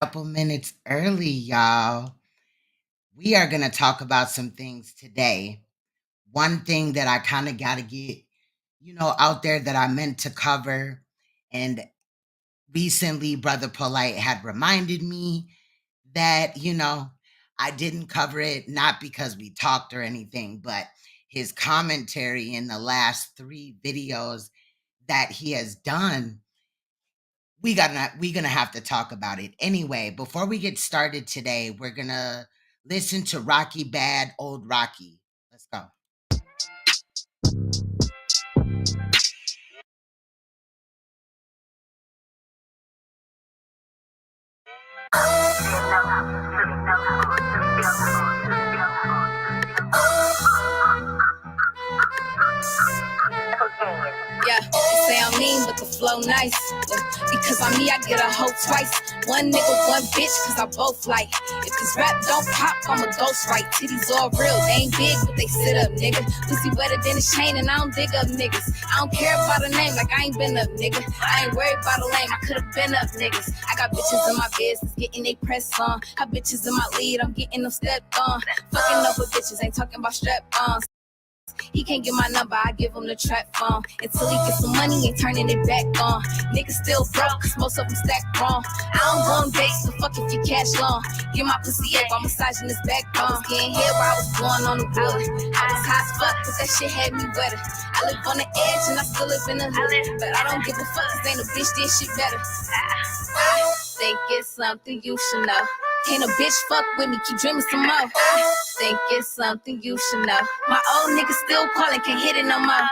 Couple minutes early, y'all. We are going to talk about some things today. One thing that I kind of got to get, out there that I meant to cover. And recently, Brother Polight had reminded me that, I didn't cover it, not because we talked or anything, but his commentary in the last 3 videos that he has done, we're gonna have to talk about it anyway. Before we get started today, we're gonna listen to Rocky Bad, Old Rocky. Let's go. Yeah, they say I'm mean, but the flow nice. Yeah, because on me, I get a hoe twice. One nigga, one bitch, cause I both like. If this rap don't pop, I'm a ghost right. Titties all real, they ain't big, but they sit up, nigga. Pussy wetter than a chain, and I don't dig up niggas. I don't care about a name, like I ain't been up, nigga. I ain't worried about a lame, I could've been up, niggas. I got bitches in my business, getting they press on. Got bitches in my lead, I'm getting them stepped on. Fucking up with bitches, ain't talking about strap-ons. He can't get my number, I give him the trap phone. Until he get some money, ain't turning it back on. Niggas still broke, cause most of them stack wrong. I don't go on dates, so fuck if you cash long. Get my pussy up, I'm massaging his backbone. I was getting hit while I was going on the water. I was high as fuck, but that shit had me wetter. I live on the edge and I still live in the hood. But I don't give a fuck, cause ain't a bitch did shit better. I think it's something you should know. Can't a bitch fuck with me, keep dreaming some more. I think it's something you should know. My old nigga still calling, can't hit it no more.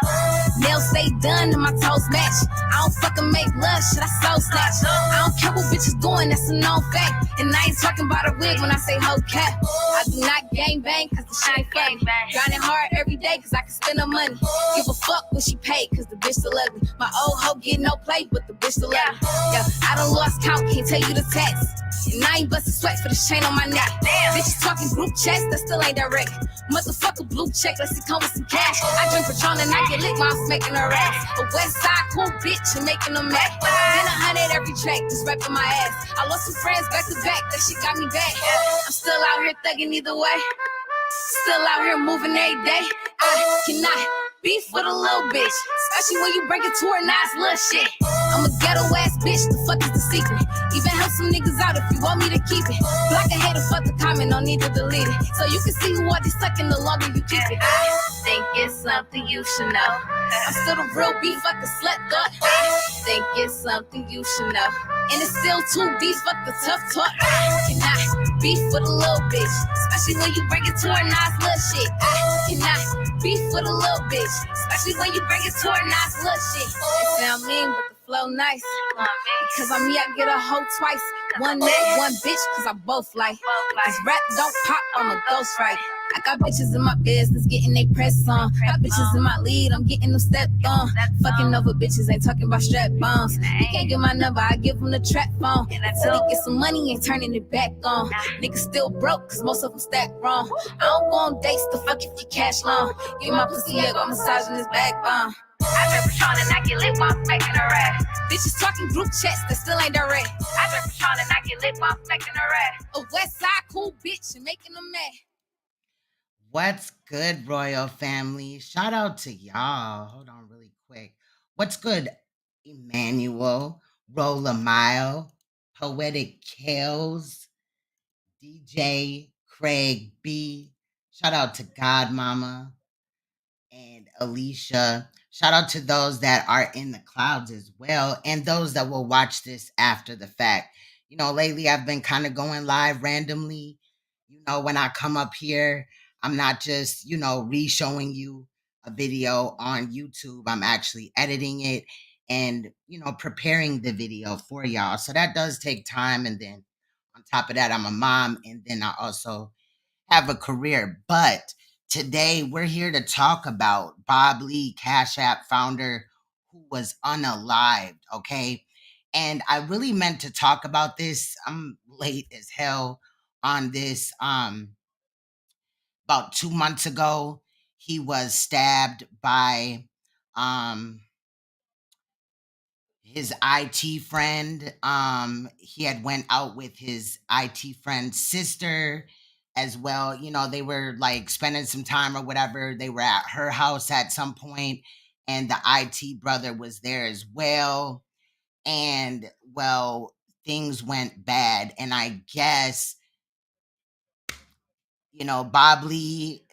Nails stay done and my toes match. I don't fucking make love, shit, I soul snatch. I don't care what bitches doing, that's a known fact. And I ain't talking about a wig when I say hoe cap. I do not gang bang, cause the shit ain't funny. Grinding hard every day, cause I can spend no money. Give a fuck when she paid, cause the bitch still ugly. My old hoe get no play, but the bitch still ugly. Yeah, I done lost count, can't tell you the tax. And I ain't busting sweats for the chain on my neck. Bitches talking group chats, that still ain't direct. Motherfucker blue check, let's see come with some cash. I drink Patron and I get lit while I'm smacking her ass. A west side cool bitch and making them mad. Been 100 every track, just repping my ass. I lost some friends back to back, that shit got me back. I'm still out here thugging either way. Still out here moving every day. I cannot beef with a little bitch, especially when you break it to her nice little shit. I'm a ghetto ass bitch, the fuck is the secret? Even help some niggas out if you want me to keep it. Block a hater, fuck the comment, no need to delete it. So you can see who I be sucking the longer you keep it. I think it's something you should know. I'm still the real beef, fuck the slut thought. I think it's something you should know. And it's still too deep, fuck the tough talk. I cannot beef with a little bitch, especially when you bring it to her nice little shit. I cannot beef with a little bitch, especially when you bring it to her nice little shit. It sound mean, but the flow nice. Because on me, I get a hoe twice. One nigga, one bitch, cause I both like. Cause rap don't pop, I'm a ghost right. I got bitches in my business, getting they press on. Got bitches in my lead, I'm getting them stepped on. Fucking over bitches, ain't talking about strap bombs. He can't get my number, I give him the trap phone. Until he get some money, ain't turning it back on. Niggas still broke, cause most of them stack wrong. I don't go on dates, the fuck if you cash long. Get my pussy up, I'm massaging his backbone. I drink Patron and I get lit while I'm smacking her ass. Bitches talking group chats that still ain't direct. I drink Patron and I get lit while I'm smacking her ass. A west side cool bitch and making them mad. What's good, Royal Family? Shout out to y'all. Hold on really quick. What's good, Emmanuel, Roll a Mile, Poetic Kales, DJ Craig B. Shout out to Godmama and Alicia. Shout out to those that are in the clouds as well, and those that will watch this after the fact. Lately I've been kind of going live randomly. When I come up here, I'm not just, re-showing you a video on YouTube. I'm actually editing it and, preparing the video for y'all. So that does take time. And then on top of that, I'm a mom, and then I also have a career. But today we're here to talk about Bob Lee, Cash App founder, who was unalived. Okay. And I really meant to talk about this. I'm late as hell on this. About 2 months ago, he was stabbed by his IT friend. He had went out with his IT friend's sister as well. You know, they were like spending some time or whatever. They were at her house at some point, and the IT brother was there as well. And well, things went bad. And I guess, Bob Lee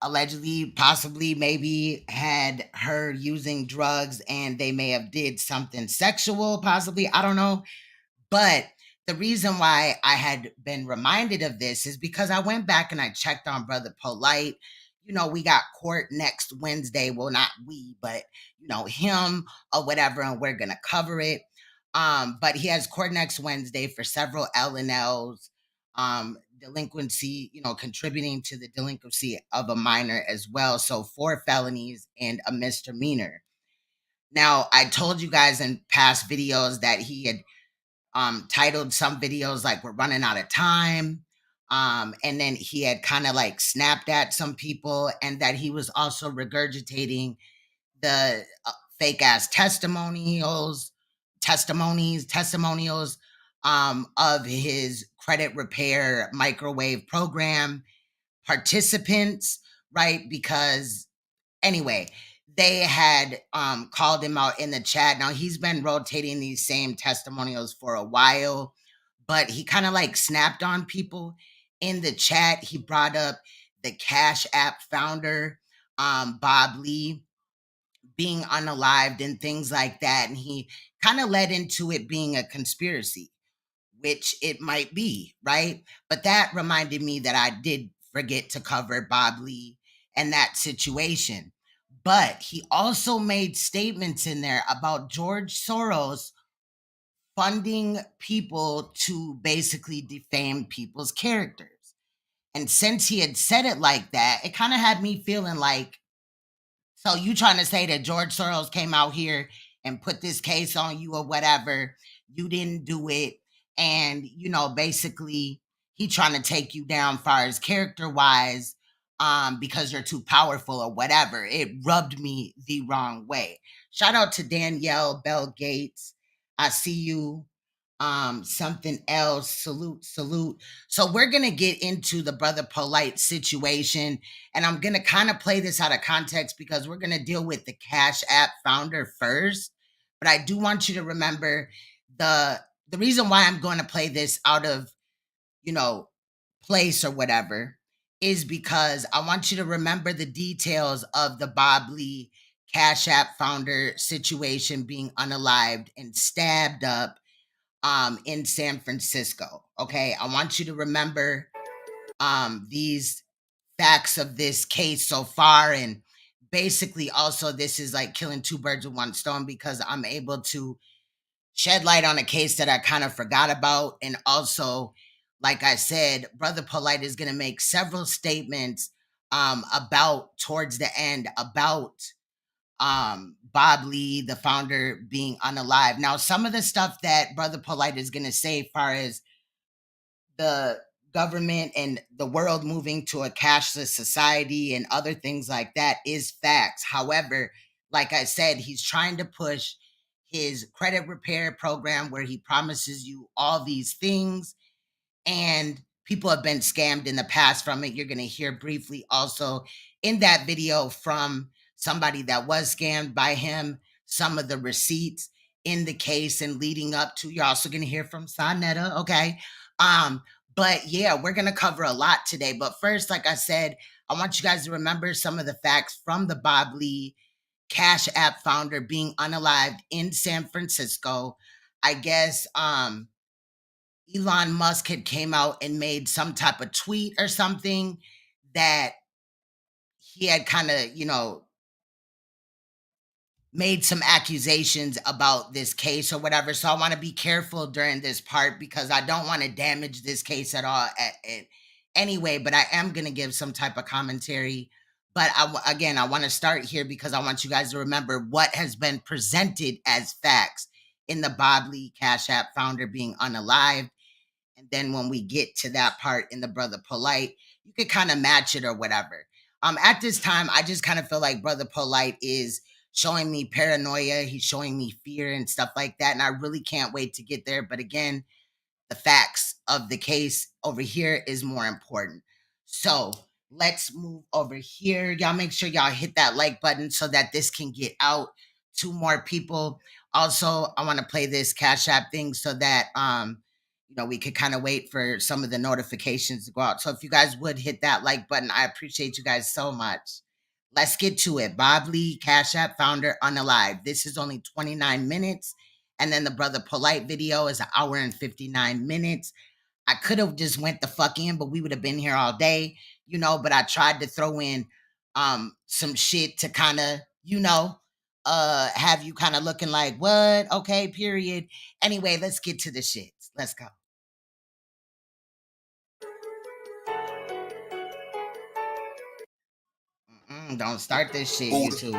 allegedly, possibly, maybe had her using drugs and they may have did something sexual, possibly. I don't know. But the reason why I had been reminded of this is because I went back and I checked on Brother Polight. We got court next Wednesday. Well, not we, but him or whatever, and we're gonna cover it. But he has court next Wednesday for several L&L'S, delinquency, contributing to the delinquency of a minor as well. So 4 felonies and a misdemeanor. Now, I told you guys in past videos that he had titled some videos like "We're running out of time." And then he had kind of like snapped at some people, and that he was also regurgitating the fake ass testimonials of his credit repair microwave program participants, right? Because anyway, they had called him out in the chat. Now he's been rotating these same testimonials for a while, but he kind of like snapped on people in the chat. He brought up the Cash App founder, Bob Lee, being unalived and things like that. And he kind of led into it being a conspiracy, which it might be, right? But that reminded me that I did forget to cover Bob Lee and that situation. But he also made statements in there about George Soros funding people to basically defame people's characters. And since he had said it like that, it kind of had me feeling like, so you trying to say that George Soros came out here and put this case on you or whatever, you didn't do it, and basically he trying to take you down far as character wise, because you're too powerful or whatever. It rubbed me the wrong way. Shout out to Danielle Bell Gates. I see you. Something else. Salute. So we're gonna get into the Brother Polight situation, and I'm gonna kind of play this out of context because we're gonna deal with the Cash App founder first. But I do want you to remember the reason why I'm going to play this out of you know place or whatever is because I want you to remember the details of the Bob Lee Cash App founder situation being unalived and stabbed up in San Francisco. Okay, I want you to remember these facts of this case so far, and basically also this is like killing two birds with one stone because I'm able to shed light on a case that I kind of forgot about, and also, like I said, Brother Polight is going to make several statements about towards the end about Bob Lee, the founder, being unalive. Now, some of the stuff that Brother Polight is going to say, as far as the government and the world moving to a cashless society and other things like that, is facts. However, like I said, he's trying to push his credit repair program where he promises you all these things, and people have been scammed in the past from it. You're going to hear briefly also in that video from somebody that was scammed by him, some of the receipts in the case and leading up to. You're also going to hear from Sonetta, okay? But yeah, we're going to cover a lot today. But first, like I said, I want you guys to remember some of the facts from the Bob Lee Cash App founder being unalived in San Francisco. I guess Elon Musk had came out and made some type of tweet or something that he had kind of, made some accusations about this case or whatever. So I want to be careful during this part because I don't want to damage this case at all anyway, but I am going to give some type of commentary. But again, I want to start here because I want you guys to remember what has been presented as facts in the Bob Lee Cash App founder being unalived. And then when we get to that part in the Brother Polight, you could kind of match it or whatever. At this time, I just kind of feel like Brother Polight is showing me paranoia. He's showing me fear and stuff like that. And I really can't wait to get there. But again, the facts of the case over here is more important. So let's move over here. Y'all make sure y'all hit that like button so that this can get out to more people. Also, I want to play this Cash App thing so that we could kind of wait for some of the notifications to go out. So if you guys would hit that like button, I appreciate you guys so much. Let's get to it. Bob Lee, Cash App founder, Unalived. This is only 29 minutes. And then the brother Polight video is an hour and 59 minutes. I could have just went the fuck in, but we would have been here all day, but I tried to throw in some shit to kind of, have you kind of looking like, what? Okay, period. Anyway, let's get to the shits. Let's go. Don't start this shit, YouTube.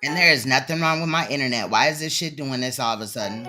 And there is nothing wrong with my internet. Why is this shit doing this all of a sudden?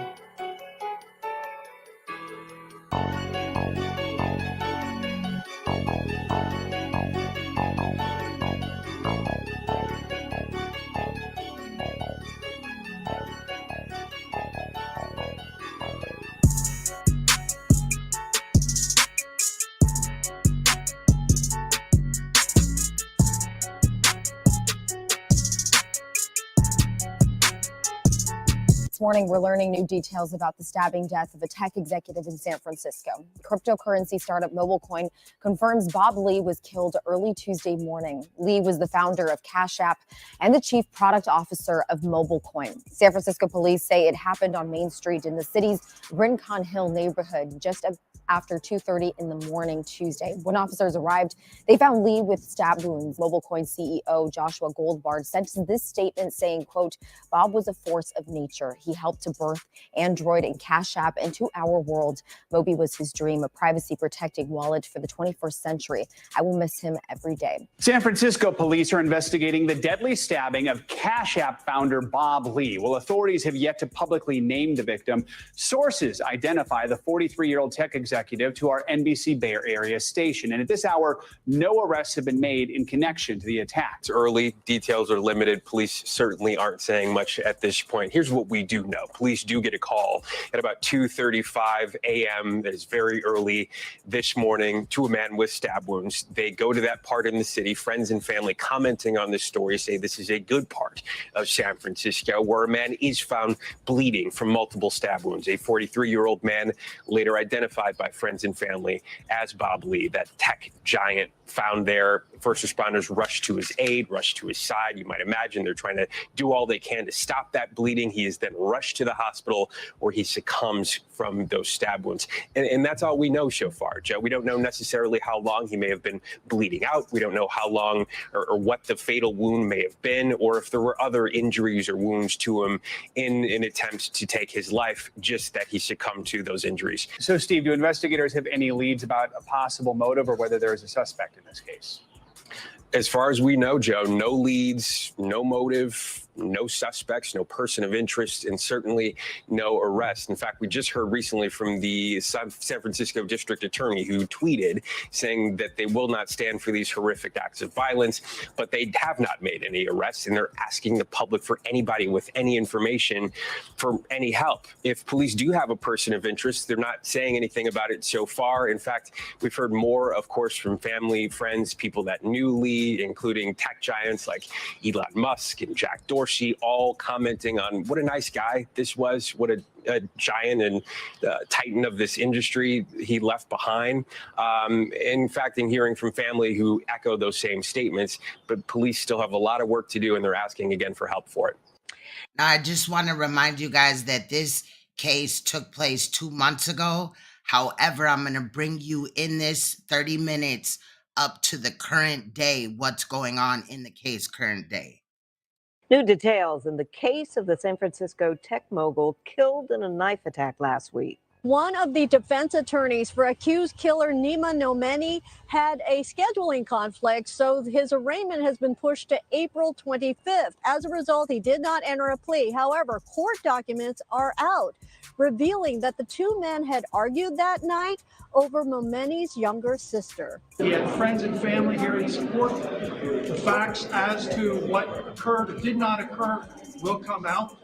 This morning, we're learning new details about the stabbing death of a tech executive in San Francisco. Cryptocurrency startup MobileCoin confirms Bob Lee was killed early Tuesday morning. Lee was the founder of Cash App and the chief product officer of MobileCoin. San Francisco police say it happened on Main Street in the city's Rincon Hill neighborhood just after 2:30 in the morning Tuesday. When officers arrived, they found Lee with stab wounds. MobileCoin CEO Joshua Goldbard sent this statement saying, quote, Bob was a force of nature. He helped to birth Android and Cash App into our world. Moby was his dream, a privacy-protecting wallet for the 21st century. I will miss him every day. San Francisco police are investigating the deadly stabbing of Cash App founder Bob Lee. Well, authorities have yet to publicly name the victim. Sources identify the 43-year-old tech executive to our NBC Bay Area station. And at this hour, no arrests have been made in connection to the attack. It's early. Details are limited. Police certainly aren't saying much at this point. Here's what we do know. Police do get a call at about 2:35 a.m. that is very early this morning to a man with stab wounds. They go to that part in the city. Friends and family commenting on this story say this is a good part of San Francisco where a man is found bleeding from multiple stab wounds. A 43-year-old man later identified by friends and family as Bob Lee, that tech giant found there. First responders rushed to his aid, rushed to his side. You might imagine they're trying to do all they can to stop that bleeding. He is then rushed to the hospital where he succumbs from those stab wounds. And that's all we know so far, Joe. We don't know necessarily how long he may have been bleeding out. We don't know how long or what the fatal wound may have been, or if there were other injuries or wounds to him in an attempt to take his life, just that he succumbed to those injuries. So, Steve, do investigators have any leads about a possible motive or whether there is a suspect in this case? As far as we know, Joe, no leads, no motive, no suspects, no person of interest, and certainly no arrest. In fact, we just heard recently from the San Francisco district attorney who tweeted saying that they will not stand for these horrific acts of violence, but they have not made any arrests, and they're asking the public for anybody with any information for any help. If police do have a person of interest, they're not saying anything about it so far. In fact, we've heard more, of course, from family, friends, people that knew Lee, including tech giants like Elon Musk and Jack Dorsey, all commenting on what a nice guy this was, what a giant and titan of this industry he left behind. In fact, in hearing from family who echo those same statements, but police still have a lot of work to do, and they're asking again for help for it. Now, I just want to remind you guys that this case took place 2 months ago. However, I'm going to bring you in this 30 minutes up to the current day, what's going on in the case current day. New details in the case of the San Francisco tech mogul killed in a knife attack last week. One of the defense attorneys for accused killer Nima Momeni had a scheduling conflict, so his arraignment has been pushed to April 25th. As a result, he did not enter a plea. However, court documents are out revealing that the two men had argued that night over Momeni's younger sister. He had friends and family here in support. The facts as to what occurred or did not occur will come out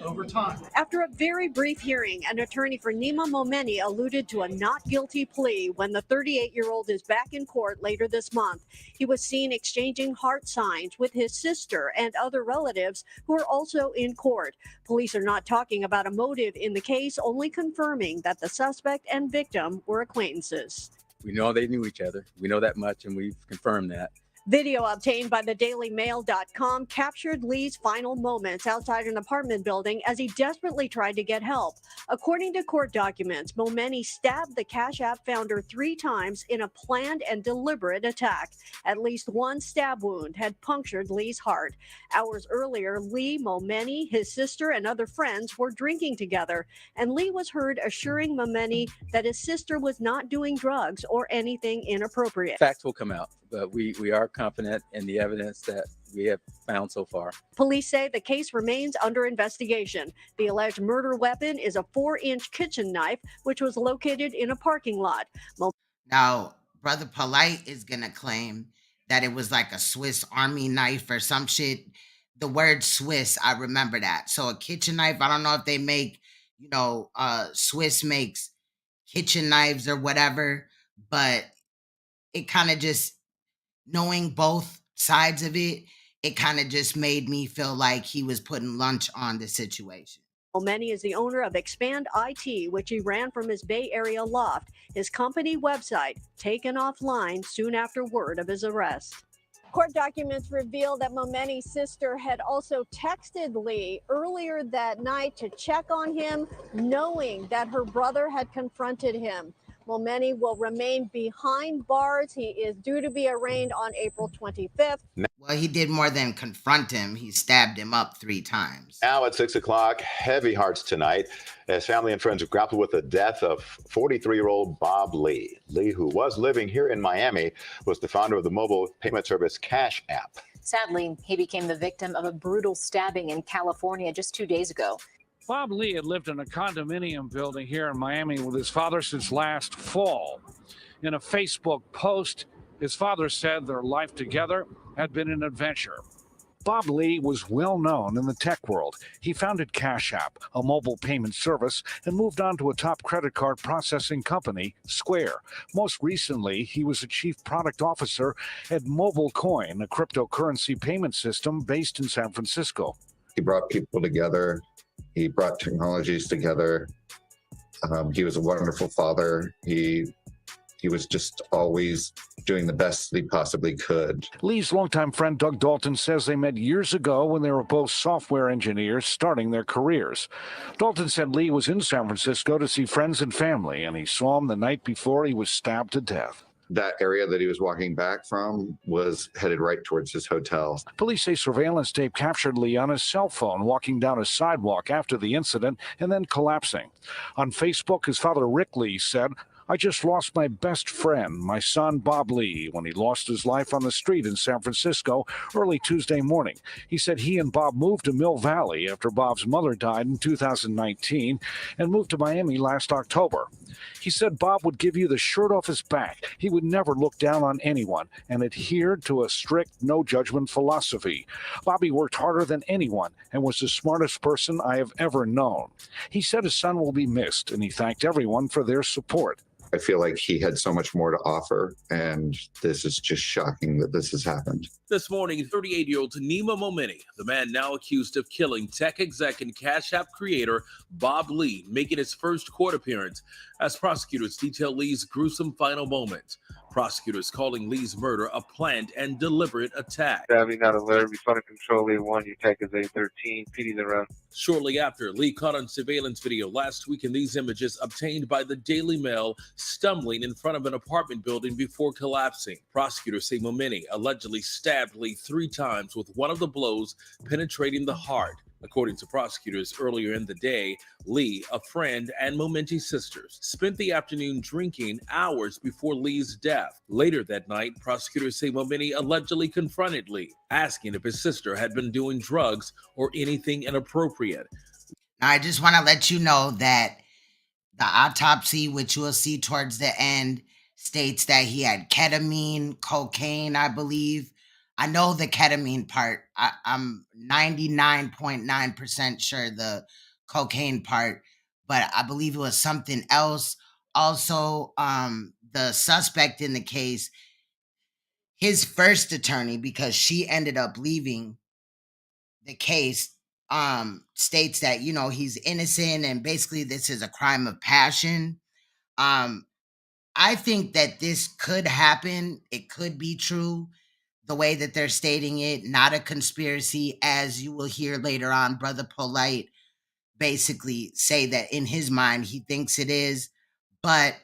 over time. After a very brief hearing, an attorney for Nima Momeni alluded to a not guilty plea when the 38-year-old is back in court later this month. He was seen exchanging heart signs with his sister and other relatives who are also in court. Police are not talking about a motive in the case, only confirming that the suspect and victim were acquaintances. We know they knew each other. We know that much, and we've confirmed that. Video obtained by the dailymail.com captured Lee's final moments outside an apartment building as he desperately tried to get help. According to court documents, Momeni stabbed the Cash App founder 3 times in a planned and deliberate attack. At least one stab wound had punctured Lee's heart. Hours earlier, Lee, Momeni, his sister, and other friends were drinking together, and Lee was heard assuring Momeni that his sister was not doing drugs or anything inappropriate. Facts will come out, but we are confident in the evidence that we have found so far. Police say the case remains under investigation. The alleged murder weapon is a 4-inch kitchen knife, which was located in a parking lot. Now, Brother Polight is going to claim that it was like a Swiss Army knife or some shit. The word Swiss, I remember that. So a kitchen knife, I don't know if they make, Swiss makes kitchen knives or whatever, but it kind of just, knowing both sides of it, it kind of just made me feel like he was putting lunch on the situation. Momeni is the owner of Expand IT, which he ran from his Bay Area loft. His company website taken offline soon after word of his arrest. Court documents reveal that Momeni's sister had also texted Lee earlier that night to check on him, knowing that her brother had confronted him. Momeni will remain behind bars. He is due to be arraigned on April 25th. Well, he did more than confront him. He stabbed him up 3 times. Now at 6 o'clock, heavy hearts tonight as family and friends grapple with the death of 43-year-old Bob Lee. Lee, who was living here in Miami, was the founder of the mobile payment service Cash App. Sadly, he became the victim of a brutal stabbing in California just 2 days ago. Bob Lee had lived in a condominium building here in Miami with his father since last fall. In a Facebook post, his father said their life together had been an adventure. Bob Lee was well known in the tech world. He founded Cash App, a mobile payment service, and moved on to a top credit card processing company, Square. Most recently, he was a chief product officer at Mobile Coin, a cryptocurrency payment system based in San Francisco. He brought people together. He brought technologies together. He was a wonderful father. He was just always doing the best that he possibly could. Lee's longtime friend Doug Dalton says they met years ago when they were both software engineers starting their careers. Dalton said Lee was in San Francisco to see friends and family, and he saw him the night before he was stabbed to death. That area that he was walking back from was headed right towards his hotel. Police say surveillance tape captured Lee on his cell phone walking down a sidewalk after the incident and then collapsing. On Facebook, his father Rick Lee said, "I just lost my best friend, my son Bob Lee, when he lost his life on the street in San Francisco early Tuesday morning." He said he and Bob moved to Mill Valley after Bob's mother died in 2019 and moved to Miami last October. He said Bob would give you the shirt off his back. He would never look down on anyone and adhered to a strict no-judgment philosophy. Bobby worked harder than anyone and was the smartest person I have ever known. He said his son will be missed, and he thanked everyone for their support. I feel like he had so much more to offer, and this is just shocking that this has happened. This morning, 38-year-old Nima Momeni, the man now accused of killing tech exec and Cash App creator Bob Lee, making his first court appearance as prosecutors detail Lee's gruesome final moments. Prosecutors calling Lee's murder a planned and deliberate attack. Stabbing out of letter, responding control A1, your tech is A13, PD's around. Shortly after, Lee caught on surveillance video last week in these images obtained by the Daily Mail, stumbling in front of an apartment building before collapsing. Prosecutors say Momeni allegedly stabbed Lee 3 times, with one of the blows penetrating the heart. According to prosecutors earlier in the day, Lee, a friend, and Momenti's sisters spent the afternoon drinking hours before Lee's death. Later that night, prosecutors say Momeni allegedly confronted Lee, asking if his sister had been doing drugs or anything inappropriate. Now, I just want to let you know that the autopsy, which you will see towards the end, states that he had ketamine, cocaine, I believe. I know the ketamine part. I'm 99.9% sure the cocaine part, but I believe it was something else. Also, the suspect in the case, his first attorney, because she ended up leaving the case, states that, you know, he's innocent and basically this is a crime of passion. I think that this could happen. It could be true the way that they're stating it, not a conspiracy, as you will hear later on. Brother Polight basically say that in his mind he thinks it is, but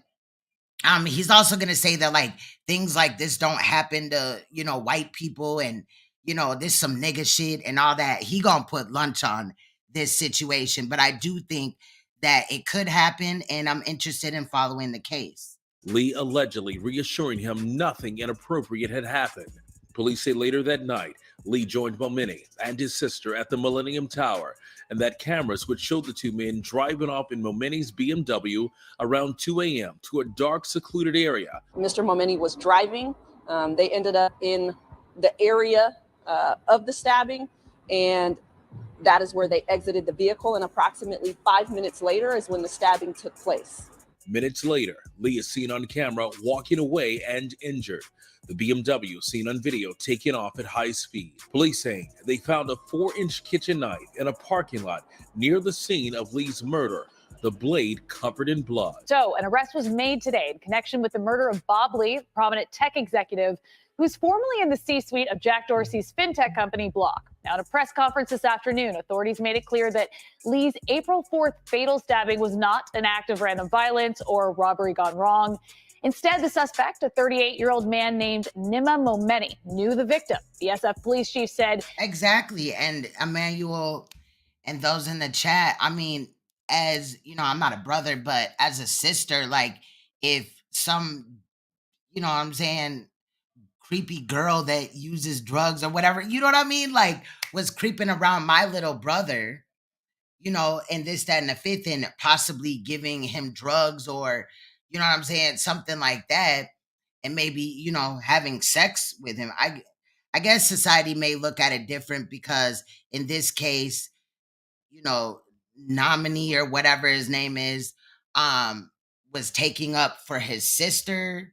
he's also going to say that like things like this don't happen to, you know, white people, and you know, there's some nigga shit and all that. He gonna put lunch on this situation, but I do think that it could happen, and I'm interested in following the case. Lee allegedly reassuring him nothing inappropriate had happened. Police say later that night, Lee joined Momeni and his sister at the Millennium Tower, and that cameras would show the two men driving off in Momeni's BMW around 2 a.m. to a dark, secluded area. Mr. Momeni was driving. They ended up in the area of the stabbing, and that is where they exited the vehicle. And approximately 5 minutes later is when the stabbing took place. Minutes later, Lee is seen on camera walking away and injured. The BMW seen on video taking off at high speed. Police saying they found a 4-inch kitchen knife in a parking lot near the scene of Lee's murder, the blade covered in blood. So an arrest was made today in connection with the murder of Bob Lee, prominent tech executive who's formerly in the C-suite of Jack Dorsey's fintech company Block. Now, at a press conference this afternoon, authorities made it clear that Lee's April 4th fatal stabbing was not an act of random violence or robbery gone wrong. Instead, the suspect, a 38-year-old man named Nima Momeni, knew the victim. The SF police chief said... Exactly. And Emmanuel and those in the chat, I mean, as, you know, I'm not a brother, but as a sister, like, if some, you know what I'm saying, creepy girl that uses drugs or whatever, you know what I mean? Like, was creeping around my little brother, you know, and this, that, and the fifth, and possibly giving him drugs or, you know what I'm saying, something like that, and maybe, you know, having sex with him. I guess society may look at it different because in this case, you know, Nominee or whatever his name is, was taking up for his sister.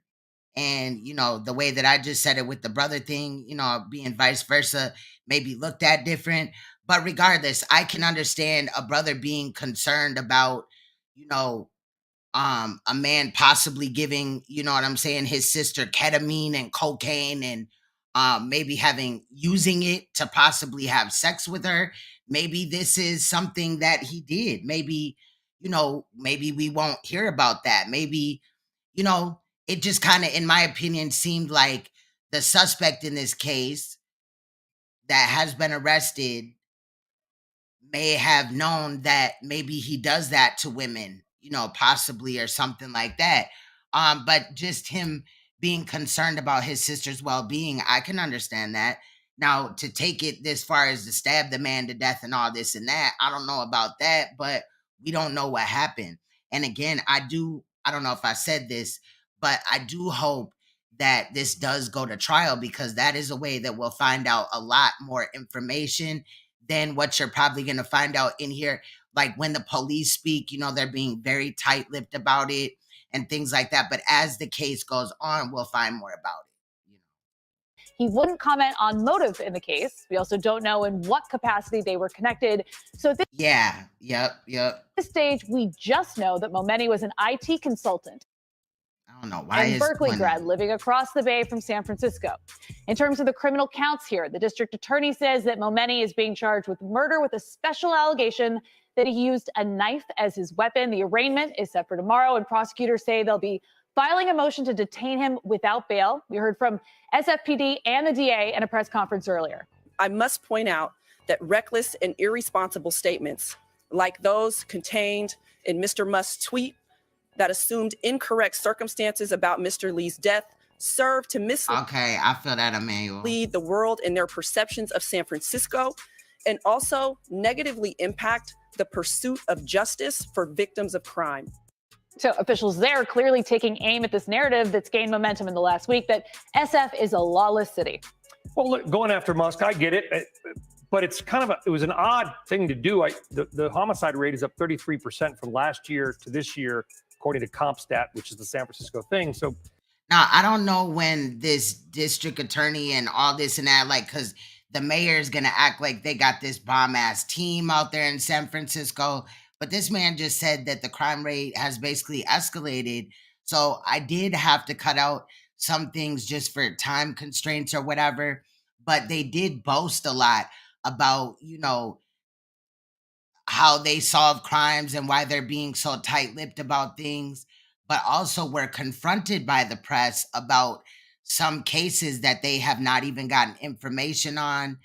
And, you know, the way that I just said it with the brother thing, you know, being vice versa, maybe looked at different. But regardless, I can understand a brother being concerned about, you know, a man possibly giving, you know what I'm saying, his sister ketamine and cocaine, and maybe using it to possibly have sex with her. Maybe this is something that he did. Maybe, you know, maybe we won't hear about that. Maybe, you know, it just kind of, in my opinion, seemed like the suspect in this case that has been arrested may have known that maybe he does that to women, you know, possibly, or something like that. But just him being concerned about his sister's well-being, I can understand that. Now, to take it this far as to stab the man to death and all this and that, I don't know about that, but we don't know what happened. And again, I don't know if I said this, but I do hope that this does go to trial, because that is a way that we'll find out a lot more information than what you're probably going to find out in here. Like when the police speak, you know, they're being very tight-lipped about it and things like that. But as the case goes on, we'll find more about it. He wouldn't comment on motive in the case. We also don't know in what capacity they were connected. So at this stage, we just know that Momeni was an IT consultant. I don't know why. And Berkeley grad living across the bay from San Francisco. In terms of the criminal counts here, the district attorney says that Momeni is being charged with murder with a special allegation that he used a knife as his weapon. The arraignment is set for tomorrow, and prosecutors say they'll be filing a motion to detain him without bail. We heard from SFPD and the DA in a press conference earlier. I must point out that reckless and irresponsible statements, like those contained in Mr. Musk's tweet that assumed incorrect circumstances about Mr. Lee's death, serve to mislead Okay, I feel that, Emmanuel. the world in their perceptions of San Francisco, and also negatively impact the pursuit of justice for victims of crime. So officials there clearly taking aim at this narrative that's gained momentum in the last week that SF is a lawless city. Well, look, going after Musk, I get it, but it's kind of it was an odd thing to do. The homicide rate is up 33% from last year to this year, according to CompStat, which is the San Francisco thing. So now I don't know when this district attorney and all this and that, like, because the mayor is gonna act like they got this bomb ass team out there in San Francisco. But this man just said that the crime rate has basically escalated. So I did have to cut out some things just for time constraints or whatever. But they did boast a lot about, how they solve crimes and why they're being so tight-lipped about things. But also we're confronted by the press about some cases that they have not even gotten information on,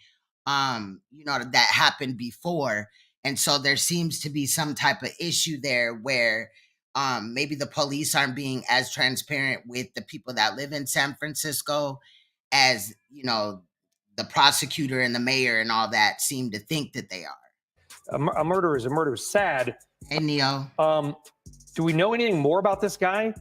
that happened before. And so there seems to be some type of issue there where maybe the police aren't being as transparent with the people that live in San Francisco as, the prosecutor and the mayor and all that seem to think that they are. a murder is a murder. Sad. Hey, Neo. Do we know anything more about this guy,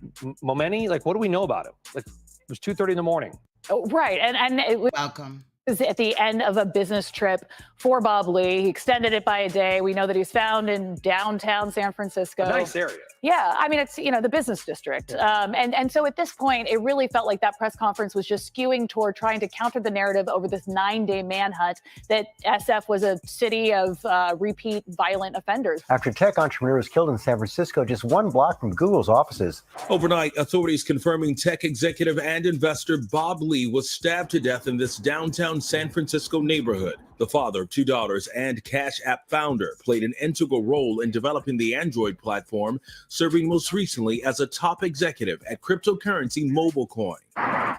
Momeni? Like, what do we know about him? Like, it was 2:30 in the morning. Oh, right. And it was welcome. At the end of a business trip for Bob Lee. He extended it by a day. We know that he's found in downtown San Francisco. A nice area. Yeah, I mean, it's, the business district. And so at this point, it really felt like that press conference was just skewing toward trying to counter the narrative over this 9-day manhunt that SF was a city of repeat violent offenders. After a tech entrepreneur was killed in San Francisco, just one block from Google's offices. Overnight, authorities confirming tech executive and investor Bob Lee was stabbed to death in this downtown San Francisco neighborhood. The father of 2 daughters and Cash App founder played an integral role in developing the Android platform, serving most recently as a top executive at cryptocurrency MobileCoin.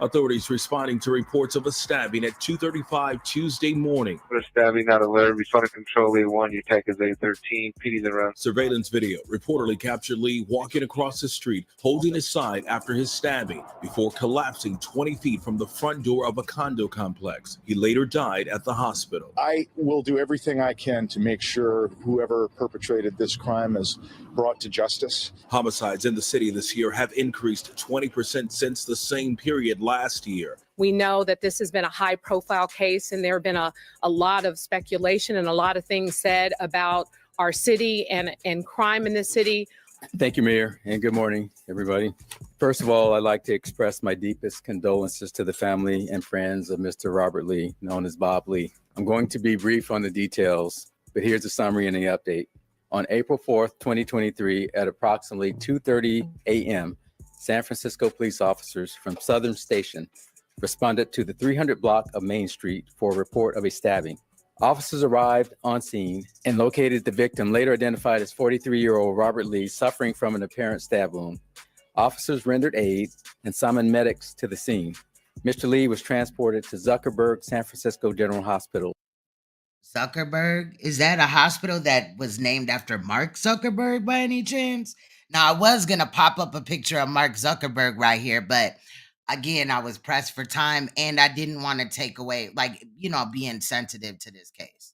Authorities responding to reports of a stabbing at 2:35 Tuesday morning. For a stabbing, not alert. Respond to control A1. Your tech is A13. PD's around. Surveillance video reportedly captured Lee walking across the street, holding his side after his stabbing, before collapsing 20 feet from the front door of a condo complex. He later died at the hospital. I will do everything I can to make sure whoever perpetrated this crime is brought to justice. Homicides in the city this year have increased 20% since the same period last year. We know that this has been a high-profile case, and there have been a lot of speculation and a lot of things said about our city and crime in this city. Thank you, Mayor, and good morning, everybody. First of all, I'd like to express my deepest condolences to the family and friends of Mr. Robert Lee, known as Bob Lee. I'm going to be brief on the details, but here's a summary and the update. On April 4th, 2023, at approximately 2:30 a.m., San Francisco police officers from Southern Station responded to the 300 block of Main Street for a report of a stabbing. Officers arrived on scene and located the victim, later identified as 43-year-old Robert Lee, suffering from an apparent stab wound. Officers rendered aid and summoned medics to the scene. Mr. Lee was transported to Zuckerberg San Francisco General Hospital. Zuckerberg? Is that a hospital that was named after Mark Zuckerberg by any chance? Now, I was going to pop up a picture of Mark Zuckerberg right here, but again, I was pressed for time and I didn't want to take away, being sensitive to this case.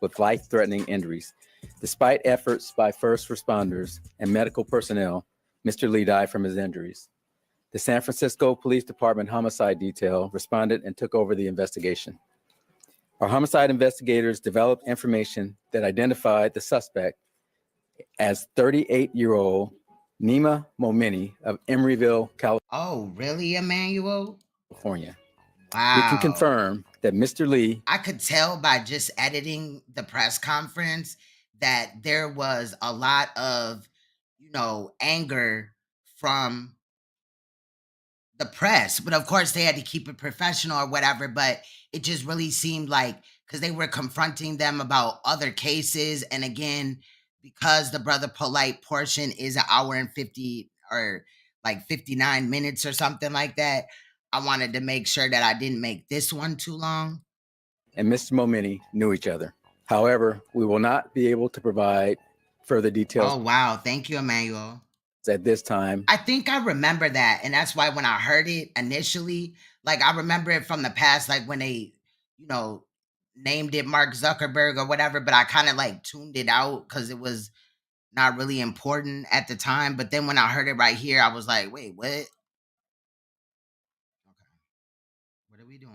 With life-threatening injuries. Despite efforts by first responders and medical personnel, Mr. Lee died from his injuries. The San Francisco Police Department Homicide Detail responded and took over the investigation. Our homicide investigators developed information that identified the suspect as 38-year-old Nima Momeni of Emeryville, California. Oh, really, Emmanuel? Wow. Wow. We can confirm that Mr. Lee... I could tell by just editing the press conference that there was a lot of, anger from the press. But of course, they had to keep it professional or whatever. But it just really seemed like, because they were confronting them about other cases. And again, because the Brother Polight portion is an hour and 50 or like 59 minutes or something like that, I wanted to make sure that I didn't make this one too long. and Mr. Momeni knew each other. However, we will not be able to provide further details. Oh, wow. Thank you, Emmanuel. At this time. I think I remember that. And that's why when I heard it initially, like I remember it from the past, like when they, named it Mark Zuckerberg or whatever, but I kind of like tuned it out because it was not really important at the time. But then when I heard it right here, I was like, wait, what? Okay. What are we doing?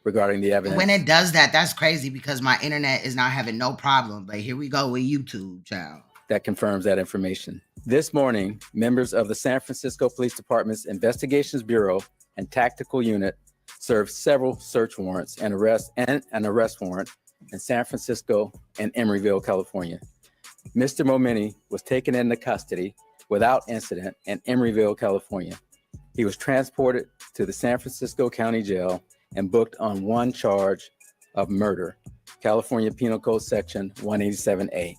Regarding the evidence. When it does that, that's crazy because my internet is not having no problem. But here we go with YouTube, child. That confirms that information. This morning, members of the San Francisco Police Department's Investigations Bureau and Tactical Unit served several search warrants and an arrest warrant in San Francisco and Emeryville, California. Mr. Momeni was taken into custody without incident in Emeryville, California. He was transported to the San Francisco County Jail and booked on one charge of murder, California Penal Code Section 187A.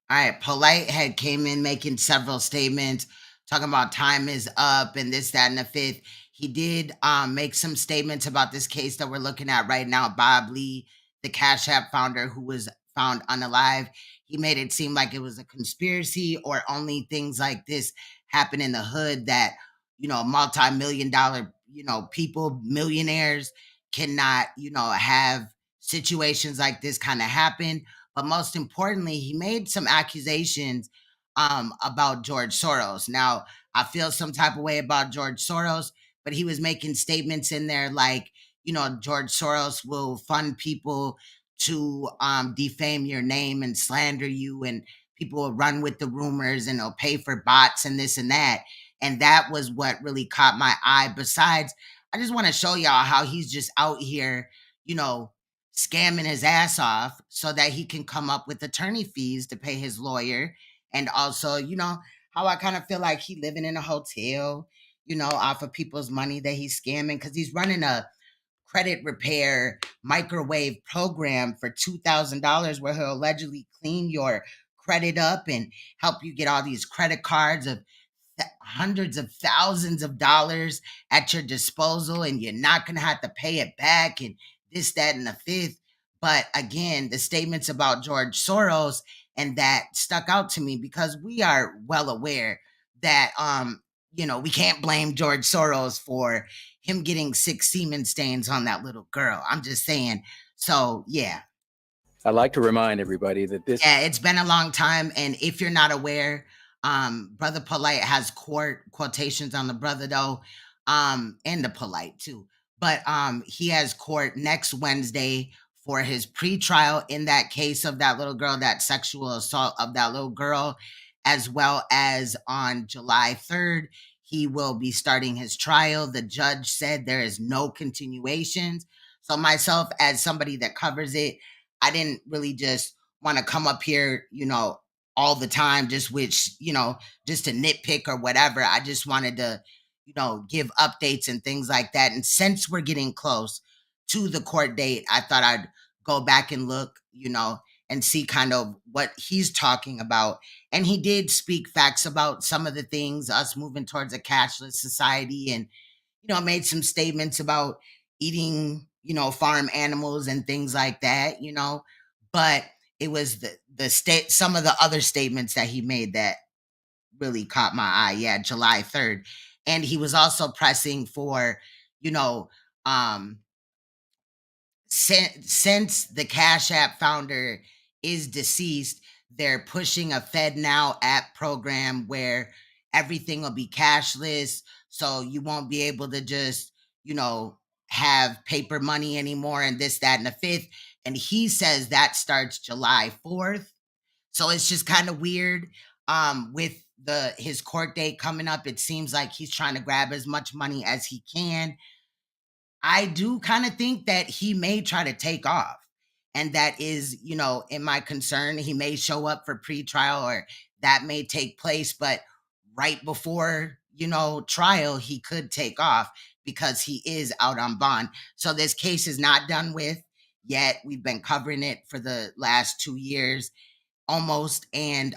All right, Polight had came in making several statements, talking about time is up and this, that, and the fifth. He did make some statements about this case that we're looking at right now, Bob Lee, the Cash App founder who was found unalive. He made it seem like it was a conspiracy or only things like this happen in the hood that, multi-million-dollar, people, millionaires cannot, have situations like this kind of happen. But most importantly, he made some accusations about George Soros. Now, I feel some type of way about George Soros, but he was making statements in there like, George Soros will fund people to defame your name and slander you, and people will run with the rumors and they'll pay for bots and this and that. And that was what really caught my eye. Besides, I just want to show y'all how he's just out here, scamming his ass off so that he can come up with attorney fees to pay his lawyer. And also, how I kind of feel like he living in a hotel, off of people's money that he's scamming because he's running a credit repair microwave program for $2,000 where he'll allegedly clean your credit up and help you get all these credit cards of hundreds of thousands of dollars at your disposal, and you're not going to have to pay it back and this, that, and the fifth. But again, the statements about George Soros and that stuck out to me because we are well aware that, we can't blame George Soros for him getting 6 semen stains on that little girl. I'm just saying. So, yeah. I'd like to remind everybody that this... Yeah, it's been a long time. And if you're not aware, Brother Polight has quotations on the brother, though, and the Polight, too. But he has court next Wednesday for his pretrial in that case of that little girl, that sexual assault of that little girl, as well as on July 3rd, he will be starting his trial. The judge said there is no continuations. So myself, as somebody that covers it, I didn't really just want to come up here, all the time, just to nitpick or whatever. I just wanted to, give updates and things like that. And since we're getting close to the court date, I thought I'd go back and look, and see kind of what he's talking about. And he did speak facts about some of the things, us moving towards a cashless society, and, made some statements about eating, farm animals and things like that, but it was some of the other statements that he made that really caught my eye. Yeah, July 3rd. And he was also pressing for, since the Cash App founder is deceased, they're pushing a FedNow app program where everything will be cashless. So you won't be able to just, have paper money anymore and this, that, and the fifth. And he says that starts July 4th. So it's just kind of weird. With his court date coming up, it seems like he's trying to grab as much money as he can. I do kind of think that he may try to take off. And that is, in my concern, he may show up for pretrial or that may take place. But right before, trial, he could take off because he is out on bond. So this case is not done with yet. We've been covering it for the last 2 years almost. And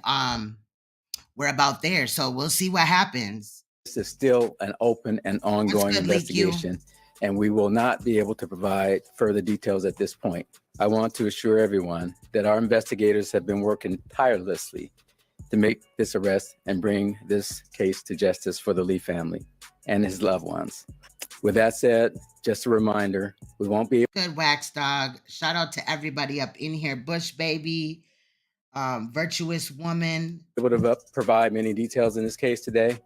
we're about there. So we'll see what happens. This is still an open and ongoing investigation. and we will not be able to provide further details at this point. I want to assure everyone that our investigators have been working tirelessly to make this arrest and bring this case to justice for the Lee family and his loved ones. With that said, just a reminder, we won't be Good, Wax Dog. Shout out to everybody up in here. Bush Baby, Virtuous Woman. able to provide many details in this case today,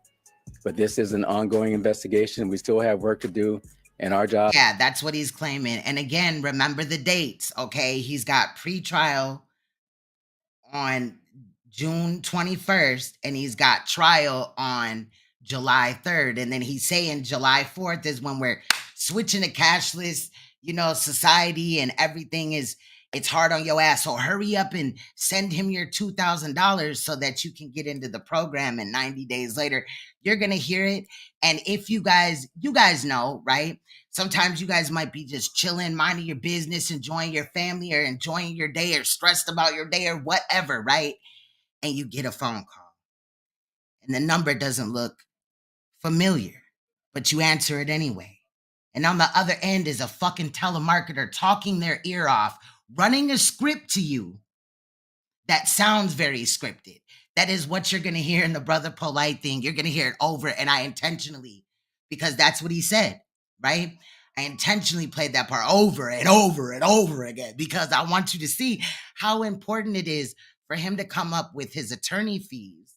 but this is an ongoing investigation. We still have work to do in our job. Yeah, that's what he's claiming. And again, remember the dates, okay? He's got pretrial on June 21st, and he's got trial on July 3rd. And then he's saying July 4th is when we're switching to cashless, society, and everything it's hard on your ass. So hurry up and send him your $2,000 so that you can get into the program. And 90 days later, you're going to hear it. And if you guys know, right? Sometimes you guys might be just chilling, minding your business, enjoying your family or enjoying your day or stressed about your day or whatever, right? And you get a phone call and the number doesn't look familiar, but you answer it anyway. And on the other end is a fucking telemarketer talking their ear off, running a script to you that sounds very scripted. That is what you're going to hear in the Brother Polight thing. You're going to hear it over, and I intentionally, because that's what he said, right? I intentionally played that part over and over and over again because I want you to see how important it is for him to come up with his attorney fees,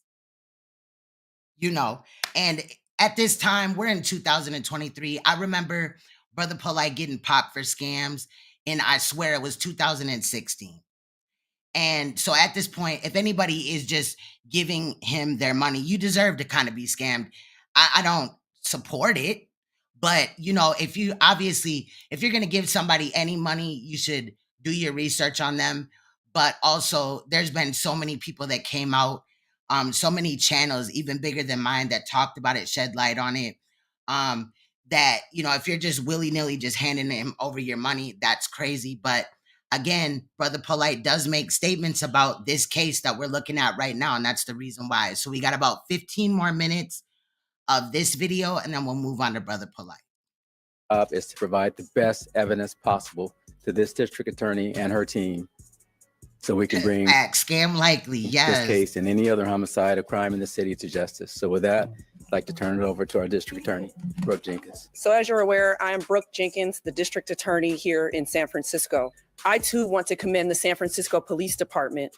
and at this time, we're in 2023. I remember Brother Polight getting popped for scams, and I swear it was 2016. And so at this point, if anybody is just giving him their money, you deserve to kind of be scammed. I don't support it, but if you're going to give somebody any money, you should do your research on them. But also, there's been so many people that came out, so many channels, even bigger than mine, that talked about it, shed light on it. That, if you're just willy-nilly just handing him over your money, that's crazy. But again, Brother Polight does make statements about this case that we're looking at right now, and that's the reason why. So we got about 15 more minutes of this video, and then we'll move on to Brother Polight. Is to provide the best evidence possible to this district attorney and her team so we can bring scam likely, yes, this case and any other homicide or crime in the city to justice. So with that, I'd like to turn it over to our district attorney, Brooke Jenkins. So as you're aware, I am Brooke Jenkins, the district attorney here in San Francisco. I too want to commend the San Francisco Police Department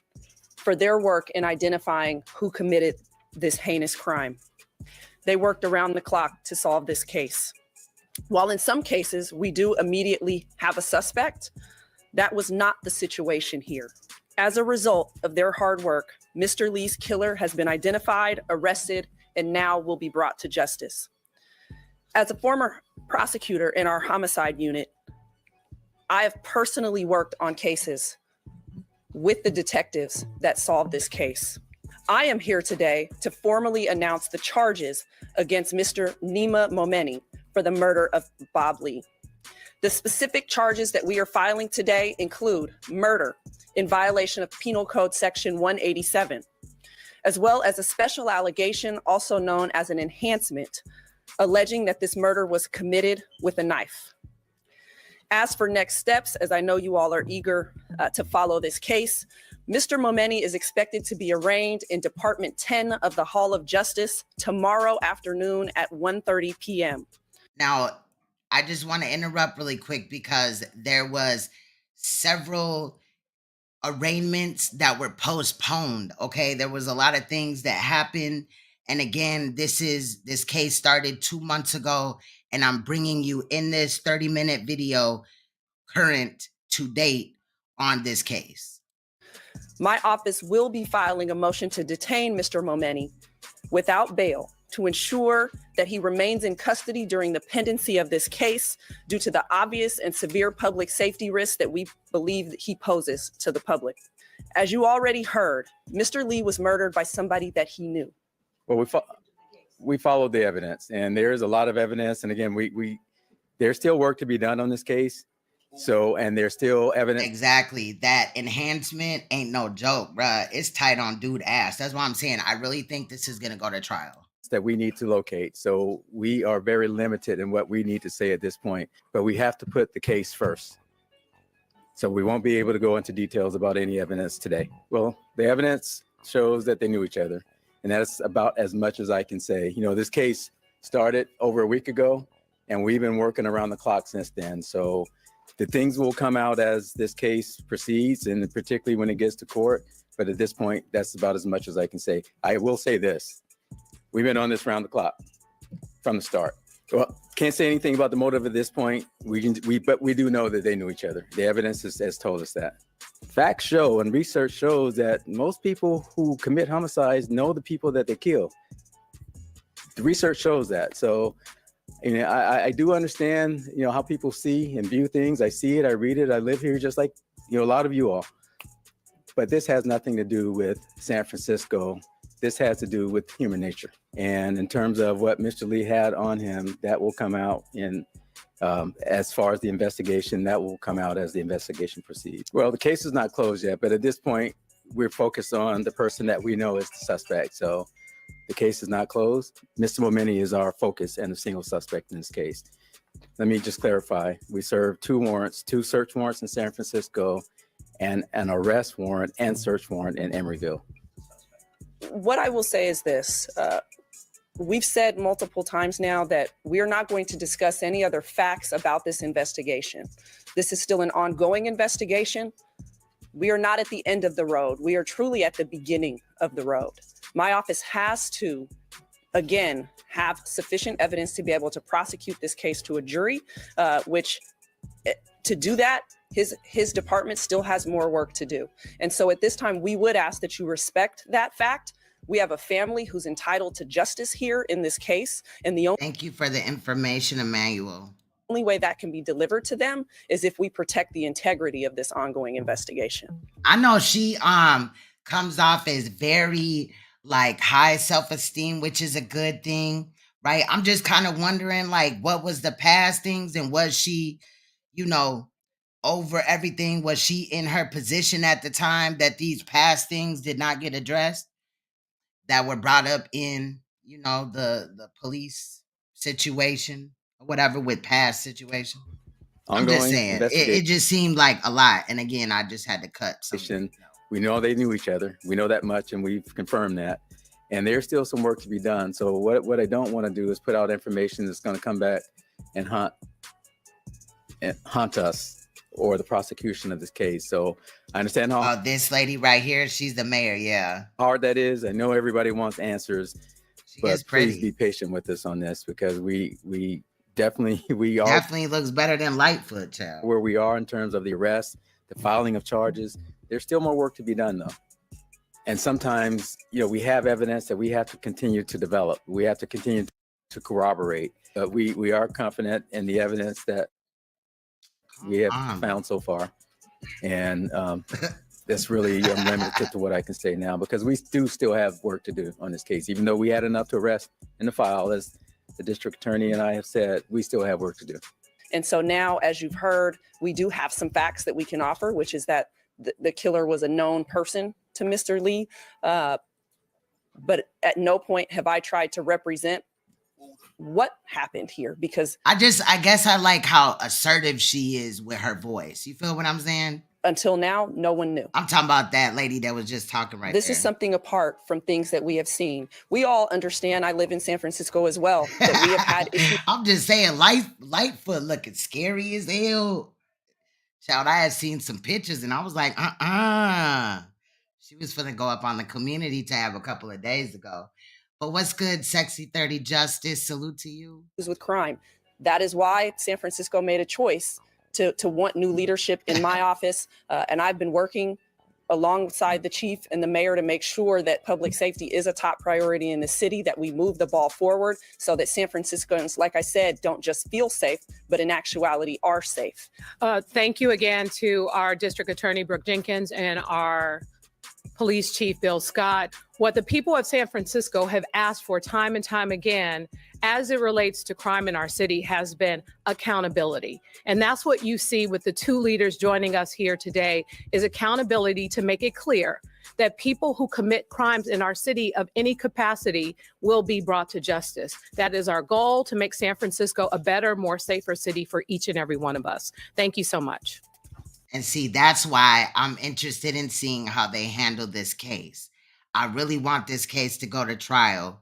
for their work in identifying who committed this heinous crime. They worked around the clock to solve this case. While in some cases we do immediately have a suspect, that was not the situation here. As a result of their hard work, Mr. Lee's killer has been identified, arrested, and now will be brought to justice. As a former prosecutor in our homicide unit, I have personally worked on cases with the detectives that solved this case. I am here today to formally announce the charges against Mr. Nima Momeni for the murder of Bob Lee. The specific charges that we are filing today include murder in violation of Penal Code Section 187, as well as a special allegation, also known as an enhancement, alleging that this murder was committed with a knife. As for next steps, as I know you all are eager to follow this case, Mr. Momeni is expected to be arraigned in Department 10 of the Hall of Justice tomorrow afternoon at 1:30 p.m. Now, I just want to interrupt really quick because there was several arraignments that were postponed. Okay, there was a lot of things that happened, and again, this case started 2 months ago, and I'm bringing you in this 30-minute video current to date on this case. My office will be filing a motion to detain Mr. Momeni without bail to ensure that he remains in custody during the pendency of this case due to the obvious and severe public safety risks that we believe that he poses to the public. As you already heard, Mr. Lee was murdered by somebody that he knew. Well, we followed the evidence, and there is a lot of evidence. And again, there's still work to be done on this case. So, and there's still evidence. Exactly. That enhancement ain't no joke, bruh. It's tight on dude ass. That's why I'm saying I really think this is going to go to trial. that we need to locate. So we are very limited in what we need to say at this point, but we have to put the case first. So we won't be able to go into details about any evidence today. Well, the evidence shows that they knew each other, and that's about as much as I can say. You know, this case started over a week ago, and we've been working around the clock since then. So the things will come out as this case proceeds, and particularly when it gets to court. But at this point, that's about as much as I can say. I will say this. We've been on this round the clock from the start. Well, can't say anything about the motive at this point. But we do know that they knew each other. The evidence has told us that. Facts show and research shows that most people who commit homicides know the people that they kill. The research shows that. So, you know, I do understand, you know, how people see and view things. I see it, I read it, I live here just like, you know, a lot of you all. But this has nothing to do with San Francisco. This has to do with human nature. And in terms of what Mr. Lee had on him, that will come out in, as far as the investigation, that will come out as the investigation proceeds. Well, the case is not closed yet, but at this point, we're focused on the person that we know is the suspect. So the case is not closed. Mr. Momeni is our focus and the single suspect in this case. Let me just clarify. We served 2 warrants, 2 search warrants in San Francisco, and an arrest warrant and search warrant in Emeryville. What I will say is this. We've said multiple times now that we're not going to discuss any other facts about this investigation. This is still an ongoing investigation. We are not at the end of the road. We are truly at the beginning of the road. My office has to, again, have sufficient evidence to be able to prosecute this case to a jury, which to do that, his department still has more work to do. And so at this time, we would ask that you respect that fact. We have a family who's entitled to justice here in this case. And the only Thank you for the information, Emmanuel. only way that can be delivered to them is if we protect the integrity of this ongoing investigation. I know she comes off as very like high self-esteem, which is a good thing, right? I'm just kind of wondering, like, what was the past things, and was she, you know, over everything? Was she in her position at the time that these past things did not get addressed, that were brought up in, you know, the police situation or whatever with past situation? I'm just saying, it just seemed like a lot. And again, I just had to cut something. We know they knew each other. We know that much, and we've confirmed that. And there's still some work to be done. So what I don't want to do is put out information that's going to come back and haunt us or the prosecution of this case. So I understand how this lady right here, she's the mayor. Yeah. Hard that is. I know everybody wants answers, but please be patient with us on this, because we definitely looks better than Lightfoot, child. Where we are in terms of the arrest, the filing of charges. There's still more work to be done, though. And sometimes, you know, we have evidence that we have to continue to develop. We have to continue to corroborate. But we are confident in the evidence that we have found so far. And that's really limited to what I can say now, because we do still have work to do on this case. Even though we had enough to arrest in the file, as the district attorney and I have said, we still have work to do. And so now, as you've heard, we do have some facts that we can offer, which is that the killer was a known person to Mr. Lee. But at no point have I tried to represent what happened here, because I guess I like how assertive she is with her voice. You feel what I'm saying? Until now, no one knew. I'm talking about that lady that was just talking right This there. is something apart from things that we have seen. We all understand, I live in San Francisco as well, that we have had issues. I'm just saying, Lightfoot looking scary as hell. Child, I had seen some pictures and I was like, She was finna go up on the community tab a couple of days ago. But what's good, Sexy 30 Justice? Salute to you. With crime. That is why San Francisco made a choice to want new leadership in my office. And I've been working alongside the chief and the mayor to make sure that public safety is a top priority in the city, that we move the ball forward so that San Franciscans, like I said, don't just feel safe, but in actuality are safe. Thank you again to our district attorney, Brooke Jenkins, and our police chief, Bill Scott. What the people of San Francisco have asked for time and time again as it relates to crime in our city has been accountability. And that's what you see with the two leaders joining us here today is accountability to make it clear that people who commit crimes in our city of any capacity will be brought to justice. That is our goal, to make San Francisco a better, more safer city for each and every one of us. Thank you so much. And see, that's why I'm interested in seeing how they handle this case. I really want this case to go to trial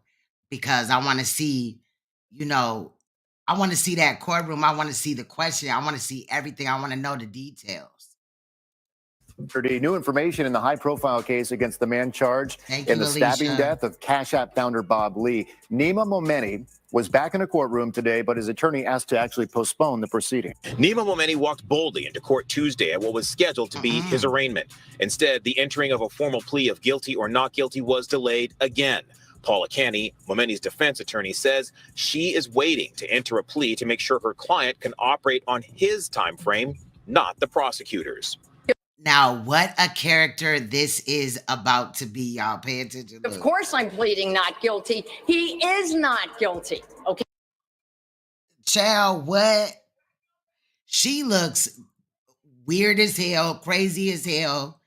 because I want to see, I want to see that courtroom. I want to see the question. I want to see everything. I want to know the details. New information in the high-profile case against the man charged in the stabbing death of Cash App founder Bob Lee. Nima Momeni was back in a courtroom today, but his attorney asked to actually postpone the proceeding. Nima Momeni walked boldly into court Tuesday at what was scheduled to be his arraignment. Instead, the entering of a formal plea of guilty or not guilty was delayed again. Paula Canny, Momeni's defense attorney, says she is waiting to enter a plea to make sure her client can operate on his time frame, not the prosecutor's. Now, what a character this is about to be, y'all. Pay attention. Of course I'm pleading not guilty. He is not guilty, okay? Child, what? She looks weird as hell, crazy as hell.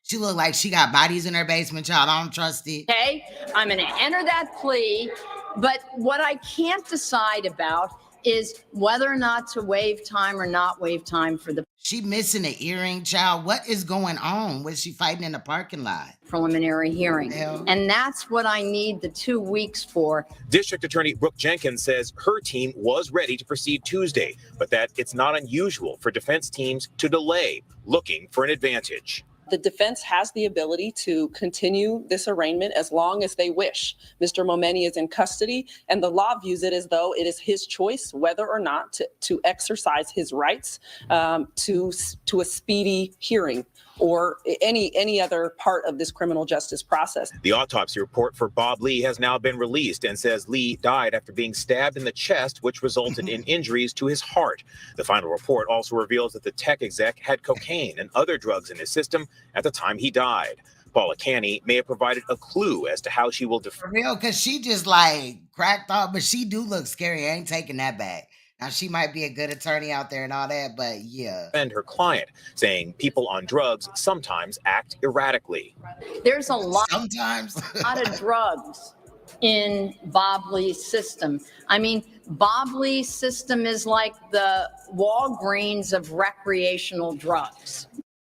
She look like she got bodies in her basement, child. I don't trust it. Okay, I'm going to enter that plea, but what I can't decide about is whether or not to waive time or not waive time for the She missing an earring, child. What is going on? Was she fighting in the parking lot? preliminary hearing. And that's what I need the 2 weeks for. District Attorney Brooke Jenkins says her team was ready to proceed Tuesday, but that it's not unusual for defense teams to delay, looking for an advantage. The defense has the ability to continue this arraignment as long as they wish. Mr. Momeni is in custody, and the law views it as though it is his choice whether or not to exercise his rights to a speedy hearing or any other part of this criminal justice process. The autopsy report for Bob Lee has now been released and says Lee died after being stabbed in the chest, which resulted in injuries to his heart. The final report also reveals that the tech exec had cocaine and other drugs in his system at the time he died. Paula Canny may have provided a clue as to how she will For real, because she just like cracked off, but she do look scary. I ain't taking that back. Now, she might be a good attorney out there and all that, but yeah. defend her client, saying people on drugs sometimes act erratically. There's a lot, sometimes a lot of drugs in Bob Lee's system. I mean, Bob Lee's system is like the Walgreens of recreational drugs.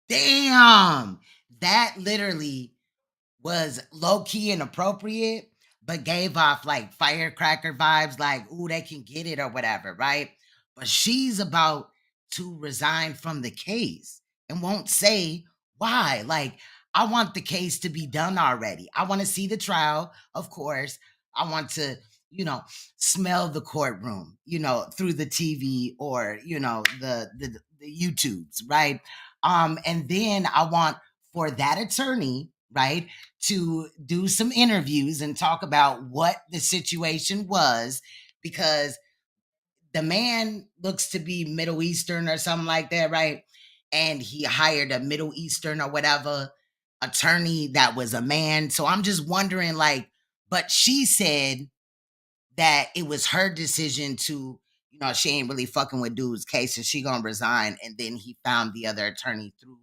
Damn, that literally was low-key inappropriate, but gave off like firecracker vibes, like, ooh, they can get it or whatever, right? But she's about to resign from the case and won't say why. Like, I want the case to be done already. I want to see the trial, of course. I want to, smell the courtroom, through the TV or, the YouTubes, right? And then I want for that attorney, right, to do some interviews and talk about what the situation was, because the man looks to be Middle Eastern or something like that, right? And he hired a Middle Eastern or whatever attorney that was a man. So I'm just wondering, like, but she said that it was her decision to, she ain't really fucking with dude's case and she gonna resign. And then he found the other attorney through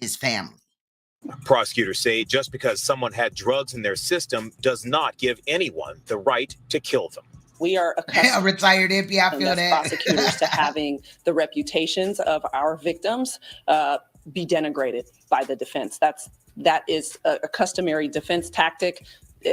his family. Prosecutors say just because someone had drugs in their system does not give anyone the right to kill them. We are accustomed, retired hippie, I feel that. prosecutors to having the reputations of our victims be denigrated by the defense. That is a customary defense tactic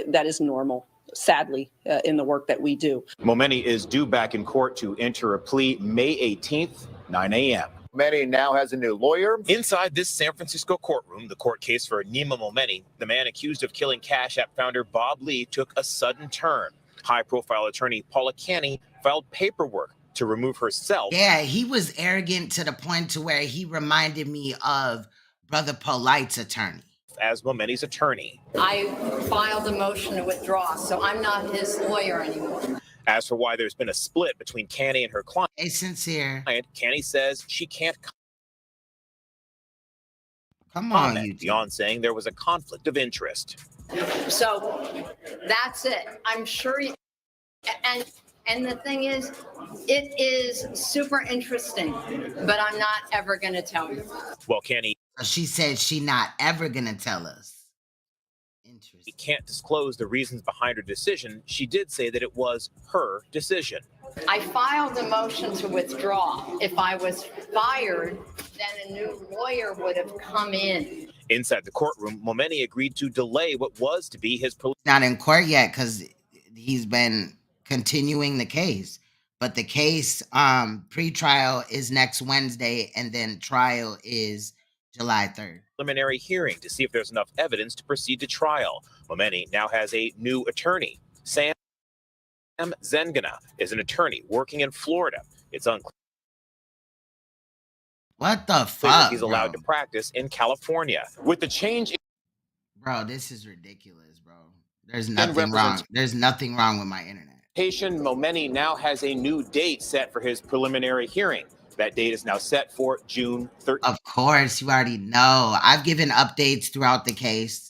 that is normal, sadly, in the work that we do. Momeni is due back in court to enter a plea May 18th, 9 a.m. Momeni now has a new lawyer. Inside this San Francisco courtroom, the court case for Nima Momeni, the man accused of killing Cash App founder Bob Lee, took a sudden turn. High-profile attorney Paula Canny filed paperwork to remove herself. Yeah, he was arrogant to the point to where he reminded me of Brother Polight's attorney. As Momeni's attorney. I filed a motion to withdraw, so I'm not his lawyer anymore. As for why there's been a split between Canny and her client, sincere. Canny says she can't. Come on, comment beyond saying there was a conflict of interest. So that's it. I'm sure you, and the thing is, it is super interesting, but I'm not ever going to tell you. Well, Kenny, she said she not ever gonna tell us. He can't disclose the reasons behind her decision. She did say that it was her decision. I filed a motion to withdraw. If I was fired, then a new lawyer would have come in. Inside the courtroom, Momeni agreed to delay what was to be his Not in court yet because he's been continuing the case. But the case pre-trial is next Wednesday, and then trial is July 3rd. preliminary hearing to see if there's enough evidence to proceed to trial. Momeni now has a new attorney. Sam Zengana is an attorney working in Florida. It's unclear What the fuck, he's allowed to practice in California. With the change, bro, this is ridiculous, bro. There's nothing wrong. There's nothing wrong with my internet. Momeni now has a new date set for his preliminary hearing. That date is now set for June 13th. Of course, you already know. I've given updates throughout the case.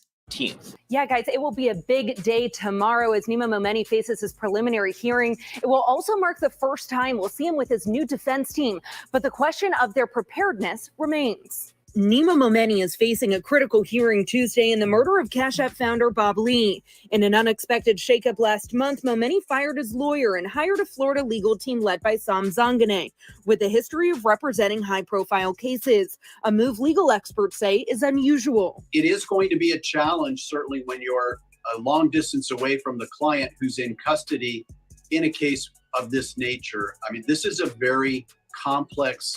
Yeah, guys, it will be a big day tomorrow as Nima Momeni faces his preliminary hearing. It will also mark the first time we'll see him with his new defense team, but the question of their preparedness remains. Nima Momeni is facing a critical hearing Tuesday in the murder of Cash App founder Bob Lee. In an unexpected shakeup last month, Momeni fired his lawyer and hired a Florida legal team led by Sam Zangane, with a history of representing high-profile cases, a move legal experts say is unusual. It is going to be a challenge, certainly when you're a long distance away from the client who's in custody in a case of this nature. I mean, this is a very complex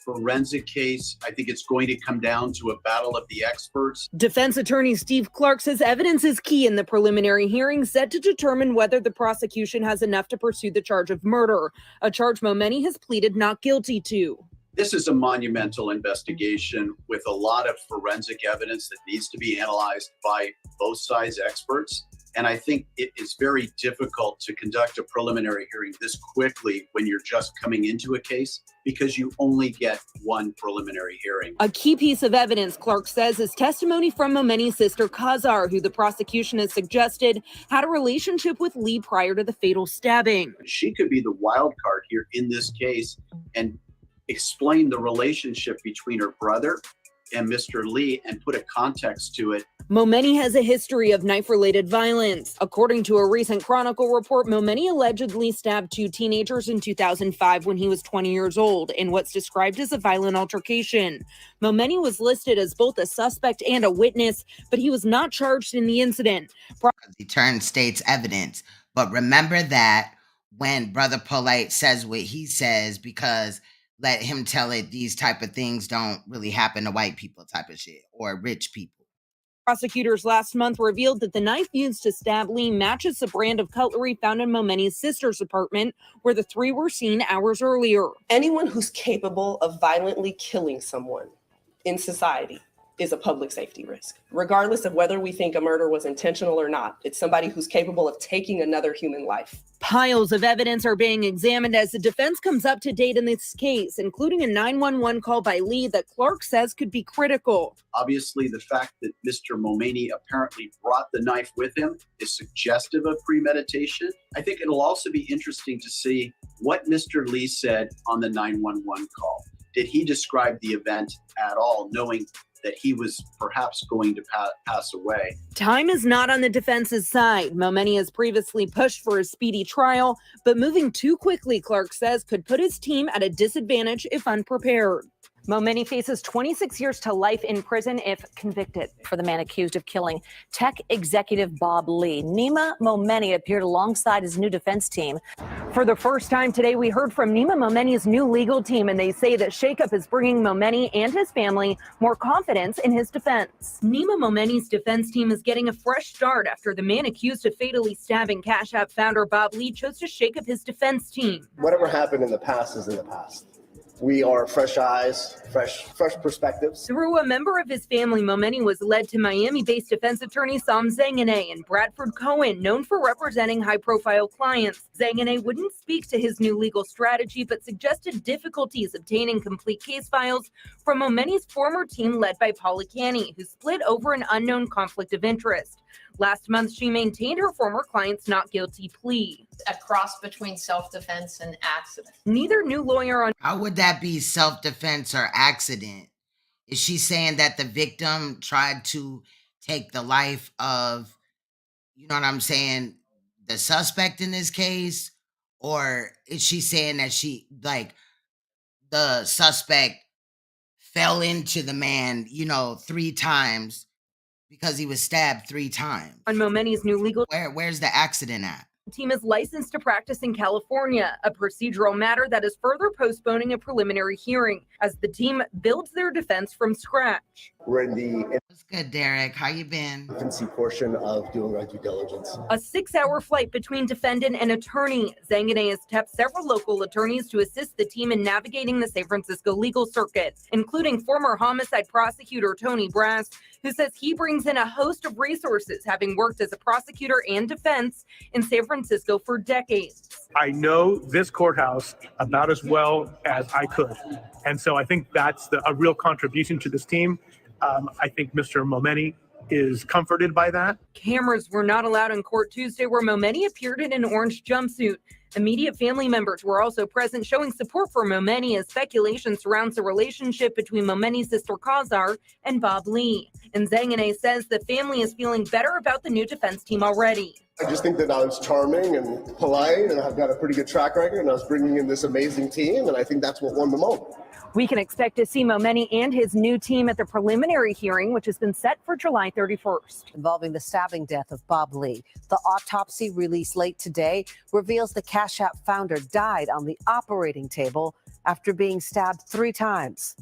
forensic case. I think it's going to come down to a battle of the experts. Defense attorney Steve Clark says evidence is key in the preliminary hearing set to determine whether the prosecution has enough to pursue the charge of murder, a charge Momeni has pleaded not guilty to. This is a monumental investigation with a lot of forensic evidence that needs to be analyzed by both sides' experts. And I think it is very difficult to conduct a preliminary hearing this quickly when you're just coming into a case because you only get one preliminary hearing. A key piece of evidence, Clark says, is testimony from Momeni's sister, Kazar, who the prosecution has suggested had a relationship with Lee prior to the fatal stabbing. She could be the wild card here in this case and explain the relationship between her brother and Mr. Lee and put a context to it. Momeni has a history of knife-related violence. According to a recent Chronicle report, Momeni allegedly stabbed two teenagers in 2005 when he was 20 years old in what's described as a violent altercation. Momeni was listed as both a suspect and a witness, but he was not charged in the incident. He turned state's evidence. But remember that when Brother Polight says what he says, because let him tell it, these type of things don't really happen to white people type of shit or rich people. Prosecutors last month revealed that the knife used to stab Lee matches the brand of cutlery found in Momeni's sister's apartment, where the three were seen hours earlier. Anyone who's capable of violently killing someone in society is a public safety risk, regardless of whether we think a murder was intentional or not. It's somebody who's capable of taking another human life. Piles of evidence are being examined as the defense comes up to date in this case, including a 911 call by Lee that Clark says could be critical. Obviously, the fact that Mr. Momeni apparently brought the knife with him is suggestive of premeditation. I think it'll also be interesting to see what Mr. Lee said on the 911 call. Did he describe the event at all, knowing that he was perhaps going to pass away? Time is not on the defense's side. Momeni has previously pushed for a speedy trial, but moving too quickly, Clark says, could put his team at a disadvantage if unprepared. Momeni faces 26 years to life in prison if convicted. For the man accused of killing tech executive Bob Lee, Nima Momeni appeared alongside his new defense team. For the first time today, we heard from Nima Momeni's new legal team, and they say that shakeup is bringing Momeni and his family more confidence in his defense. Nima Momeni's defense team is getting a fresh start after the man accused of fatally stabbing Cash App founder Bob Lee chose to shake up his defense team. Whatever happened in the past is in the past. We are fresh eyes, fresh perspectives. Through a member of his family, Momeni was led to Miami-based defense attorney Sam Zanganeh and Bradford Cohen, known for representing high-profile clients. Zanganeh wouldn't speak to his new legal strategy, but suggested difficulties obtaining complete case files from Momeni's former team led by Polight, who split over an unknown conflict of interest. Last month, she maintained her former client's not guilty plea. A cross between self-defense and accident. Neither new lawyer on. How would that be self-defense or accident? Is she saying that the victim tried to take the life of, you know what I'm saying, the suspect in this case? Or is she saying that the suspect fell into the man, 3 times because he was stabbed 3 times? On Momeni's new legal. Where's the accident at? Team is licensed to practice in California, a procedural matter that is further postponing a preliminary hearing as the team builds their defense from scratch. We're in the What's good, Derek? How you been? infancy portion of doing our due diligence. A 6-hour flight between defendant and attorney. Zanganeh has tapped several local attorneys to assist the team in navigating the San Francisco legal circuit, including former homicide prosecutor Tony Brass, who says he brings in a host of resources, having worked as a prosecutor and defense in San Francisco for decades. I know this courthouse about as well as I could. And so I think that's a real contribution to this team. I think Mr. Momeni is comforted by that. Cameras were not allowed in court Tuesday, where Momeni appeared in an orange jumpsuit. Immediate family members were also present, showing support for Momeni as speculation surrounds the relationship between Momeni's sister Kazar and Bob Lee. And Zanganeh says the family is feeling better about the new defense team already. I just think that I was charming and polite, and I've got a pretty good track record, and I was bringing in this amazing team, and I think that's what won the moment. We can expect to see Momeni and his new team at the preliminary hearing, which has been set for July 31st. Involving the stabbing death of Bob Lee. The autopsy released late today reveals the Cash App founder died on the operating table after being stabbed 3 times,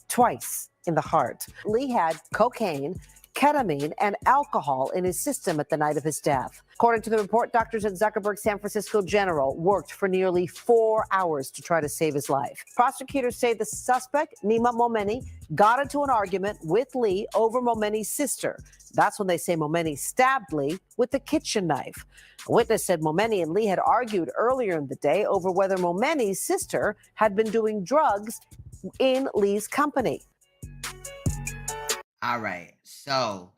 twice in the heart. Lee had cocaine, ketamine, and alcohol in his system at the night of his death. According to the report, doctors at Zuckerberg San Francisco General worked for nearly 4 hours to try to save his life. Prosecutors say the suspect, Nima Momeni, got into an argument with Lee over Momeni's sister. That's when they say Momeni stabbed Lee with the kitchen knife. A witness said Momeni and Lee had argued earlier in the day over whether Momeni's sister had been doing drugs in Lee's company. All right. So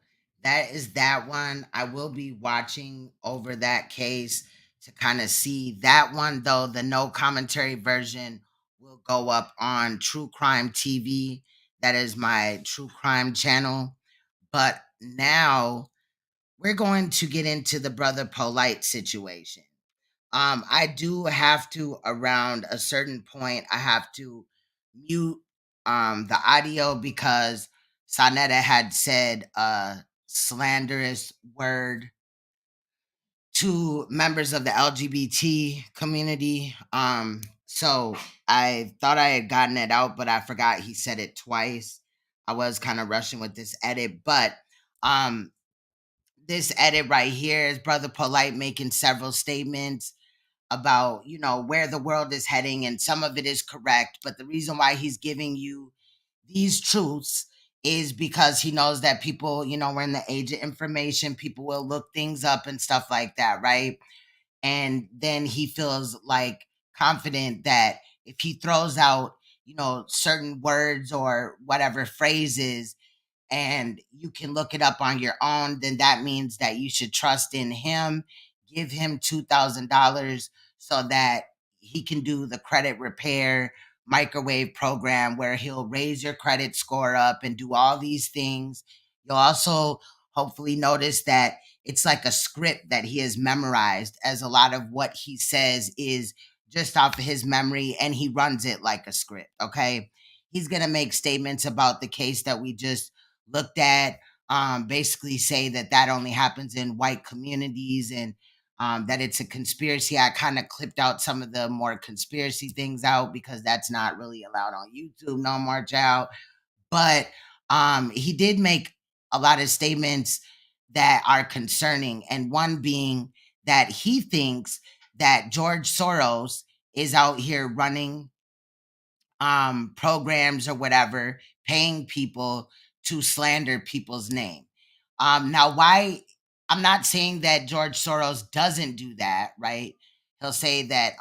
that is that one. I will be watching over that case to kind of see that one, though. The no commentary version will go up on True Crime TV. That is my true crime channel. But now we're going to get into the brother Polight situation. I do have to, around a certain point, I have to mute the audio because Sonetta had said a slanderous word to members of the LGBT community. So I thought I had gotten it out, but I forgot he said it twice. I was kind of rushing with this edit, but this edit right here is brother Polight making several statements about, where the world is heading, and some of it is correct, but the reason why he's giving you these truths is because he knows that people, we're in the age of information. People will look things up and stuff like that, right? And then he feels like confident that if he throws out, certain words or whatever phrases, and you can look it up on your own, then that means that you should trust in him. Give him $2,000 so that he can do the credit repair microwave program where he'll raise your credit score up and do all these things. You'll also hopefully notice that it's like a script that he has memorized, as a lot of what he says is just off of his memory, and he runs it like a script, okay? He's going to make statements about the case that we just looked at, basically say that only happens in white communities, and that it's a conspiracy. I kind of clipped out some of the more conspiracy things out because that's not really allowed on YouTube no more, child. But he did make a lot of statements that are concerning, and one being that he thinks that George Soros is out here running programs or whatever, paying people to slander people's name. Now, why? I'm not saying that George Soros doesn't do that, right? He'll say that,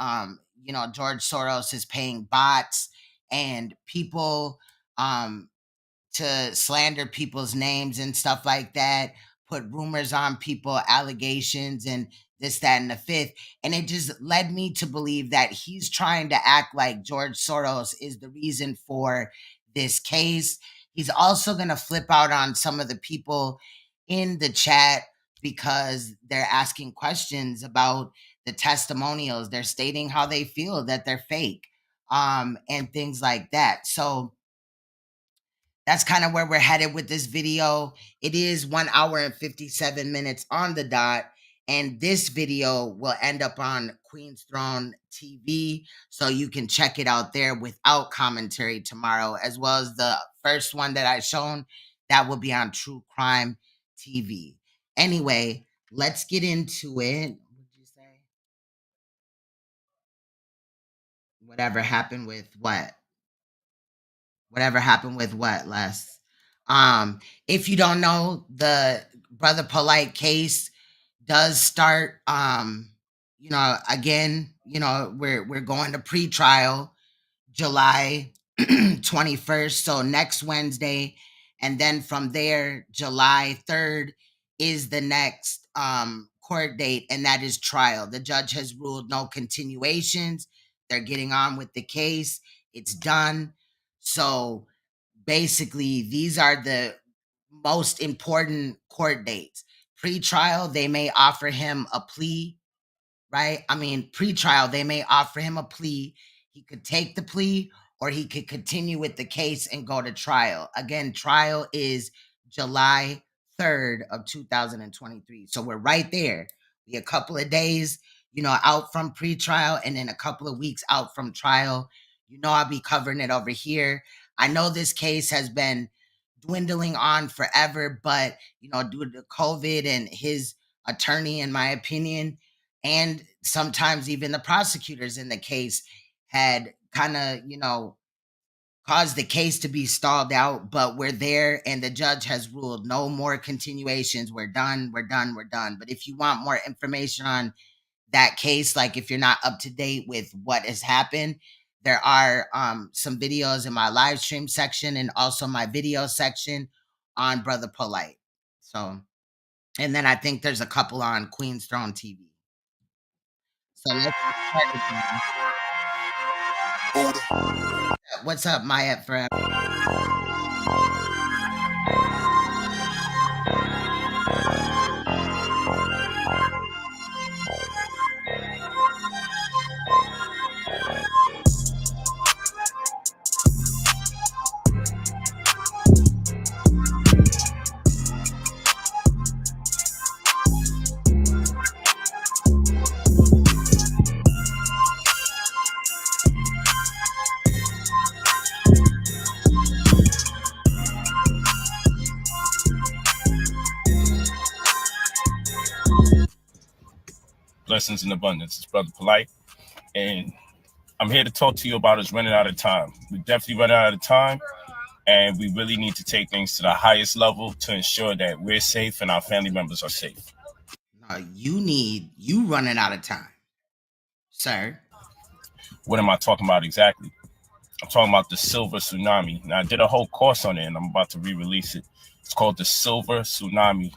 George Soros is paying bots and people to slander people's names and stuff like that, put rumors on people, allegations, and this, that, and the fifth. And it just led me to believe that he's trying to act like George Soros is the reason for this case. He's also going to flip out on some of the people in the chat because they're asking questions about the testimonials. They're stating how they feel that they're fake, and things like that. So that's kind of where we're headed with this video. It is 1 hour and 57 minutes on the dot. And this video will end up on Queen's Throne TV. So you can check it out there without commentary tomorrow, as well as the first one that I shown that will be on True Crime TV. Anyway, let's get into it. What did you say? Whatever happened with what? Whatever happened with what, Les? If you don't know, the Brother Polight case does start, again, we're going to pre-trial July 21st, so next Wednesday, and then from there, July 3rd is the next court date, and that is trial. The judge has ruled no continuations. They're getting on with the case. It's done. So basically, these are the most important court dates. Pre-trial, they may offer him a plea, right? I mean, pre-trial, they may offer him a plea. He could take the plea or he could continue with the case and go to trial. Again, trial is July 3rd of 2023. So we're right there. We a couple of days, out from pre-trial and then a couple of weeks out from trial. I'll be covering it over here. I know this case has been dwindling on forever, but, due to COVID and his attorney, in my opinion, and sometimes even the prosecutors in the case had kind of, caused the case to be stalled out, but we're there and the judge has ruled no more continuations. We're done. But if you want more information on that case, like if you're not up to date with what has happened, there are some videos in my live stream section and also my video section on Brother Polight. So, and then I think there's a couple on Queen's Throne TV. So let's get started. What's up, Maya Forever? Blessings in abundance. It's Brother Polight, and I'm here to talk to you about us running out of time. We definitely running out of time, and we really need to take things to the highest level to ensure that we're safe and our family members are safe. You running out of time, sir. What am I talking about exactly? I'm talking about the Silver Tsunami. Now, I did a whole course on it, and I'm about to re-release it. It's called the Silver Tsunami.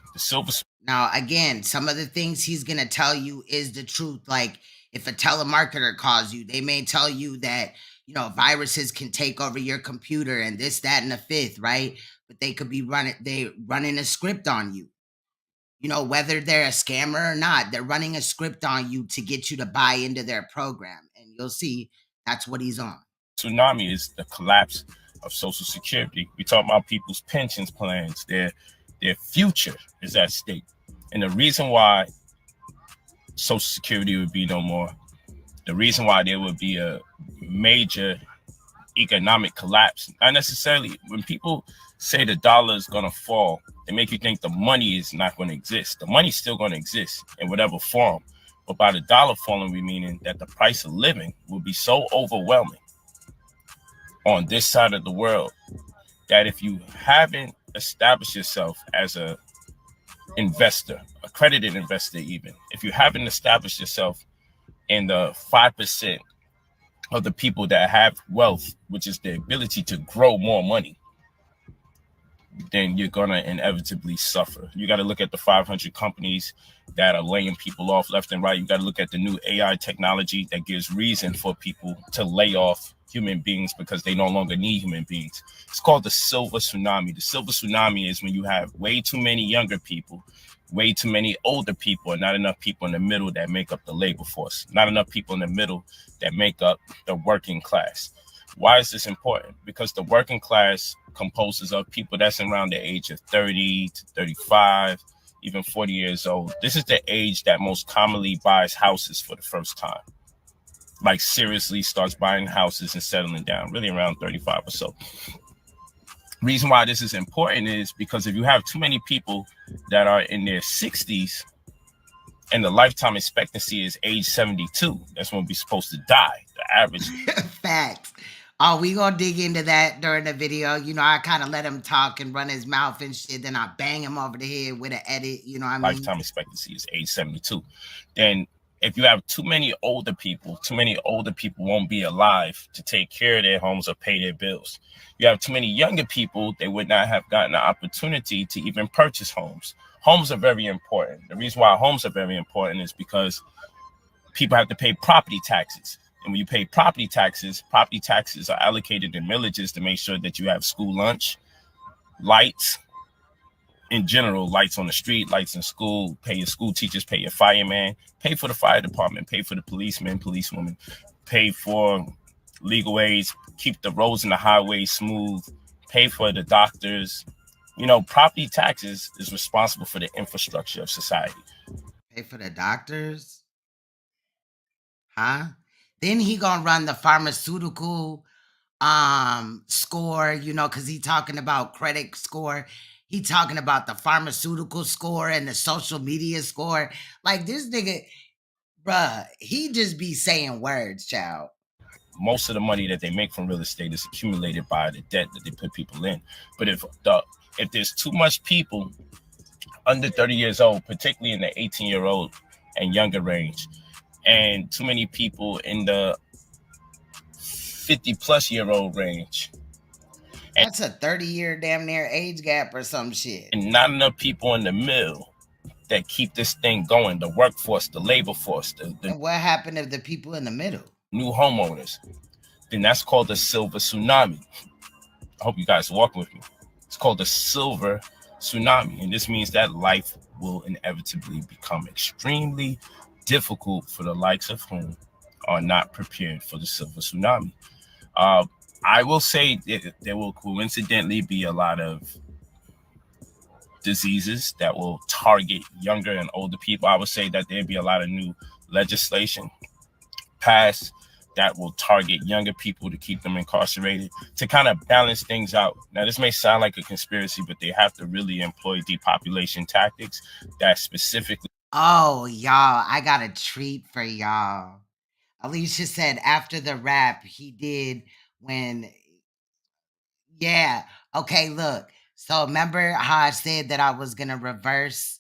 Now, again, some of the things he's going to tell you is the truth. Like, if a telemarketer calls you, they may tell you that, viruses can take over your computer and this, that, and the fifth, right? But they could be running a script on you. Whether they're a scammer or not, they're running a script on you to get you to buy into their program. And you'll see that's what he's on. Tsunami is the collapse of Social Security. We talk about people's pensions plans, their future is at stake. And the reason why Social Security would be no more, the reason why there would be a major economic collapse, not necessarily when people say the dollar is going to fall, they make you think the money is not going to exist. The money's still going to exist in whatever form. But by the dollar falling, we meaning that the price of living will be so overwhelming on this side of the world that if you haven't established yourself as a investor, accredited investor, even if you haven't established yourself in the 5% of the people that have wealth, which is the ability to grow more money, then you're going to inevitably suffer. You got to look at the 500 companies that are laying people off left and right. You got to look at the new AI technology that gives reason for people to lay off human beings because they no longer need human beings. It's called the silver tsunami. The silver tsunami is when you have way too many younger people, way too many older people, and not enough people in the middle that make up the labor force, not enough people in the middle that make up the working class. Why is this important? Because the working class composes of people that's around the age of 30 to 35, even 40 years old. This is the age that most commonly buys houses for the first time. Like seriously starts buying houses and settling down, really around 35 or so. Reason why this is important is because if you have too many people that are in their 60s and the lifetime expectancy is age 72, that's when we're supposed to die, the average. Facts. Oh, we gonna dig into that during the video. You know, I kind of let him talk and run his mouth and shit. Then I bang him over the head with an edit. You know what I mean? Lifetime expectancy is age 72. Then if you have too many older people won't be alive to take care of their homes or pay their bills. You have too many younger people, they would not have gotten the opportunity to even purchase homes. Homes are very important. The reason why homes are very important is because people have to pay property taxes. And when you pay property taxes are allocated in villages to make sure that you have school lunch, lights, in general, lights on the street, lights in school, pay your school teachers, pay your fireman, pay for the fire department, pay for the policemen, policewomen, pay for legal aids, keep the roads and the highways smooth, pay for the doctors. You know, property taxes is responsible for the infrastructure of society. Pay for the doctors? Huh? Then he gonna run the pharmaceutical score, you know, because he talking about credit score. He talking about the pharmaceutical score and the social media score. Like this nigga, bruh, he just be saying words, child. Most of the money that they make from real estate is accumulated by the debt that they put people in. But if there's too much people under 30 years old, particularly in the 18-year-old and younger range, and too many people in the 50-plus-year-old range. That's a 30-year damn near age gap or some shit. And not enough people in the middle that keep this thing going, the workforce, the labor force. And what happened to the people in the middle? New homeowners. Then that's called the silver tsunami. I hope you guys are walking with me. It's called the silver tsunami. And this means that life will inevitably become extremely difficult for the likes of whom are not prepared for the silver tsunami. I will say that there will coincidentally be a lot of diseases that will target younger and older people. I would say that there'll be a lot of new legislation passed that will target younger people to keep them incarcerated, to kind of balance things out. Now, this may sound like a conspiracy, but they have to really employ depopulation tactics that specifically. Oh, y'all, I got a treat for y'all. Alicia said after the rap he did when, yeah, okay, look. So remember how I said that I was going to reverse,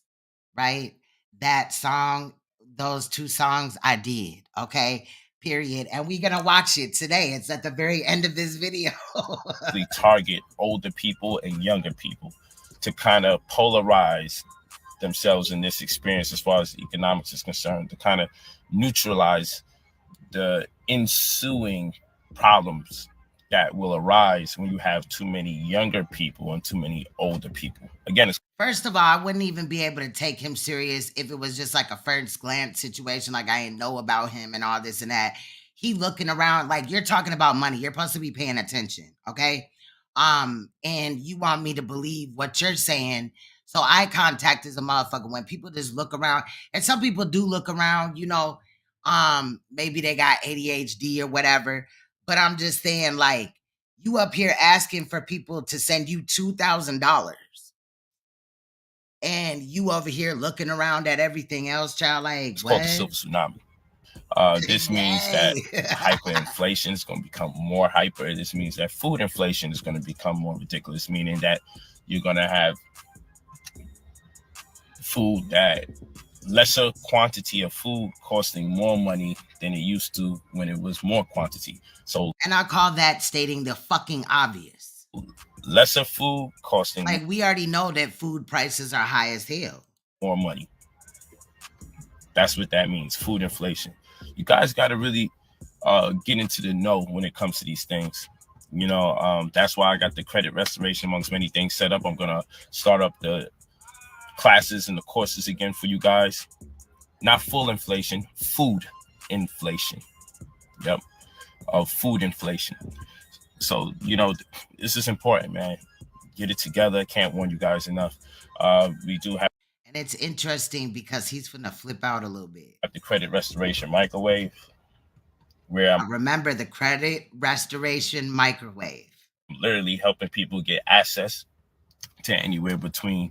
right? That song, those two songs I did, okay? Period. And we're going to watch it today. It's at the very end of this video. We target older people and younger people to kind of polarize themselves in this experience as far as economics is concerned, to kind of neutralize the ensuing problems that will arise when you have too many younger people and too many older people. Again, it's first of all, I wouldn't even be able to take him serious if it was just like a first glance situation, like I didn't know about him and all this and that. He looking around like you're talking about money. You're supposed to be paying attention, okay? And you want me to believe what you're saying. So eye contact is a motherfucker when people just look around, and some people do look around, you know, maybe they got ADHD or whatever. But I'm just saying, like, you up here asking for people to send you $2,000. And you over here looking around at everything else, child, like, it's what? called the silver tsunami. This means that hyperinflation is going to become more hyper. This means that food inflation is going to become more ridiculous, meaning that you're going to have food that lesser quantity of food costing more money than it used to when it was more quantity. So, and I call that stating the fucking obvious. Lesser food costing, like, we already know that food prices are high as hell. More money. That's what that means. Food inflation. You guys got to really get into the know when it comes to these things. You know, that's why I got the credit restoration amongst many things set up. I'm gonna start up the classes and the courses again for you guys. Not full inflation, food inflation. Yep, of food inflation. So, you know, this is important, man. Get it together. Can't warn you guys enough. We do have, and it's interesting because he's finna flip out a little bit. The credit restoration microwave, where I'm remember the credit restoration microwave. Literally helping people get access to anywhere between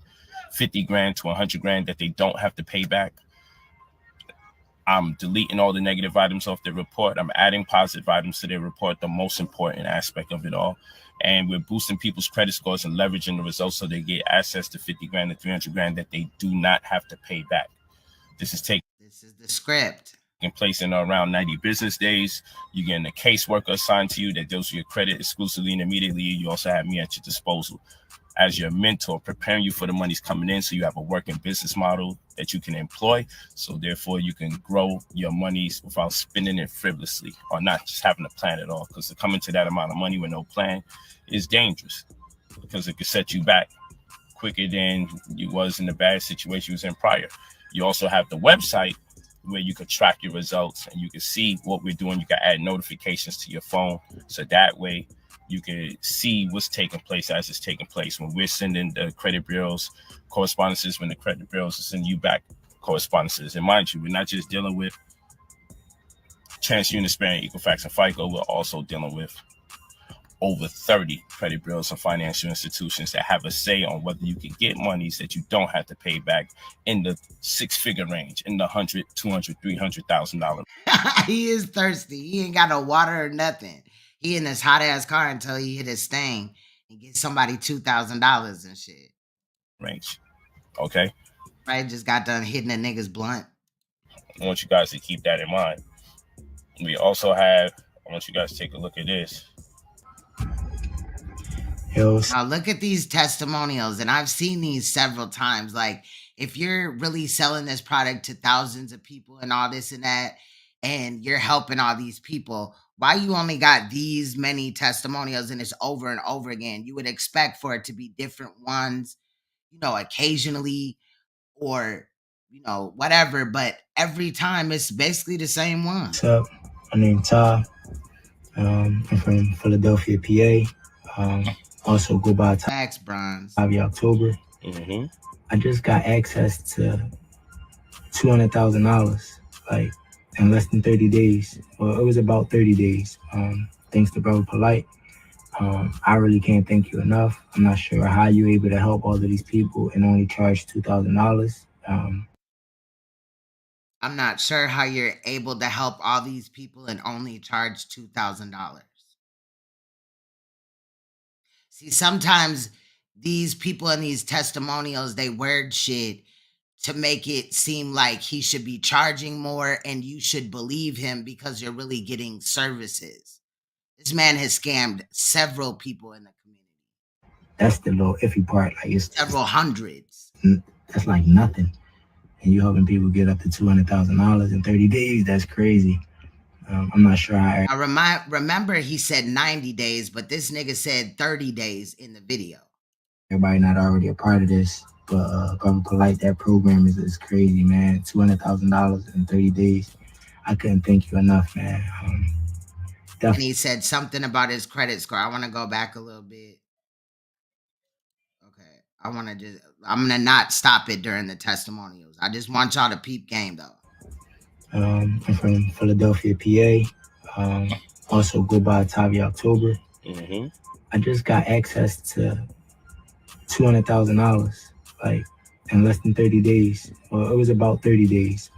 50 grand to 100 grand that they don't have to pay back. I'm deleting all the negative items off their report. I'm adding positive items to their report, the most important aspect of it all. And we're boosting people's credit scores and leveraging the results so they get access to 50 grand to 300 grand that they do not have to pay back. This is the script. In place in around 90 business days. You're getting a caseworker assigned to you that deals with your credit exclusively and immediately. You also have me at your disposal as your mentor, preparing you for the money's coming in so you have a working business model that you can employ. So therefore you can grow your monies without spending it frivolously or not just having a plan at all. Because to come into that amount of money with no plan is dangerous because it could set you back quicker than you was in the bad situation you was in prior. You also have the website where you could track your results and you can see what we're doing. You can add notifications to your phone. So that way you can see what's taking place as it's taking place. When we're sending the credit bureaus correspondences, when the credit bureaus are sending you back correspondences. And mind you, we're not just dealing with TransUnion, Experian, Equifax, and FICO. We're also dealing with over 30 credit bureaus and financial institutions that have a say on whether you can get monies that you don't have to pay back in the six-figure range, in the $100,000, $200,000, $300,000. He is thirsty. He ain't got no water or nothing. He in this hot ass car until he hit his thing and get somebody $2,000 and shit. Range. Okay. Right, just got done hitting a nigga's blunt. I want you guys to keep that in mind. We also have, I want you guys to take a look at this. Now look at these testimonials, and I've seen these several times. Like, if you're really selling this product to thousands of people and all this and that, and you're helping all these people, why you only got these many testimonials and it's over and over again? You would expect for it to be different ones, you know, occasionally or, you know, whatever, but every time it's basically the same one. What's up? My name's Ty. I'm from Philadelphia, PA. Also go by Tax Bronze. October. I just got access to $200,000, like in less than 30 days. Well, it was about 30 days. Thanks to Brother Polight. I really can't thank you enough. I'm not sure how you're able to help all of these people and only charge $2,000. I'm not sure how you're able to help all these people and only charge $2,000. See, sometimes these people in these testimonials, they word shit to make it seem like he should be charging more and you should believe him because you're really getting services. This man has scammed several people in the community. That's the little iffy part. Like, it's several hundreds. That's like nothing. And you helping people get up to $200,000 in 30 days. That's crazy. I'm not sure how. I remember he said 90 days, but this nigga said 30 days in the video. Everybody not already a part of this, but Brother Polight, that program is crazy, man. $200,000 in 30 days. I couldn't thank you enough, man. And he said something about his credit score. I want to go back a little bit. Okay. I'm going to not stop it during the testimonials. I just want y'all to peep game, though. I'm from Philadelphia, PA. Also go by October. I just got access to $200,000, like in less than 30 days. Well, it was about 30 days.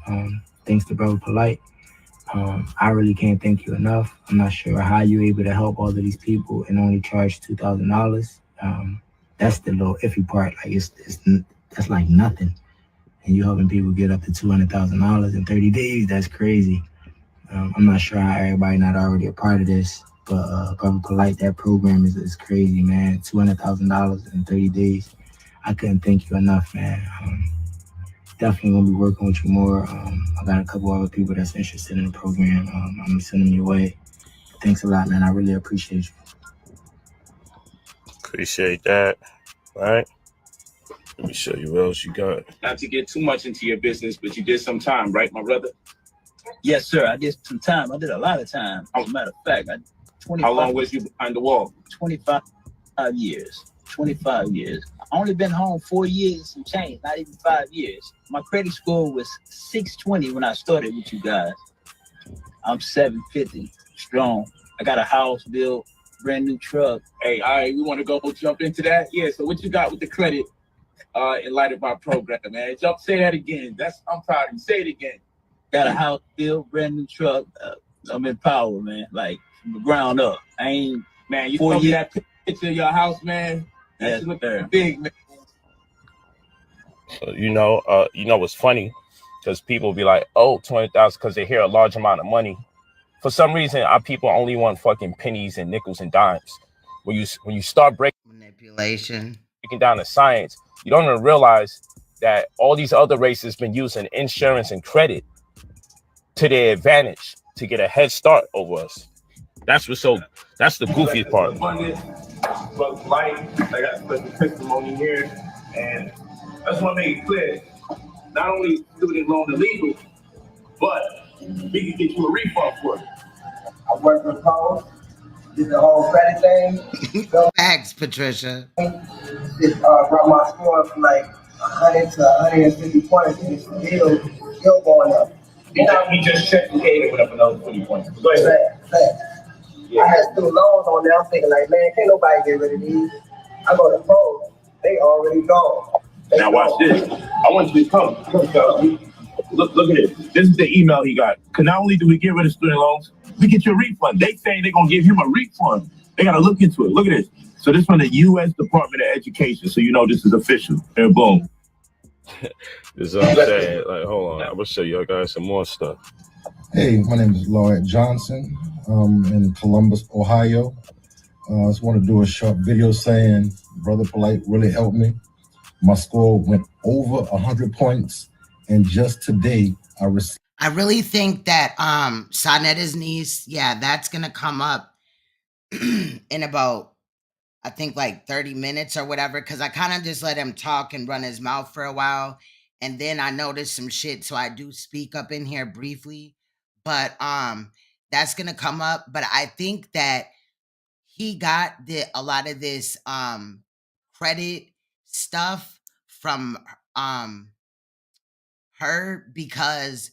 Thanks to Brother Polight. I really can't thank you enough. I'm not sure how you're able to help all of these people and only charge $2,000. That's the little iffy part. Like that's like nothing. And you're helping people get up to $200,000 in 30 days. That's crazy. I'm not sure how everybody not already a part of this, but Brother Polight, that program is crazy, man. $200,000 in 30 days. I couldn't thank you enough, man. Definitely gonna be working with you more. I got a couple other people that's interested in the program. I'm gonna send them your way. Thanks a lot, man. I really appreciate you. Appreciate that. All right. Let me show you what else you got. Not to get too much into your business, but you did some time, right, my brother? Yes, sir. I did some time. I did a lot of time. As a matter of fact, How long was you behind the wall? 25 years. 25 years. I only been home 4 years and change, not even 5 years. My credit score was 620 when I started with you guys. I'm 750 strong. I got a house built, brand new truck. Hey, all right, we want to go jump into that. Yeah, so what you got with the credit in light of our program, man? Say that again. I'm proud of you. Say it again. Got a house built, brand new truck. I'm in power, man. Like from the ground up. I ain't, man. You told me that picture of your house, man. That's looking big, man. So, you know what's funny? Because people be like, oh, 20,000, because they hear a large amount of money. For some reason, our people only want fucking pennies and nickels and dimes. When you start breaking down the science, you don't even realize that all these other races been using insurance and credit to their advantage to get a head start over us. That's the goofiest part. Brother Light, I got special testimony here, and I just want to make it clear, not only is student loan illegal, but we can get you a refund for it. I worked with Paul, did the whole credit thing. Thanks, Patricia. Brought my score from like 100 to 150 points, and it's still going up. He just checked and gave it with another 20 points. Go ahead. I had student loans on there. I'm thinking like, man, can't nobody get rid of these. I go to Paul, they already gone. Now watch this. I want you to come. Look at this. This is the email he got. Because not only do we get rid of student loans, we get you a refund. They say they're going to give him a refund. They got to look into it. Look at this. So this from the U.S. Department of Education. So you know this is official. And boom. This is what I'm saying. Like, hold on. I'm going to show you guys some more stuff. Hey, my name is Lloyd Johnson. I'm in Columbus, Ohio. I just want to do a short video saying Brother Polight really helped me. My score went over 100 points. And just today, I really think that Sanetta's niece, yeah, that's going to come up in about, I think like 30 minutes or whatever, because I kind of just let him talk and run his mouth for a while. And then I noticed some shit, so I do speak up in here briefly. But that's going to come up. But I think that he got a lot of this credit stuff from her because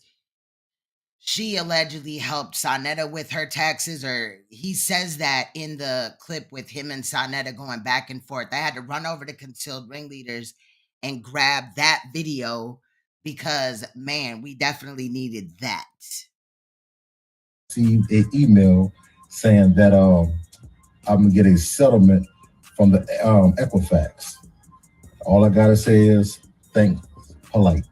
she allegedly helped Sonetta with her taxes, or he says that in the clip with him and Sonetta going back and forth. I had to run over to Concealed Ringleaders and grab that video because, man, we definitely needed that. Received an email saying that I'm gonna get a settlement from the Equifax. All I gotta say is thank Polight.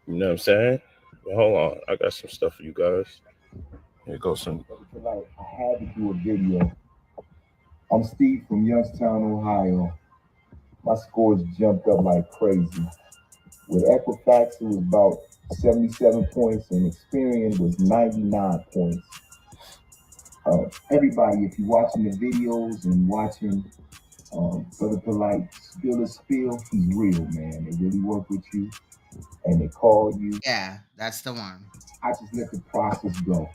You know what I'm saying? But hold on, I got some stuff for you guys. Here goes some. I had to do a video. I'm Steve from Youngstown, Ohio. My scores jumped up like crazy. With Equifax, it was about 77 points, and Experian was 99 points. Everybody, if you're watching the videos and watching Brother Polight spill his spill, he's real, man. They really work with you, and they call you. Yeah, that's the one. I just let the process go.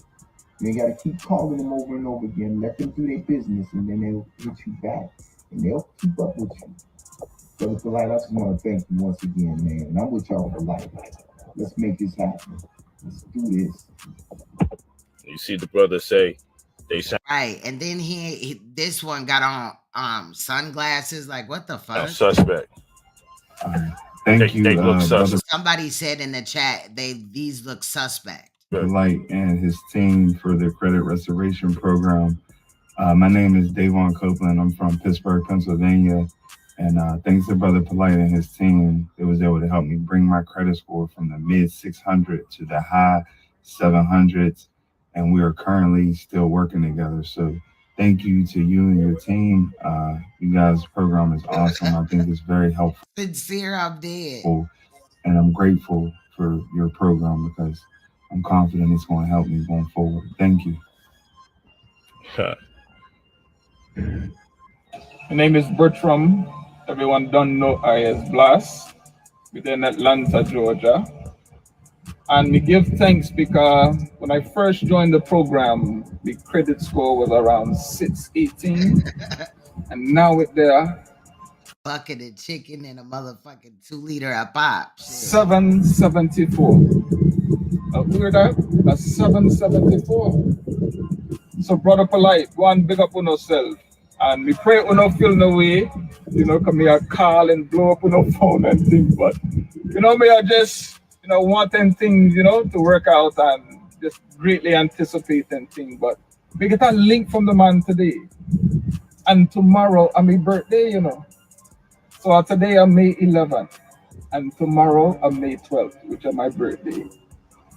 You ain't got to keep calling them over and over again. Let them do their business, and then they'll hit you back, and they'll keep up with you. Brother Polight, I just want to thank you once again, man. And I'm with y'all for life. Let's make this happen. Let's do this. You see the brother say, they sound right, and then he this one got on sunglasses. Like, what the fuck? Suspect. Thank you. They look suspect. Somebody said in the chat, these look suspect. Polight and his team for the credit restoration program. My name is Davon Copeland. I'm from Pittsburgh, Pennsylvania. And thanks to Brother Polight and his team, it was able to help me bring my credit score from the mid 600 to the high 700s. And we are currently still working together. So thank you to you and your team. You guys' program is awesome. I think it's very helpful. Sincere, I'm dead. And I'm grateful for your program because I'm confident it's going to help me going forward. Thank you. My name is Bertram. Everyone don't know I as Blast within Atlanta, Georgia. And we give thanks because when I first joined the program, the credit score was around 618. And now it's there. Bucket of chicken and a motherfucking 2-liter of pop. 774. You hear that? That's 774. So Brother Polight, one big up on yourself. And we pray you don't feel no way, you know, come here call and blow up on your phone and things. But you know, me I just, you know, wanting things, you know, to work out and just greatly anticipating things. But we get a link from the man today. And tomorrow on my birthday, you know. So today I'm May 11th. And tomorrow I'm May 12th, which is my birthday.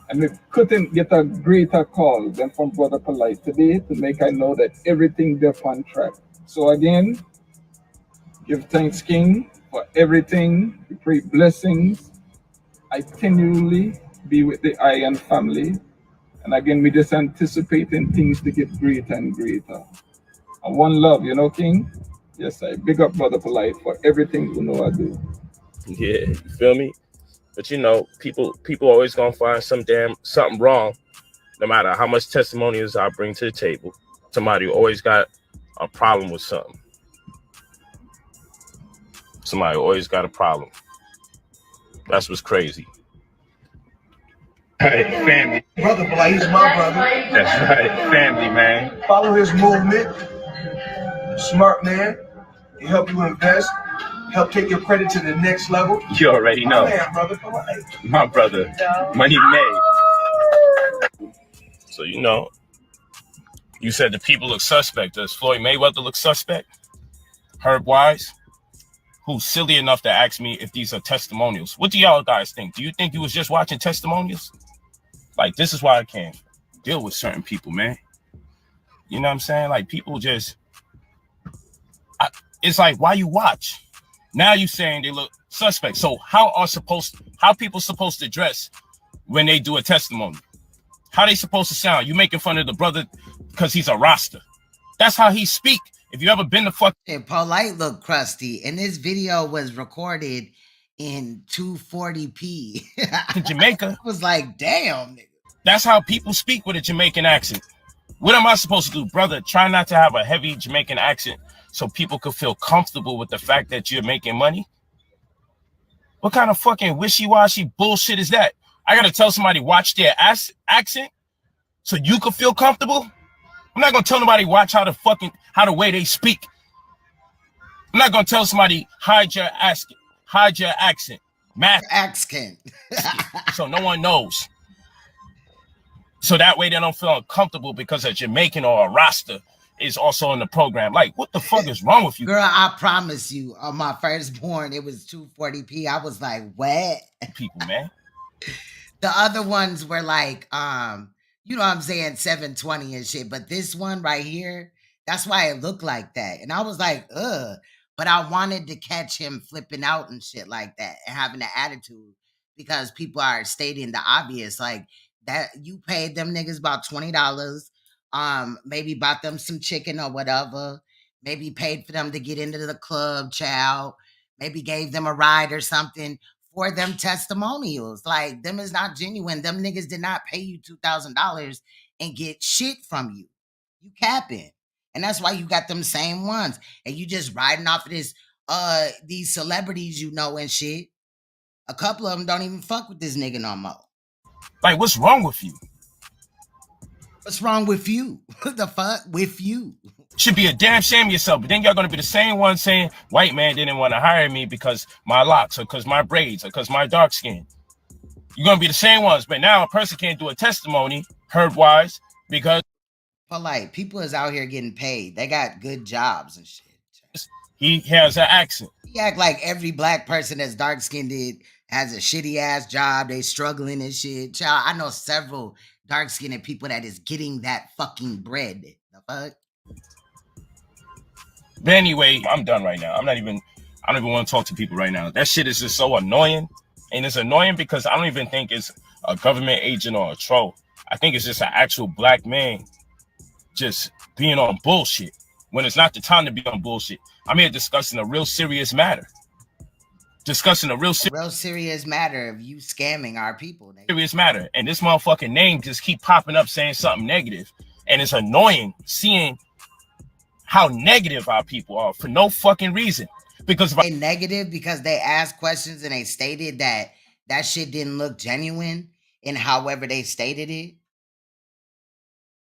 And we couldn't get a greater call than from Brother Polight today to make I know that everything is on track. So again, give thanks, King, for everything. We pray blessings. I continually be with the ISNT family. And again, we just anticipating things to get greater and greater. And one love, you know, King? Yes, I big up Brother Polight for everything you know I do. Yeah, you feel me? But you know, people always gonna find something wrong, no matter how much testimonials I bring to the table. Somebody always got a problem with something. Somebody always got a problem. That's what's crazy. Hey, family. Brother Polight, he's my brother. That's right, family, man. Follow his movement. Smart man. He help you invest. Help take your credit to the next level. You already know. My man, brother. Polight. My brother, Money May. So, you know, you said the people look suspect. Does Floyd Mayweather look suspect? Herb Wise? Who's silly enough to ask me if these are testimonials? What do y'all guys think? Do you think he was just watching testimonials? Like, this is why I can't deal with certain people, man. You know what I'm saying? Like, people just... it's like, why you watch? Now you saying they look suspect. So how people supposed to dress when they do a testimony? How they supposed to sound? You making fun of the brother because he's a Rasta. That's how he speak. If you ever been to fuck... And Polight look crusty. And this video was recorded in 240p. In Jamaica. I was like, damn, nigga. That's how people speak with a Jamaican accent. What am I supposed to do, brother? Try not to have a heavy Jamaican accent so people could feel comfortable with the fact that you're making money? What kind of fucking wishy-washy bullshit is that? I gotta tell somebody watch their accent so you could feel comfortable? I'm not gonna tell nobody watch how the way they speak. I'm not gonna tell somebody hide your accent. Math accent. So no one knows. So that way they don't feel uncomfortable because a Jamaican or a Rasta is also in the program. Like, what the fuck is wrong with you? Girl, I promise you, on my firstborn, it was 240p. I was like, what? People, man. The other ones were like, you know what I'm saying, 720 and shit. But this one right here, that's why it looked like that. And I was like, ugh. But I wanted to catch him flipping out and shit like that and having an attitude because people are stating the obvious. Like, that you paid them niggas about $20. Maybe bought them some chicken or whatever. Maybe paid for them to get into the club, child. Maybe gave them a ride or something for them testimonials. Like, them is not genuine. Them niggas did not pay you $2,000 and get shit from you. You capping. And that's why you got them same ones. And you just riding off of this, these celebrities you know and shit. A couple of them don't even fuck with this nigga no more. Like, what's wrong with you? What's wrong with you? What the fuck with you? Should be a damn shame of yourself. But then y'all gonna be the same one saying white man didn't want to hire me because my locks or because my braids or because my dark skin. You're gonna be the same ones. But now a person can't do a testimony, herb-wise, because Polight. People is out here getting paid. They got good jobs and shit. he has an accent. He act like every black person that's dark-skinned has a shitty-ass job. They struggling and shit. Child, I know several dark-skinned people that is getting that fucking bread. The fuck? But anyway, I'm done right now. I don't even want to talk to people right now. That shit is just so annoying. And it's annoying because I don't even think it's a government agent or a troll. I think it's just an actual black man just being on bullshit when it's not the time to be on bullshit. I'm here discussing a real serious matter. Discussing a real serious matter of you scamming our people. Serious matter. And this motherfucking name just keep popping up saying something negative. And it's annoying seeing how negative our people are for no fucking reason. Because they negative because they asked questions and they stated that shit didn't look genuine in however they stated it.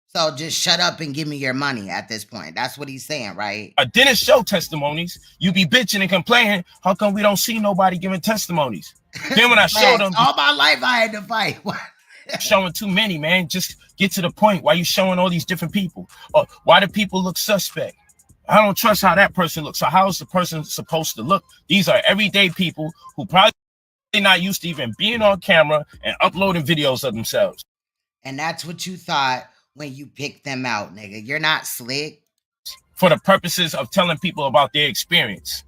So just shut up and give me your money at this point. That's what he's saying, right? I didn't show testimonies. You be bitching and complaining. How come we don't see nobody giving testimonies? Then when I showed them, all my life I had to fight. Showing too many, man. Just get to the point. Why you showing all these different people? Or why do people look suspect? I don't trust how that person looks. So how is the person supposed to look? These are everyday people who probably not used to even being on camera and uploading videos of themselves. And that's what you thought when you picked them out, nigga. You're not slick. For the purposes of telling people about their experience.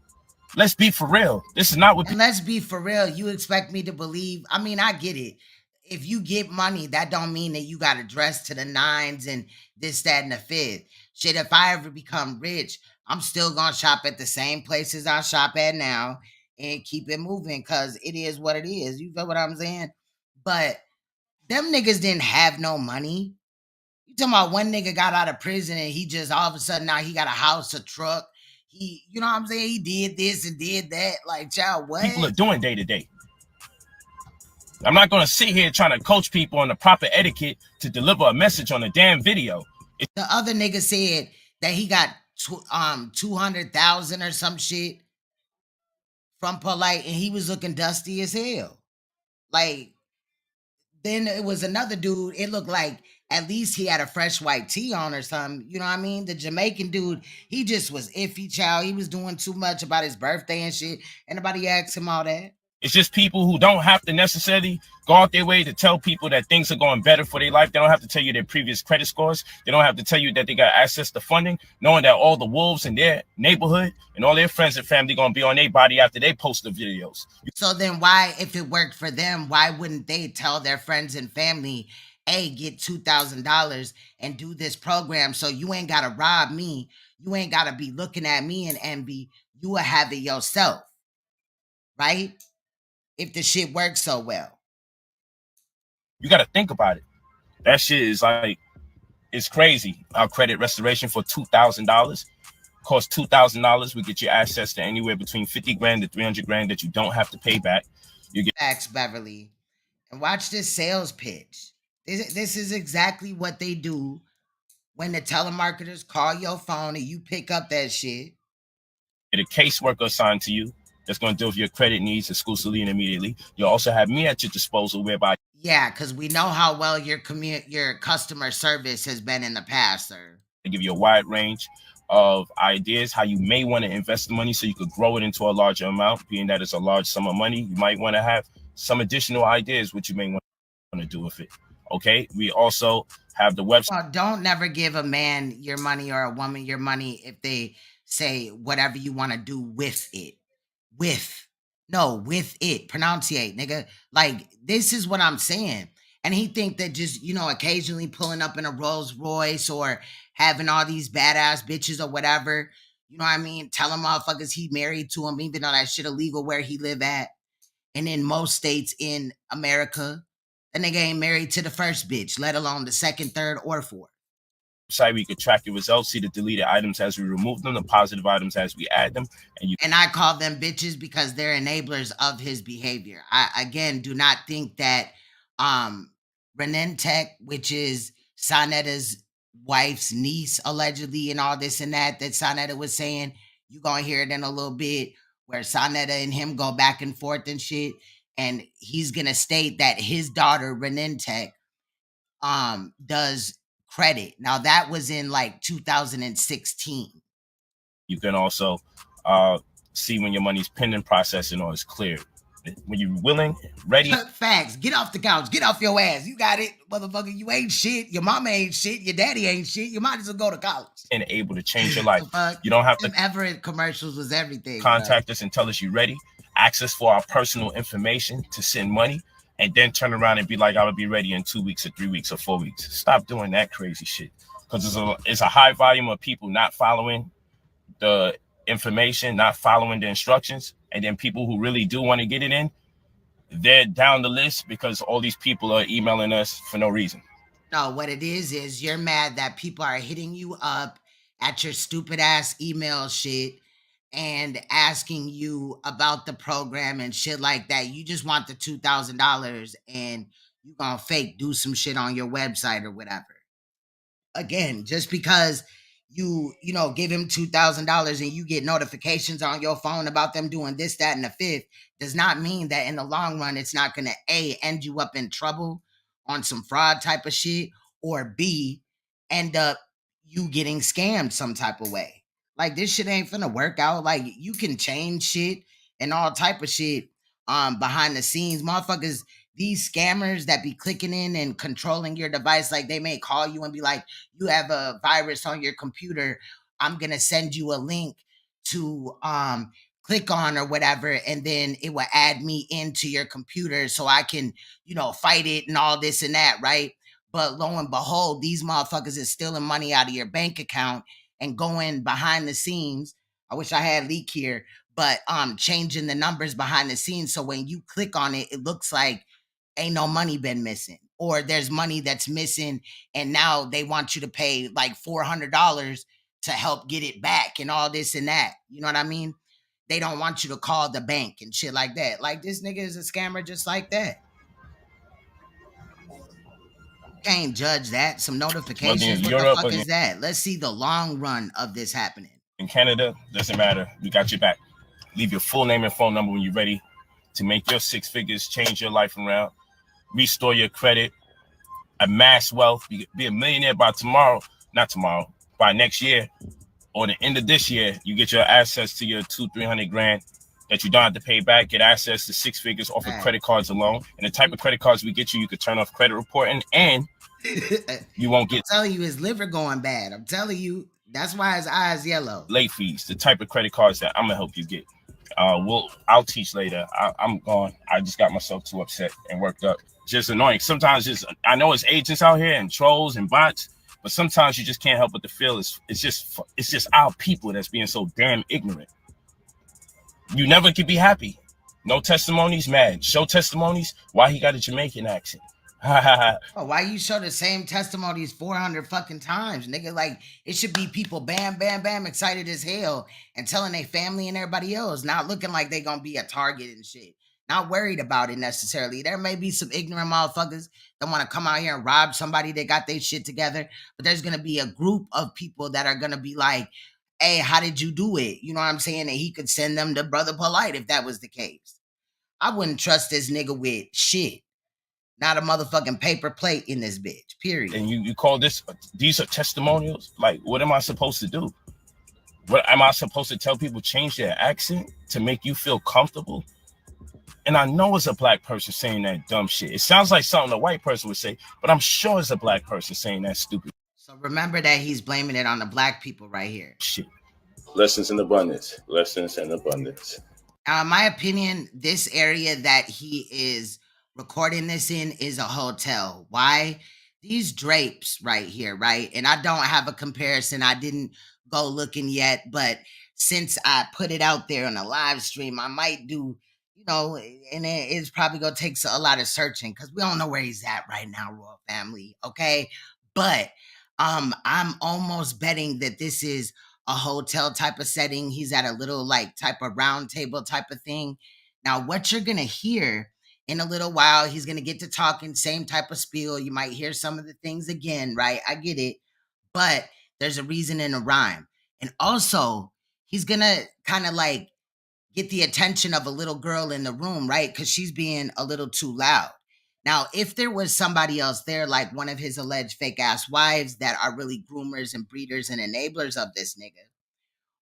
Let's be for real. This is not what. And let's be for real. You expect me to believe? I mean, I get it. If you get money, that don't mean that you got to dress to the nines and this, that, and the fifth. Shit, if I ever become rich, I'm still going to shop at the same places I shop at now and keep it moving because it is what it is. You feel what I'm saying? But them niggas didn't have no money. You talking about one nigga got out of prison and he just all of a sudden now he got a house, a truck. He, you know what I'm saying? He did this and did that. Like, child, what? People are doing day to day. I'm not going to sit here trying to coach people on the proper etiquette to deliver a message on a damn video. The other nigga said that he got 200,000 or some shit from Polight and he was looking dusty as hell. Like, then it was another dude. It looked like at least he had a fresh white tee on or something. You know what I mean? The Jamaican dude, he just was iffy, child. He was doing too much about his birthday and shit. And nobody asked him all that. It's just people who don't have to necessarily go out their way to tell people that things are going better for their life. They don't have to tell you their previous credit scores. They don't have to tell you that they got access to funding, knowing that all the wolves in their neighborhood and all their friends and family going to be on their body after they post the videos. So then why, if it worked for them, why wouldn't they tell their friends and family, hey, get $2,000 and do this program so you ain't got to rob me. You ain't got to be looking at me and envy. You will have it yourself, right? If the shit works so well. You got to think about it. That shit is like, it's crazy. Our credit restoration for $2,000 costs $2,000. We get you access to anywhere between 50 grand to 300 grand that you don't have to pay back. You get facts, Beverly. And watch this sales pitch. This is exactly what they do when the telemarketers call your phone and you pick up that shit. Get a caseworker assigned to you that's going to deal with your credit needs exclusively and immediately. You'll also have me at your disposal whereby... Yeah, because we know how well your customer service has been in the past, sir. I give you a wide range of ideas how you may want to invest the money so you could grow it into a larger amount. Being that it's a large sum of money, you might want to have some additional ideas what you may want to do with it. Okay, we also have the website. Well, don't never give a man your money or a woman your money if they say whatever you want to do with it. With it. Pronunciate, nigga. Like, this is what I'm saying. And he think that just, you know, occasionally pulling up in a Rolls Royce or having all these badass bitches or whatever, you know what I mean? Telling motherfuckers he married to him, even though that shit illegal where he live at. And in most states in America, the nigga ain't married to the first bitch, let alone the second, third, or fourth. Site where you could track your results, see the deleted items as we remove them, the positive items as we add them, and I call them bitches because they're enablers of his behavior. I again do not think that Renentech, which is Sonetta's wife's niece, allegedly, and all this and that Sonetta was saying, you gonna hear it in a little bit, where Sonetta and him go back and forth and shit. and he's gonna state that his daughter Renentech does credit. Now that was in like 2016. You can also see when your money's pending processing or is cleared. When you're willing, ready. Facts. Get off the couch. Get off your ass. You got it, motherfucker. You ain't shit. Your mama ain't shit. Your daddy ain't shit. You might as well go to college. And able to change your life. You don't have to. Everett commercials was everything. Contact us and tell us you're ready. Ask us for our personal information to send money, and then turn around and be like, I will be ready in 2 weeks or 3 weeks or 4 weeks. Stop doing that crazy shit. Because it's a high volume of people not following the information, not following the instructions. And then people who really do want to get it in, they're down the list because all these people are emailing us for no reason. No, what it is you're mad that people are hitting you up at your stupid ass email shit and asking you about the program and shit like that. You just want the $2,000 and you gonna fake do some shit on your website or whatever. Again, just because you give him $2,000 and you get notifications on your phone about them doing this, that, and the fifth, does not mean that in the long run, it's not going to end you up in trouble on some fraud type of shit, or B, end up you getting scammed some type of way. Like, this shit ain't finna work out. Like, you can change shit and all type of shit behind the scenes. Motherfuckers, these scammers that be clicking in and controlling your device, like they may call you and be like, you have a virus on your computer. I'm going to send you a link to click on or whatever, and then it will add me into your computer so I can, fight it and all this and that, right? But lo and behold, these motherfuckers is stealing money out of your bank account and going behind the scenes. I wish I had Leak here, but changing the numbers behind the scenes. So when you click on it, it looks like ain't no money been missing, or there's money that's missing and now they want you to pay like $400 to help get it back and all this and that. You know what I mean? They don't want you to call the bank and shit like that. Like, this nigga is a scammer just like that. Can't judge that. Some notifications. What the fuck is that? Let's see the long run of this happening. In Canada, doesn't matter. We got your back. Leave your full name and phone number when you're ready to make your 6 figures, change your life around, restore your credit, amass wealth. You could be a millionaire by by next year or the end of this year. You get your access to your 200-300 grand that you don't have to pay back, get access to 6 figures off of credit cards alone. And the type of credit cards we get you could turn off credit reporting and you won't get. I'm telling you, his liver going bad. I'm telling you, that's why his eyes yellow. Late fees, the type of credit cards that I'm gonna help you get. I'll teach later. I'm gone. I just got myself too upset and worked up. Just annoying. Sometimes I know it's agents out here and trolls and bots, but sometimes you just can't help but to feel it's just our people that's being so damn ignorant. You never could be happy. No testimonies, mad. Show testimonies. Why he got a Jamaican accent? Oh, why you show the same testimonies 400 fucking times, nigga? Like, it should be people bam, bam, bam, excited as hell and telling their family and everybody else, not looking like they gonna be a target and shit. Not worried about it necessarily. There may be some ignorant motherfuckers that want to come out here and rob somebody that got their shit together, but there's gonna be a group of people that are gonna be like, hey, how did you do it? You know what I'm saying? And he could send them to Brother Polight if that was the case. I wouldn't trust this nigga with shit. Not a motherfucking paper plate in this bitch, period. And you call these are testimonials? Like, what am I supposed to do? What am I supposed to tell people change their accent to make you feel comfortable? And I know it's a black person saying that dumb shit. It sounds like something a white person would say, but I'm sure it's a black person saying that stupid. So remember that he's blaming it on the black people right here. Shit. Lessons in abundance. Lessons in abundance. In my opinion, this area that he is recording this in is a hotel. Why? These drapes right here, right? And I don't have a comparison. I didn't go looking yet, but since I put it out there on a live stream, I might do, and it's probably gonna take a lot of searching because we don't know where he's at right now, Royal Family. Okay, but I'm almost betting that this is a hotel type of setting. He's at a little like type of round table type of thing. Now, what you're gonna hear in a little while, he's going to get to talking, same type of spiel. You might hear some of the things again, right? I get it. But there's a reason and a rhyme. And also, he's going to kind of like get the attention of a little girl in the room, right? Because she's being a little too loud. Now, if there was somebody else there, like one of his alleged fake ass wives that are really groomers and breeders and enablers of this nigga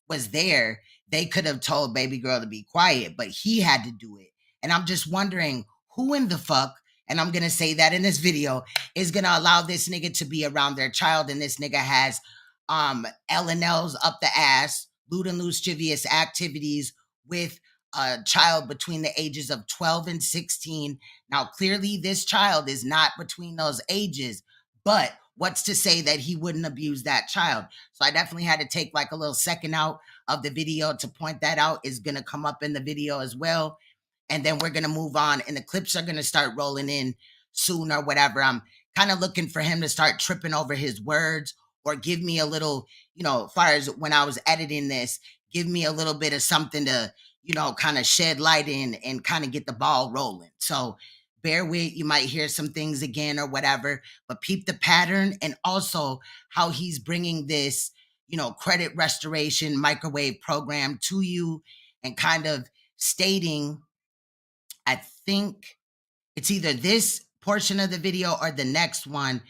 was there, they could have told baby girl to be quiet, but he had to do it. And I'm just wondering who in the fuck, and I'm going to say that in this video, is going to allow this nigga to be around their child. And this nigga has L&L'S up the ass, lewd and lascivious activities with a child between the ages of 12 and 16. Now, clearly this child is not between those ages, but what's to say that he wouldn't abuse that child? So I definitely had to take like a little second out of the video to point that out. Is going to come up in the video as well. And then we're going to move on, and the clips are going to start rolling in soon or whatever. I'm kind of looking for him to start tripping over his words, or give me a little, you know, as far as when I was editing this, give me a little bit of something to, you know, kind of shed light in and kind of get the ball rolling. So bear with, you might hear some things again or whatever, but peep the pattern, and also how he's bringing this, you know, credit restoration microwave program to you, and kind of stating, I think it's either this portion of the video or the next one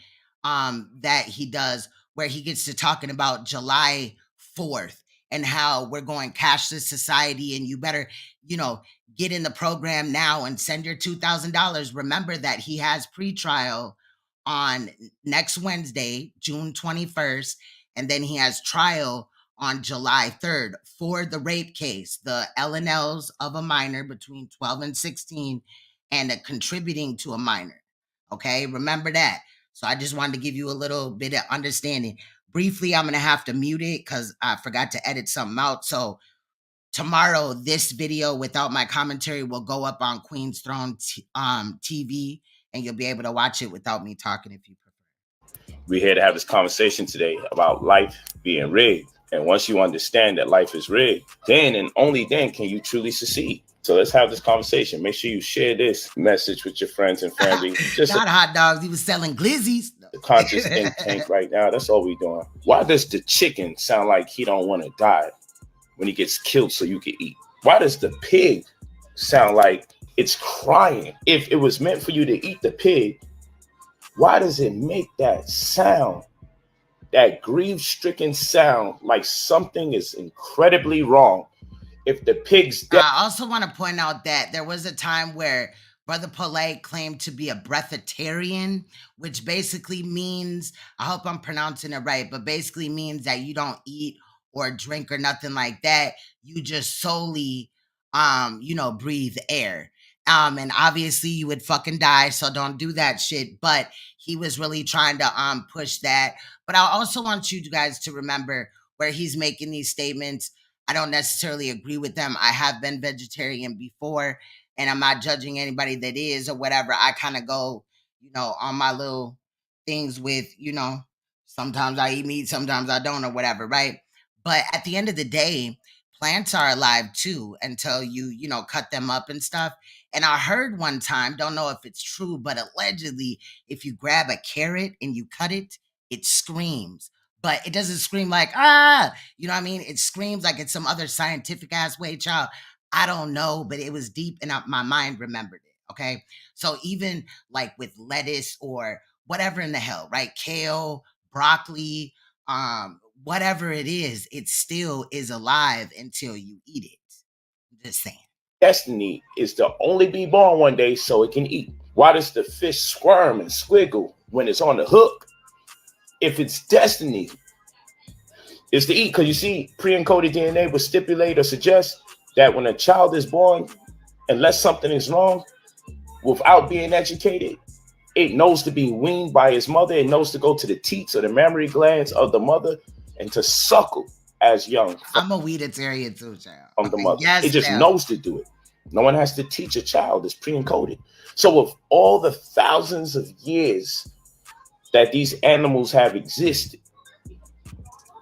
that he does, where he gets to talking about July 4th and how we're going cashless society, and you better, you know, get in the program now and send your $2,000. Remember that he has pretrial on next Wednesday, June 21st, and then he has trial on July 3rd for the rape case, the L&L'S of a minor between 12 and 16, and contributing to a minor. Okay, remember that. So I just wanted to give you a little bit of understanding. Briefly, I'm going to have to mute it because I forgot to edit something out. So tomorrow, this video without my commentary will go up on Queen's Throne TV, and you'll be able to watch it without me talking if you prefer. We're here to have this conversation today about life being rigged. And once you understand that life is rigged, then and only then can you truly succeed. So let's have this conversation. Make sure you share this message with your friends and family. Just not hot dogs. He was selling glizzies. The conscious tank right now. That's all we doing. Why does the chicken sound like he don't want to die when he gets killed so you can eat? Why does the pig sound like it's crying? If it was meant for you to eat the pig, why does it make that sound? That grief-stricken sound, like something is incredibly wrong. If the pig's dead. I also want to point out that there was a time where Brother Polight claimed to be a breatharian, which basically means, I hope I'm pronouncing it right, but basically means that you don't eat or drink or nothing like that. You just solely, you know, breathe air. And obviously you would fucking die, so don't do that shit. But he was really trying to push that. But I also want you guys to remember where he's making these statements. I don't necessarily agree with them. I have been vegetarian before, and I'm not judging anybody that is or whatever. I kind of go, you know, on my little things with, you know, sometimes I eat meat, sometimes I don't or whatever, right? But at the end of the day, plants are alive too until you know, cut them up and stuff. And I heard one time, don't know if it's true, but allegedly, if you grab a carrot and you cut it, it screams. But it doesn't scream like, ah, you know what I mean? It screams like it's some other scientific ass way, child. I don't know, but it was deep and my mind remembered it, okay? So even like with lettuce or whatever in the hell, right? Kale, broccoli, whatever it is, it still is alive until you eat it. I'm just saying. Destiny is to only be born one day so it can eat. Why does the fish squirm and squiggle when it's on the hook? If it's destiny, it's to eat. Because you see, pre-encoded DNA would stipulate or suggest that when a child is born, unless something is wrong, without being educated, it knows to be weaned by its mother. It knows to go to the teats or the mammary glands of the mother and to suckle as young. I'm a weeditarian too, child. From the mother. Yes, it just knows to do it. No one has to teach a child. It's pre-encoded. So with all the thousands of years that these animals have existed,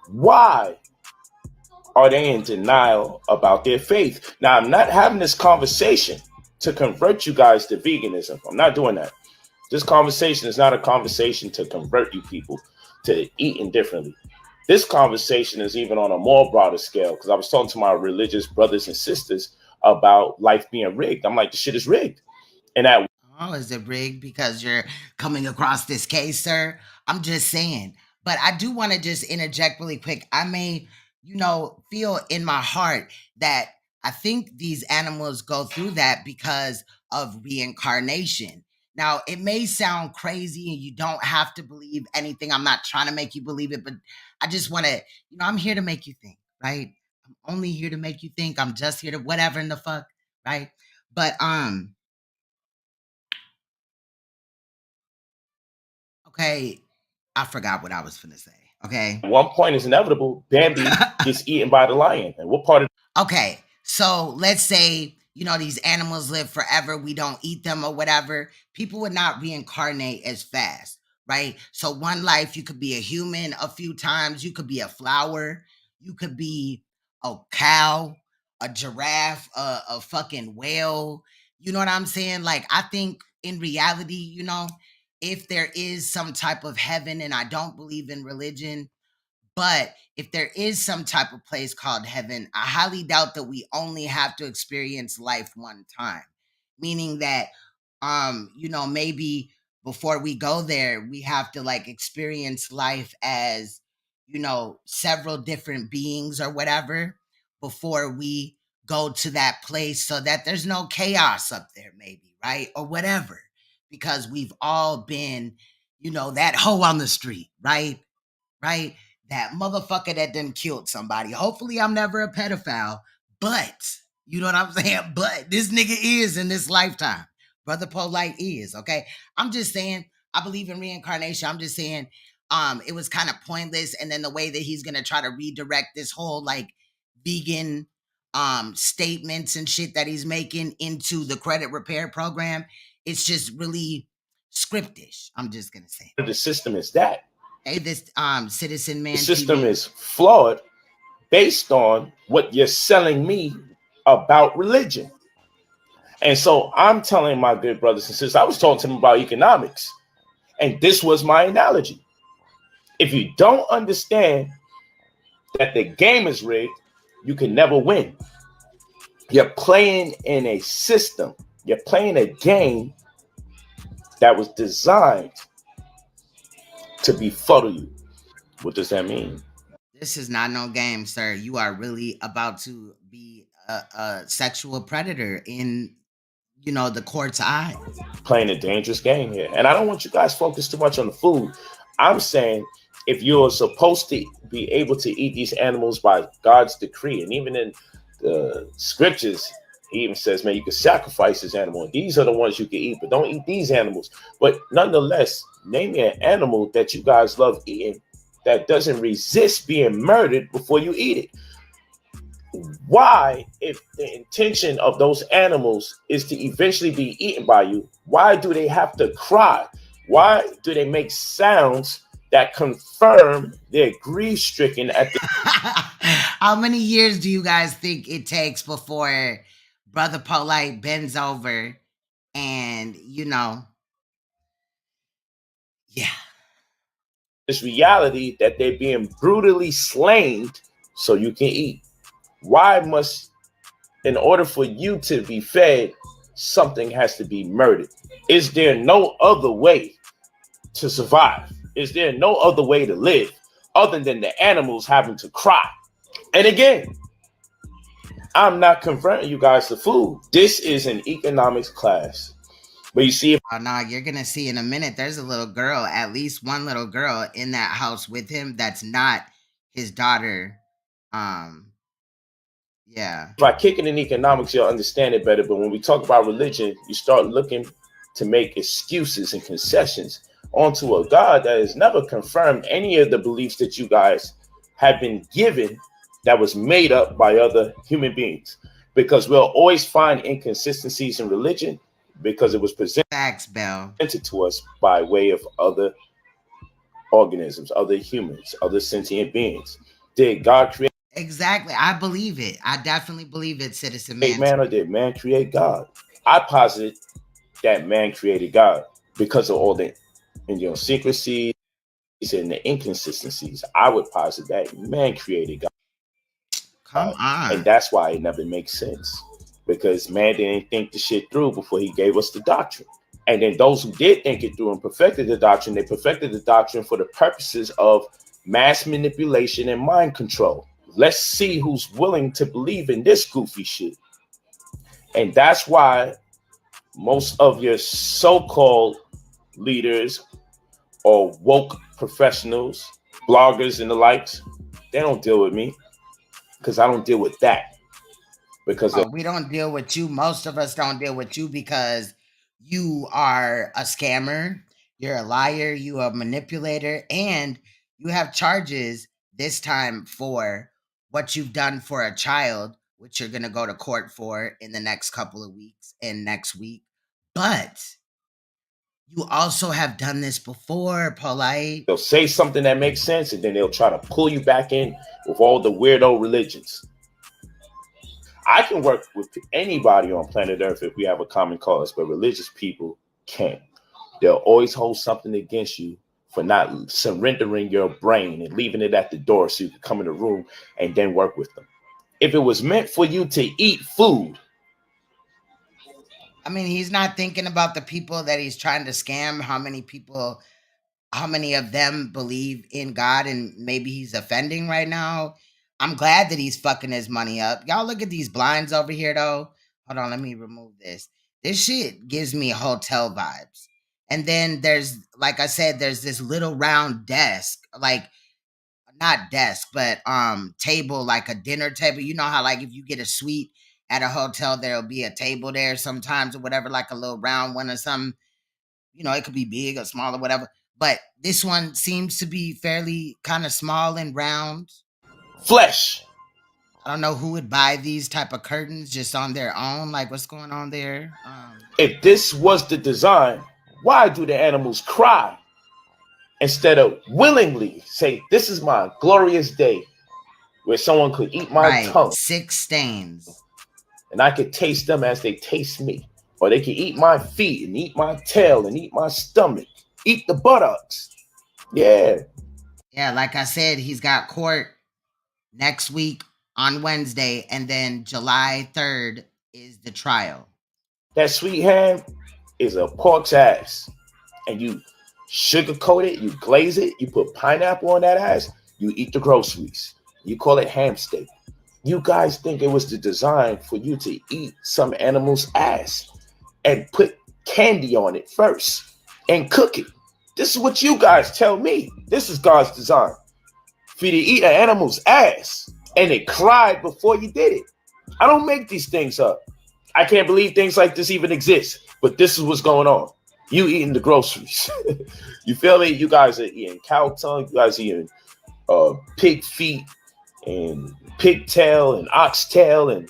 why are they in denial about their faith? Now, I'm not having this conversation to convert you guys to veganism. I'm not doing that. This conversation is not a conversation to convert you people to eating differently. This conversation is even on a more broader scale, because I was talking to my religious brothers and sisters about life being rigged. I'm like, the shit is rigged. And that Oh, is it rigged because you're coming across this case, sir? I'm just saying. But I do want to just interject really quick. I may, feel in my heart that I think these animals go through that because of reincarnation. Now, it may sound crazy and you don't have to believe anything. I'm not trying to make you believe it, but I just want to, I'm here to make you think, right? I'm only here to make you think. I'm just here to whatever in the fuck, right? But okay, I forgot what I was finna say. Okay. at one point is inevitable. Bambi gets eaten by the lion. And what part of Okay, so let's say, these animals live forever. We don't eat them or whatever. People would not reincarnate as fast, right? So one life, you could be a human a few times. You could be a flower. You could be a cow, a giraffe, a fucking whale. You know what I'm saying? Like, I think in reality, if there is some type of heaven, and I don't believe in religion, but if there is some type of place called heaven, I highly doubt that we only have to experience life one time. Meaning that, maybe before we go there, we have to like experience life as, several different beings or whatever before we go to that place so that there's no chaos up there, maybe, right? Or whatever. Because we've all been, that hoe on the street, right? Right? That motherfucker that done killed somebody. Hopefully I'm never a pedophile, but you know what I'm saying? But this nigga is in this lifetime. Brother Polight is, okay? I'm just saying, I believe in reincarnation. I'm just saying, it was kind of pointless. And then the way that he's gonna try to redirect this whole like vegan statements and shit that he's making into the credit repair program, it's just really scriptish. I'm just gonna say. the system is that? Hey, this Citizen Man The system TV. is flawed based on what you're selling me about religion. And so I'm telling my good brothers and sisters, I was talking to them about economics, and this was my analogy. If you don't understand that the game is rigged, you can never win. You're playing in a system. You're playing a game that was designed to befuddle you. What does that mean? This is not no game, sir. You are really about to be a sexual predator in, the court's eye. Playing a dangerous game here. And I don't want you guys focused too much on the food. I'm saying if you're supposed to be able to eat these animals by God's decree, and even in the scriptures, he even says, man, you can sacrifice this animal. These are the ones you can eat, but don't eat these animals. But nonetheless, name me an animal that you guys love eating that doesn't resist being murdered before you eat it. Why, if the intention of those animals is to eventually be eaten by you, why do they have to cry? Why do they make sounds that confirm they're grief-stricken at the... How many years do you guys think it takes before Brother Polight bends over and, yeah. this reality that they're being brutally slain so you can eat? Why must, in order for you to be fed, something has to be murdered? Is there no other way to survive? Is there no other way to live other than the animals having to cry? And again, I'm not converting you guys to food. This is an economics class. But you see, you're going to see in a minute, there's a little girl, at least one little girl in that house with him that's not his daughter. Yeah. By kicking in economics, you'll understand it better. But when we talk about religion, you start looking to make excuses and concessions onto a God that has never confirmed any of the beliefs that you guys have been given that was made up by other human beings. Because we'll always find inconsistencies in religion because it was presented to us by way of other organisms, other humans, other sentient beings. Did God create? Exactly. I believe it. I definitely believe it, Citizen Man. Man, or did man create God? I posit that man created God because of all the idiosyncrasies and the inconsistencies. I would posit that man created God. Come on. And that's why it never makes sense. because man didn't think the shit through before he gave us the doctrine. And then those who did think it through and perfected the doctrine, they perfected the doctrine for the purposes of mass manipulation and mind control. Let's see who's willing to believe in this goofy shit. And that's why most of your so-called leaders or woke professionals, bloggers and the likes, they don't deal with me because I don't deal with that. Because we don't deal with you. Most of us don't deal with you because you are a scammer, you're a liar, you are a manipulator, and you have charges this time for what you've done for a child, which you're going to go to court for in the next couple of weeks and next week. But you also have done this before, Polight. They'll say something that makes sense, and then they'll try to pull you back in with all the weirdo religions. I can work with anybody on planet Earth if we have a common cause, but religious people can't. They'll always hold something against you for not surrendering your brain and leaving it at the door so you can come in the room and then work with them. If it was meant for you to eat food. I mean, he's not thinking about the people that he's trying to scam, how many of them believe in God and maybe he's offending right now. I'm glad that he's fucking his money up. Y'all look at these blinds over here, though. Hold on, let me remove this. This shit gives me hotel vibes. And then there's, like I said, there's this little round desk, like not desk, but table, like a dinner table. You know how like if you get a suite at a hotel, there'll be a table there sometimes or whatever, like a little round one or something. You know, it could be big or small or whatever. But this one seems to be fairly kind of small and round. Flesh. I don't know who would buy these type of curtains just on their own. Like, what's going on there? If this was the design, why do the animals cry instead of willingly say, this is my glorious day where someone could eat my tongue? 6 stains. And I could taste them as they taste me. Or they could eat my feet and eat my tail and eat my stomach. Eat the buttocks. Yeah. Yeah, like I said, he's got court next week on Wednesday, and then July 3rd is the trial. That sweet ham is a pork's ass. And you sugarcoat it, you glaze it, you put pineapple on that ass, you eat the groceries. You call it ham steak. You guys think it was the design for you to eat some animal's ass and put candy on it first and cook it. This is what you guys tell me. This is God's design. For you to eat an animal's ass and it cried before you did it. I don't make these things up. I can't believe things like this even exist, but this is what's going on. You eating the groceries. You feel me? You guys are eating cow tongue. You guys are eating pig feet and pigtail and oxtail. And,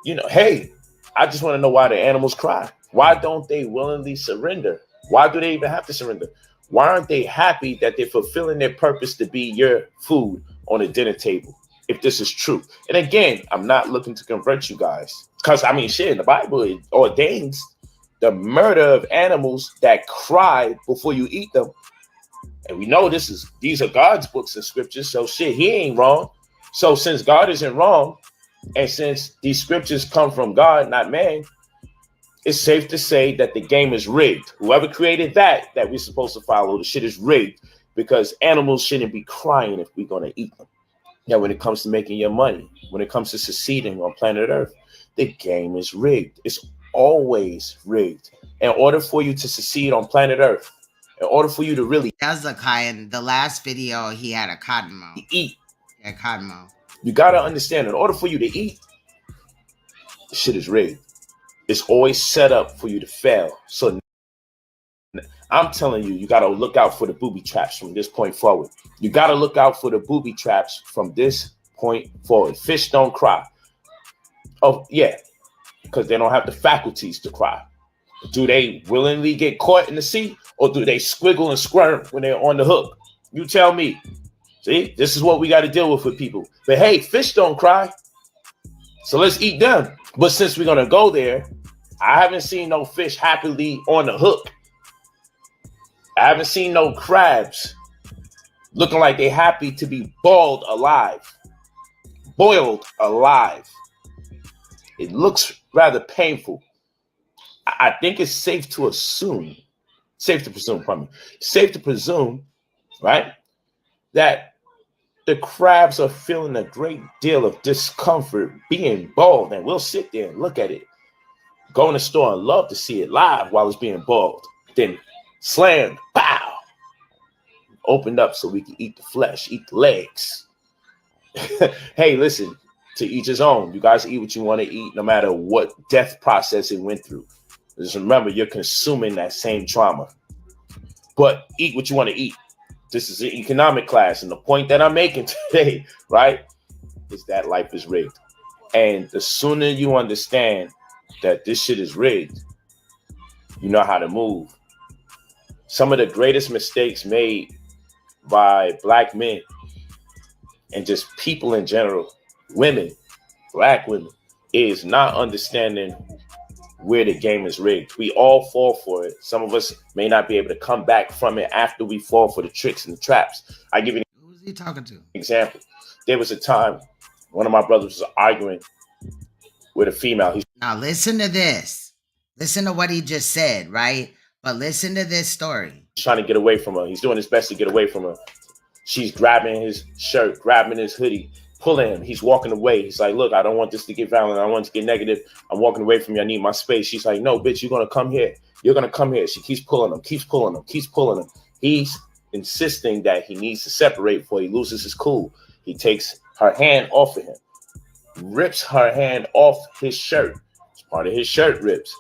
you know, hey, I just want to know why the animals cry. Why don't they willingly surrender? Why do they even have to surrender? Why aren't they happy that they're fulfilling their purpose to be your food on a dinner table? If this is true. And again, I'm not looking to convert you guys. Because, I mean, shit, in the Bible, it ordains the murder of animals that cry before you eat them. And we know these are God's books and scriptures. So shit, he ain't wrong. So since God isn't wrong, and since these scriptures come from God, not man, it's safe to say that the game is rigged. Whoever created that we're supposed to follow, the shit is rigged because animals shouldn't be crying if we're going to eat them. Now, when it comes to making your money, when it comes to succeeding on planet Earth, the game is rigged. It's always rigged. In order for you to succeed on planet Earth, in order for you to really... That's a kind. The last video, he had a cotton mouth. Eat. Yeah, cotton mouth. You got to understand, in order for you to eat, the shit is rigged. It's always set up for you to fail. So I'm telling you, you got to look out for the booby traps from this point forward. You got to look out for the booby traps from this point forward. Fish don't cry. Oh, yeah, because they don't have the faculties to cry. Do they willingly get caught in the sea, or do they squiggle and squirm when they're on the hook? You tell me. See, this is what we got to deal with people. But hey, fish don't cry. So let's eat them. But since we're going to go there, I haven't seen no fish happily on the hook. I haven't seen no crabs looking like they're happy to be boiled alive. It looks rather painful. I think it's safe to presume, right, that the crabs are feeling a great deal of discomfort being boiled, and we'll sit there and look at it, go in the store and love to see it live while it's being boiled, then slammed, pow, opened up so we can eat the flesh, eat the legs. Hey, listen, to each his own. You guys eat what you want to eat, no matter what death process it went through. Just remember, you're consuming that same trauma. But eat what you want to eat. This is an economic class, and the point that I'm making today, right, is that life is rigged. And the sooner you understand that this shit is rigged, you know how to move. Some of the greatest mistakes made by Black men and just people in general, women, Black women, is not understanding where the game is rigged. We all fall for it. Some of us may not be able to come back from it after we fall for the tricks and the traps. I give you Who's he talking to? an example. There was a time one of my brothers was arguing with a female. Now listen to this. Listen to what he just said, right? But listen to this story. He's trying to get away from her. He's doing his best to get away from her. She's grabbing his shirt, grabbing his hoodie, pulling him. He's walking away. He's like, look, I don't want this to get violent. I don't want it to get negative. I'm walking away from you. I need my space. She's like, no, bitch, you're going to come here. You're going to come here. She keeps pulling him, keeps pulling him, keeps pulling him. He's insisting that he needs to separate before he loses his cool. He takes her hand off of him, rips her hand off his shirt. Part of his shirt rips.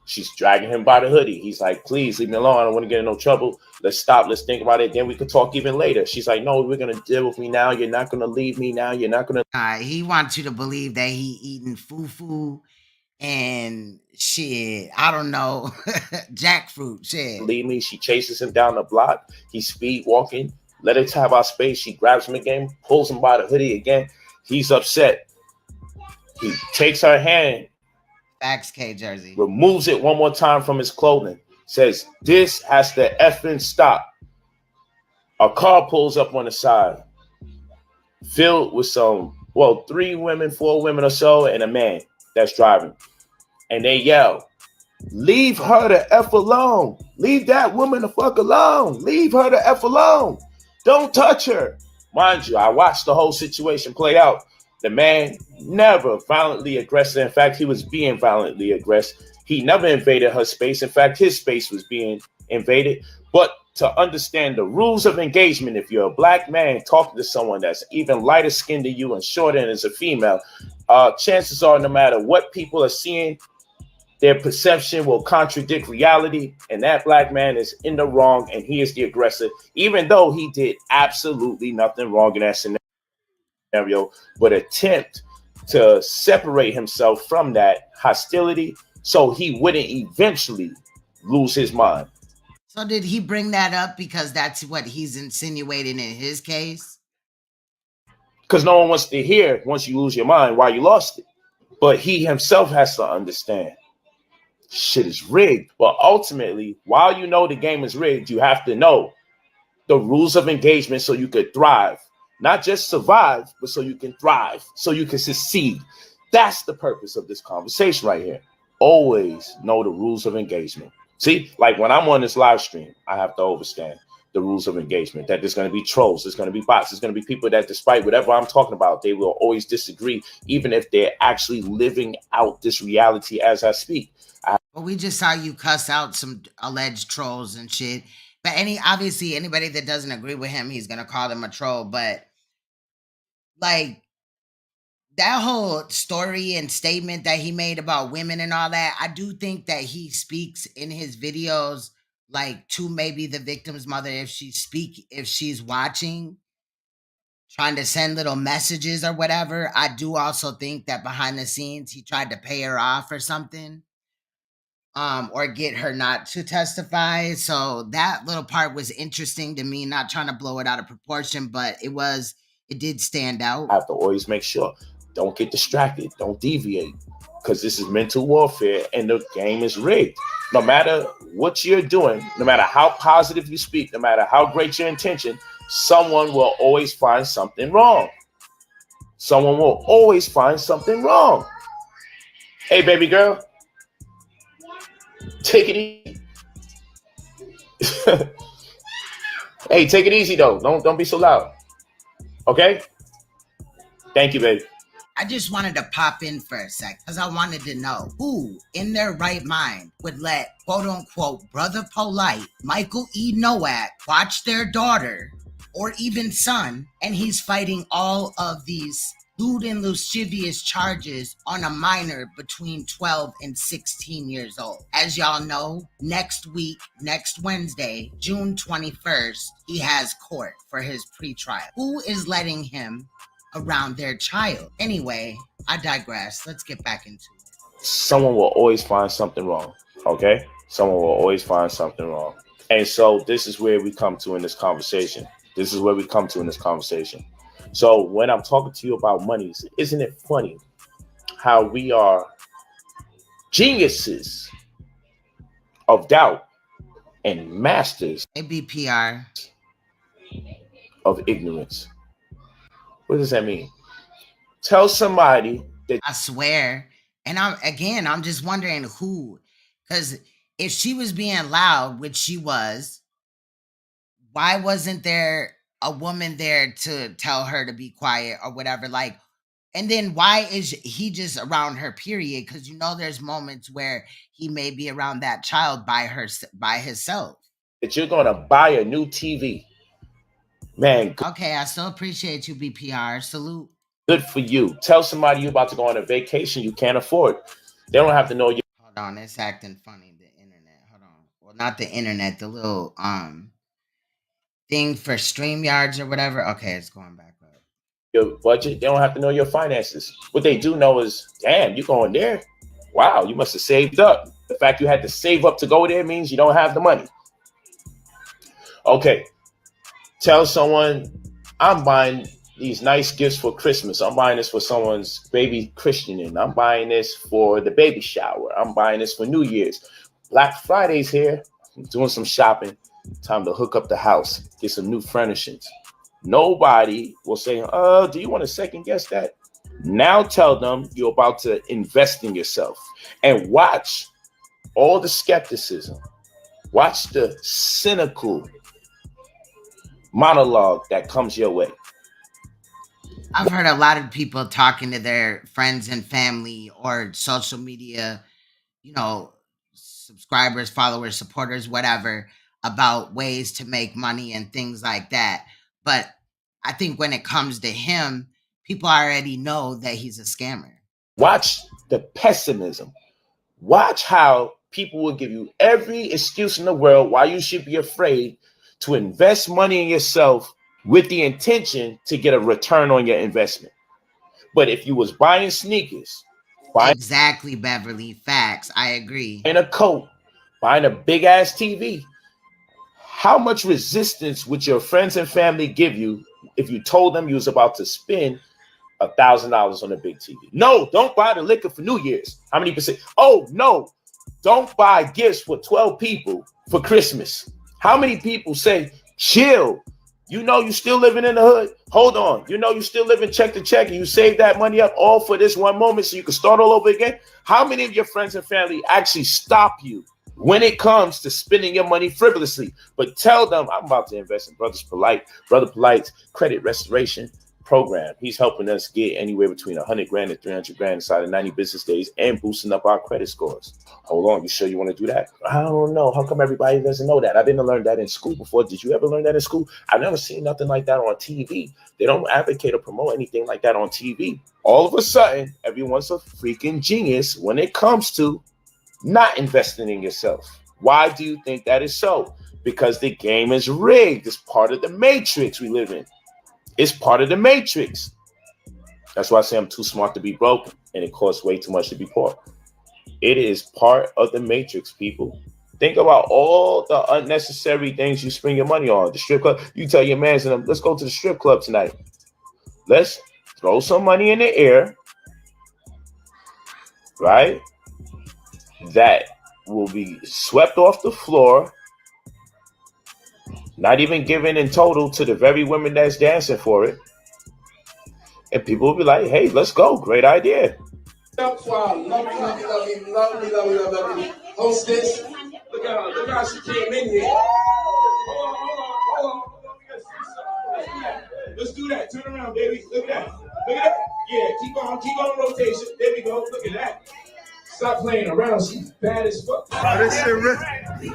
She's dragging him by the hoodie. He's like, please leave me alone. I don't want to get in no trouble. Let's stop. Let's think about it. Then we could talk even later. She's like, no, we're going to deal with me now. You're not going to leave me now. You're not going to. He wants you to believe that he eating fufu and shit. I don't know. Jackfruit shit. Leave me. She chases him down the block. He's speed walking. Let her have our space. She grabs him again, pulls him by the hoodie again. He's upset. He takes her hand. Facts, K Jersey. Removes it one more time from his clothing. Says, this has to effing stop. A car pulls up on the side, filled with some, 3 women, 4 women or so, and a man that's driving. And they yell, leave her the F alone. Leave that woman the fuck alone. Leave her the F alone. Don't touch her. Mind you, I watched the whole situation play out. The man never violently aggressed. In fact, he was being violently aggressed. He never invaded her space. In fact, his space was being invaded. But to understand the rules of engagement, if you're a Black man talking to someone that's even lighter skinned than you and shorter and is a female, chances are no matter what people are seeing, their perception will contradict reality. And that Black man is in the wrong and he is the aggressor, even though he did absolutely nothing wrong in that scenario, but attempt to separate himself from that hostility so he wouldn't eventually lose his mind. So did he bring that up because that's what he's insinuating in his case? Because no one wants to hear once you lose your mind why you lost it. But he himself has to understand shit is rigged. But ultimately, while you know the game is rigged, you have to know the rules of engagement so you could thrive. Not just survive, but so you can thrive, so you can succeed. That's the purpose of this conversation right here. Always know the rules of engagement. See, like when I'm on this live stream, I have to understand the rules of engagement, that there's going to be trolls, there's going to be bots, there's going to be people that despite whatever I'm talking about, they will always disagree, even if they're actually living out this reality as I speak. Well, we just saw you cuss out some alleged trolls and shit. But obviously anybody that doesn't agree with him, he's going to call them a troll. But like that whole story and statement that he made about women and all that, I do think that he speaks in his videos like to maybe the victim's mother if she's watching, trying to send little messages or whatever. I do also think that behind the scenes he tried to pay her off or something. Or get her not to testify. So that little part was interesting to me, not trying to blow it out of proportion, but it did stand out. I have to always make sure, don't get distracted, don't deviate, because this is mental warfare and the game is rigged. No matter what you're doing, no matter how positive you speak, no matter how great your intention, someone will always find something wrong. Someone will always find something wrong. Hey, baby girl. Take it easy. Hey, take it easy though. Don't be so loud. Okay? Thank you, baby. I just wanted to pop in for a sec because I wanted to know who in their right mind would let quote unquote Brother Polight, Michael E. NOAK, watch their daughter or even son, and he's fighting all of these lewd and lascivious charges on a minor between 12 and 16 years old. As y'all know, next week, next Wednesday, June 21st, he has court for his pretrial. Who is letting him around their child? Anyway, I digress. Let's get back into it. Someone will always find something wrong, okay? Someone will always find something wrong. And so this is where we come to in this conversation. So when I'm talking to you about monies, isn't it funny how we are geniuses of doubt and masters ABPR of ignorance? What does that mean? Tell somebody that I swear. And I'm just wondering who, because if she was being loud, which she was, why wasn't there a woman there to tell her to be quiet or whatever? Like, and then why is he just around her, period? Because you know there's moments where he may be around that child by himself. that you're going to buy a new TV. Man, okay, I still appreciate you, BPR. Salute. Good for you. Tell somebody you're about to go on a vacation you can't afford. They don't have to know you. Hold on, it's acting funny. The internet. Hold on. Well, not the internet. The little thing for StreamYards or whatever. Okay, it's going back up. Your budget. They don't have to know your finances. What they do know is, damn, you going there? Wow, you must have saved up. The fact you had to save up to go there means you don't have the money. Okay. Tell someone, I'm buying these nice gifts for Christmas. I'm buying this for someone's baby christening. I'm buying this for the baby shower. I'm buying this for New Year's. Black Friday's here. I'm doing some shopping. Time to hook up the house, get some new furnishings. Nobody will say, do you want to second guess that? Now tell them you're about to invest in yourself and watch all the skepticism. Watch the cynical monologue that comes your way. I've heard a lot of people talking to their friends and family or social media, you know, subscribers, followers, supporters, whatever, about ways to make money and things like that. But I think when it comes to him, people already know that he's a scammer. Watch the pessimism. Watch how people will give you every excuse in the world why you should be afraid to invest money in yourself with the intention to get a return on your investment. But if you was buying sneakers, exactly, Beverly, facts, I agree. In a coat, buying a big ass TV, how much resistance would your friends and family give you if you told them you was about to spend $1,000 on a big TV? No, don't buy the liquor for New Year's. How many percent? Oh no, don't buy gifts for 12 people for Christmas. How many people say, chill, you know you still living in the hood? Hold on, you know you still living check to check and you save that money up all for this one moment so you can start all over again? How many of your friends and family actually stop you when it comes to spending your money frivolously? But tell them, I'm about to invest in Brother Polight's credit restoration program. He's helping us get anywhere between 100 grand and 300 grand inside of 90 business days and boosting up our credit scores. Hold on, you sure you want to do that? I don't know. How come everybody doesn't know that? I didn't learn that in school before. Did you ever learn that in school? I've never seen nothing like that on TV. They don't advocate or promote anything like that on TV. All of a sudden, everyone's a freaking genius when it comes to not investing in yourself. Why do you think that is so? Because the game is rigged. It's part of the matrix we live in. It's part of the matrix. That's why I say I'm too smart to be broken and it costs way too much to be poor. It is part of the matrix, people. Think about all the unnecessary things you spend your money on. The strip club, you tell your man, let's go to the strip club tonight. Let's throw some money in the air, right? That will be swept off the floor, not even given in total to the very women that's dancing for it. And people will be like, hey, let's go. Great idea. That's why I love you. Hostess. Look how she came in here. Hold on. Let's do that. Turn around, baby. Look at that. Yeah, keep on rotation. There we go. Look at that. Stop playing around. She's bad as fuck. Oh, this shit real. Yo,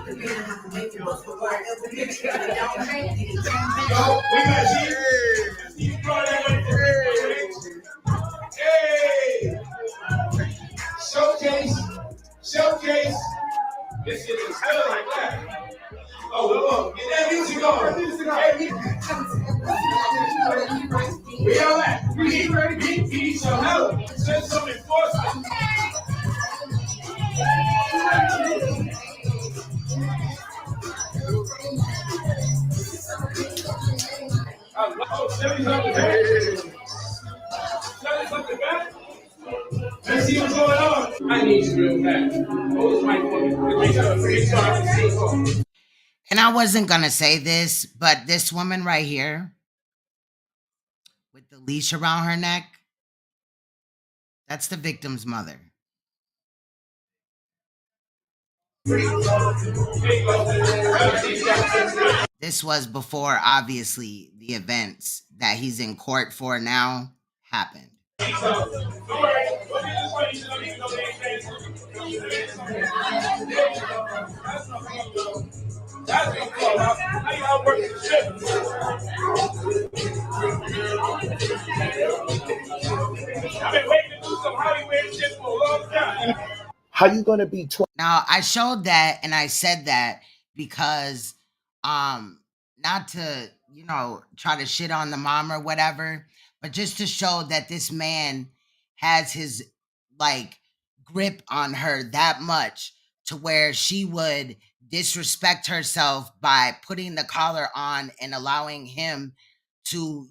we got you. Hey. Showcase. This shit is still like that. Oh, look. Get that music on. We all at? We need some help. Send some enforcement. Send me something back. Let's see what's going on. I need you real bad. And I wasn't going to say this, but this woman right here with the leash around her neck, that's the victim's mother. This was before, obviously, the events that he's in court for now happened. How you gonna be? Now I showed that and I said that because, not to try to shit on the mom or whatever, but just to show that this man has his grip on her that much to where she would disrespect herself by putting the collar on and allowing him to,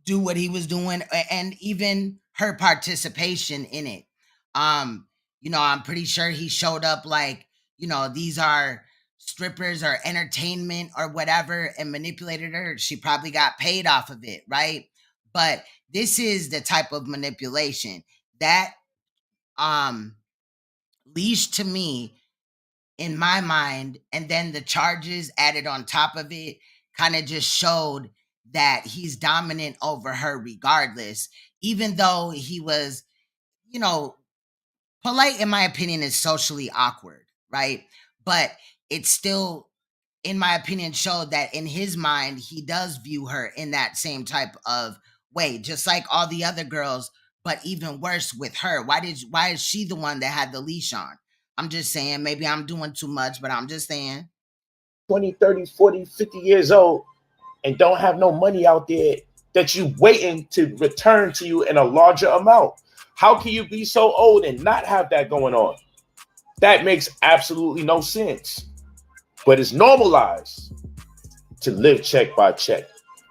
do what he was doing, and even her participation in it. I'm pretty sure he showed up these are strippers or entertainment or whatever, and manipulated her. She probably got paid off of it, right? But this is the type of manipulation that leash to me, in my mind, and then the charges added on top of it kind of just showed that he's dominant over her regardless, even though he was, Polight, in my opinion, is socially awkward, right? But it still, in my opinion, showed that in his mind, he does view her in that same type of way, just like all the other girls, but even worse with her. Why is she the one that had the leash on? I'm just saying, maybe I'm doing too much, but I'm just saying. 20, 30, 40, 50 years old and don't have no money out there that you waiting to return to you in a larger amount. How can you be so old and not have that going on? That makes absolutely no sense. But it's normalized to live check by check.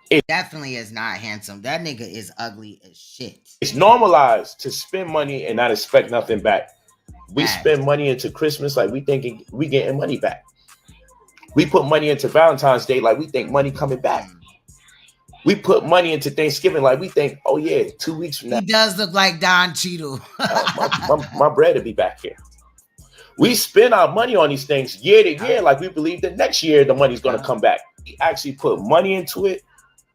It definitely is not handsome. That nigga is ugly as shit. It's normalized to spend money and not expect nothing back. We spend money into Christmas like we thinking we getting money back. We put money into Valentine's Day like we think money coming back. We put money into Thanksgiving like we think, oh yeah, 2 weeks from now. He does look like Don Cheadle. my bread will be back here. We spend our money on these things year to year like we believe that next year the money's going to come back. We actually put money into it,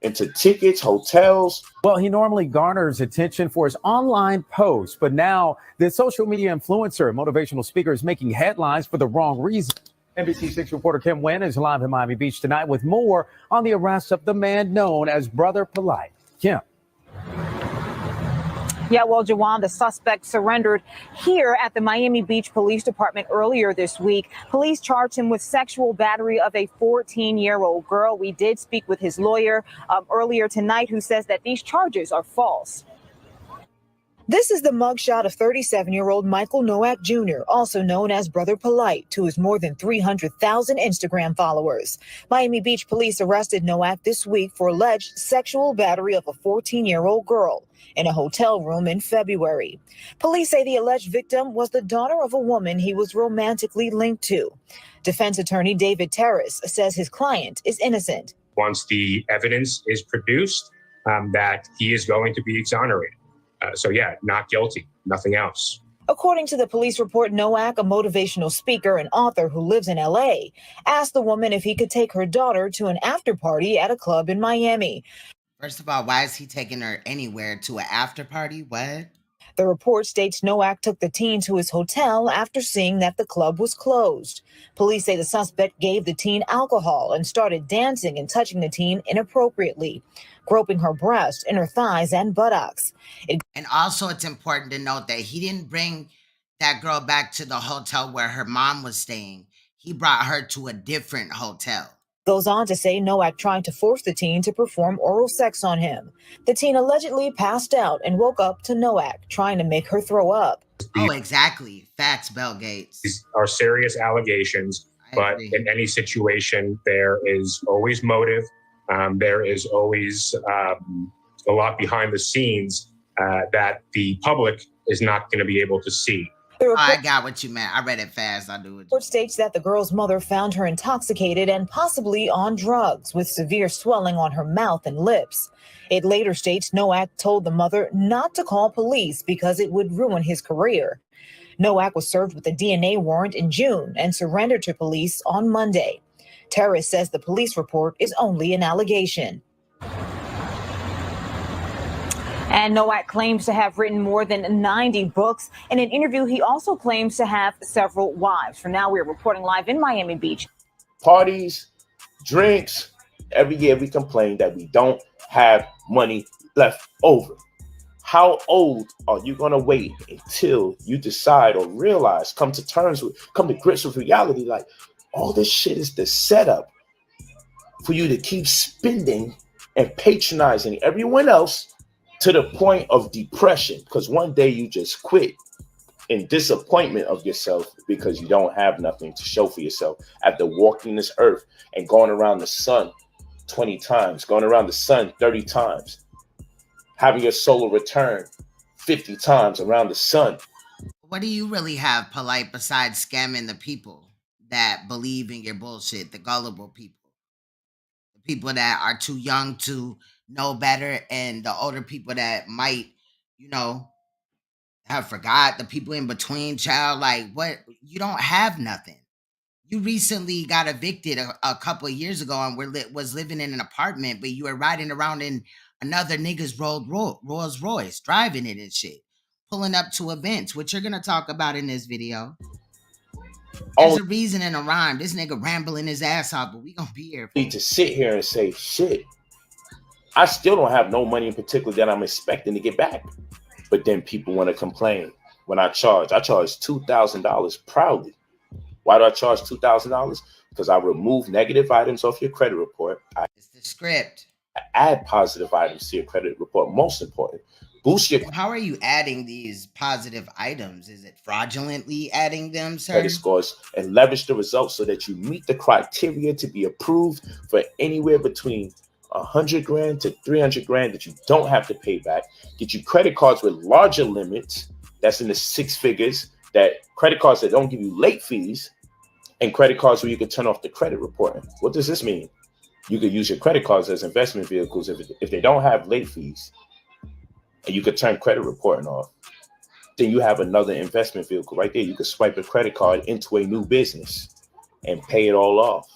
into tickets, hotels. Well, he normally garners attention for his online posts, but now the social media influencer, motivational speaker, is making headlines for the wrong reason. NBC6 reporter Kim Nguyen is live in Miami Beach tonight with more on the arrest of the man known as Brother Polight. Kim. Yeah, well, Jawan, the suspect surrendered here at the Miami Beach Police Department earlier this week. Police charged him with sexual battery of a 14-year-old girl. We did speak with his lawyer earlier tonight, who says that these charges are false. This is the mugshot of 37-year-old Michael NOAK Jr., also known as Brother Polight, to his more than 300,000 Instagram followers. Miami Beach police arrested NOAK this week for alleged sexual battery of a 14-year-old girl in a hotel room in February. Police say the alleged victim was the daughter of a woman he was romantically linked to. Defense attorney David Terrace says his client is innocent. Once the evidence is produced, that he is going to be exonerated. So yeah, not guilty, nothing else. According to the police report, NOAK, a motivational speaker and author who lives in LA, asked the woman if he could take her daughter to an after party at a club in Miami. First of all, why is he taking her anywhere to an after party? What? The report states NOAK took the teen to his hotel after seeing that the club was closed. Police say the suspect gave the teen alcohol and started dancing and touching the teen inappropriately, groping her breast, inner thighs, and buttocks. And also, it's important to note that he didn't bring that girl back to the hotel where her mom was staying. He brought her to a different hotel. Goes on to say NOAK tried to force the teen to perform oral sex on him. The teen allegedly passed out and woke up to NOAK trying to make her throw up. Oh, exactly. Facts, Bell Gates. These are serious allegations, but in any situation, there is always motive. There is always a lot behind the scenes that the public is not going to be able to see. I got what you meant. I read it fast. I do it. The report states that the girl's mother found her intoxicated and possibly on drugs with severe swelling on her mouth and lips. It later states NOAK told the mother not to call police because it would ruin his career. NOAK was served with a DNA warrant in June and surrendered to police on Monday. Terrace says the police report is only an allegation. And NOAK claims to have written more than 90 books. In an interview, he also claims to have several wives. For now, we're reporting live in Miami Beach. Parties, drinks. Every year we complain that we don't have money left over. How old are you going to wait until you decide or realize, come to grips with reality, like all this shit is the setup for you to keep spending and patronizing everyone else to the point of depression, because one day you just quit in disappointment of yourself because you don't have nothing to show for yourself after walking this earth and going around the sun 20 times, going around the sun 30 times, having your solar return 50 times around the sun. What do you really have, Polight, besides scamming the people that believe in your bullshit, the gullible people, the people that are too young to know better, and the older people that might, have forgot, the people in between, child? Like, what? You don't have nothing. You recently got evicted a couple of years ago and was living in an apartment, but you were riding around in another nigga's Rolls Royce, driving it and shit, pulling up to events, which you're gonna talk about in this video. There's a reason and a rhyme. This nigga rambling his ass off, but we gonna be here. Need to sit here and say, shit, I still don't have no money in particular that I'm expecting to get back. But then people want to complain when I charge $2,000 proudly. Why do I charge $2,000? Because I remove negative items off your credit report. It's the script. I add positive items to your credit report. Most important, boost your. How are you adding these positive items? Is it fraudulently adding them, sir? Credit scores and leverage the results so that you meet the criteria to be approved for anywhere between 100 grand to 300 grand that you don't have to pay back. Get you credit cards with larger limits. That's in the six figures. That credit cards that don't give you late fees, and credit cards where you can turn off the credit reporting. What does this mean? You could use your credit cards as investment vehicles if they don't have late fees, and you could turn credit reporting off. Then you have another investment vehicle right there. You could swipe a credit card into a new business and pay it all off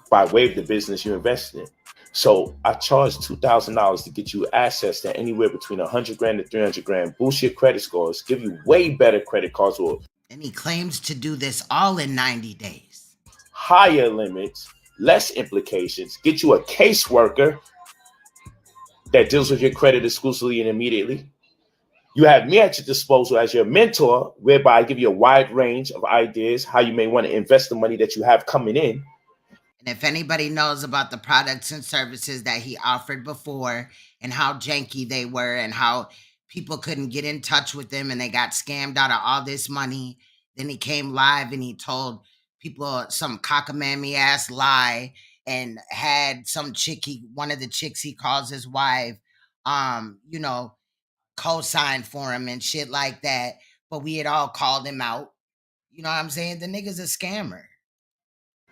by way of the business you invested in. So I charge $2,000 to get you access to anywhere between 100 grand to 300 grand, boost your credit scores, give you way better credit cards. And he claims to do this all in 90 days. Higher limits, less implications, get you a caseworker that deals with your credit exclusively and immediately. You have me at your disposal as your mentor, whereby I give you a wide range of ideas, how you may want to invest the money that you have coming in. And if anybody knows about the products and services that he offered before and how janky they were and how people couldn't get in touch with them and they got scammed out of all this money, then he came live and he told people some cockamamie ass lie and had some chick, one of the chicks he calls his wife, co-sign for him and shit like that. But we had all called him out. You know what I'm saying? The nigga's a scammer.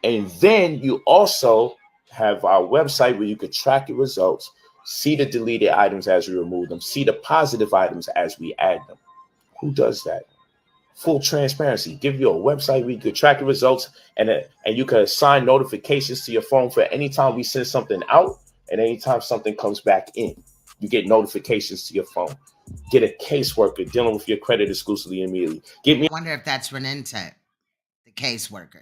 And then you also have our website where you could track your results, See the deleted items as we remove them. See the positive items as we add them. Who does that? Full transparency. Give you a website where you could track your results, and you can assign notifications to your phone for any time we send something out and anytime something comes back in. You get notifications to your phone. Get a caseworker dealing with your credit exclusively immediately. I wonder if that's Renente, the caseworker.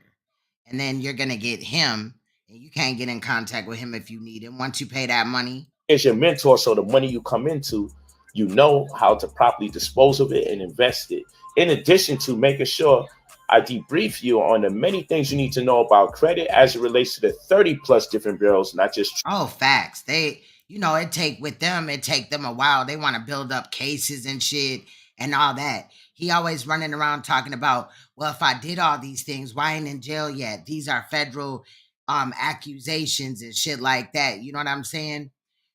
And then you're going to get him, and you can't get in contact with him if you need him. Once you pay that money. It's your mentor, so the money you come into, you know how to properly dispose of it and invest it. In addition to making sure I debrief you on the many things you need to know about credit as it relates to the 30 plus different bureaus, not just. Oh, facts. They, it take them a while. They want to build up cases and shit and all that. He always running around talking about, well, if I did all these things, why ain't in jail yet? These are federal accusations and shit like that. You know what I'm saying?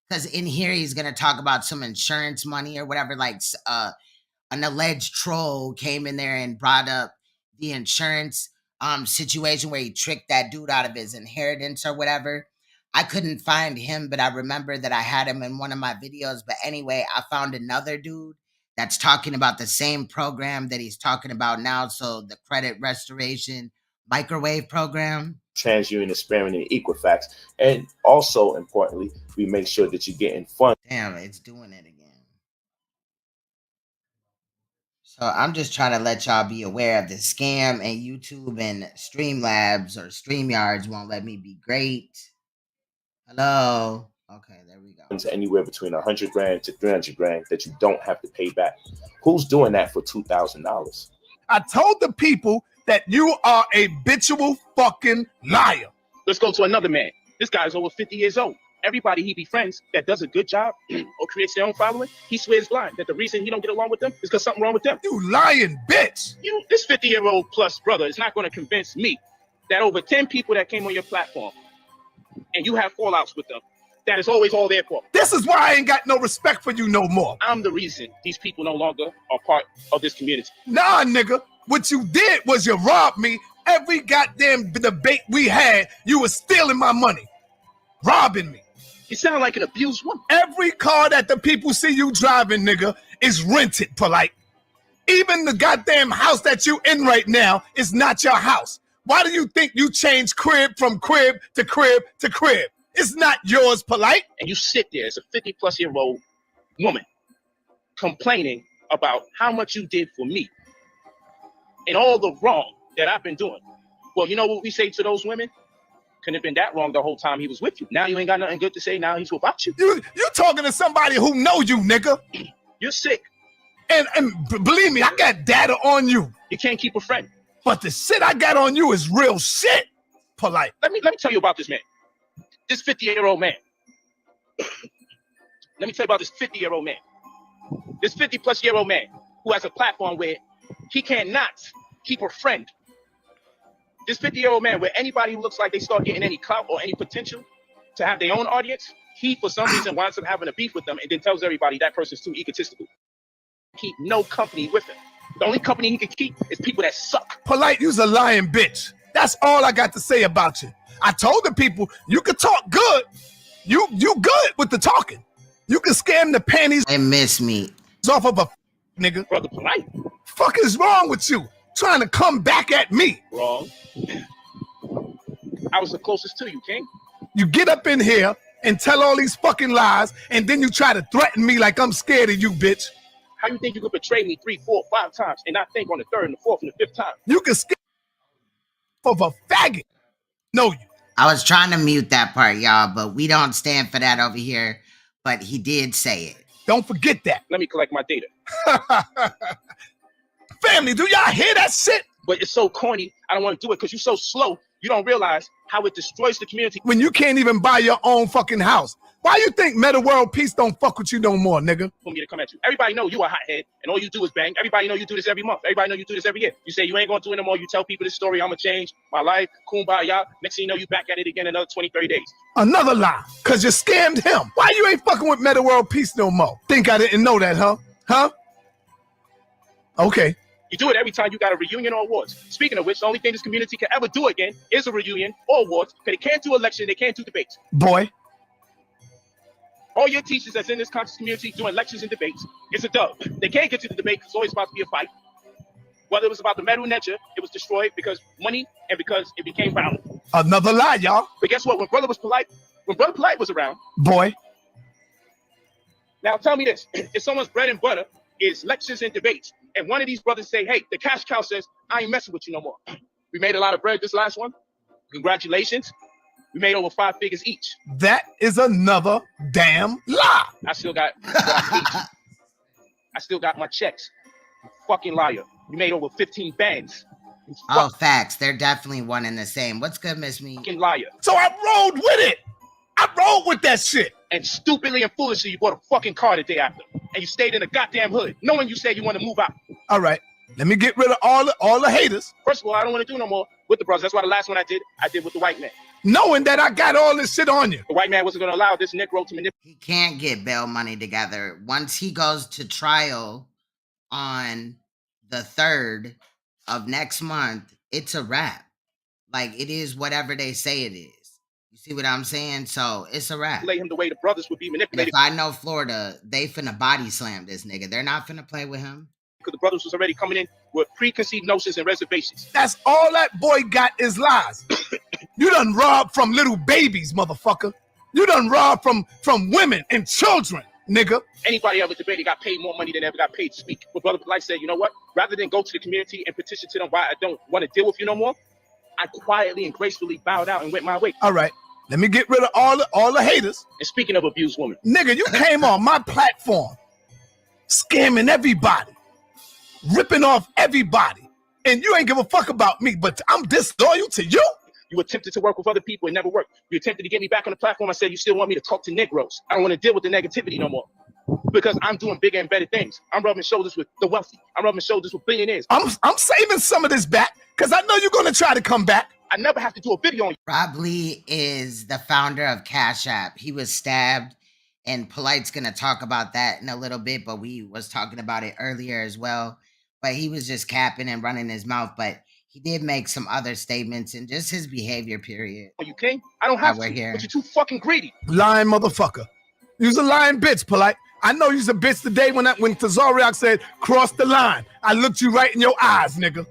Because in here, he's going to talk about some insurance money or whatever, like an alleged troll came in there and brought up the insurance situation where he tricked that dude out of his inheritance or whatever. I couldn't find him, but I remember that I had him in one of my videos. But anyway, I found another dude that's talking about the same program that he's talking about now. So the credit restoration microwave program. TransUnion, Experian, and Equifax. And also, importantly, we make sure that you're getting funds. Damn, it's doing it again. So I'm just trying to let y'all be aware of the scam, and YouTube and Streamlabs or StreamYards won't let me be great. Hello. Okay, there we go. Anywhere between $100,000 to $300,000 that you don't have to pay back. Who's doing that for $2,000? I told the people that you are a habitual fucking liar. Let's go to another man. This guy's over 50 years old. Everybody he befriends that does a good job or creates their own following, he swears blind that the reason he don't get along with them is because something wrong with them. You lying bitch. This 50-year-old plus brother is not going to convince me that over 10 people that came on your platform and you have fallouts with them, that is always all their fault. This is why I ain't got no respect for you no more. I'm the reason these people no longer are part of this community. Nah, nigga. What you did was you robbed me. Every goddamn debate we had, you was stealing my money. Robbing me. You sound like an abused woman. Every car that the people see you driving, nigga, is rented, Polight. Even the goddamn house that you in right now is not your house. Why do you think you change crib from crib to crib to crib? It's not yours, Polight. And you sit there as a 50-plus-year-old woman complaining about how much you did for me and all the wrong that I've been doing. Well, you know what we say to those women? Couldn't have been that wrong the whole time he was with you. Now you ain't got nothing good to say. Now he's without you. You talking to somebody who know you, nigga. You're sick. And believe me, I got data on you. You can't keep a friend. But the shit I got on you is real shit, Polight. Let me tell you about this man. This 50-year-old man. Let me tell you about this 50-year-old man. This 50-plus-year-old man who has a platform where he cannot keep a friend. This 50-year-old man, where anybody who looks like they start getting any clout or any potential to have their own audience, he, for some reason, winds up having a beef with them and then tells everybody that person's too egotistical. Keep no company with him. The only company he can keep is people that suck. Polight, you's a lying bitch. That's all I got to say about you. I told the people, you can talk good. You good with the talking. You can scam the panties. They miss me. Off of a nigga. Brother Polight. Fuck is wrong with you? Trying to come back at me. Wrong. I was the closest to you, King. You get up in here and tell all these fucking lies, and then you try to threaten me like I'm scared of you, bitch. How you think you could betray me 3, 4, 5 times and not think on the 3rd and the 4th and the 5th time? You can scare of a faggot. No, you. I was trying to mute that part, y'all, but we don't stand for that over here. But he did say it. Don't forget that. Let me collect my data. Family, do y'all hear that shit? But it's so corny. I don't want to do it because you're so slow. You don't realize how it destroys the community. When you can't even buy your own fucking house. Why you think Meta World Peace don't fuck with you no more, nigga? For me to come at you. Everybody know you a hothead, and all you do is bang. Everybody know you do this every month. Everybody know you do this every year. You say you ain't gonna do it no more. You tell people this story. I'm gonna change my life. Kumbaya. Next thing you know, you back at it again another 20, 30 days. Another lie, because you scammed him. Why you ain't fucking with Meta World Peace no more? Think I didn't know that, huh? Huh? Okay. You do it every time you got a reunion or awards. Speaking of which, the only thing this community can ever do again is a reunion or awards, because they can't do election, they can't do debates. Boy. All your teachers that's in this conscious community doing lectures and debates, it's a dub. They can't get to the debate because it's always about to be a fight. Whether it was about the metal nature, it was destroyed because money and because it became violent. Another lie, y'all. But guess what? When Brother Polight was around, boy. Now tell me this: if someone's bread and butter is lectures and debates, and one of these brothers say, "Hey, the cash cow says I ain't messing with you no more. We made a lot of bread this last one. Congratulations. We made over 5 figures each." That is another damn lie. I still got my checks. Fucking liar. You made over 15 bands. Oh, facts. They're definitely one and the same. What's good, Miss Me? Fucking liar. So I rolled with it. I rolled with that shit. And stupidly and foolishly, you bought a fucking car the day after. And you stayed in the goddamn hood, knowing you said you want to move out. All right. Let me get rid of all the haters. First of all, I don't want to do no more with the brothers. That's why the last one I did with the white man. Knowing that I got all this shit on you. The white man wasn't going to allow this Negro to manipulate. He can't get bail money together. Once he goes to trial on the 3rd of next month, it's a wrap. Like, it is whatever they say it is. You see what I'm saying? So it's a wrap. Him the way the brothers would be manipulated. If I know Florida, they finna body slam this nigga. They're not finna play with him. Because the brothers was already coming in with preconceived notions and reservations. That's all that boy got is lies. You done robbed from little babies, motherfucker. You done robbed from women and children, nigga. Anybody ever debated got paid more money than ever got paid to speak. But Brother Polight said, you know what? Rather than go to the community and petition to them why I don't want to deal with you no more, I quietly and gracefully bowed out and went my way. All right. Let me get rid of all the haters. And speaking of abused women. Nigga, you came on my platform scamming everybody, ripping off everybody, and you ain't give a fuck about me, but I'm disloyal to you? You attempted to work with other people, it never worked. You attempted to get me back on the platform. I said you still want me to talk to Negroes. I don't want to deal with the negativity no more. Because I'm doing bigger and better things. I'm rubbing shoulders with the wealthy. I'm rubbing shoulders with billionaires. I'm saving some of this back because I know you're going to try to come back. I never have to do a video on you. Rob Lee is the founder of Cash App. He was stabbed, and Polight's going to talk about that in a little bit, but we was talking about it earlier as well. But he was just capping and running his mouth, but he did make some other statements and just his behavior, period. You king? I don't have to, but you're too fucking greedy. Lying motherfucker. You's a lying bitch, Polight. I know you's a bitch today when Tazariak said, cross the line. I looked you right in your eyes, nigga.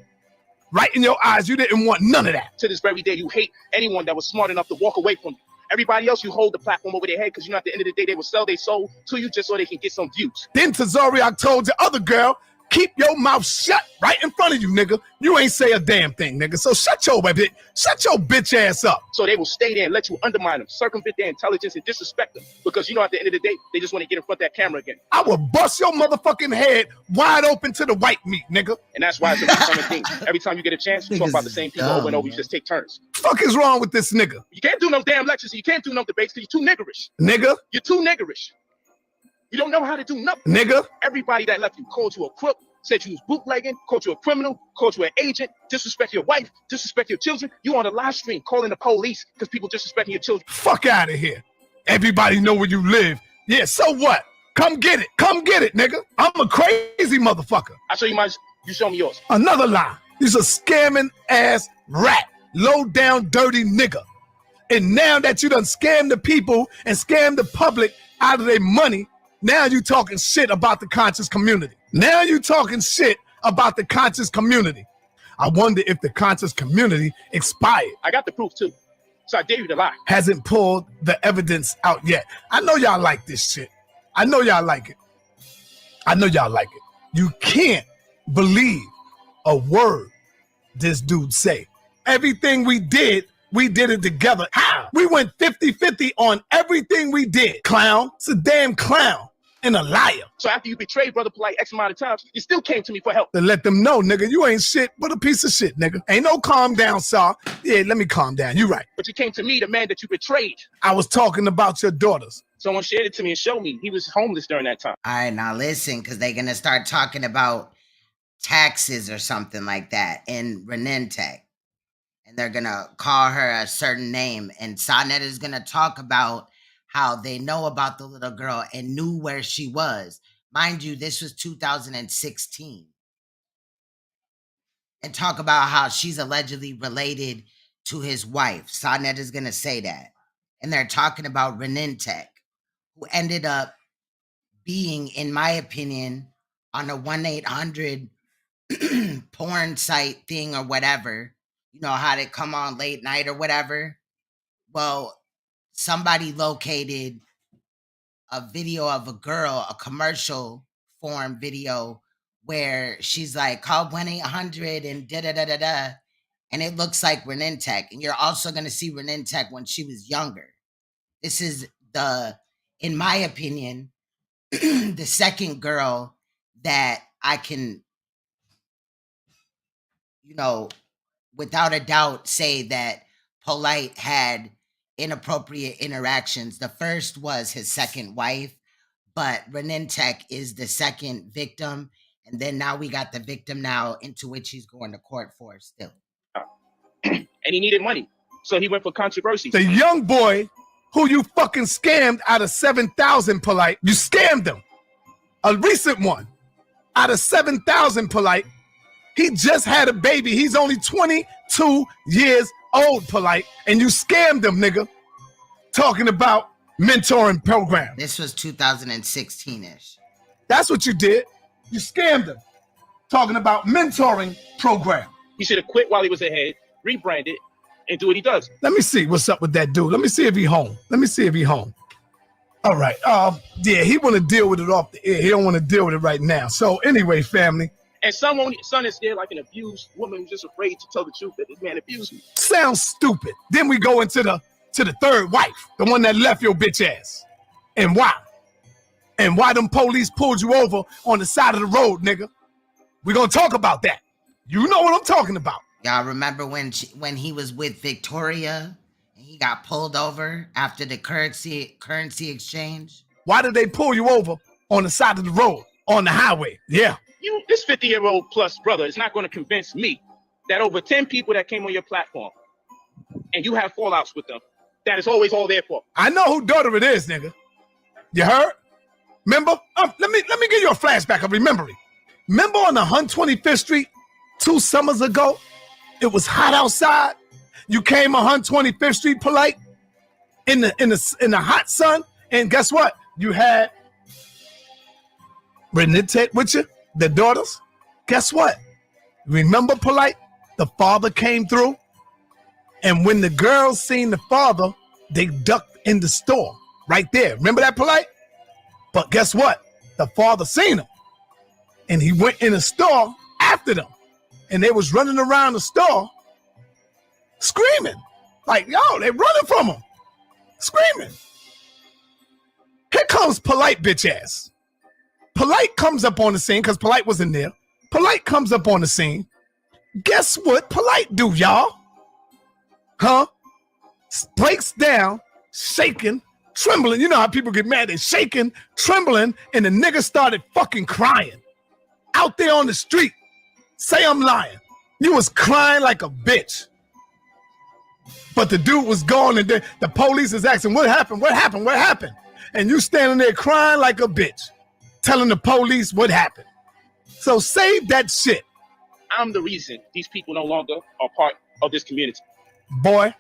Right in your eyes. You didn't want none of that. To this very day, you hate anyone that was smart enough to walk away from you. Everybody else, you hold the platform over their head because you know at the end of the day, they will sell their soul to you just so they can get some views. Then Tazariak told the other girl, keep your mouth shut right in front of you, nigga. You ain't say a damn thing, nigga. So shut your bitch ass up. So they will stay there and let you undermine them, circumvent their intelligence and disrespect them. Because you know at the end of the day, they just want to get in front of that camera again. I will bust your motherfucking head wide open to the white meat, nigga. And that's why it's a becoming thing. Every time you get a chance, you talk about the same people over and over. You just take turns. Fuck is wrong with this nigga? You can't do no damn lectures. You can't do no debates because you're too niggerish. Nigga? You're too niggerish. You don't know how to do nothing. Nigga? Everybody that left you called you a crook, said you was bootlegging, called you a criminal, called you an agent, disrespect your wife, disrespect your children. You on a live stream calling the police because people disrespecting your children. Fuck out of here. Everybody know where you live. Yeah, so what? Come get it. Come get it, nigga. I'm a crazy motherfucker. I'll show you mine. You show me yours. Another lie. You's a scamming ass rat. Low down dirty nigga. And now that you done scammed the people and scammed the public out of their money, now you talking shit about the conscious community. Now you talking shit about the conscious community. I wonder if the conscious community expired. I got the proof too. So I dare you to lie. Hasn't pulled the evidence out yet. I know y'all like this shit. I know y'all like it. I know y'all like it. You can't believe a word this dude say. Everything we did it together. How? We went 50-50 on everything we did. Clown. It's a damn clown. And a liar. So after you betrayed Brother Polight X amount of times, you still came to me for help. To let them know, nigga, you ain't shit but a piece of shit, nigga. Ain't no calm down, sir. Yeah, let me calm down. You right. But you came to me, the man that you betrayed. I was talking about your daughters. Someone shared it to me and showed me he was homeless during that time. All right, now listen, because they're going to start talking about taxes or something like that in Renentech. And they're going to call her a certain name. And Sonnet is going to talk about how they know about the little girl and knew where she was. Mind you, this was 2016. And talk about how she's allegedly related to his wife. Sonnet is going to say that. And they're talking about Renentech. who ended up being, in my opinion, on a 1-800 porn site thing or whatever. You know how they come on late night or whatever. Well, somebody located a video of a girl, a commercial form video, where she's like, call 1-800 and da da da da da. And it looks like Renintech. And you're also going to see Renintech when she was younger. This is in my opinion, the second girl that I can, without a doubt say that Polight had inappropriate interactions. The first was his second wife, but Renintech is the second victim. And then now we got the victim now into which he's going to court for still. And he needed money. So he went for controversy. The young boy who you fucking scammed out of 7,000, Polight. You scammed him. A recent one. Out of 7,000, Polight. He just had a baby. He's only 22 years old, Polight. And you scammed him, nigga. Talking about mentoring program. This was 2016-ish. That's what you did. You scammed him. Talking about mentoring program. He should have quit while he was ahead, rebranded, and do what he does. Let me see what's up with that dude. Let me see if he home. All right. Yeah, he want to deal with it off the air. He don't want to deal with it right now. So anyway, family. And son is there like an abused woman who's just afraid to tell the truth that this man abused me. Sounds stupid. Then we go into the third wife, the one that left your bitch ass. And why? And why them police pulled you over on the side of the road, nigga? We're going to talk about that. You know what I'm talking about. Y'all remember when he was with Victoria and he got pulled over after the currency exchange? Why did they pull you over on the side of the road, on the highway? Yeah. This 50-year-old plus brother is not going to convince me that over 10 people that came on your platform and you have fallouts with them, that is always all their fault. I know who daughter it is, nigga. You heard? Remember? Let me give you a flashback of remembering. Remember on the 125th Street 2 summers ago? It was hot outside. You came on 125th Street, Polight, in the hot sun, and guess what? You had Renintech with you, the daughters. Guess what? Remember, Polight? The father came through, and when the girls seen the father, they ducked in the store right there. Remember that, Polight? But guess what? The father seen them, and he went in the store after them. And they was running around the store screaming. Like, yo, they running from him. Screaming. Here comes Polight bitch ass. Polight comes up on the scene because Polight wasn't there. Polight comes up on the scene. Guess what Polight do, y'all? Huh? Breaks down, shaking, trembling. You know how people get mad. They shaking, trembling, and the nigga started fucking crying. Out there on the street. Say I'm lying. You was crying like a bitch. But the dude was gone, and the police is asking, what happened? What happened? What happened? And you standing there crying like a bitch, telling the police what happened. So save that shit. I'm the reason these people no longer are part of this community. Boy,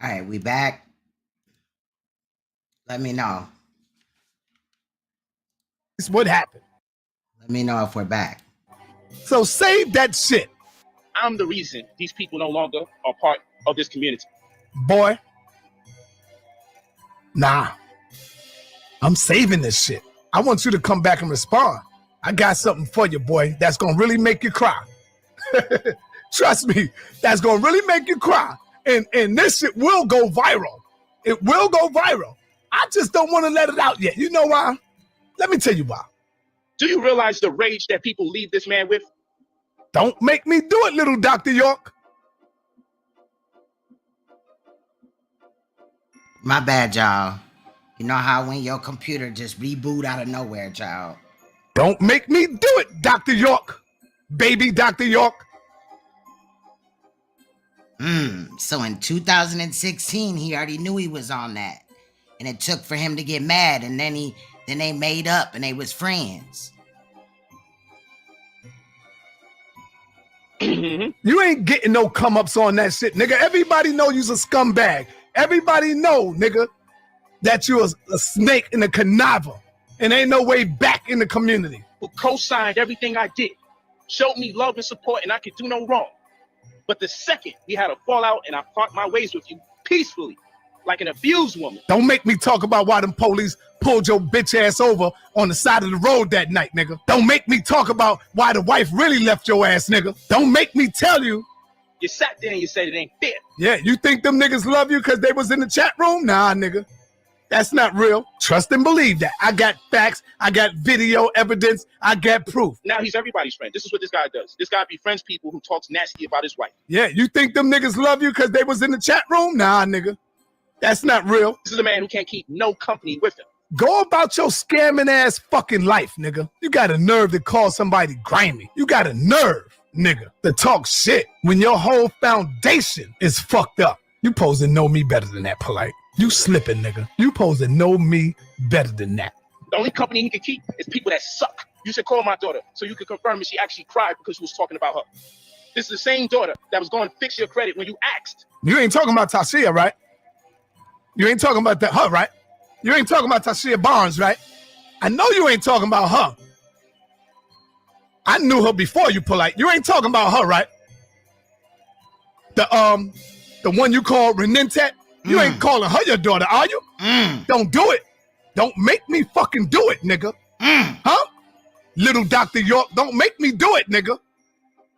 All right, we back. Let me know. It's what happened. Let me know if we're back. So save that shit. I'm the reason these people no longer are part of this community. Boy. Nah. I'm saving this shit. I want you to come back and respond. I got something for you, boy, that's gonna really make you cry. Trust me, that's gonna really make you cry. And this shit will go viral. It will go viral. I just don't want to let it out yet. You know why? Let me tell you why. Do you realize the rage that people leave this man with? Don't make me do it, little Dr. York. My bad, y'all. You know how when your computer just reboot out of nowhere, child. Don't make me do it, Dr. York. Baby Dr. York. So in 2016, he already knew he was on that. And it took for him to get mad, and then they made up and they was friends. You ain't getting no come-ups on that shit, nigga. Everybody know you's a scumbag. Everybody know, nigga, that you a snake and a conniver. And ain't no way back in the community. Who co-signed everything I did, showed me love and support, and I could do no wrong. But the second we had a fallout and I parted my ways with you peacefully, like an abused woman. Don't make me talk about why them police pulled your bitch ass over on the side of the road that night, nigga. Don't make me talk about why the wife really left your ass, nigga. Don't make me tell you. You sat there and you said it ain't fair. Yeah, you think them niggas love you because they was in the chat room? Nah, nigga. That's not real. Trust and believe that. I got facts. I got video evidence. I got proof. Now he's everybody's friend. This is what this guy does. This guy befriends people who talks nasty about his wife. Yeah, you think them niggas love you because they was in the chat room? Nah, nigga. That's not real. This is a man who can't keep no company with him. Go about your scamming ass fucking life, nigga. You got a nerve to call somebody grimy. You got a nerve, nigga, to talk shit when your whole foundation is fucked up. You supposed to know me better than that, Polight. You slipping, nigga. You supposed to know me better than that. The only company he can keep is people that suck. You should call my daughter so you can confirm if she actually cried because you was talking about her. This is the same daughter that was going to fix your credit when you asked. You ain't talking about Tashia, right? You ain't talking about her, right? You ain't talking about Tashia Barnes, right? I know you ain't talking about her. I knew her before you, Polight. You ain't talking about her, right? The one you call Renentet? You ain't calling her your daughter, are you? Don't do it. Don't make me fucking do it, nigga. Huh? Little Dr. York, don't make me do it, nigga.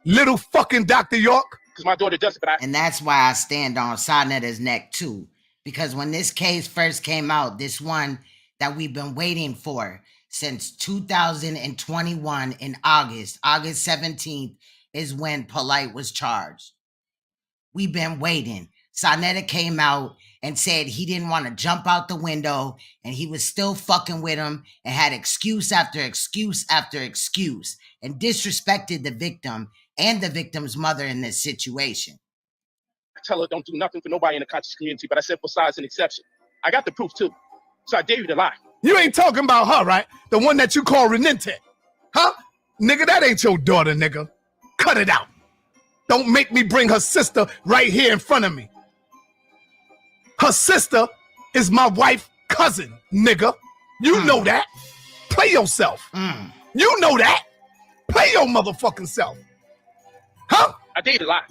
Little fucking Dr. York. Because my daughter does it, but And that's why I stand on Sanetta's neck, too. Because when this case first came out, this one that we've been waiting for since 2021 in August 17th is when Polight was charged. We've been waiting. Sanetta came out and said he didn't want to jump out the window and he was still fucking with him and had excuse after excuse after excuse and disrespected the victim and the victim's mother in this situation. I tell her don't do nothing for nobody in the conscious community, but I said besides an exception. I got the proof too, so I dare you to lie. You ain't talking about her, right? The one that you call Renentet. Huh? Nigga, that ain't your daughter, nigga. Cut it out. Don't make me bring her sister right here in front of me. Her sister is my wife's cousin, nigga. You know that. Play yourself. You know that. Play your motherfucking self. Huh? I dare you to lie.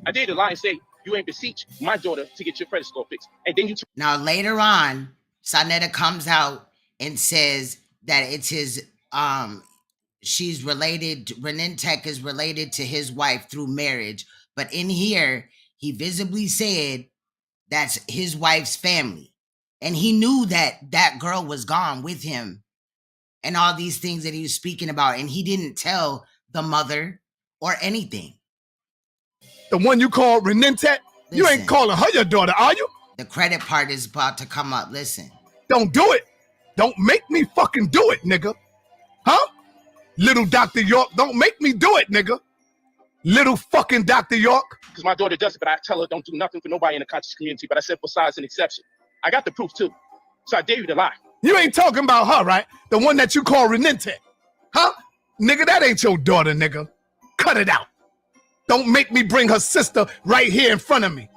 I dare you to lie and say you ain't beseech my daughter to get your credit score fixed. And then you... Now, later on, Sanetta comes out and says that it's his, she's related, Renentet is related to his wife through marriage. But in here, he visibly said that's his wife's family. And he knew that that girl was gone with him and all these things that he was speaking about. And he didn't tell the mother or anything. The one you call Renentet? You ain't calling her your daughter, are you? The credit part is about to come up. Listen. Don't do it. Don't make me fucking do it, nigga. Huh? Little Dr. York, don't make me do it, nigga. Little fucking Dr. York. Because my daughter does it, but I tell her don't do nothing for nobody in the conscious community, but I said besides an exception. I got the proof too, so I dare you to lie. You ain't talking about her, right? The one that you call Renentet. Huh? Nigga, that ain't your daughter, nigga. Cut it out. Don't make me bring her sister right here in front of me.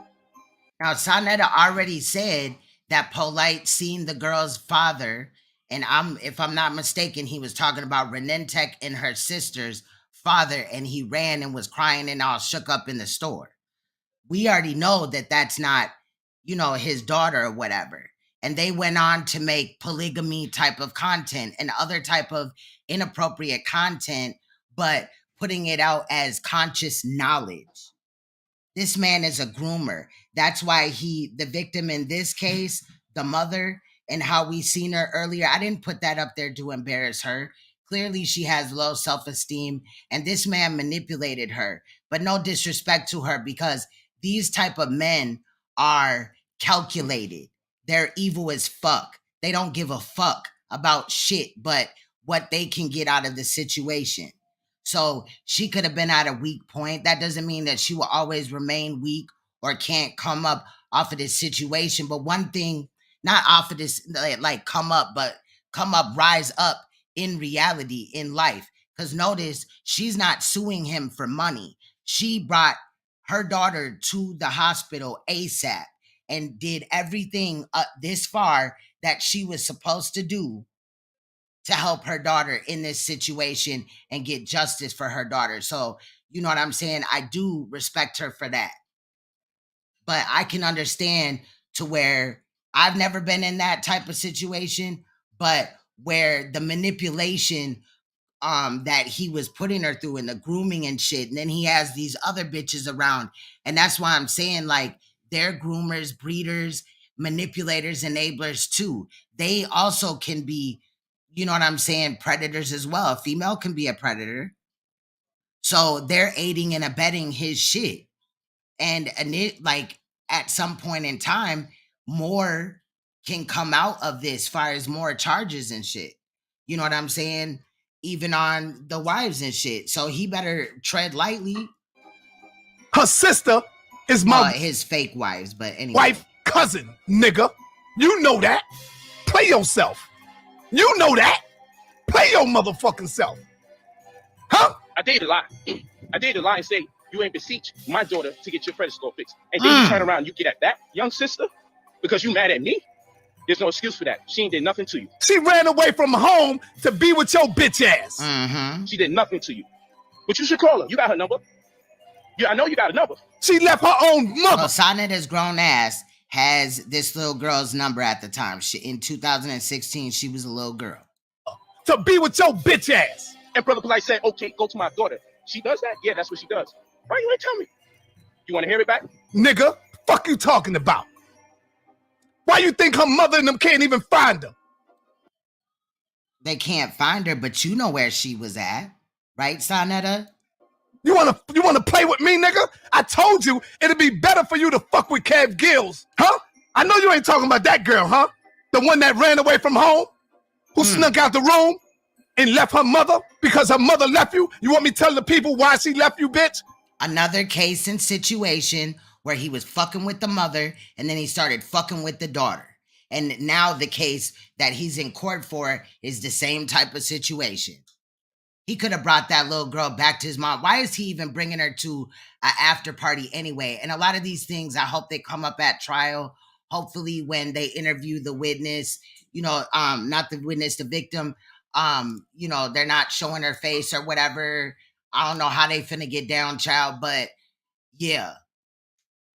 Now, Sanetta already said that Polight seen the girl's father, and if I'm not mistaken, he was talking about Renentek and her sister's father, and he ran and was crying and all shook up in the store. We already know that that's not, his daughter or whatever. And they went on to make polygamy type of content and other type of inappropriate content, but putting it out as conscious knowledge. This man is a groomer. That's why the victim in this case, the mother, and how we seen her earlier, I didn't put that up there to embarrass her. Clearly, she has low self-esteem, and this man manipulated her. But no disrespect to her, because these type of men are calculated. They're evil as fuck. They don't give a fuck about shit but what they can get out of the situation. So she could have been at a weak point. That doesn't mean that she will always remain weak or can't come up off of this situation. But one thing, not off of this, like come up, rise up in reality, in life. Because notice, she's not suing him for money. She brought her daughter to the hospital ASAP and did everything this far that she was supposed to do to help her daughter in this situation and get justice for her daughter. So, you know what I'm saying? I do respect her for that. But I can understand to where I've never been in that type of situation, but where the manipulation that he was putting her through and the grooming and shit, and then he has these other bitches around. And that's why I'm saying, like, they're groomers, breeders, manipulators, enablers too. They also can be, you know what I'm saying, predators as well. A female can be a predator. So they're aiding and abetting his shit. And it, like, at some point in time, more can come out of this as far as more charges and shit. You know what I'm saying? Even on the wives and shit. So he better tread lightly. Her sister is his fake wives, but anyway. Wife, cousin, nigga. You know that. Play yourself. You know that. Play your motherfucking self. Huh? I did a lie. I did a lie and say, you ain't beseech my daughter to get your credit score fixed. And then you turn around and you get at that young sister because you mad at me? There's no excuse for that. She ain't did nothing to you. She ran away from home to be with your bitch ass. Mm-hmm. She did nothing to you. But you should call her. You got her number. Yeah, I know you got a number. She left her own mother. Well, Sonetta's grown ass has this little girl's number at the time. In 2016, she was a little girl. To be with your bitch ass. And Brother Polight said, okay, go to my daughter. She does that? Yeah, that's what she does. Why you ain't tell me? You want to hear it back? Nigga, fuck you talking about? Why you think her mother and them can't even find her? They can't find her, but you know where she was at. Right, Sonetta? You wanna play with me, nigga? I told you it'd be better for you to fuck with Kev Gills. Huh? I know you ain't talking about that girl, huh? The one that ran away from home? Who snuck out the room and left her mother because her mother left you? You want me to tell the people why she left you, bitch? Another case and situation where he was fucking with the mother and then he started fucking with the daughter. And now the case that he's in court for is the same type of situation. He could have brought that little girl back to his mom. Why is he even bringing her to an after party anyway? And a lot of these things, I hope they come up at trial. Hopefully when they interview the witness, not the witness, the victim, they're not showing her face or whatever. I don't know how they finna get down, child, but yeah.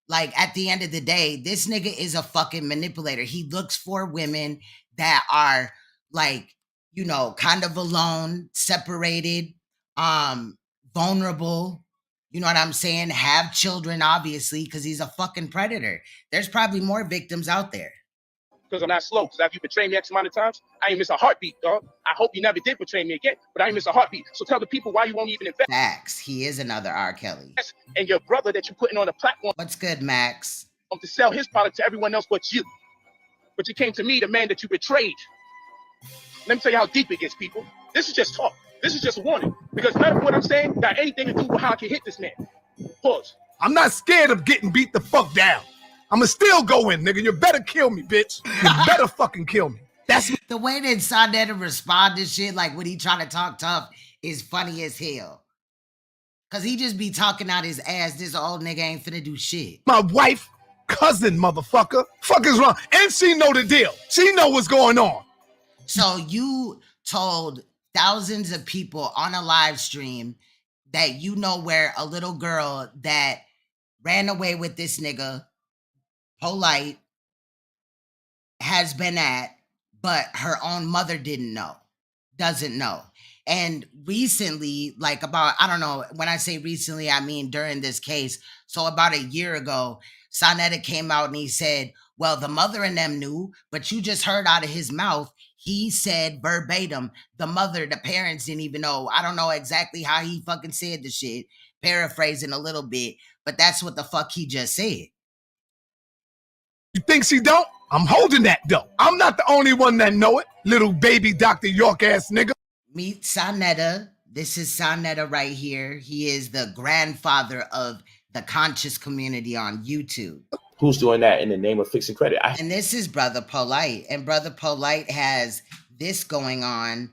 Like, at the end of the day, this nigga is a fucking manipulator. He looks for women that are, like, kind of alone, separated, vulnerable, you know what I'm saying? Have children, obviously, because he's a fucking predator. There's probably more victims out there. Because I'm not slow. Because after you betrayed me X amount of times, I ain't miss a heartbeat, dog. I hope you never did betray me again, but I ain't miss a heartbeat. So tell the people why you won't even invest. Max, he is another R. Kelly. And your brother that you're putting on the platform. What's good, Max? To sell his product to everyone else but you. But you came to me, the man that you betrayed. Let me tell you how deep it gets, people. This is just talk. This is just a warning. Because none of what I'm saying got anything to do with how I can hit this man. Pause. I'm not scared of getting beat the fuck down. I'ma still go in, nigga. You better kill me, bitch. You better fucking kill me. That's the way that Sonetta respond to shit, like when he trying to talk tough, is funny as hell. Cause he just be talking out his ass. This old nigga ain't finna do shit. My wife, cousin, motherfucker. Fuck is wrong? And she know the deal. She know what's going on. So you told thousands of people on a live stream that you know where a little girl that ran away with this nigga, Polight, has been at, but her own mother doesn't know. And recently, like about, I don't know, when I say recently, I mean during this case. So about a year ago, Sonetta came out and he said, well, the mother and them knew, but you just heard out of his mouth, he said verbatim, the mother, the parents didn't even know. I don't know exactly how he fucking said the shit, paraphrasing a little bit, but that's what the fuck he just said. You think she don't? I'm holding that though. I'm not the only one that know it. Little baby Dr. York ass nigga. Meet Sonetta. This is Sonetta right here. He is the grandfather of the conscious community on YouTube. Who's doing that in the name of fixing credit? And this is Brother Polight. And Brother Polight has this going on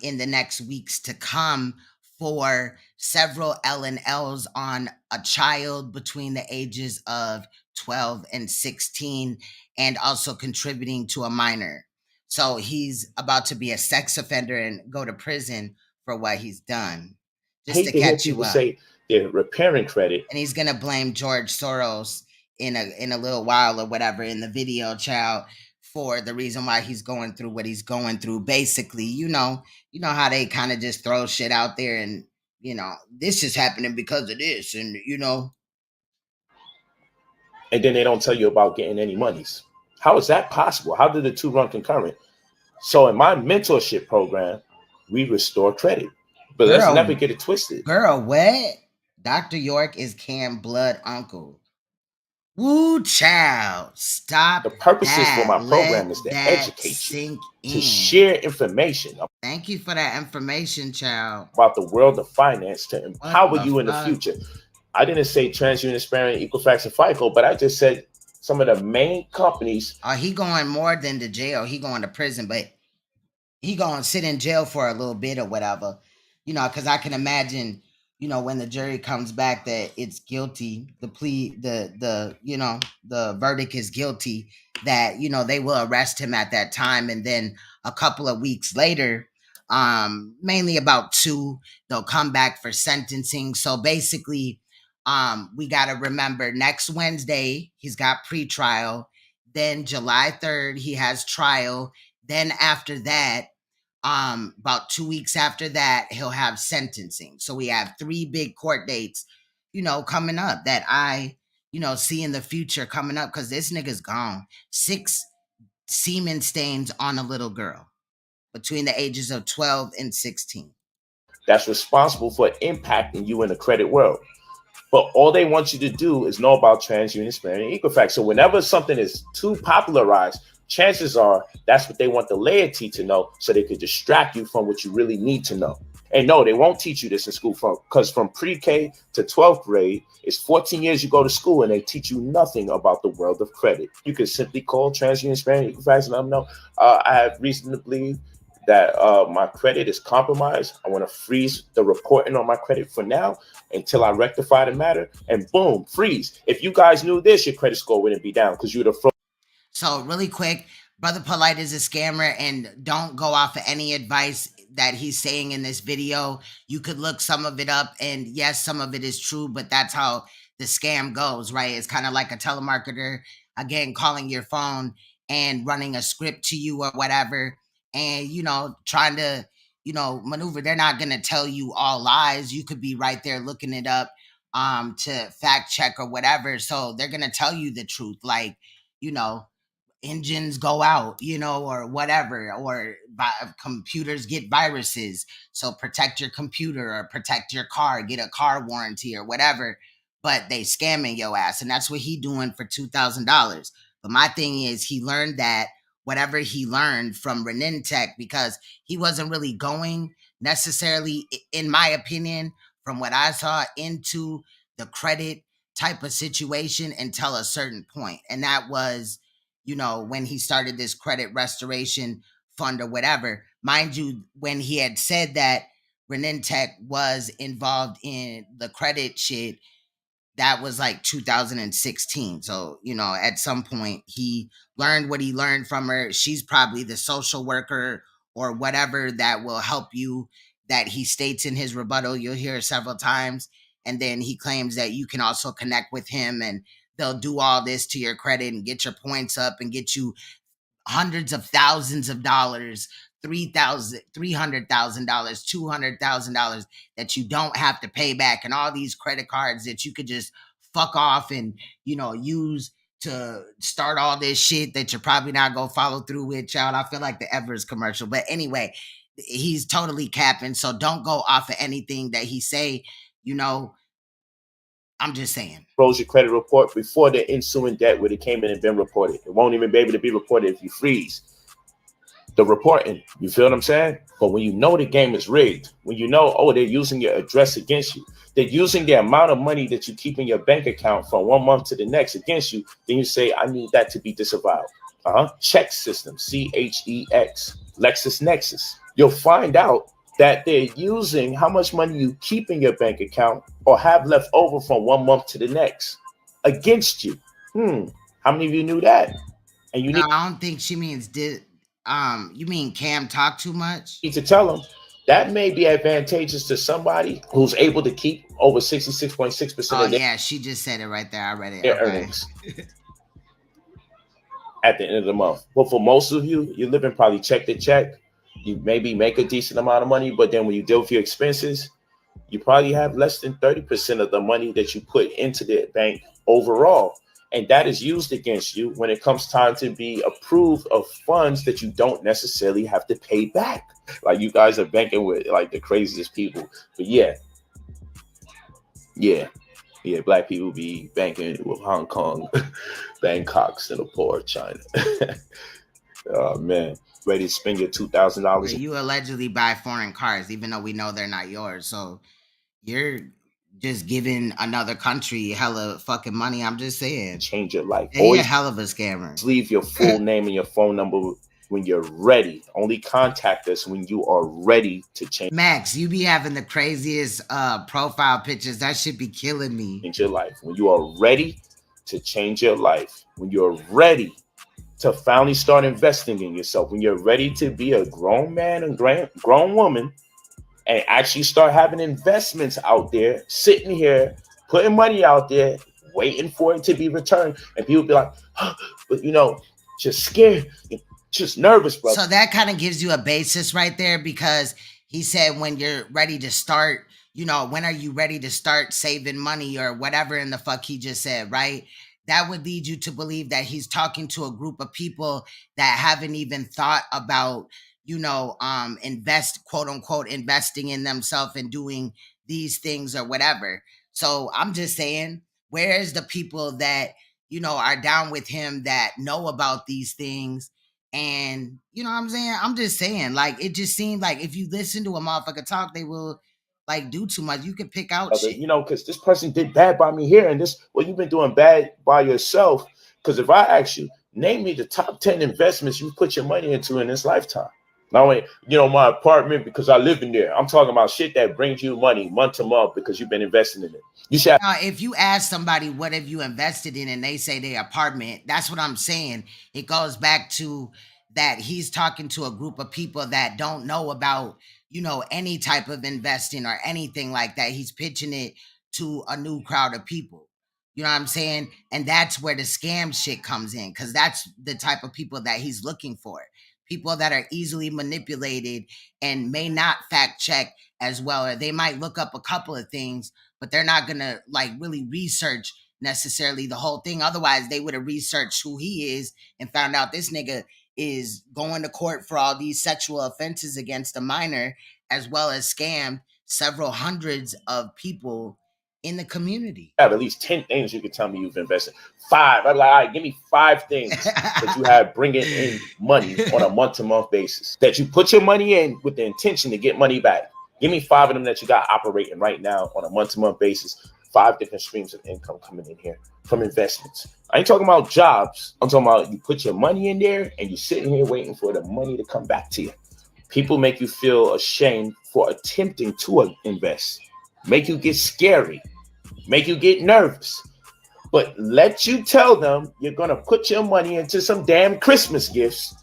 in the next weeks to come for several L&L'S on a child between the ages of 12 and 16, and also contributing to a minor. So he's about to be a sex offender and go to prison for what he's done. Just to catch you up. Say they're repairing credit. And he's gonna blame George Soros in a little while or whatever in the video, child, for the reason why he's going through what he's going through. Basically, you know how they kind of just throw shit out there and, this is happening because of this, and and then they don't tell you about getting any monies. How is that possible? How did the two run concurrent? So in my mentorship program, we restore credit. But let's never get it twisted. Girl, what? Dr. York is Cam Blood uncle. Woo, child. Stop. The purposes for my program is to educate you, to share information. Thank you for that information, child. About the world of finance to empower you in the future. I didn't say TransUnion, Sparing, Equifax, and FICO, but I just said some of the main companies. He going more than to jail. He going to prison, but he going to sit in jail for a little bit or whatever. Because I can imagine, when the jury comes back that it's guilty, the plea, the verdict is guilty, that, they will arrest him at that time. And then a couple of weeks later, mainly about 2, they'll come back for sentencing. So basically, we got to remember next Wednesday, he's got pretrial. Then July 3rd, he has trial. Then after that, about 2 weeks after that, he'll have sentencing. So we have 3 big court dates, coming up that I, see in the future coming up, because this nigga's gone. 6 semen stains on a little girl between the ages of 12 and 16. That's responsible for impacting you in the credit world. But all they want you to do is know about TransUnion, Sparing, and Equifax. So whenever something is too popularized, chances are that's what they want the laity to know, so they could distract you from what you really need to know. And no, they won't teach you this in school, because from pre-K to 12th grade, it's 14 years you go to school and they teach you nothing about the world of credit. You can simply call TransUnion, Sparing, Equifax, and let them know, I have reason to believe that my credit is compromised. I want to freeze the reporting on my credit for now until I rectify the matter, and boom, freeze. If you guys knew this, your credit score wouldn't be down, because you would have frozen. So really quick, Brother Polight is a scammer, and don't go off of any advice that he's saying in this video. You could look some of it up, and yes, some of it is true, but that's how the scam goes, right? It's kind of like a telemarketer, again, calling your phone and running a script to you or whatever, and, trying to, maneuver. They're not going to tell you all lies. You could be right there looking it up to fact check or whatever. So they're going to tell you the truth, like, engines go out, or whatever, or computers get viruses. So protect your computer or protect your car, get a car warranty or whatever. But they scamming your ass. And that's what he doing for $2,000. But my thing is, he learned that whatever he learned from Renintech, because he wasn't really going necessarily, in my opinion, from what I saw, into the credit type of situation until a certain point. And that was, when he started this credit restoration fund or whatever. Mind you, when he had said that Renintech was involved in the credit shit, that was like 2016. So, you know, at some point he learned what he learned from her. She's probably the social worker or whatever that will help you, that he states in his rebuttal. You'll hear it several times. And then he claims that you can also connect with him and they'll do all this to your credit and get your points up and get you hundreds of thousands of dollars, $300,000, $200,000 that you don't have to pay back, and all these credit cards that you could just fuck off and, you know, use to start all this shit that you're probably not gonna follow through with, child. I feel like the Everest commercial. But anyway, he's totally capping. So don't go off of anything that he say, you know. I'm just saying. Froze your credit report before the ensuing debt would have came in and been reported. It won't even be able to be reported if you freeze the reporting. You feel what I'm saying? But when you know the game is rigged, when you know, oh, they're using your address against you, they're using the amount of money that you keep in your bank account from 1 month to the next against you, then you say, I need that to be disavowed. Check system, CHEX, LexisNexis. You'll find out that they're using how much money you keep in your bank account or have left over from 1 month to the next against you. How many of you knew that? And you no, I don't think she means you mean Cam talk too much? Need to tell them that may be advantageous to somebody who's able to keep over 66.6% of yeah, she just said it right there. I read it. Their earnings at the end of the month. But for most of you, you're living probably check to check. You maybe make a decent amount of money, but then when you deal with your expenses, you probably have less than 30% of the money that you put into the bank overall. And that is used against you when it comes time to be approved of funds that you don't necessarily have to pay back. Like, you guys are banking with like the craziest people. But yeah, black people be banking with Hong Kong, Bangkok, Singapore, China. Oh man. Ready to spend your $2,000. You allegedly buy foreign cars, even though we know they're not yours. So you're just giving another country hella fucking money. I'm just saying. Change your life. Hey, you're a hell of a scammer. Leave your full name and your phone number when you're ready. Only contact us when you are ready to change. Max, you be having the craziest profile pictures. That should be killing me. Change your life. When you are ready to change your life. When you're ready to finally start investing in yourself, when you're ready to be a grown man and grown woman and actually start having investments out there, sitting here, putting money out there, waiting for it to be returned. And people be like, but you know, just scared, just nervous, brother. So that kind of gives you a basis right there, because he said when you're ready to start, you know, when are you ready to start saving money or whatever in the fuck he just said, right? That would lead you to believe that he's talking to a group of people that haven't even thought about, you know, quote unquote, investing in themselves and doing these things or whatever. So I'm just saying, where's the people that, you know, are down with him that know about these things? And you know what I'm saying? I'm just saying, like, it just seemed like if you listen to a motherfucker talk, they will like do too much. You could pick out shit. You know, because this person did bad by me here, and this, well, you've been doing bad by yourself. Because if I ask you, name me the top 10 investments you put your money into in this lifetime. Not only, you know, my apartment because I live in there. I'm talking about shit that brings you money month to month because you've been investing in it. You should. Now, if you ask somebody what have you invested in and they say their apartment, that's what I'm saying. It goes back to that he's talking to a group of people that don't know about, you know, any type of investing or anything like that. He's pitching it to a new crowd of people. You know what I'm saying? And that's where the scam shit comes in, because that's the type of people that he's looking for. People that are easily manipulated and may not fact check as well, or they might look up a couple of things, but they're not going to like really research necessarily the whole thing. Otherwise, they would have researched who he is and found out this nigga is going to court for all these sexual offenses against a minor, as well as scammed several hundreds of people in the community. Have at least 10 things you can tell me you've invested. 5. I'm like, all right, give me 5 things that you have bringing in money on a month-to-month basis, that you put your money in with the intention to get money back. Give me 5 of them that you got operating right now on a month-to-month basis. 5 different streams of income coming in here from investments. I ain't talking about jobs. I'm talking about you put your money in there and you're sitting here waiting for the money to come back to you. People make you feel ashamed for attempting to invest, make you get scary. make you get nervous. But let you tell them you're going to put your money into some damn Christmas gifts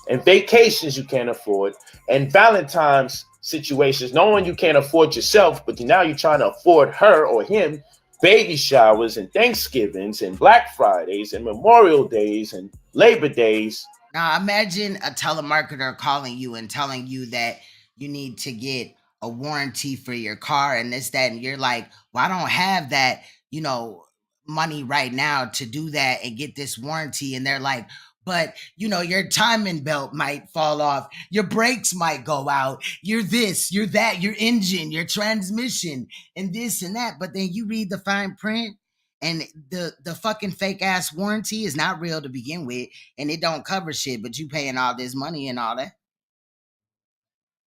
and vacations you can't afford and Valentine's situations, knowing you can't afford yourself, but now you're trying to afford her or him baby showers and Thanksgivings and Black Fridays and Memorial Days and Labor Days. Now imagine a telemarketer calling you and telling you that you need to get a warranty for your car and this, that, and you're like, well, I don't have that, you know, money right now to do that and get this warranty. And they're like, but you know, your timing belt might fall off, your brakes might go out, you're this, you're that, your engine, your transmission, and this and that. But then you read the fine print and the fucking fake ass warranty is not real to begin with, and it don't cover shit, but you paying all this money and all that.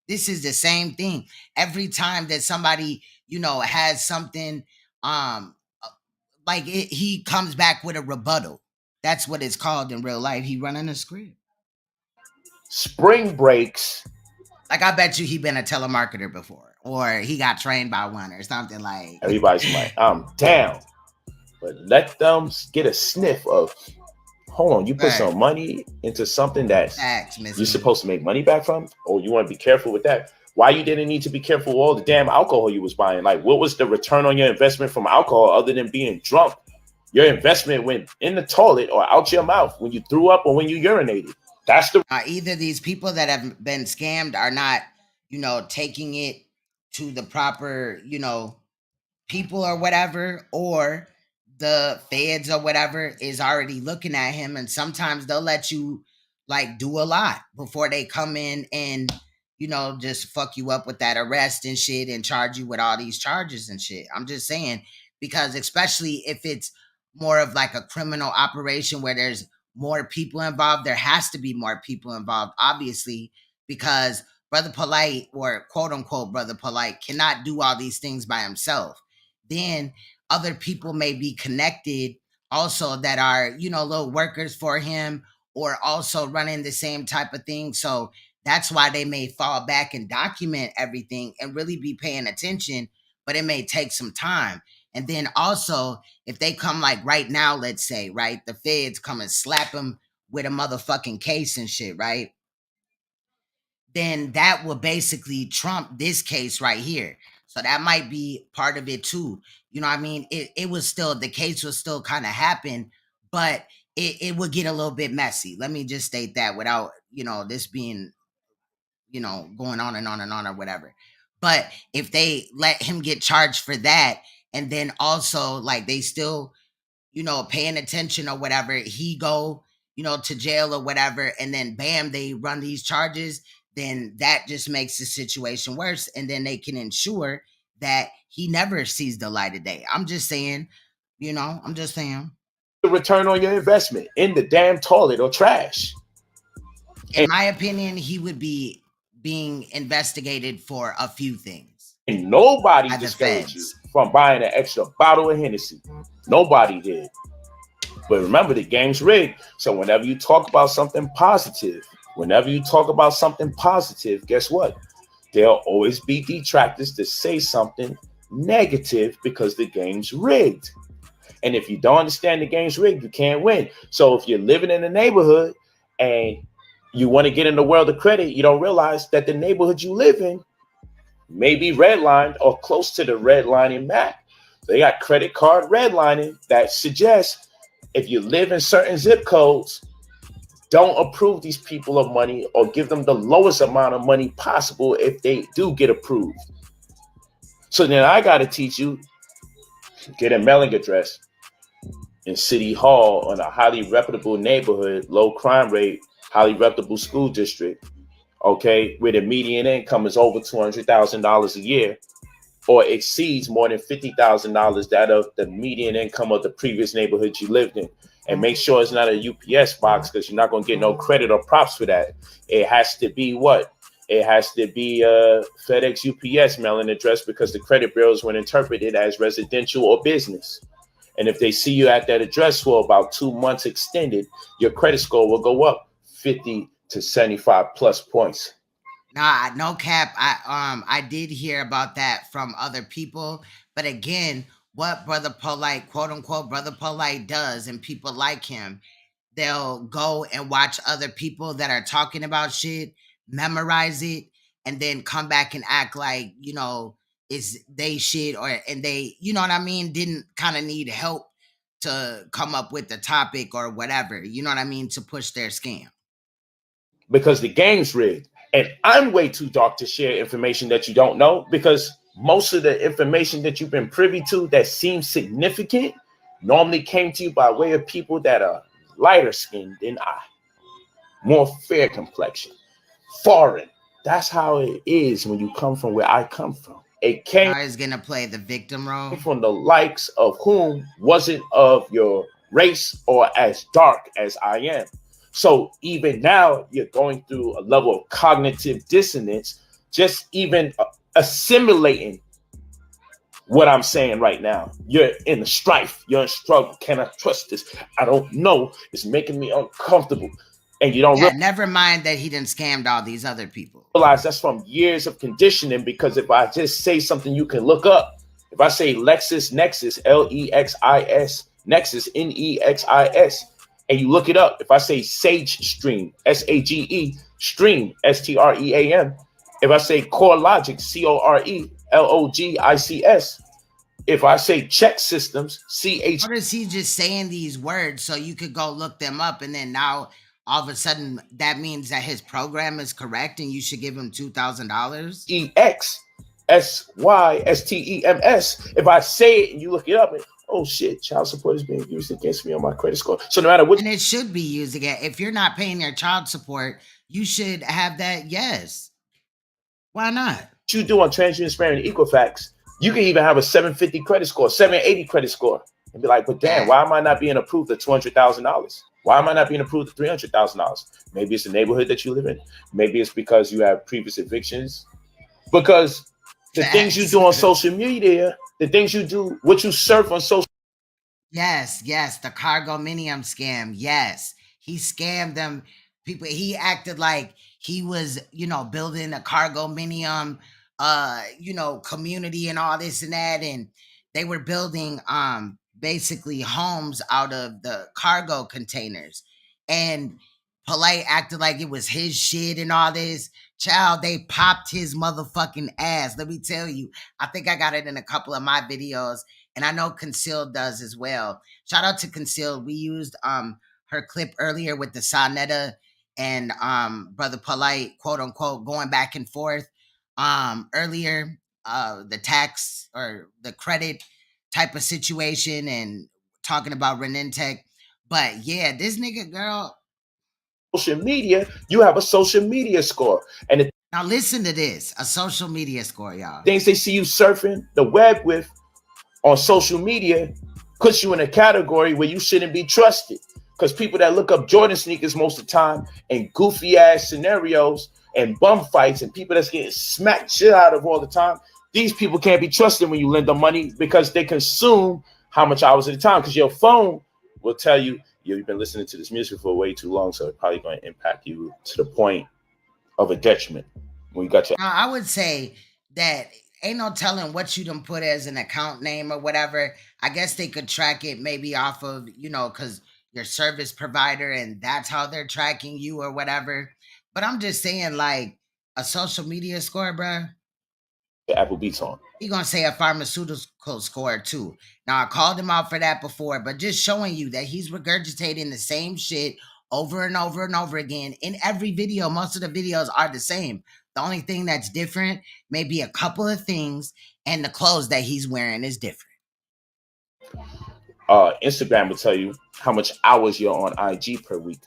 This is the same thing. Every time that somebody, you know, has something, like he comes back with a rebuttal. That's what it's called in real life. He running a script. Spring breaks. Like, I bet you he been a telemarketer before, or he got trained by one or something like. Everybody's like, I'm down. But let them get a sniff of, hold on, you put some money into something that you're supposed to make money back from? Oh, you want to be careful with that? Why you didn't need to be careful with all the damn alcohol you was buying? Like, what was the return on your investment from alcohol other than being drunk? Your investment went in the toilet or out your mouth when you threw up or when you urinated. That's the either these people that have been scammed are not, you know, taking it to the proper, you know, people or whatever, or the feds or whatever is already looking at him, and sometimes they'll let you like do a lot before they come in and, you know, just fuck you up with that arrest and shit and charge you with all these charges and shit. I'm just saying, because especially if it's more of like a criminal operation where there's more people involved, there has to be more people involved, obviously, because Brother Polight, or quote unquote Brother Polight, cannot do all these things by himself. Then other people may be connected also that are, you know, little workers for him, or also running the same type of thing. So that's why they may fall back and document everything and really be paying attention, but it may take some time. And then also, if they come like right now, let's say, right, the feds come and slap him with a motherfucking case and shit, right? Then that will basically trump this case right here. So that might be part of it too. You know what I mean? It was still, the case was still kind of happen, but it would get a little bit messy. Let me just state that without, you know, this being, you know, going on and on and on or whatever. But if they let him get charged for that, and then also like they still, you know, paying attention or whatever, he go, you know, to jail or whatever, and then bam, they run these charges, then that just makes the situation worse. And then they can ensure that he never sees the light of day. I'm just saying, you know, I'm just saying. The return on your investment in the damn toilet or trash. In my opinion, he would be being investigated for a few things. And nobody discouraged you from buying an extra bottle of Hennessy. Nobody did. But remember, the game's rigged. So whenever you talk about something positive, guess what? There'll always be detractors to say something negative because the game's rigged. And if you don't understand the game's rigged, you can't win. So if you're living in a neighborhood and you want to get in the world of credit, you don't realize that the neighborhood you live in may be redlined or close to the redlining map. They got credit card redlining that suggests if you live in certain zip codes, don't approve these people of money or give them the lowest amount of money possible if they do get approved. So then I got to teach you, get a mailing address in City Hall in a highly reputable neighborhood, low crime rate, highly reputable school district, okay, where the median income is over $200,000 a year or exceeds more than $50,000 that of the median income of the previous neighborhood you lived in. And make sure it's not a UPS box because you're not going to get no credit or props for that. It has to be what? It has to be a FedEx UPS mailing address because the credit bureaus will interpret it as residential or business. And if they see you at that address for about 2 months extended, your credit score will go up 50 to 75 plus points. Nah, no cap. I did hear about that from other people, but again, what Brother Polight, quote unquote, Brother Polight does, and people like him, they'll go and watch other people that are talking about shit, memorize it, and then come back and act like, it's they shit, and they, you know what I mean, didn't kind of need help to come up with the topic or whatever, you know what I mean, to push their scam. Because the game's rigged. And I'm way too dark to share information that you don't know, because most of the information that you've been privy to that seems significant normally came to you by way of people that are lighter skinned than I, more fair complexion, foreign. That's how it is when you come from where I come from. It came is gonna play the victim role from the likes of whom wasn't of your race or as dark as I am. So even now you're going through a level of cognitive dissonance, just even assimilating what I'm saying right now. You're in a strife, you're in struggle. Can I trust this? I don't know. It's making me uncomfortable. And you don't never mind that he done scammed all these other people. Realize that's from years of conditioning, because if I just say something you can look up, if I say Lexis Nexis, Lexis, Nexus, Nexis, and you look it up, if I say Sage Stream, Sage Stream, Stream, if I say Core Logic, Corelogic's, if I say check systems, CH. What is he just saying these words so you could go look them up, and then now all of a sudden that means that his program is correct and you should give him $2,000? EXSYSTEMS. If I say it and you look it up, and oh shit, child support is being used against me on my credit score. So no matter what, and it should be used again. If you're not paying your child support, you should have that. Yes. Why not? You do on TransUnion and Equifax, you can even have a 750 credit score, 780 credit score, and be like, but damn, why am I not being approved of $200,000? Why am I not being approved of $300,000? Maybe it's the neighborhood that you live in. Maybe it's because you have previous evictions. Because the things you do on social media, the things you do, what you surf on social. Yes, the Cargominium scam. Yes, he scammed them people. He acted like he was, building a Cargominium, community and all this and that, and they were building basically homes out of the cargo containers, and Polight acted like it was his shit and all this. Child, they popped his motherfucking ass. Let me tell you, I think I got it in a couple of my videos, and I know Concealed does as well. Shout out to Concealed. We used her clip earlier with the Sonetta and Brother Polight, quote unquote, going back and forth earlier, the tax or the credit type of situation and talking about Renintech. But yeah, this nigga, girl. Social media, you have a social media score. And now listen to this, a social media score, y'all. Things they see you surfing the web with on social media puts you in a category where you shouldn't be trusted. Because people that look up Jordan sneakers most of the time and goofy ass scenarios and bum fights and people that's getting smacked shit out of all the time, these people can't be trusted when you lend them money, because they consume how much hours at a time. Because your phone will tell you, you've been listening to this music for way too long, so it's probably going to impact you to the point of a detriment. When you got your, I would say that ain't no telling what you done put as an account name or whatever. I guess they could track it maybe off of, because your service provider, and that's how they're tracking you or whatever. But I'm just saying, like, a social media score, bro. Apple Beats on. You're going to say a pharmaceutical score too. Now, I called him out for that before, but just showing you that he's regurgitating the same shit over and over and over again in every video. Most of the videos are the same. The only thing that's different may be a couple of things, and the clothes that he's wearing is different. Instagram will tell you how much hours you're on IG per week.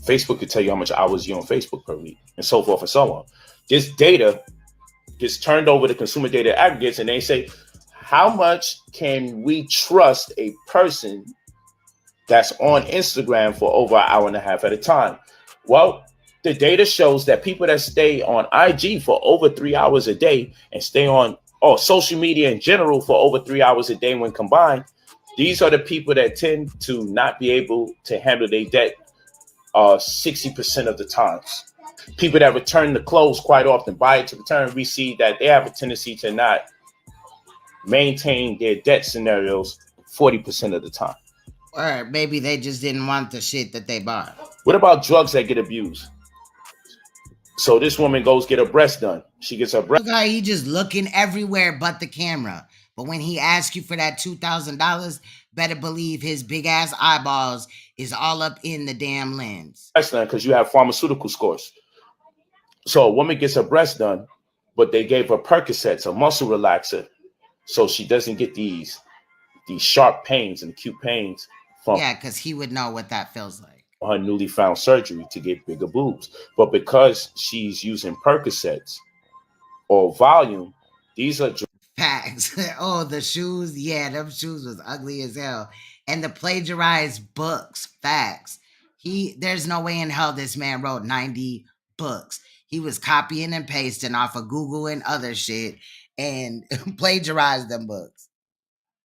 Facebook could tell you how much hours you're on Facebook per week, and so forth and so on. This data gets turned over to consumer data aggregates, and they say, how much can we trust a person that's on Instagram for over an hour and a half at a time? Well, the data shows that people that stay on IG for over 3 hours a day and stay on social media in general for over 3 hours a day when combined, these are the people that tend to not be able to handle their debt 60% of the times. People that return the clothes quite often, buy it to return, we see that they have a tendency to not maintain their debt scenarios 40% of the time. Or maybe they just didn't want the shit that they bought. What about drugs that get abused? So this woman goes get her breast done. She gets her breast. Look how he just looking everywhere but the camera. But when he asks you for that $2,000, better believe his big ass eyeballs is all up in the damn lens. Breast done because you have pharmaceutical scores. So a woman gets her breast done, but they gave her Percocets, a muscle relaxer, so she doesn't get these sharp pains and acute pains from because he would know what that feels like. Her newly found surgery to get bigger boobs. But because she's using Percocets or volume, these are facts. Oh, the shoes. Yeah, them shoes was ugly as hell. And the plagiarized books. Facts. There's no way in hell this man wrote 90 books. He was copying and pasting off of Google and other shit and plagiarized them books.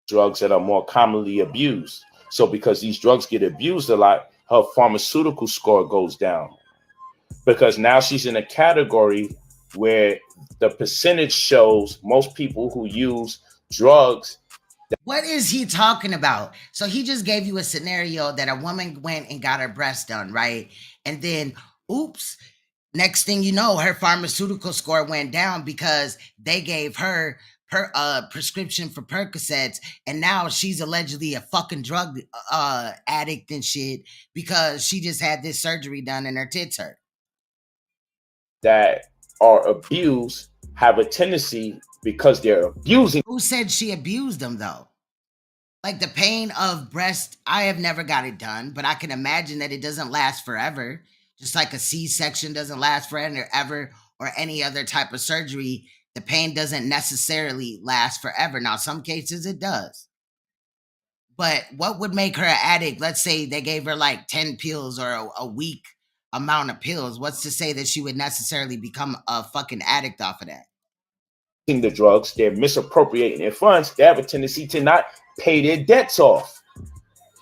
Drugs that are more commonly abused. So because these drugs get abused a lot, her pharmaceutical score goes down. Because now she's in a category where the percentage shows most people who use drugs. What is he talking about? So he just gave you a scenario that a woman went and got her breast done, right? And then, oops, next thing you know, her pharmaceutical score went down because they gave her prescription for Percocets, and now she's allegedly a fucking drug addict and shit because she just had this surgery done and her tits hurt. That are abused have a tendency because they're abusing. Who said she abused them though? Like the pain of breast, I have never got it done, but I can imagine that it doesn't last forever. Just like a C-section doesn't last forever or any other type of surgery. The pain doesn't necessarily last forever. Now, some cases it does. But what would make her an addict? Let's say they gave her like 10 pills or a week amount of pills. What's to say that she would necessarily become a fucking addict off of that? The drugs, they're misappropriating their funds. They have a tendency to not pay their debts off.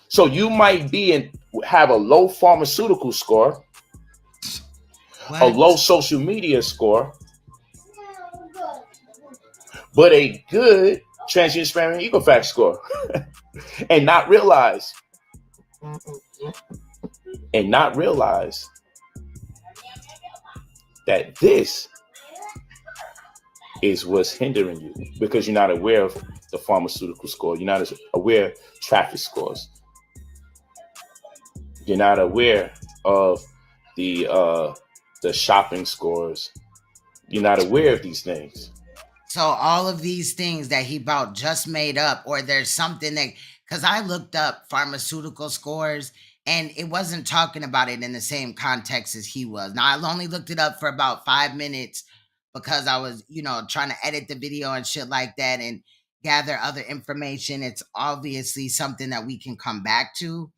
So you might have a low pharmaceutical score, a low social media score, but a good transgender sparing Equifax score, and not realize that this is what's hindering you because you're not aware of the pharmaceutical score. You're not aware of traffic scores. You're not aware of the shopping scores. You're not aware of these things. So all of these things that he about just made up, or there's something that, because I looked up pharmaceutical scores and it wasn't talking about it in the same context as he was. Now, I only looked it up for about 5 minutes because I was, trying to edit the video and shit like that and gather other information. It's obviously something that we can come back to,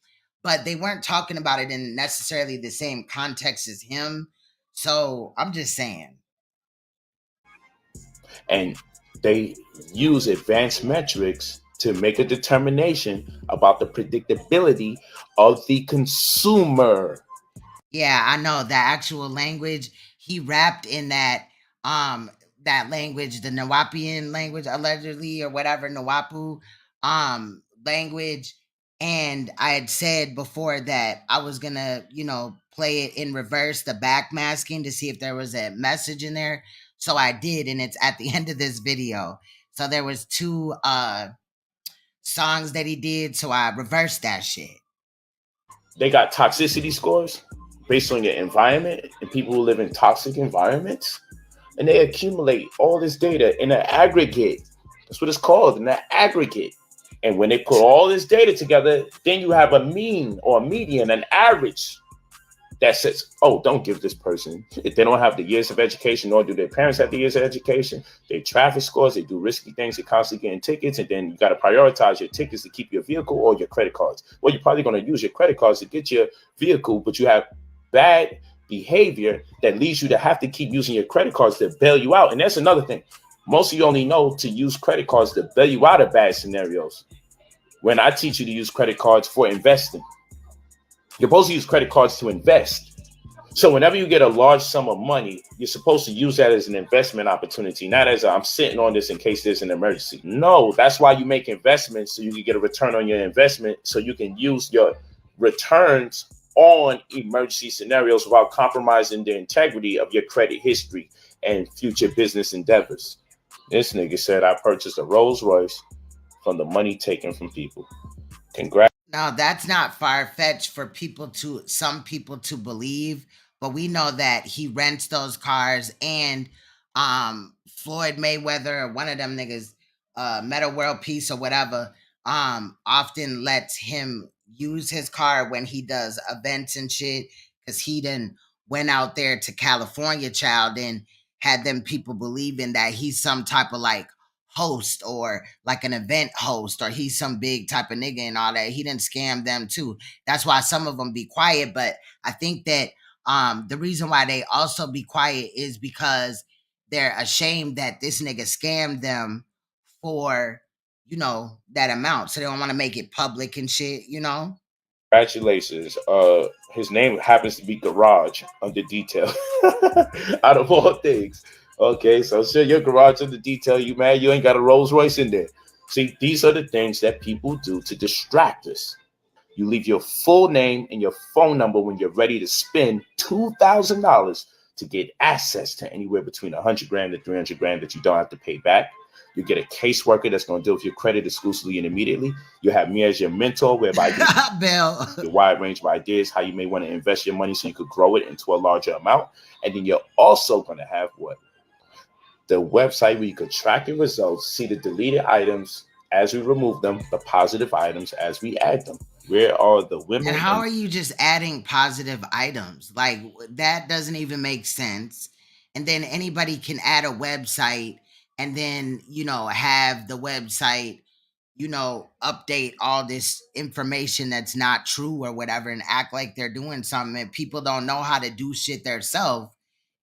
but they weren't talking about it in necessarily the same context as him. So I'm just saying. And they use advanced metrics to make a determination about the predictability of the consumer. Yeah, I know the actual language he rapped in that language, the Nawapian language, allegedly, or whatever, Nawapu language. And I had said before that I was gonna, play it in reverse, the backmasking, to see if there was a message in there. So I did, and it's at the end of this video. So there was 2 songs that he did, so I reversed that shit. They got toxicity scores based on your environment and people who live in toxic environments. And they accumulate all this data in an aggregate. That's what it's called, in an aggregate. And when they put all this data together, then you have a mean or a median, an average that says, oh, don't give this person. If they don't have the years of education, nor do their parents have the years of education, they traffic scores, they do risky things, they're constantly getting tickets, and then you got to prioritize your tickets to keep your vehicle or your credit cards. Well, you're probably going to use your credit cards to get your vehicle, but you have bad behavior that leads you to have to keep using your credit cards to bail you out. And that's another thing. Most of you only know to use credit cards to bail you out of bad scenarios. When I teach you to use credit cards for investing, you're supposed to use credit cards to invest. So whenever you get a large sum of money, you're supposed to use that as an investment opportunity, not as I'm sitting on this in case there's an emergency. No, that's why you make investments, so you can get a return on your investment, so you can use your returns on emergency scenarios without compromising the integrity of your credit history and future business endeavors. This nigga said I purchased a Rolls Royce from the money taken from people. Congrats. Now, that's not far-fetched for some people to believe, but we know that he rents those cars, and Floyd Mayweather, one of them niggas, Meta World Peace or whatever, often lets him use his car when he does events and shit, because he done went out there to California, child, and had them people believing that he's some type of like host or like an event host, or he's some big type of nigga and all that. He didn't scam them too. That's why some of them be quiet. But I think that the reason why they also be quiet is because they're ashamed that this nigga scammed them for, you know, that amount. So they don't want to make it public and shit, you know? Congratulations. His name happens to be Garage under detail. Out of all things. Okay, so sure, your garage under detail, you mad you ain't got a Rolls Royce in there. See, these are the things that people do to distract us. You leave your full name and your phone number when you're ready to spend $2,000 to get access to anywhere between 100 grand to 300 grand that you don't have to pay back. You get a caseworker that's going to deal with your credit exclusively and immediately. You have me as your mentor, whereby you Bill. your wide range of ideas, how you may want to invest your money so you could grow it into a larger amount. And then you're also going to have what? The website where you could track your results, see the deleted items as we remove them, the positive items as we add them. Where are the women? And how are you just adding positive items? Like, that doesn't even make sense. And then anybody can add a website and then, you know, have the website, you know, update all this information that's not true or whatever and act like they're doing something, and people don't know how to do shit themselves,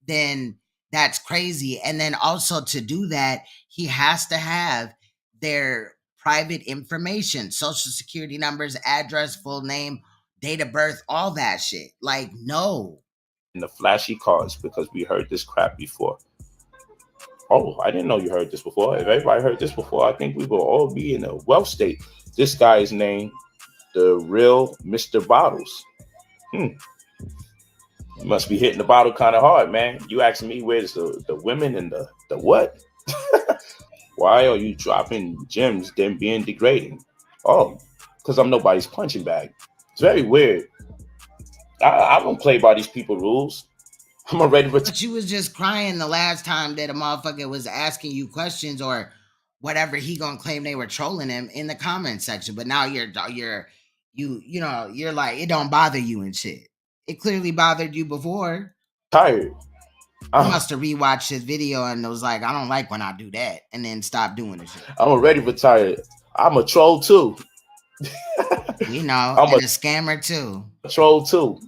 then that's crazy. And then also to do that, he has to have their private information, social security numbers, address, full name, date of birth, all that shit. Like, no. And the flashy cars, because we heard this crap before. Oh, I didn't know you heard this before. If everybody heard this before, I think we will all be in a wealth state. This guy's name, the real Mr. Bottles. You must be hitting the bottle kind of hard, man. You asking me where's the women and the what? Why are you dropping gems then being degrading? Oh, because I'm nobody's punching bag. It's very weird. I don't play by these people rules. I'm already. But you was just crying the last time that a motherfucker was asking you questions or whatever. He gonna claim they were trolling him in the comment section. But now you're like, it don't bother you and shit. It clearly bothered you before. Tired. You must have rewatched his video and was like, I don't like when I do that, and then stop doing the shit. I'm already retired. I'm a troll too. We know. I'm a scammer too. A troll too.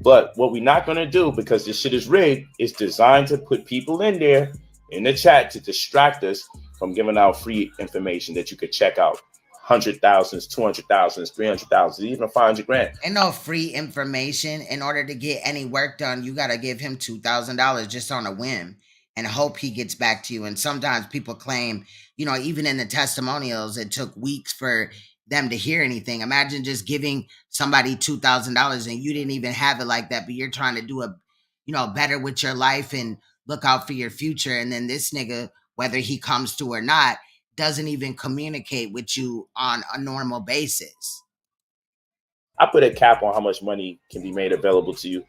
But what we're not going to do, because this shit is rigged, is designed to put people in there in the chat to distract us from giving out free information that you could check out. 100,000s, 200,000s, 300,000s, even 500 grand. Ain't no free information. In order to get any work done, you got to give him $2,000 just on a whim and hope he gets back to you. And sometimes people claim, you know, even in the testimonials, it took weeks for them to hear anything. Imagine just giving somebody $2,000 and you didn't even have it like that, but you're trying to do better with your life and look out for your future. And then this nigga, whether he comes to or not, doesn't even communicate with you on a normal basis. I put a cap on how much money can be made available to you.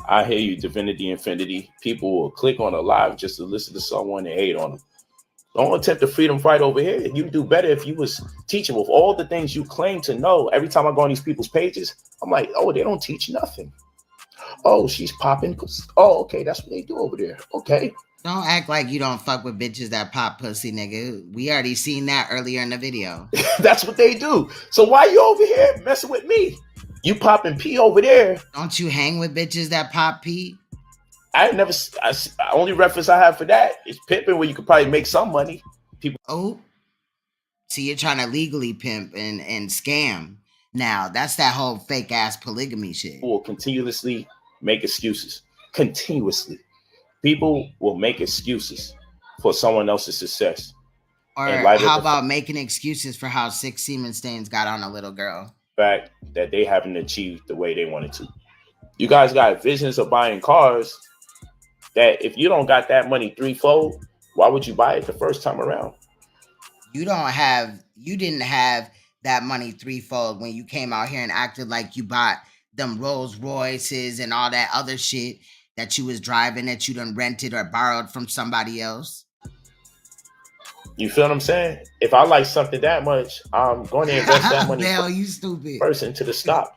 I hear you, Divinity Infinity. People will click on a live just to listen to someone and hate on them. Don't attempt the freedom fight over here. You'd do better if you was teaching with all the things you claim to know. Every time I go on these people's pages, I'm like, oh, they don't teach nothing. Oh, she's popping. Oh, okay, that's what they do over there. Okay. Don't act like you don't fuck with bitches that pop pussy, nigga. We already seen that earlier in the video. That's what they do. So why you over here messing with me? You popping pee over there. Don't you hang with bitches that pop pee? Only reference I have for that is pimping, where you could probably make some money. People. Oh, so you're trying to legally pimp and scam. Now that's that whole fake ass polygamy shit. Will continuously make excuses continuously. People will make excuses for someone else's success. Or how about making excuses for how 6 semen stains got on a little girl? Fact that they haven't achieved the way they wanted to. You guys got visions of buying cars that if you don't got that money threefold, why would you buy it the first time around? You didn't have that money threefold when you came out here and acted like you bought them Rolls Royces and all that other shit that you was driving that you done rented or borrowed from somebody else. You feel what I'm saying? If I like something that much, I'm going to invest that money you stupid. first into the stock.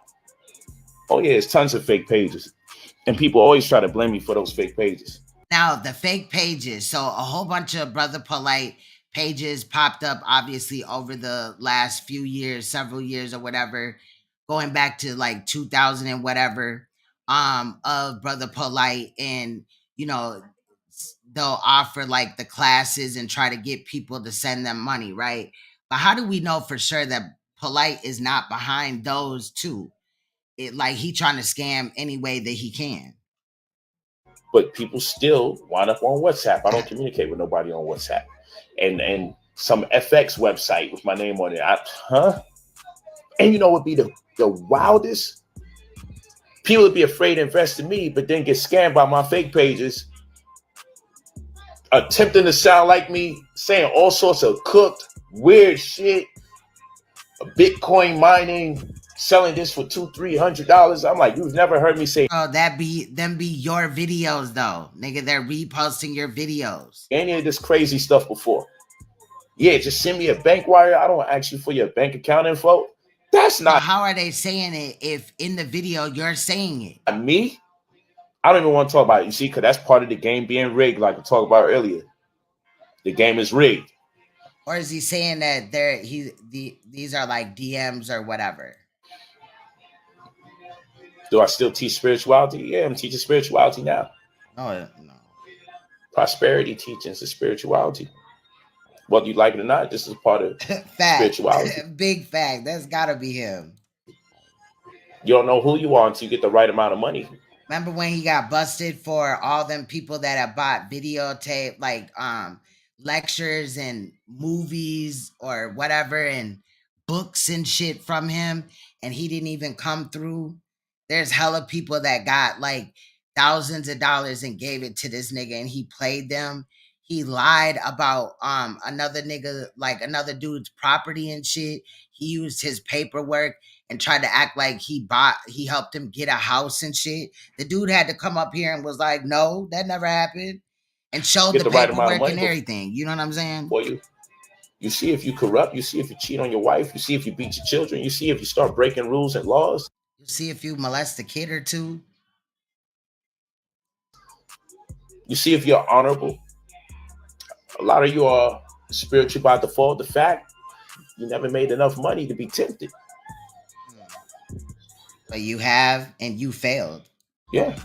Oh yeah, it's tons of fake pages. And people always try to blame me for those fake pages. Now, the fake pages. So a whole bunch of Brother Polight pages popped up, obviously, over the last few years, several years or whatever, going back to like 2000 and whatever, of Brother Polight. And, you know, they'll offer like the classes and try to get people to send them money, right? But how do we know for sure that Polight is not behind those two? Like he trying to scam any way that he can. But people still wind up on WhatsApp. I don't communicate with nobody on WhatsApp. And some FX website with my name on it. And you know what would be the wildest? People would be afraid to invest in me, but then get scammed by my fake pages, attempting to sound like me, saying all sorts of cooked, weird shit, Bitcoin mining, selling this for $200-$300. I'm like, you've never heard me say. Oh, them be your videos though, nigga. They're reposting your videos. Any of this crazy stuff before? Yeah, just send me a bank wire. I don't ask you for your bank account info. That's not. How are they saying it if in the video you're saying it? Me? I don't even want to talk about it. You see, because that's part of the game being rigged, like we talked about earlier. The game is rigged. Or is he saying that these are like DMs or whatever? Do I still teach spirituality? Yeah, I'm teaching spirituality now. No. Prosperity teachings is spirituality. Whether you like it or not, this is part of spirituality. Big fact. That's gotta be him. You don't know who you are until you get the right amount of money. Remember when he got busted for all them people that have bought videotape, like lectures and movies or whatever and books and shit from him, and he didn't even come through? There's hella people that got like thousands of dollars and gave it to this nigga and he played them. He lied about another nigga, like another dude's property and shit. He used his paperwork and tried to act like he helped him get a house and shit. The dude had to come up here and was like, no, that never happened. And showed the paperwork and everything. You know what I'm saying? Boy, you see if you corrupt, you see if you cheat on your wife, you see if you beat your children, you see if you start breaking rules and laws. You see if you molest a kid or two. You see if you're honorable. A lot of you are spiritual by default. The fact you never made enough money to be tempted. But you have, and you failed. Yeah.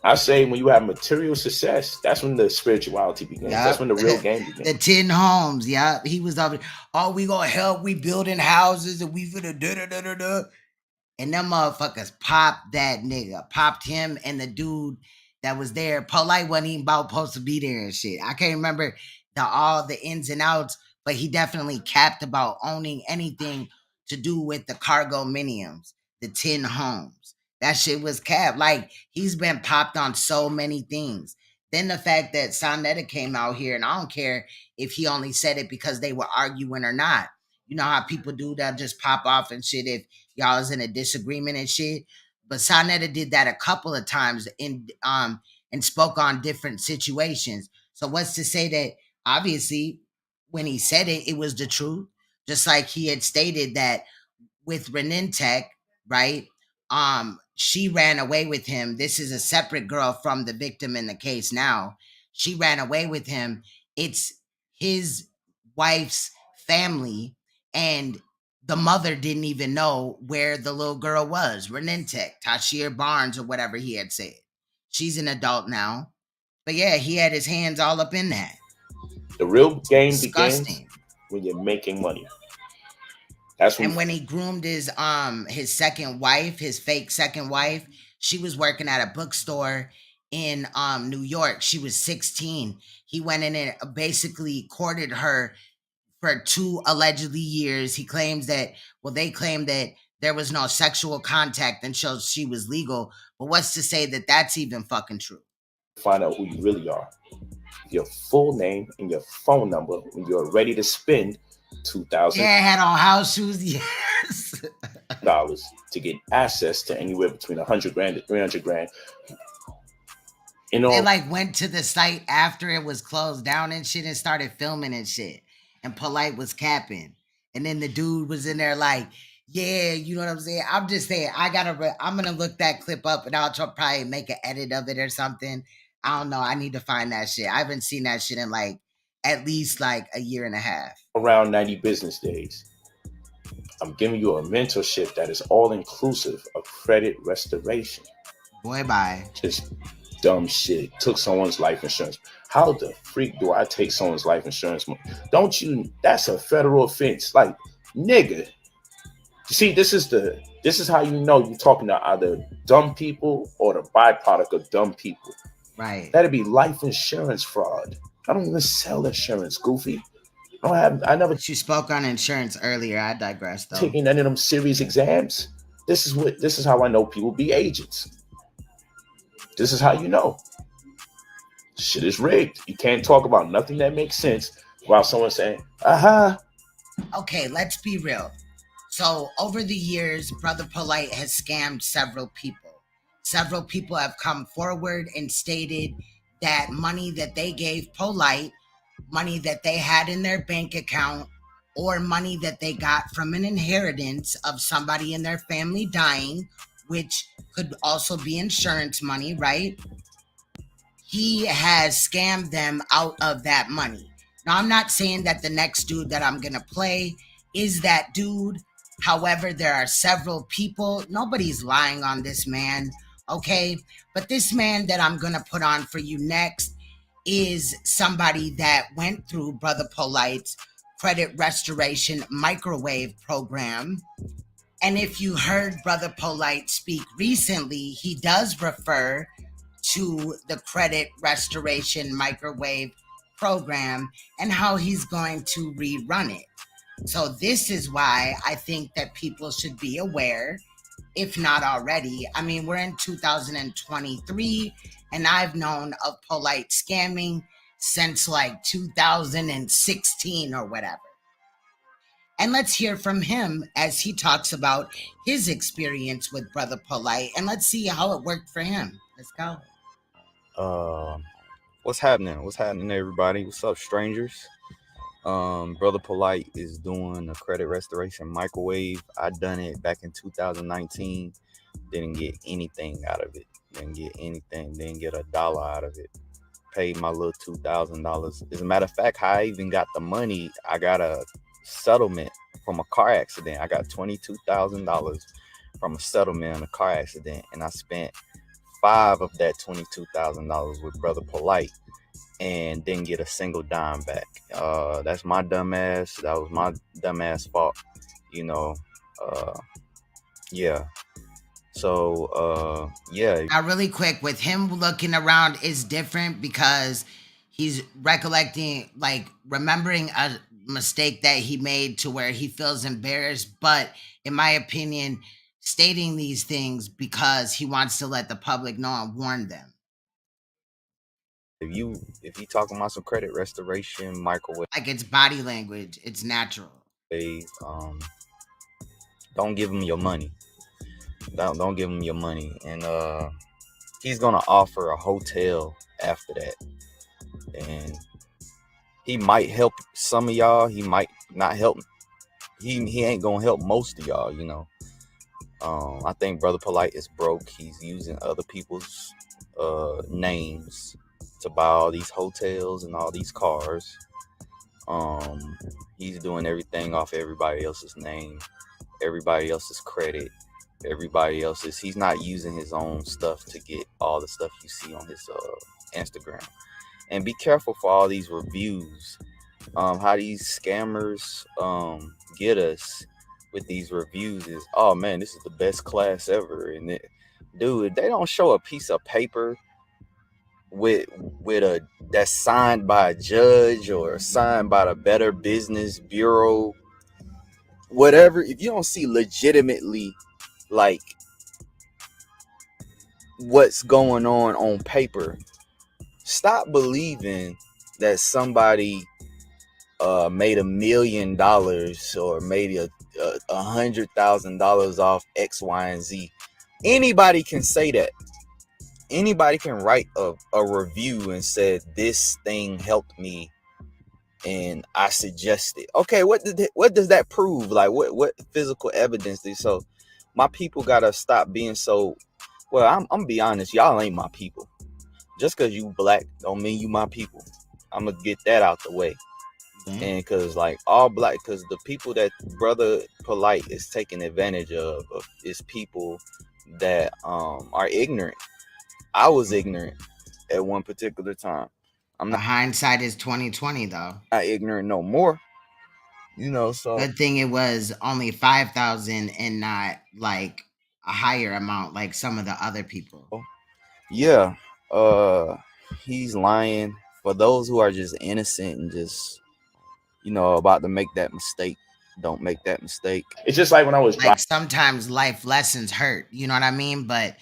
I say when you have material success, that's when the spirituality begins. Yep. That's when the real game begins. The 10 homes, yeah. He was up. Oh, we gonna help. We building houses and we finna da. And them motherfuckers popped that nigga. Popped him and the dude that was there. Polight wasn't even supposed to be there and shit. I can't remember all the ins and outs, but he definitely capped about owning anything to do with the cargo miniums, the 10 homes. That shit was capped. Like, he's been popped on so many things. Then the fact that SLANDERED came out here, and I don't care if he only said it because they were arguing or not. You know how people do that, just pop off and shit if y'all is in a disagreement and shit. But SLANDERED did that a couple of times and spoke on different situations. So what's to say that obviously when he said it, it was the truth. Just like he had stated that with Renintech, right? She ran away with him. This is a separate girl from the victim in the case now. She ran away with him. It's his wife's family, and the mother didn't even know where the little girl was. Renintech, Tashir Barnes, or whatever he had said. She's an adult now. But yeah, he had his hands all up in that. The real game begins when you're making money. That's when. And when he groomed his second wife, his fake second wife, She was working at a bookstore in New York. She was 16. He went in and basically courted her for 2 allegedly years. He claims that, well, they claim that there was no sexual contact until she was legal. But what's to say that that's even fucking true? Find out who you really are. Your full name and your phone number when you're ready to spend $2,000. Yeah, had on house shoes. Yes. dollars to get access to anywhere between $100,000 to $300,000. You know, they like went to the site after it was closed down and shit and started filming and shit. And Polight was capping. And then the dude was in there like, yeah, you know what I'm saying? I'm just saying, I'm going to look that clip up and I'll probably make an edit of it or something. I don't know. I need to find that shit. I haven't seen that shit in like at least like a year and a half. Around 90 business days. I'm giving you a mentorship that is all inclusive of credit restoration. Boy, bye. Just dumb shit. Took someone's life insurance. How the freak do I take someone's life insurance? Don't you? That's a federal offense. Like, nigga. See, this is how you know you're talking to either dumb people or the byproduct of dumb people. Right. That'd be life insurance fraud. I don't even sell insurance, goofy. I never. She spoke on insurance earlier. I digress though. Taking any of them serious exams. This is how I know people be agents. This is how you know. Shit is rigged. You can't talk about nothing that makes sense while someone saying, Okay, let's be real. So over the years, Brother Polight has scammed several people. Several people have come forward and stated that money that they gave Polight, money that they had in their bank account, or money that they got from an inheritance of somebody in their family dying, which could also be insurance money, right? He has scammed them out of that money. Now, I'm not saying that the next dude that I'm going to play is that dude. However, there are several people. Nobody's lying on this man, okay? But this man that I'm going to put on for you next is somebody that went through Brother Polight's credit restoration microwave program. And if you heard Brother Polight speak recently, he does refer to the credit restoration microwave program and how he's going to rerun it. So this is why I think that people should be aware, if not already. I mean, we're in 2023, and I've known of Polight scamming since like 2016 or whatever. And let's hear from him as he talks about his experience with Brother Polight, and let's see how it worked for him. Let's go. What's happening? What's happening, everybody? What's up, strangers? Brother Polight is doing a credit restoration microwave. I done it back in 2019. Didn't get anything out of it. Didn't get anything. Didn't get $1 out of it. Paid my little $2,000. As a matter of fact, how I even got the money, I got a settlement from a car accident. I got $22,000 from a settlement in a car accident, and I spent 5 of that $22,000 with Brother Polight and didn't get a single dime back. That's my dumb ass. That was my dumb ass fault, you know. Yeah. So yeah. Now, really quick, with him looking around is different because he's recollecting, like remembering a mistake that he made to where he feels embarrassed. But in my opinion, stating these things because he wants to let the public know and warn them. If you talking about some credit restoration microwave, like it's body language, it's natural. Don't give him your money. Don't give him your money, and he's gonna offer a hotel after that, and he might help some of y'all. He might not help. He ain't gonna help most of y'all, you know. I think Brother Polight is broke. He's using other people's names to buy all these hotels and all these cars. He's doing everything off everybody else's name, everybody else's credit, everybody else's. He's not using his own stuff to get all the stuff you see on his Instagram. And be careful for all these reviews. How these scammers get us with these reviews is, oh man, this is the best class ever, and dude, they don't show a piece of paper with a that's signed by a judge or signed by the Better Business Bureau, whatever. If you don't see legitimately like what's going on paper, stop believing that somebody made $1 million or made $100,000 off X, Y, and Z. Anybody can say that. Anybody can write a review and said this thing helped me and I suggest it. Okay, what does that prove? Like what physical evidence? So my people gotta stop being so. Well, I'm gonna be honest, y'all ain't my people. Just because you black don't mean you my people. I'm gonna get that out the way. And because like all black, because the people that Brother Polight is taking advantage of is people that are ignorant. I was ignorant at one particular time. I'm not. Hindsight is 2020 though. Not ignorant no more. You know, so good thing it was only 5,000 and not like a higher amount like some of the other people. Yeah, he's lying. For those who are just innocent and just, you know, about to make that mistake, don't make that mistake. It's just like when I was like sometimes life lessons hurt, you know what I mean? But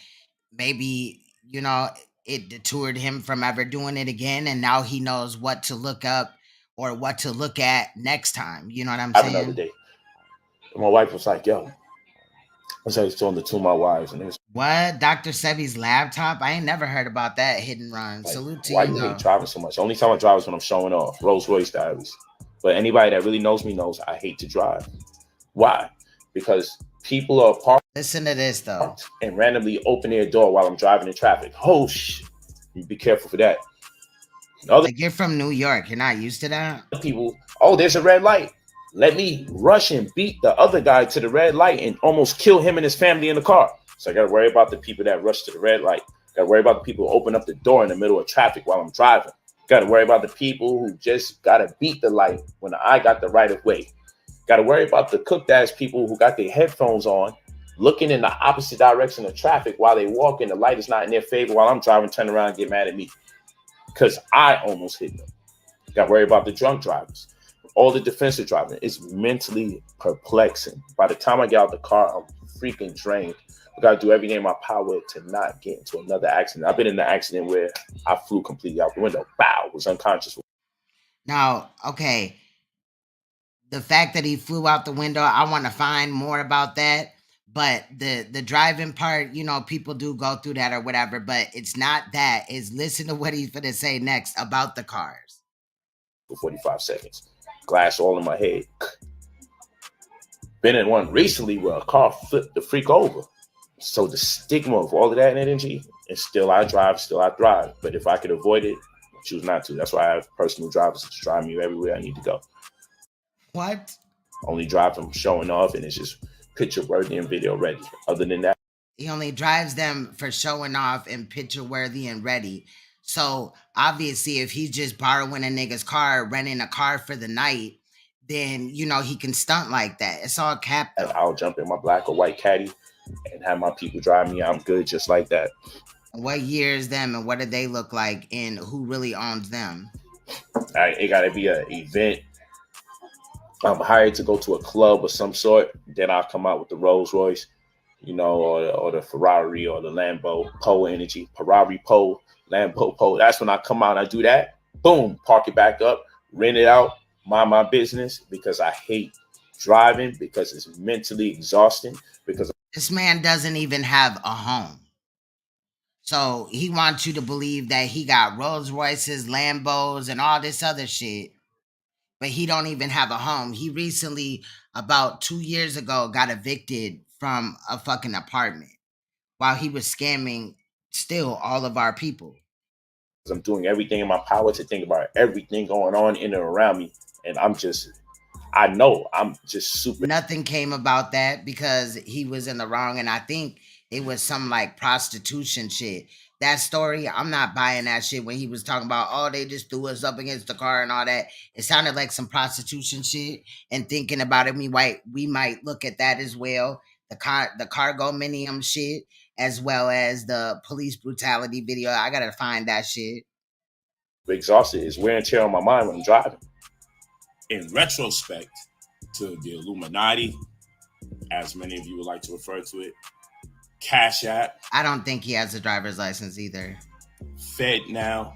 maybe, you know, it detoured him from ever doing it again, and now he knows what to look up or what to look at next time. You know what I'm saying? Another day, my wife was like, "Yo," I was telling the two of my wives, and it was what Dr. Sebi's laptop. I ain't never heard about that hit and run. like, Salute to why you. do you Though. hate driving so much? The only time I drive is when I'm showing off. Rolls Royce Diaries. But anybody that really knows me knows I hate to drive. Why? Because people are parked. Listen to this though. And randomly open their door while I'm driving in traffic. Oh be careful for that. Like you're from New York. You're not used to that? People, oh, there's a red light. Let me rush and beat the other guy to the red light and almost kill him and his family in the car. So I got to worry about the people that rush to the red light. Got to worry about the people who open up the door in the middle of traffic while I'm driving. Got to worry about the people who just got to beat the light when I got the right of way. Got to worry about the cooked ass people who got their headphones on, looking in the opposite direction of traffic while they walk and the light is not in their favor while I'm driving, turn around and get mad at me because I almost hit them. Got to worry about the drunk drivers. All the defensive driving is mentally perplexing. By the time I get out the car, I'm freaking drained. I got to do everything in my power to not get into another accident. I've been in an accident where I flew completely out the window. Bow, was unconscious. Now, okay. The fact that he flew out the window, I want to find more about that. But the driving part, you know, people do go through that or whatever, but it's not that. It's listen to what he's going to say next about the cars. For 45 seconds. Glass all in my head. Been in one recently where a car flipped the freak over. So the stigma of all of that energy, and still I drive, still I thrive. But if I could avoid it, I choose not to. That's why I have personal drivers to drive me everywhere I need to go. What? Only drive them showing off, and it's just picture worthy and video ready. Other than that, he only drives them for showing off and picture worthy and ready. So obviously, if he's just borrowing a nigga's car, renting a car for the night, then you know he can stunt like that. It's all cap. I'll jump in my black or white caddy and have my people drive me. I'm good just like that. What year is them, and what do they look like, and who really owns them? It got to be an event. I'm hired to go to a club of some sort. Then I'll come out with the Rolls Royce, you know, or the Ferrari or the Lambo Pole Energy, Ferrari Pole, Lambo Pole. That's when I come out and I do that. Boom, park it back up, rent it out, mind my business, because I hate driving, because it's mentally exhausting. Because this man doesn't even have a home. So he wants you to believe that he got Rolls Royces, Lambos, and all this other shit. But he don't even have a home. He recently, about 2 years ago, got evicted from a fucking apartment while he was scamming still all of our people. I'm doing everything in my power to think about everything going on in and around me. And I know I'm just super. Nothing came about that because he was in the wrong. And I think it was some like prostitution shit. That story, I'm not buying that shit when he was talking about, oh, they just threw us up against the car and all that. It sounded like some prostitution shit. And thinking about it, we might look at that as well. The cargominium shit. as well as the police brutality video. I gotta find that shit. Exhausted is wear and tear on my mind when I'm driving. In retrospect to the Illuminati, as many of you would like to refer to it, Cash App. I don't think he has a driver's license either. Fed now.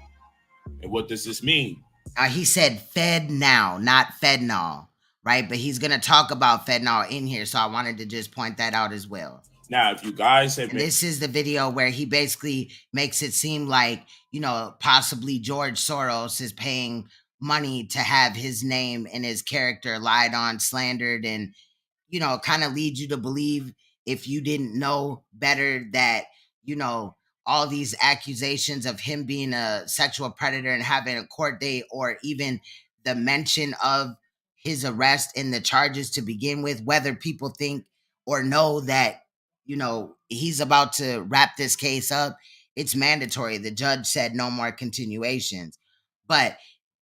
And what does this mean? He said Fed now, not fentanyl, right? But he's going to talk about fentanyl in here, so I wanted to just point that out as well. Now, if you guys have been... This is the video where he basically makes it seem like, you know, possibly George Soros is paying money to have his name and his character lied on, slandered, and, you know, kind of leads you to believe, if you didn't know better, that, you know, all these accusations of him being a sexual predator and having a court date, or even the mention of his arrest and the charges to begin with, whether people think or know that, you know, he's about to wrap this case up, it's mandatory. The judge said no more continuations. But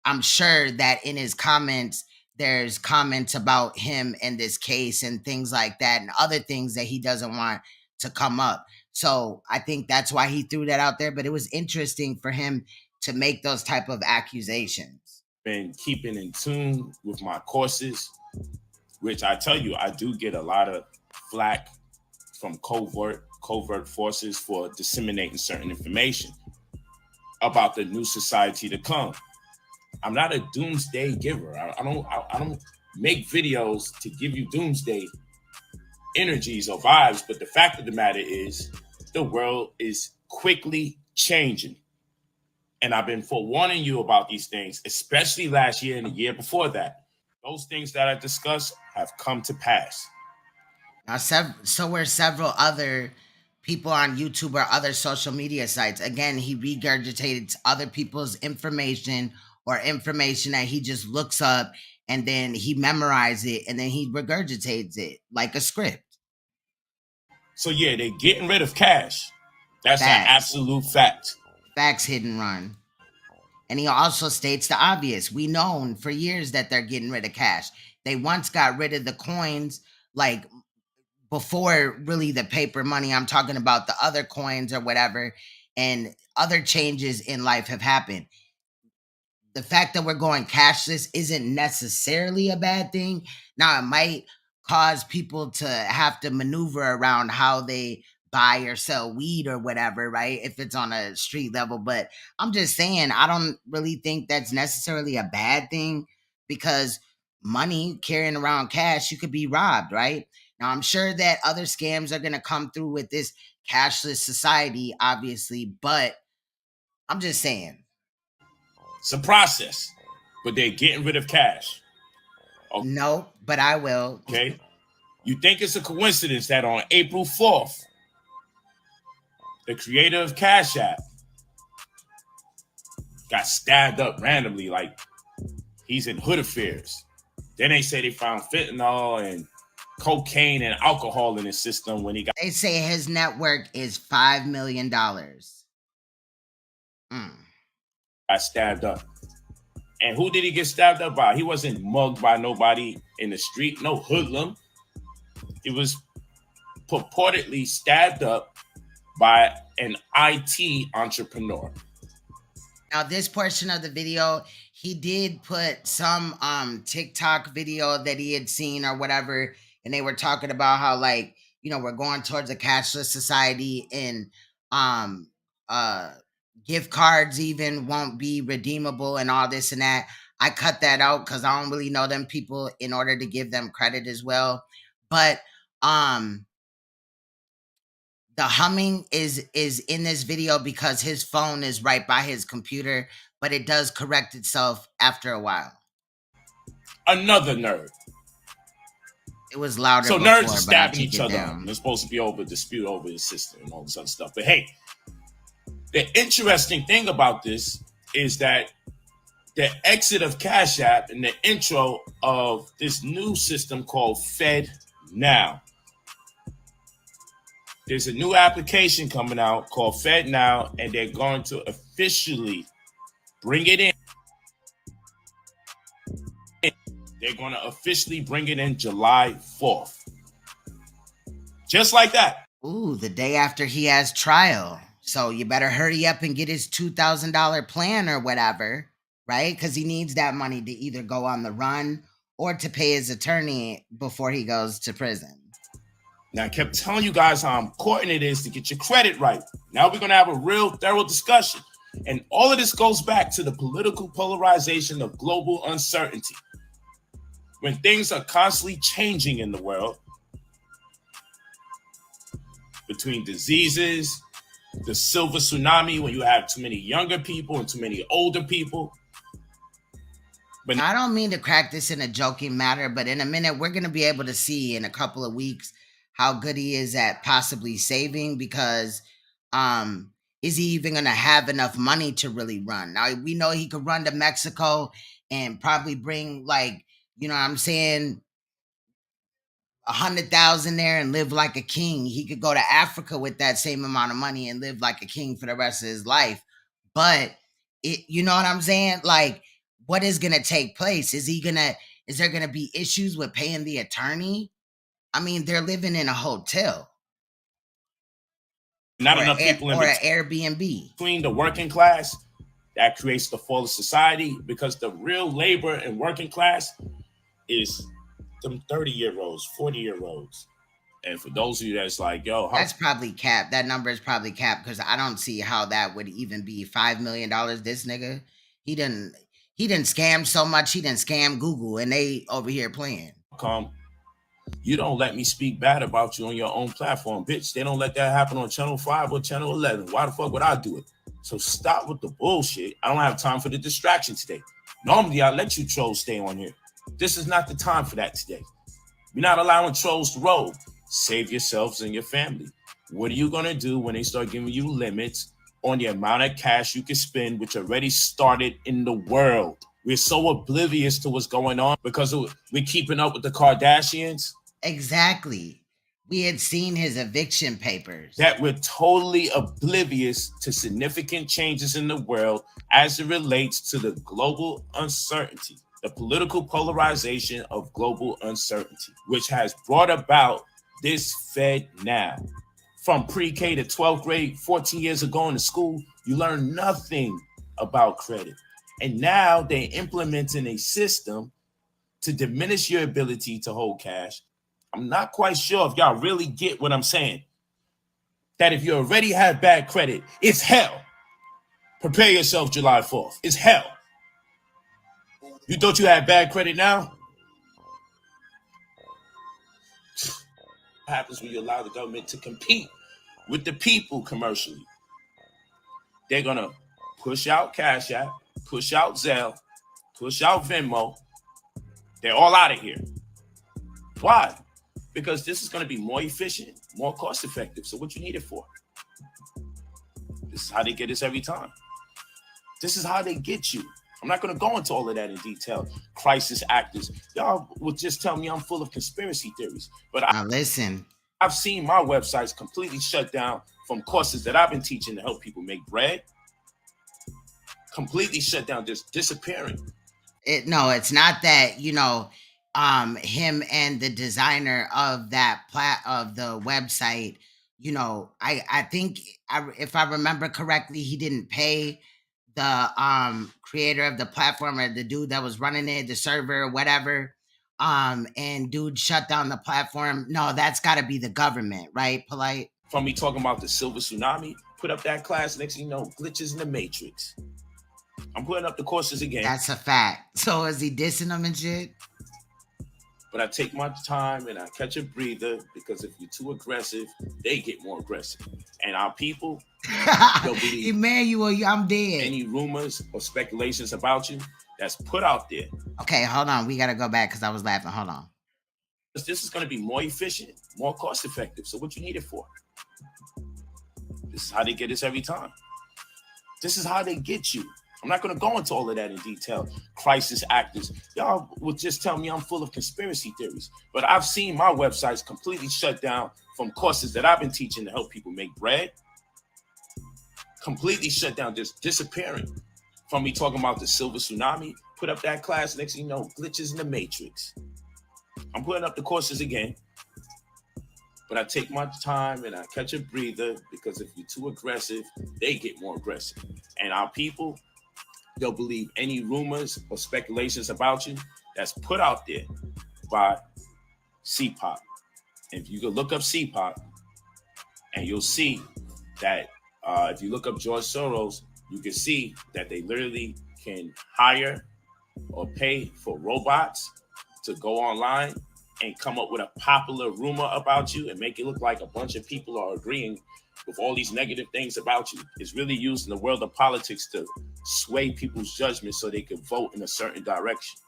I'm sure that in his comments, there's comments about him and this case and things like that, and other things that he doesn't want to come up. So I think that's why he threw that out there. But it was interesting for him to make those type of accusations. Been keeping in tune with my courses, which I tell you, I do get a lot of flack from covert forces for disseminating certain information about the new society to come. I'm not a doomsday giver. I don't make videos to give you doomsday energies or vibes, but the fact of the matter is the world is quickly changing. And I've been forewarning you about these things, especially last year and the year before that. Those things that I discussed have come to pass. Now, so were several other people on YouTube or other social media sites. Again, he regurgitated other people's information, or information that he just looks up and then he memorizes it and then he regurgitates it like a script. So yeah, they're getting rid of cash. That's an absolute fact. Facts, hit and run. And he also states the obvious. We known for years that they're getting rid of cash. They once got rid of the coins, like before really the paper money. I'm talking about the other coins or whatever, and other changes in life have happened. The fact that we're going cashless isn't necessarily a bad thing. Now, it might cause people to have to maneuver around how they buy or sell weed or whatever, right? If it's on a street level. But I'm just saying, I don't really think that's necessarily a bad thing, because money, carrying around cash, you could be robbed, right? Now, I'm sure that other scams are going to come through with this cashless society, obviously, but I'm just saying. It's a process, but they're getting rid of cash. Okay. No, but I will. Okay. You think it's a coincidence that on April 4th, the creator of Cash App got stabbed up randomly, like he's in hood affairs. Then they say they found fentanyl and cocaine and alcohol in his system when he got... They say his net worth is $5 million. Got stabbed up. And who did he get stabbed up by? He wasn't mugged by nobody in the street, no hoodlum. He was purportedly stabbed up by an IT entrepreneur. Now, this portion of the video, he did put some TikTok video that he had seen or whatever, and they were talking about how, like, you know, we're going towards a cashless society, and gift cards even won't be redeemable and all this and that. I cut that out because I don't really know them people in order to give them credit as well. But the humming is in this video because his phone is right by his computer, but it does correct itself after a while. Another nerd. It was louder. So nerds are stabbing each other. They're supposed to be over dispute over his sister and all this other stuff. But hey, the interesting thing about this is that the exit of Cash App and the intro of this new system called Fed Now. There's a new application coming out called Fed Now, and they're going to officially bring it in. They're going to officially bring it in July 4th. Just like that. Ooh, the day after he has trial. So you better hurry up and get his $2,000 plan or whatever, right? Because he needs that money to either go on the run or to pay his attorney before he goes to prison. Now, I kept telling you guys how important it is to get your credit right. Now we're going to have a real thorough discussion. And all of this goes back to the political polarization of global uncertainty. When things are constantly changing in the world, between diseases, the silver tsunami, when you have too many younger people and too many older people. But I don't mean to crack this in a joking matter, but in a minute, we're going to be able to see in a couple of weeks how good he is at possibly saving, because is he even going to have enough money to really run? Now, we know he could run to Mexico and probably bring, like, you know what I'm saying, 100,000 there and live like a king. He could go to Africa with that same amount of money and live like a king for the rest of his life. But you know what I'm saying? Like, what is going to take place? Is there going to be issues with paying the attorney? I mean, they're living in a hotel. Not enough people in an Airbnb. Between the working class, that creates the fall of society, because the real labor and working class is them 30-year-olds, 40-year-olds. And for those of you that's like, yo, that's probably capped. That number is probably capped, because I don't see how that would even be $5 million. This nigga, he didn't scam so much. He didn't scam Google, and they over here playing. You don't let me speak bad about you on your own platform, bitch. They don't let that happen on Channel 5 or Channel 11. Why the fuck would I do it? So stop with the bullshit. I don't have time for the distraction today. Normally, I let you trolls stay on here. This is not the time for that today. We're not allowing trolls to roll. Save yourselves and your family. What are you going to do when they start giving you limits on the amount of cash you can spend, which already started in the world? We're so oblivious to what's going on because we're keeping up with the Kardashians. Exactly. We had seen his eviction papers. That we're totally oblivious to significant changes in the world as it relates to the global uncertainty, the political polarization of global uncertainty, which has brought about this Fed now. From pre-K to 12th grade, 14 years ago in the school, you learn nothing about credit. And now they're implementing a system to diminish your ability to hold cash. I'm not quite sure if y'all really get what I'm saying. That if you already have bad credit, it's hell. Prepare yourself July 4th. It's hell. You thought you had bad credit now? What happens when you allow the government to compete with the people commercially? They're going to push out Cash App, push out Zelle, push out Venmo. They're all out of here. Why? Because this is going to be more efficient, more cost effective. So what you need it for? This is how they get us every time. This is how they get you. I'm not going to go into all of that in detail. Crisis actors. Y'all will just tell me I'm full of conspiracy theories. But now listen. I've seen my websites completely shut down from courses that I've been teaching to help people make bread. Completely shut down, just disappearing. No, it's not that, you know, him and the designer of that of the website, you know, I think if I remember correctly, he didn't pay the creator of the platform, or the dude that was running it, the server or whatever, and dude shut down the platform. No, that's got to be the government, right? Polight. From me talking about the silver tsunami, put up that class, next thing you know, glitches in the matrix. I'm putting up the courses again. That's a fact. So is he dissing them and shit? But I take my time and I catch a breather, because if you're too aggressive, they get more aggressive. And our people don't believe Emmanuel, I'm dead. Any rumors or speculations about you that's put out there. Okay, hold on. We got to go back because I was laughing. Hold on. This is going to be more efficient, more cost effective. So what you need it for? This is how they get us every time. This is how they get you. I'm not going to go into all of that in detail. Crisis actors. Y'all will just tell me I'm full of conspiracy theories. But I've seen my websites completely shut down from courses that I've been teaching to help people make bread. Completely shut down, just disappearing. From me talking about the silver tsunami, put up that class, next thing you know, glitches in the matrix. I'm putting up the courses again. but I take my time and I catch a breather, because if you're too aggressive, they get more aggressive. And our people, they'll believe any rumors or speculations about you that's put out there by CPOP. If you can look up CPOP, and you'll see that if you look up George Soros, you can see that they literally can hire or pay for robots to go online and come up with a popular rumor about you and make it look like a bunch of people are agreeing with all these negative things about you. It's really used in the world of politics to sway people's judgment so they can vote in a certain direction.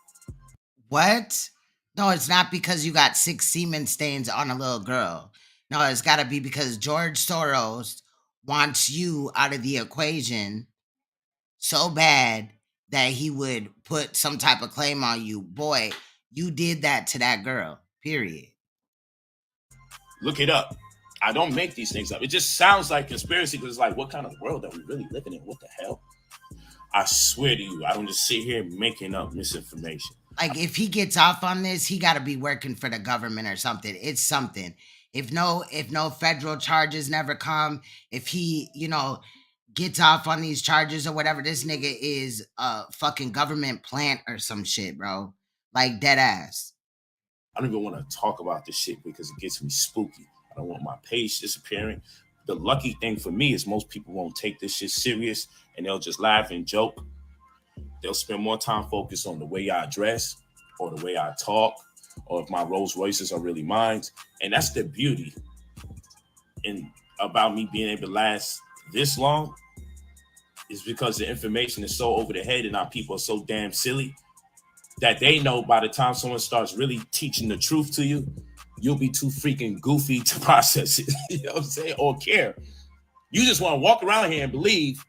What? No, it's not because you got 6 semen stains on a little girl. No, it's got to be because George Soros wants you out of the equation so bad that he would put some type of claim on you. Boy, you did that to that girl, period. Look it up. I don't make these things up. It just sounds like conspiracy because it's like, what kind of world are we really living in? What the hell? I swear to you, I don't just sit here making up misinformation. Like, if he gets off on this, he got to be working for the government or something. It's something. If no federal charges never come, if he, gets off on these charges or whatever, this nigga is a fucking government plant or some shit, bro. Like, dead ass. I don't even want to talk about this shit because it gets me spooky. I don't want my page disappearing. The lucky thing for me is most people won't take this shit serious and they'll just laugh and joke. They'll spend more time focused on the way I dress or the way I talk or if my Rolls Royces are really mine. And that's the beauty in about me being able to last this long, is because the information is so over the head and our people are so damn silly that they know by the time someone starts really teaching the truth to you, you'll be too freaking goofy to process it, you know what I'm saying, or care. You just want to walk around here and believe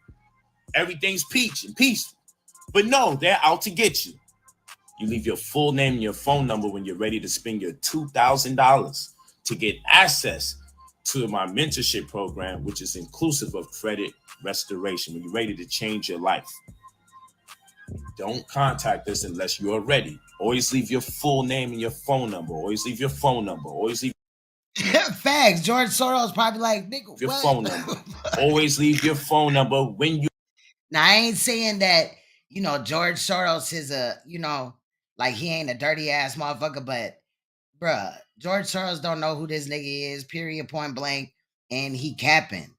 everything's peach and peaceful. But no, they're out to get you. You leave your full name and your phone number when you're ready to spend your $2,000 to get access to my mentorship program, which is inclusive of credit restoration, when you're ready to change your life. Don't contact us unless you're ready. Always leave your full name and your phone number. Always leave your phone number. Always leave. Facts. George Soros probably like, nigga, your what? phone number. Always leave your phone number when you. Now, I ain't saying that, George Soros is like he ain't a dirty ass motherfucker, but bruh, George Soros don't know who this nigga is, period, point blank, and he capping.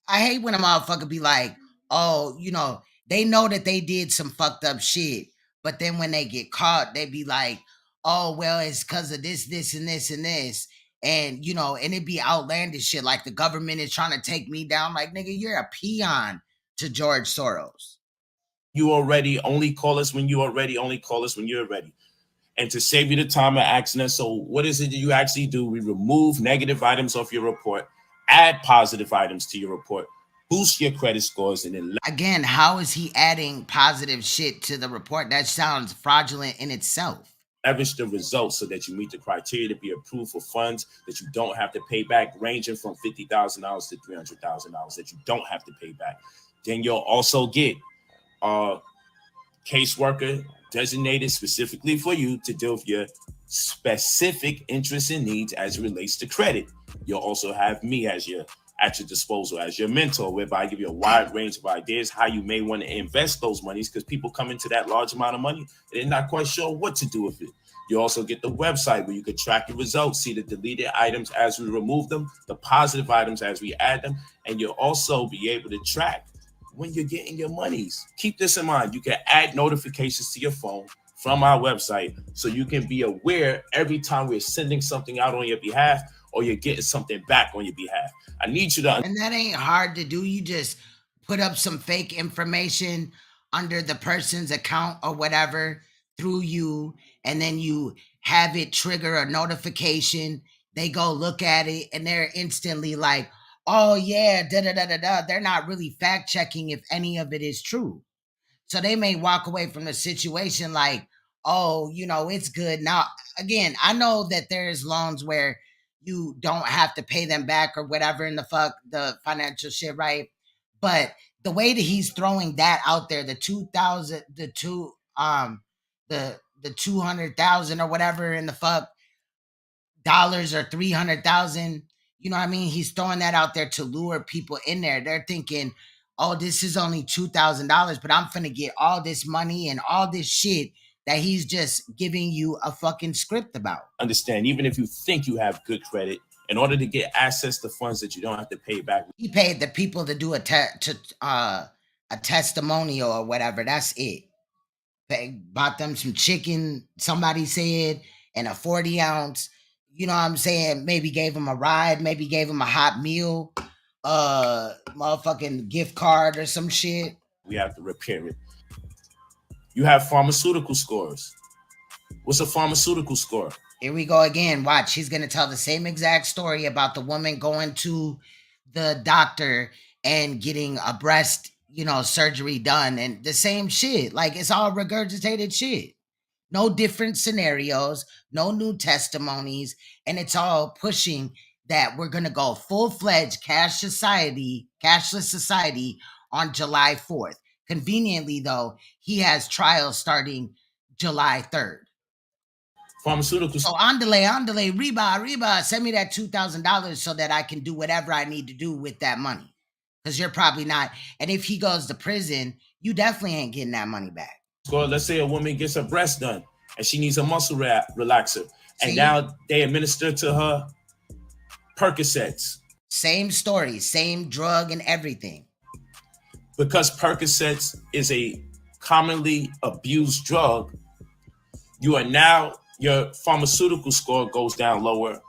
I hate when a motherfucker be like, oh, they know that they did some fucked up shit, but then when they get caught, they be like, oh, well, it's because of this, this, and this, and this. And, and it be outlandish shit like the government is trying to take me down. Like, nigga, you're a peon to George Soros. You are ready. Only call us when you are ready. Only call us when you're ready. And to save you the time of asking us, so what is it that you actually do? We remove negative items off your report, add positive items to your report, boost your credit scores, and then again, how is he adding positive shit to the report? That sounds fraudulent in itself. Leverage the results so that you meet the criteria to be approved for funds that you don't have to pay back, ranging from $50,000 to $300,000 that you don't have to pay back. Then you'll also get a caseworker designated specifically for you to deal with your specific interests and needs as it relates to credit. You'll also have me as at your disposal as your mentor, whereby I give you a wide range of ideas how you may want to invest those monies, because people come into that large amount of money and they're not quite sure what to do with it. You also get the website where you can track your results, see the deleted items as we remove them, the positive items as we add them, and you'll also be able to track when you're getting your monies. Keep this in mind. You can add notifications to your phone from our website so you can be aware every time we're sending something out on your behalf or you're getting something back on your behalf. I need you to. And that ain't hard to do. You just put up some fake information under the person's account or whatever through you, and then you have it trigger a notification. They go look at it and they're instantly like, oh yeah, da-da-da-da-da. They're not really fact checking if any of it is true. So they may walk away from the situation like, oh, it's good. Now, again, I know that there's loans where you don't have to pay them back or whatever in the financial shit, right? But the way that he's throwing that out there, the 200,000 or whatever in the fuck, or 300,000. You know what I mean? He's throwing that out there to lure people in there. They're thinking, oh, this is only $2,000, but I'm finna get all this money and all this shit that he's just giving you a fucking script about. Understand, even if you think you have good credit, in order to get access to funds that you don't have to pay back. He paid the people to do a testimonial or whatever. That's it. Bought them some chicken, somebody said, and a 40 ounce. You know what I'm saying? Maybe gave him a ride, maybe gave him a hot meal, motherfucking gift card or some shit. We have to repair it. You have pharmaceutical scores. What's a pharmaceutical score? Here we go again. Watch, he's going to tell the same exact story about the woman going to the doctor and getting a breast, surgery done, and the same shit. Like, it's all regurgitated shit. No different scenarios, no new testimonies, and it's all pushing that we're going to go full-fledged cashless society on July 4th. Conveniently, though, he has trials starting July 3rd. Pharmaceuticals. So andale, Reba, send me that $2,000 so that I can do whatever I need to do with that money. Because you're probably not. And if he goes to prison, you definitely ain't getting that money back. So let's say a woman gets her breast done and she needs a muscle relaxer. And now they administer to her Percocets. Same story, same drug and everything. Because Percocets is a commonly abused drug, your pharmaceutical score goes down lower.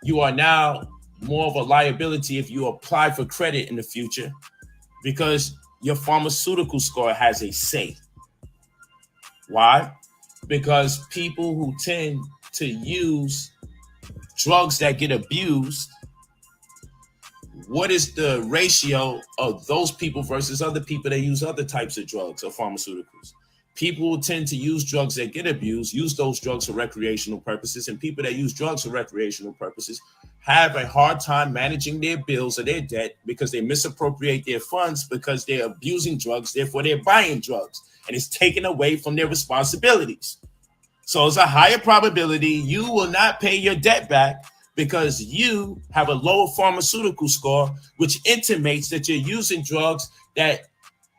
You are now more of a liability if you apply for credit in the future because your pharmaceutical score has a say. Why? Because people who tend to use drugs that get abused, what is the ratio of those people versus other people that use other types of drugs or pharmaceuticals? People who tend to use drugs that get abused, use those drugs for recreational purposes, and people that use drugs for recreational purposes have a hard time managing their bills or their debt because they misappropriate their funds because they're abusing drugs, therefore they're buying drugs, and it's taken away from their responsibilities. So it's a higher probability you will not pay your debt back because you have a lower pharmaceutical score, which intimates that you're using drugs that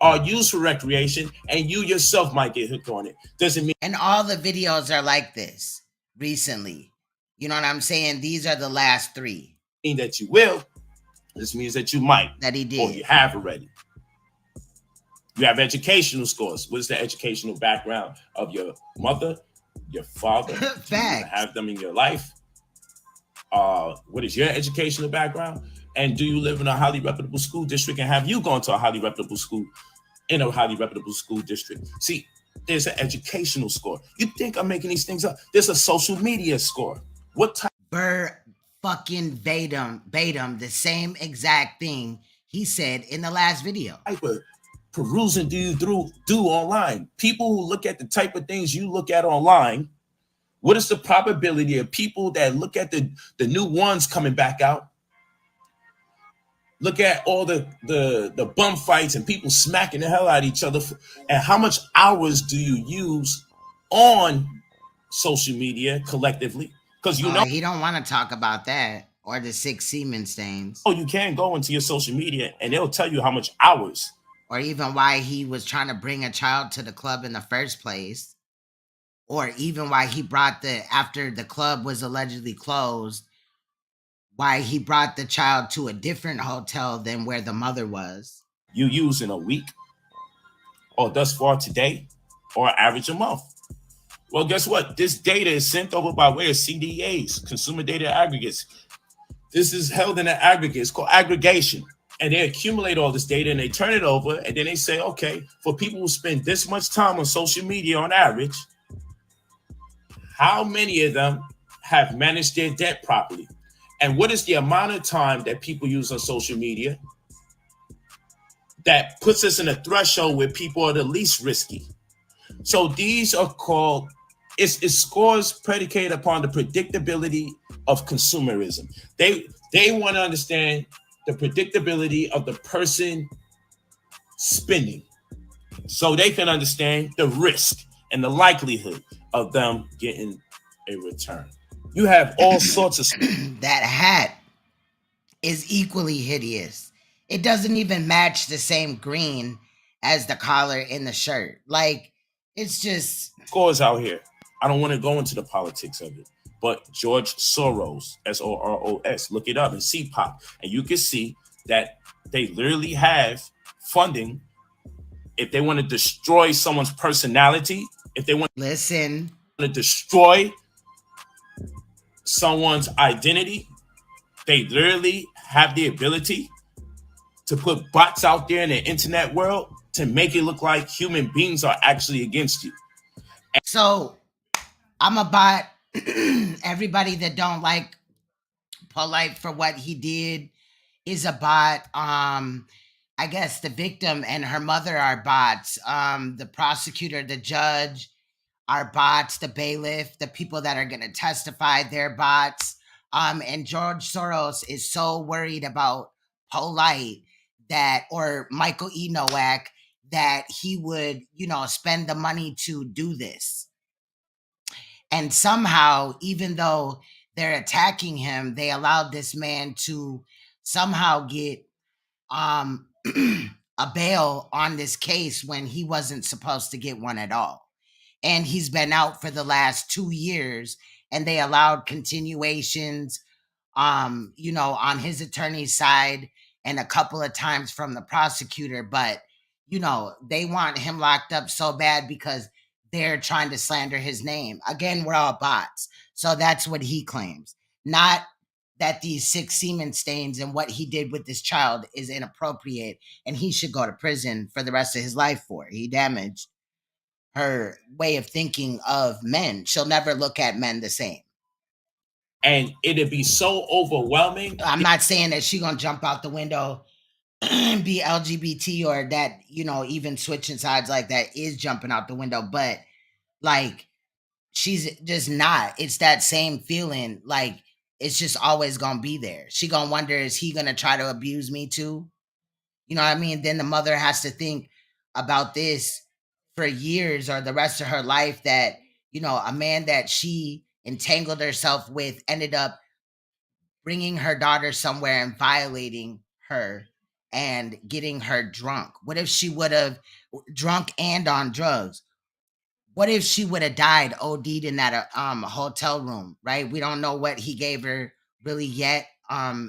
are used for recreation, and you yourself might get hooked on it. Doesn't mean. And all the videos are like this recently. You know what I'm saying? These are the last 3. Mean that you will. This means that you might. That he did. Or you have already. You have educational scores. What is the educational background of your mother, your father? Do you have them in your life? What is your educational background? And do you live in a highly reputable school district and have you gone to a highly reputable school in a highly reputable school district? See, there's an educational score. You think I'm making these things up? There's a social media score. What type? Fucking Batum, the same exact thing he said in the last video. Type of perusing do you do online? People who look at the type of things you look at online, what is the probability of people that look at the new ones coming back out? Look at all the bum fights and people smacking the hell out of each other. And how much hours do you use on social media collectively? Because he don't want to talk about that or the 6 semen stains. Oh, you can go into your social media and they'll tell you how much hours. Or even why he was trying to bring a child to the club in the first place. Or even why he brought after the club was allegedly closed, why he brought the child to a different hotel than where the mother was. You use in a week, or thus far today, or average a month. Well, guess what? This data is sent over by way of CDAs, consumer data aggregates. This is held in an aggregate. It's called aggregation. And they accumulate all this data and they turn it over. And then they say, okay, for people who spend this much time on social media on average, how many of them have managed their debt properly? And what is the amount of time that people use on social media that puts us in a threshold where people are the least risky? So these are called, it's scores predicated upon the predictability of consumerism. They want to understand the predictability of the person spending so they can understand the risk and the likelihood of them getting a return. You have all sorts of that hat is equally hideous. It doesn't even match the same green as the collar in the shirt. Like, it's just scores out here. I don't want to go into the politics of it, but George Soros, SOROS, look it up and see pop, and you can see that they literally have funding. If they want to destroy someone's personality, if they want to destroy someone's identity, they literally have the ability to put bots out there in the internet world to make it look like human beings are actually against you. So I'm a bot. Everybody that don't like Polight for what he did is a bot. I guess the victim and her mother are bots. The prosecutor, the judge are bots. The bailiff, the people that are going to testify, they're bots. And George Soros is so worried about Polight that, or Michael E. NOAK, that he would, spend the money to do this. And somehow, even though they're attacking him, they allowed this man to somehow get a bail on this case when he wasn't supposed to get one at all. And he's been out for the last 2 years, and they allowed continuations, on his attorney's side and a couple of times from the prosecutor. But, they want him locked up so bad because they're trying to slander his name. Again, we're all bots. So that's what he claims. Not that these 6 semen stains and what he did with this child is inappropriate and he should go to prison for the rest of his life for it. He damaged her way of thinking of men. She'll never look at men the same. And it'd be so overwhelming. I'm not saying that she's going to jump out the window and be LGBT, or that, even switching sides like that is jumping out the window. But like, she's just not. It's that same feeling. Like, it's just always going to be there. She going to wonder, is he going to try to abuse me too? You know what I mean? Then the mother has to think about this for years or the rest of her life, that, a man that she entangled herself with ended up bringing her daughter somewhere and violating her and getting her drunk. What if she would have drunk and on drugs? What if she would have died OD'd in that hotel room, right? We don't know what he gave her really yet,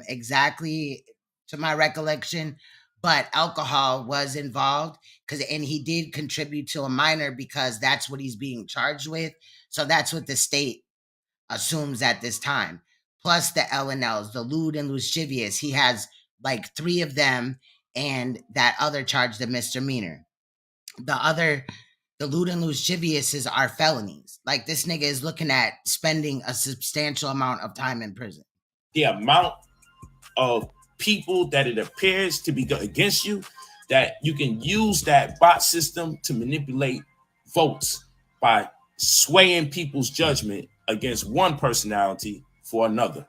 exactly, to my recollection, but alcohol was involved, and he did contribute to a minor because that's what he's being charged with. So that's what the state assumes at this time. Plus the L&L'S, the lewd and lascivious. He has like 3 of them, and that other charge, the misdemeanor. The lewd and lascivious are felonies. Like, this nigga is looking at spending a substantial amount of time in prison. The amount of people that it appears to be against you, that you can use that bot system to manipulate votes by swaying people's judgment against one personality for another.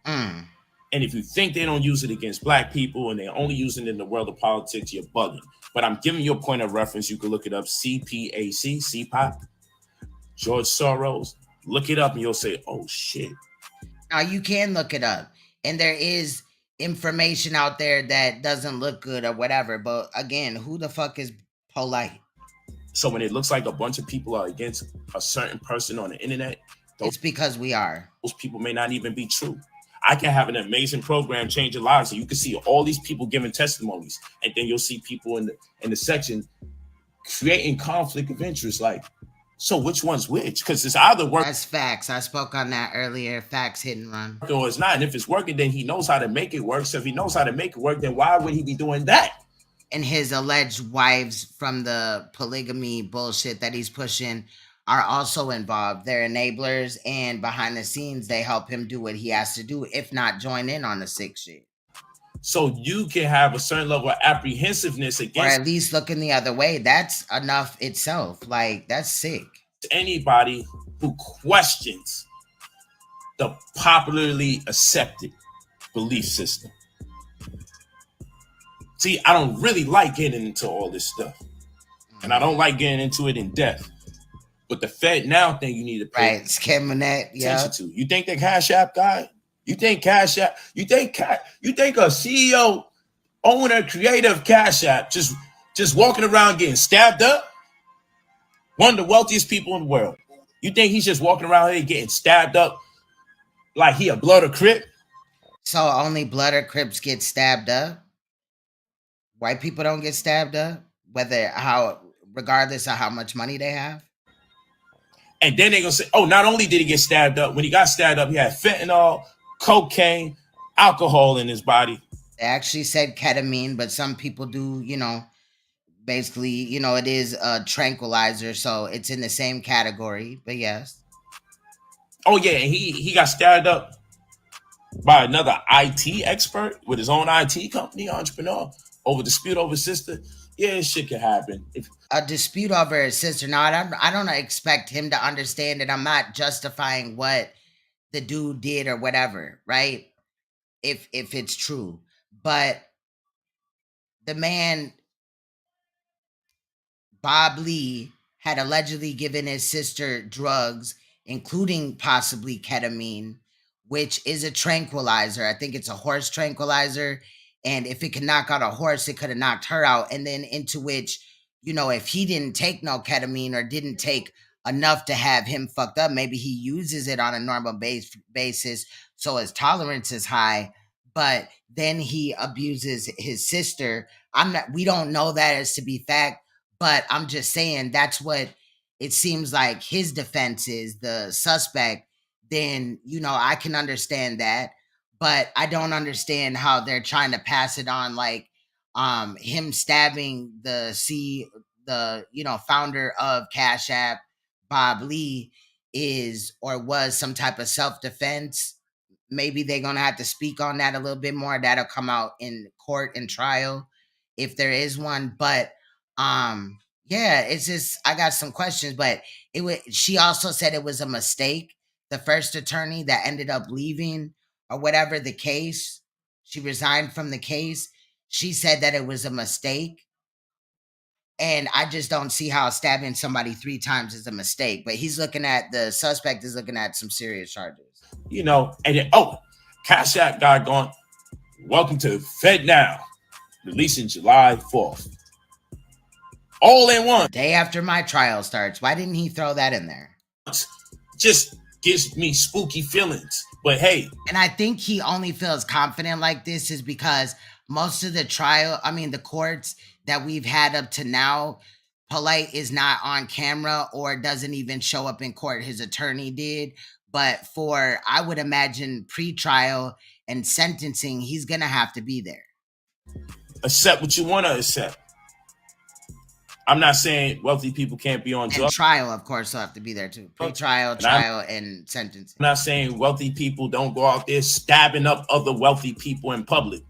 And if you think they don't use it against black people and they're only using it in the world of politics, you're bugging. But I'm giving you a point of reference. You can look it up. CPAC, CPOP, George Soros. Look it up and you'll say, oh, shit. Now, you can look it up. And there is information out there that doesn't look good or whatever. But again, who the fuck is Polight? So when it looks like a bunch of people are against a certain person on the internet, it's because we are. Those people may not even be true. I can have an amazing program changing lives, and you can see all these people giving testimonies, and then you'll see people in the section creating conflict of interest. Like, so which one's which? Because it's either working. That's facts. I spoke on that earlier. Facts, hit and run. Or it's not. And if it's working, then he knows how to make it work. So if he knows how to make it work, then why would he be doing that? And his alleged wives from the polygamy bullshit that he's pushing are also involved. They're enablers, and behind the scenes, they help him do what he has to do, if not join in on the sick shit. So you can have a certain level of apprehensiveness against, or at least looking the other way. That's enough itself. Like, that's sick. Anybody who questions the popularly accepted belief system. See, I don't really like getting into all this stuff, and I don't like getting into it in depth. But the Fed now thing you need to pay attention to. You think the Cash App guy? You think Cash App? You think a CEO, owner, creator of Cash App just walking around getting stabbed up? One of the wealthiest people in the world. You think he's just walking around here getting stabbed up like he a Blood or Crip? So only Blood or Crips get stabbed up? White people don't get stabbed up? Regardless of how much money they have? And then they're going to say, oh, not only did he get stabbed up, when he got stabbed up, he had fentanyl, cocaine, alcohol in his body. They actually said ketamine, but some people do, basically, it is a tranquilizer, so it's in the same category, but yes. Oh, yeah, and he got stabbed up by another IT expert with his own IT company, entrepreneur, over dispute over sister. Yeah, shit can happen. A dispute over his sister. Now, I don't expect him to understand that I'm not justifying what the dude did or whatever, right? If it's true. But the man, Bob Lee, had allegedly given his sister drugs, including possibly ketamine, which is a tranquilizer. I think it's a horse tranquilizer. And if it could knock out a horse, it could have knocked her out. And then into which, if he didn't take no ketamine or didn't take enough to have him fucked up, maybe he uses it on a normal basis so his tolerance is high, but then he abuses his sister. We don't know that as to be fact, but I'm just saying that's what it seems like his defense is, the suspect. Then, I can understand that. But I don't understand how they're trying to pass it on like him stabbing the founder of Cash App, Bob Lee, is or was some type of self-defense. Maybe they're going to have to speak on that a little bit more. That'll come out in court and trial if there is one. But yeah, it's just, I got some questions, but she also said it was a mistake. The first attorney that ended up leaving or whatever the case, she resigned from the case. She said that it was a mistake. And I just don't see how stabbing somebody 3 times is a mistake. But the suspect is looking at some serious charges. And then, Cash App guy going, welcome to Fed Now, releasing July 4th. All in one. Day after my trial starts. Why didn't he throw that in there? Just gives me spooky feelings. But hey. And I think he only feels confident like this is because most of the courts that we've had up to now, Polight is not on camera or doesn't even show up in court. His attorney did. But for, I would imagine, pre-trial and sentencing, he's going to have to be there. Accept what you want to accept. I'm not saying wealthy people can't be on drugs. And trial, of course, will have to be there too. Pre-trial, trial, and sentencing. I'm not saying wealthy people don't go out there stabbing up other wealthy people in public.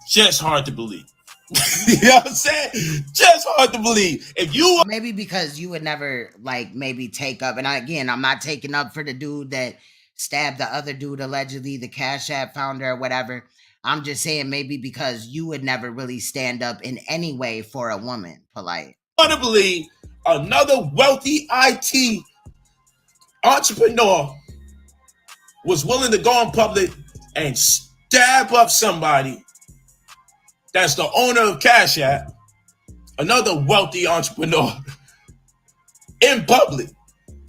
Just hard to believe. You know what I'm saying? Just hard to believe. If you maybe because you would never maybe take up, and I'm not taking up for the dude that stabbed the other dude, allegedly the Cash App founder or whatever. I'm just saying maybe because you would never really stand up in any way for a woman, Polight. I want to believe another wealthy IT entrepreneur was willing to go in public and stab up somebody that's the owner of Cash App, another wealthy entrepreneur in public.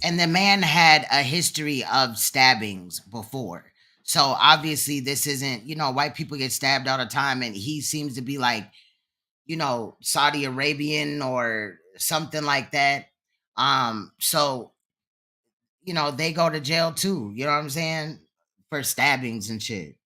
And the man had a history of stabbings before. So obviously this isn't, white people get stabbed all the time and he seems to be like, Saudi Arabian or something like that. So, they go to jail too. You know what I'm saying? For stabbings and shit.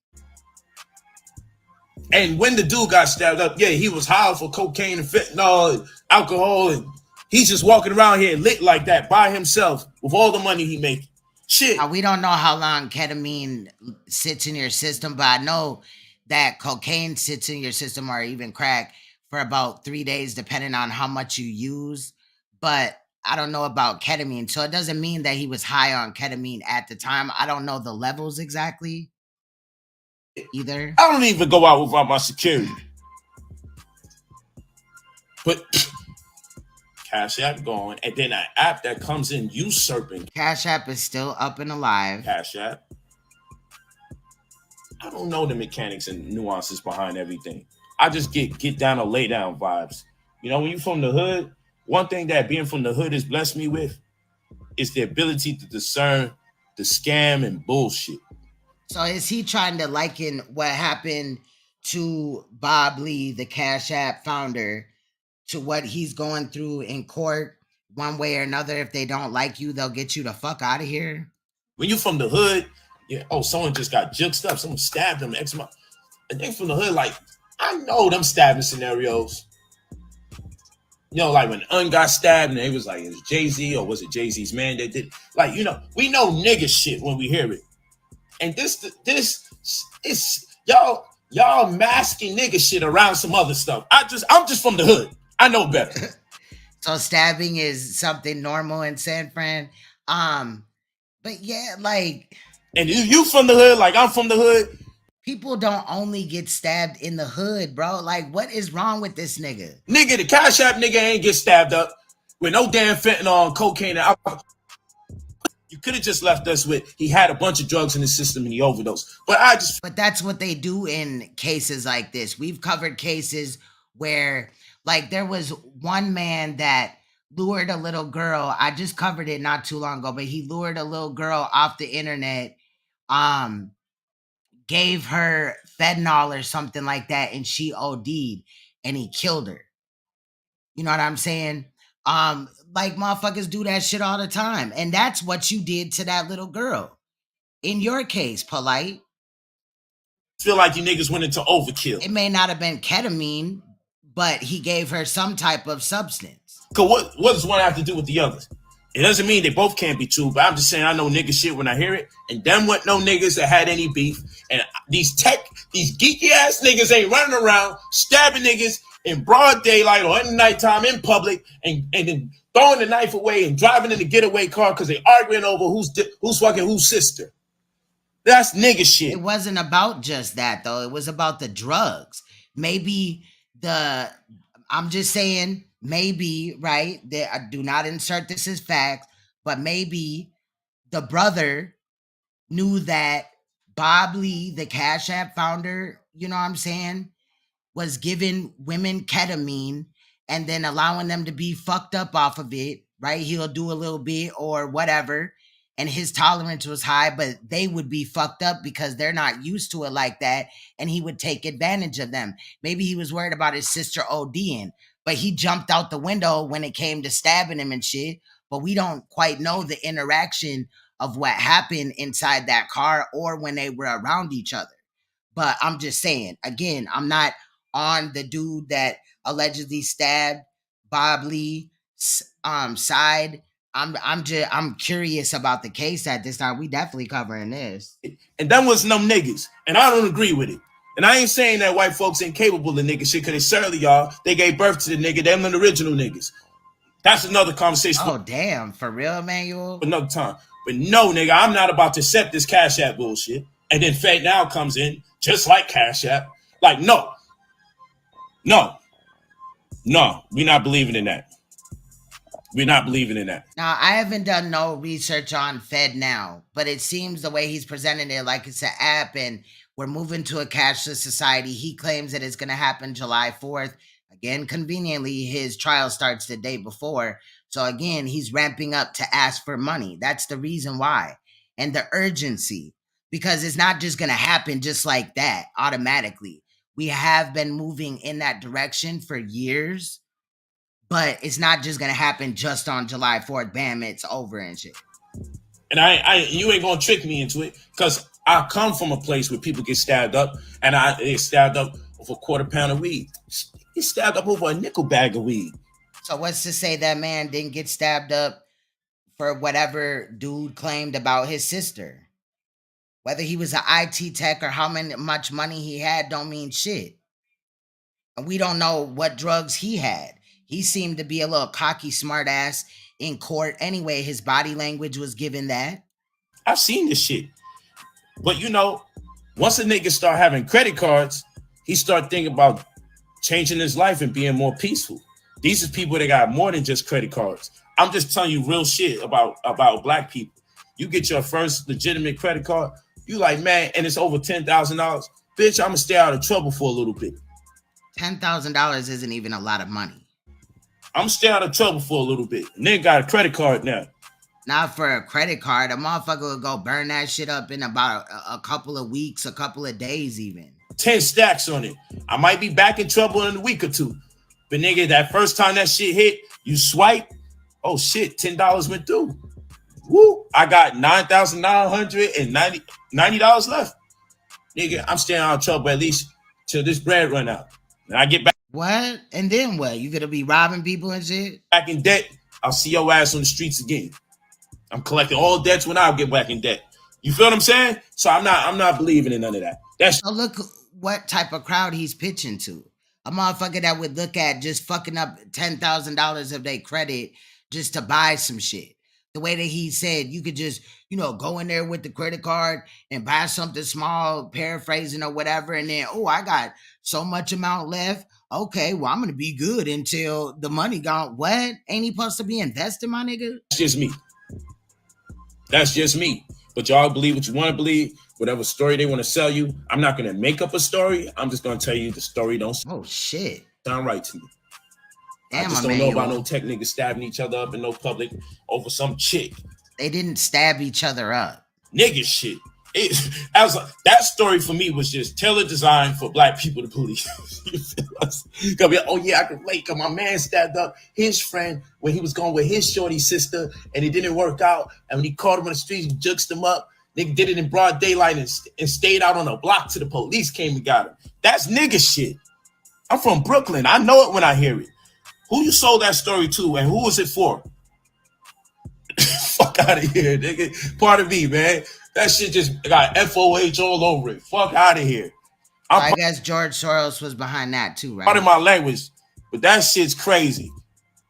And when the dude got stabbed up, he was high for cocaine and fentanyl and alcohol. And he's just walking around here lit like that by himself with all the money he makes. Shit. Now, we don't know how long ketamine sits in your system, but I know that cocaine sits in your system or even crack for about 3 days, depending on how much you use. But I don't know about ketamine. So it doesn't mean that he was high on ketamine at the time. I don't know the levels exactly either. I don't even go out without my security. But Cash App gone, and then an app that comes in usurping. Cash App is still up and alive. Cash App. I don't know the mechanics and nuances behind everything. I just get down or lay down vibes. You know, when you're from the hood, one thing that being from the hood has blessed me with is the ability to discern the scam and bullshit. So is he trying to liken what happened to Bob Lee, the Cash App founder, to what he's going through in court one way or another? If they don't like you, they'll get you the fuck out of here. When you're from the hood, yeah, oh, someone just got juked up, someone stabbed them, and they from the hood, like, I know them stabbing scenarios. You know, like when Un got stabbed and they was like, it was Jay-Z or was it Jay-Z's man that did? Like, you know, we know nigga shit when we hear it. And this is y'all masking nigga shit around some other stuff. I'm just from the hood. I know better. So stabbing is something normal in San Fran. But yeah, like, and you from the hood, like I'm from the hood. People don't only get stabbed in the hood, bro. Like, what is wrong with this nigga? Nigga, the Cash App nigga ain't get stabbed up with no damn fentanyl and cocaine and alcohol. You could have just left us with he had a bunch of drugs in his system and he overdosed. But that's what they do in cases like this. We've covered cases where, like, there was one man that lured a little girl. I just covered it not too long ago, but he lured a little girl off the internet, gave her fentanyl or something like that, and she OD'd, and he killed her. You know what I'm saying? Like, motherfuckers do that shit all the time. And that's what you did to that little girl. In your case, Polight. Feel like you niggas went into overkill. It may not have been ketamine, but he gave her some type of substance. Cause what does one have to do with the others? It doesn't mean they both can't be true, but I'm just saying I know nigga shit when I hear it. And them wasn't no niggas that had any beef. And these geeky ass niggas ain't running around stabbing niggas in broad daylight or in nighttime in public and then throwing the knife away and driving in the getaway car because they arguing over who's fucking whose sister. That's nigga shit. It wasn't about just that, though. It was about the drugs. Maybe I'm just saying, maybe, right? I do not insert this as fact, but maybe the brother knew that Bob Lee, the Cash App founder, you know what I'm saying, was giving women ketamine and then allowing them to be fucked up off of it, right? He'll do a little bit or whatever, and his tolerance was high, but they would be fucked up because they're not used to it like that, and he would take advantage of them. Maybe he was worried about his sister ODing, but he jumped out the window when it came to stabbing him and shit, but we don't quite know the interaction of what happened inside that car or when they were around each other. But I'm just saying, again, I'm not on the dude that allegedly stabbed Bob Lee side. I'm curious about the case at this time. We definitely covering this. And that was no niggas. And I don't agree with it. And I ain't saying that white folks ain't capable of nigga shit, because they certainly are. They gave birth to the nigga, them the original niggas. That's another conversation. Oh, damn. For real, Emmanuel? Another time. But no, nigga, I'm not about to accept this Cash App bullshit. And then Fate Now comes in, just like Cash App. Like, no, we're not believing in that. We're not believing in that. Now, I haven't done no research on Fed Now, but it seems the way he's presenting it, like it's an app and we're moving to a cashless society. He claims that it's going to happen July 4th. Again, conveniently, his trial starts the day before. So again, he's ramping up to ask for money. That's the reason why. And the urgency, because it's not just going to happen just like that automatically. We have been moving in that direction for years, but it's not just going to happen just on July 4th. Bam, it's over and shit. And you ain't going to trick me into it, because I come from a place where people get stabbed up, and they stabbed up over a quarter pound of weed. He stabbed up over a nickel bag of weed. So what's to say that man didn't get stabbed up for whatever dude claimed about his sister? Whether he was an IT tech or how much money he had don't mean shit. And we don't know what drugs he had. He seemed to be a little cocky smart ass in court. Anyway, his body language was given that. I've seen this shit. But you know, once a nigga start having credit cards, he start thinking about changing his life and being more peaceful. These are people that got more than just credit cards. I'm just telling you real shit about black people. You get your first legitimate credit card, you like, man, and it's over $10,000. Bitch, I'm gonna stay out of trouble for a little bit. $10,000 isn't even a lot of money. I'm stay out of trouble for a little bit. And then got a credit card now. Not for a credit card. A motherfucker will go burn that shit up in about a couple of weeks, a couple of days even. 10 stacks on it. I might be back in trouble in a week or two. But nigga, that first time that shit hit, you swipe, oh shit, $10 went through. Woo! I got $9,990 left. Nigga, I'm staying out of trouble at least till this bread run out. And I get back. What? And then what? You gonna be robbing people and shit? Back in debt, I'll see your ass on the streets again. I'm collecting all debts when I get back in debt. You feel what I'm saying? So I'm not believing in none of that. So look what type of crowd he's pitching to. A motherfucker that would look at just fucking up $10,000 of their credit just to buy some shit. The way that he said you could just, go in there with the credit card and buy something small, paraphrasing or whatever, and then, oh, I got so much amount left. Okay, well, I'm gonna be good until the money gone. What? Ain't he supposed to be investing, my nigga? That's just me. That's just me. But y'all believe what you want to believe, whatever story they want to sell you. I'm not gonna make up a story. I'm just gonna tell you the story don't shit sound right to me. Damn, I just don't know about no tech niggas stabbing each other up in no public over some chick. They didn't stab each other up. Nigga shit. That story for me was just tailor designed for black people to believe. Oh yeah, I can relate because my man stabbed up his friend when he was going with his shorty sister and it didn't work out. And when he caught him on the streets, he juxed him up. Nigga did it in broad daylight and stayed out on a block till the police came and got him. That's nigga shit. I'm from Brooklyn. I know it when I hear it. Who you sold that story to and who was it for? Fuck out of here, nigga. Pardon me, man. That shit just got FOH all over it. Fuck out of here. I guess George Soros was behind that too, right? Pardon my language, but that shit's crazy.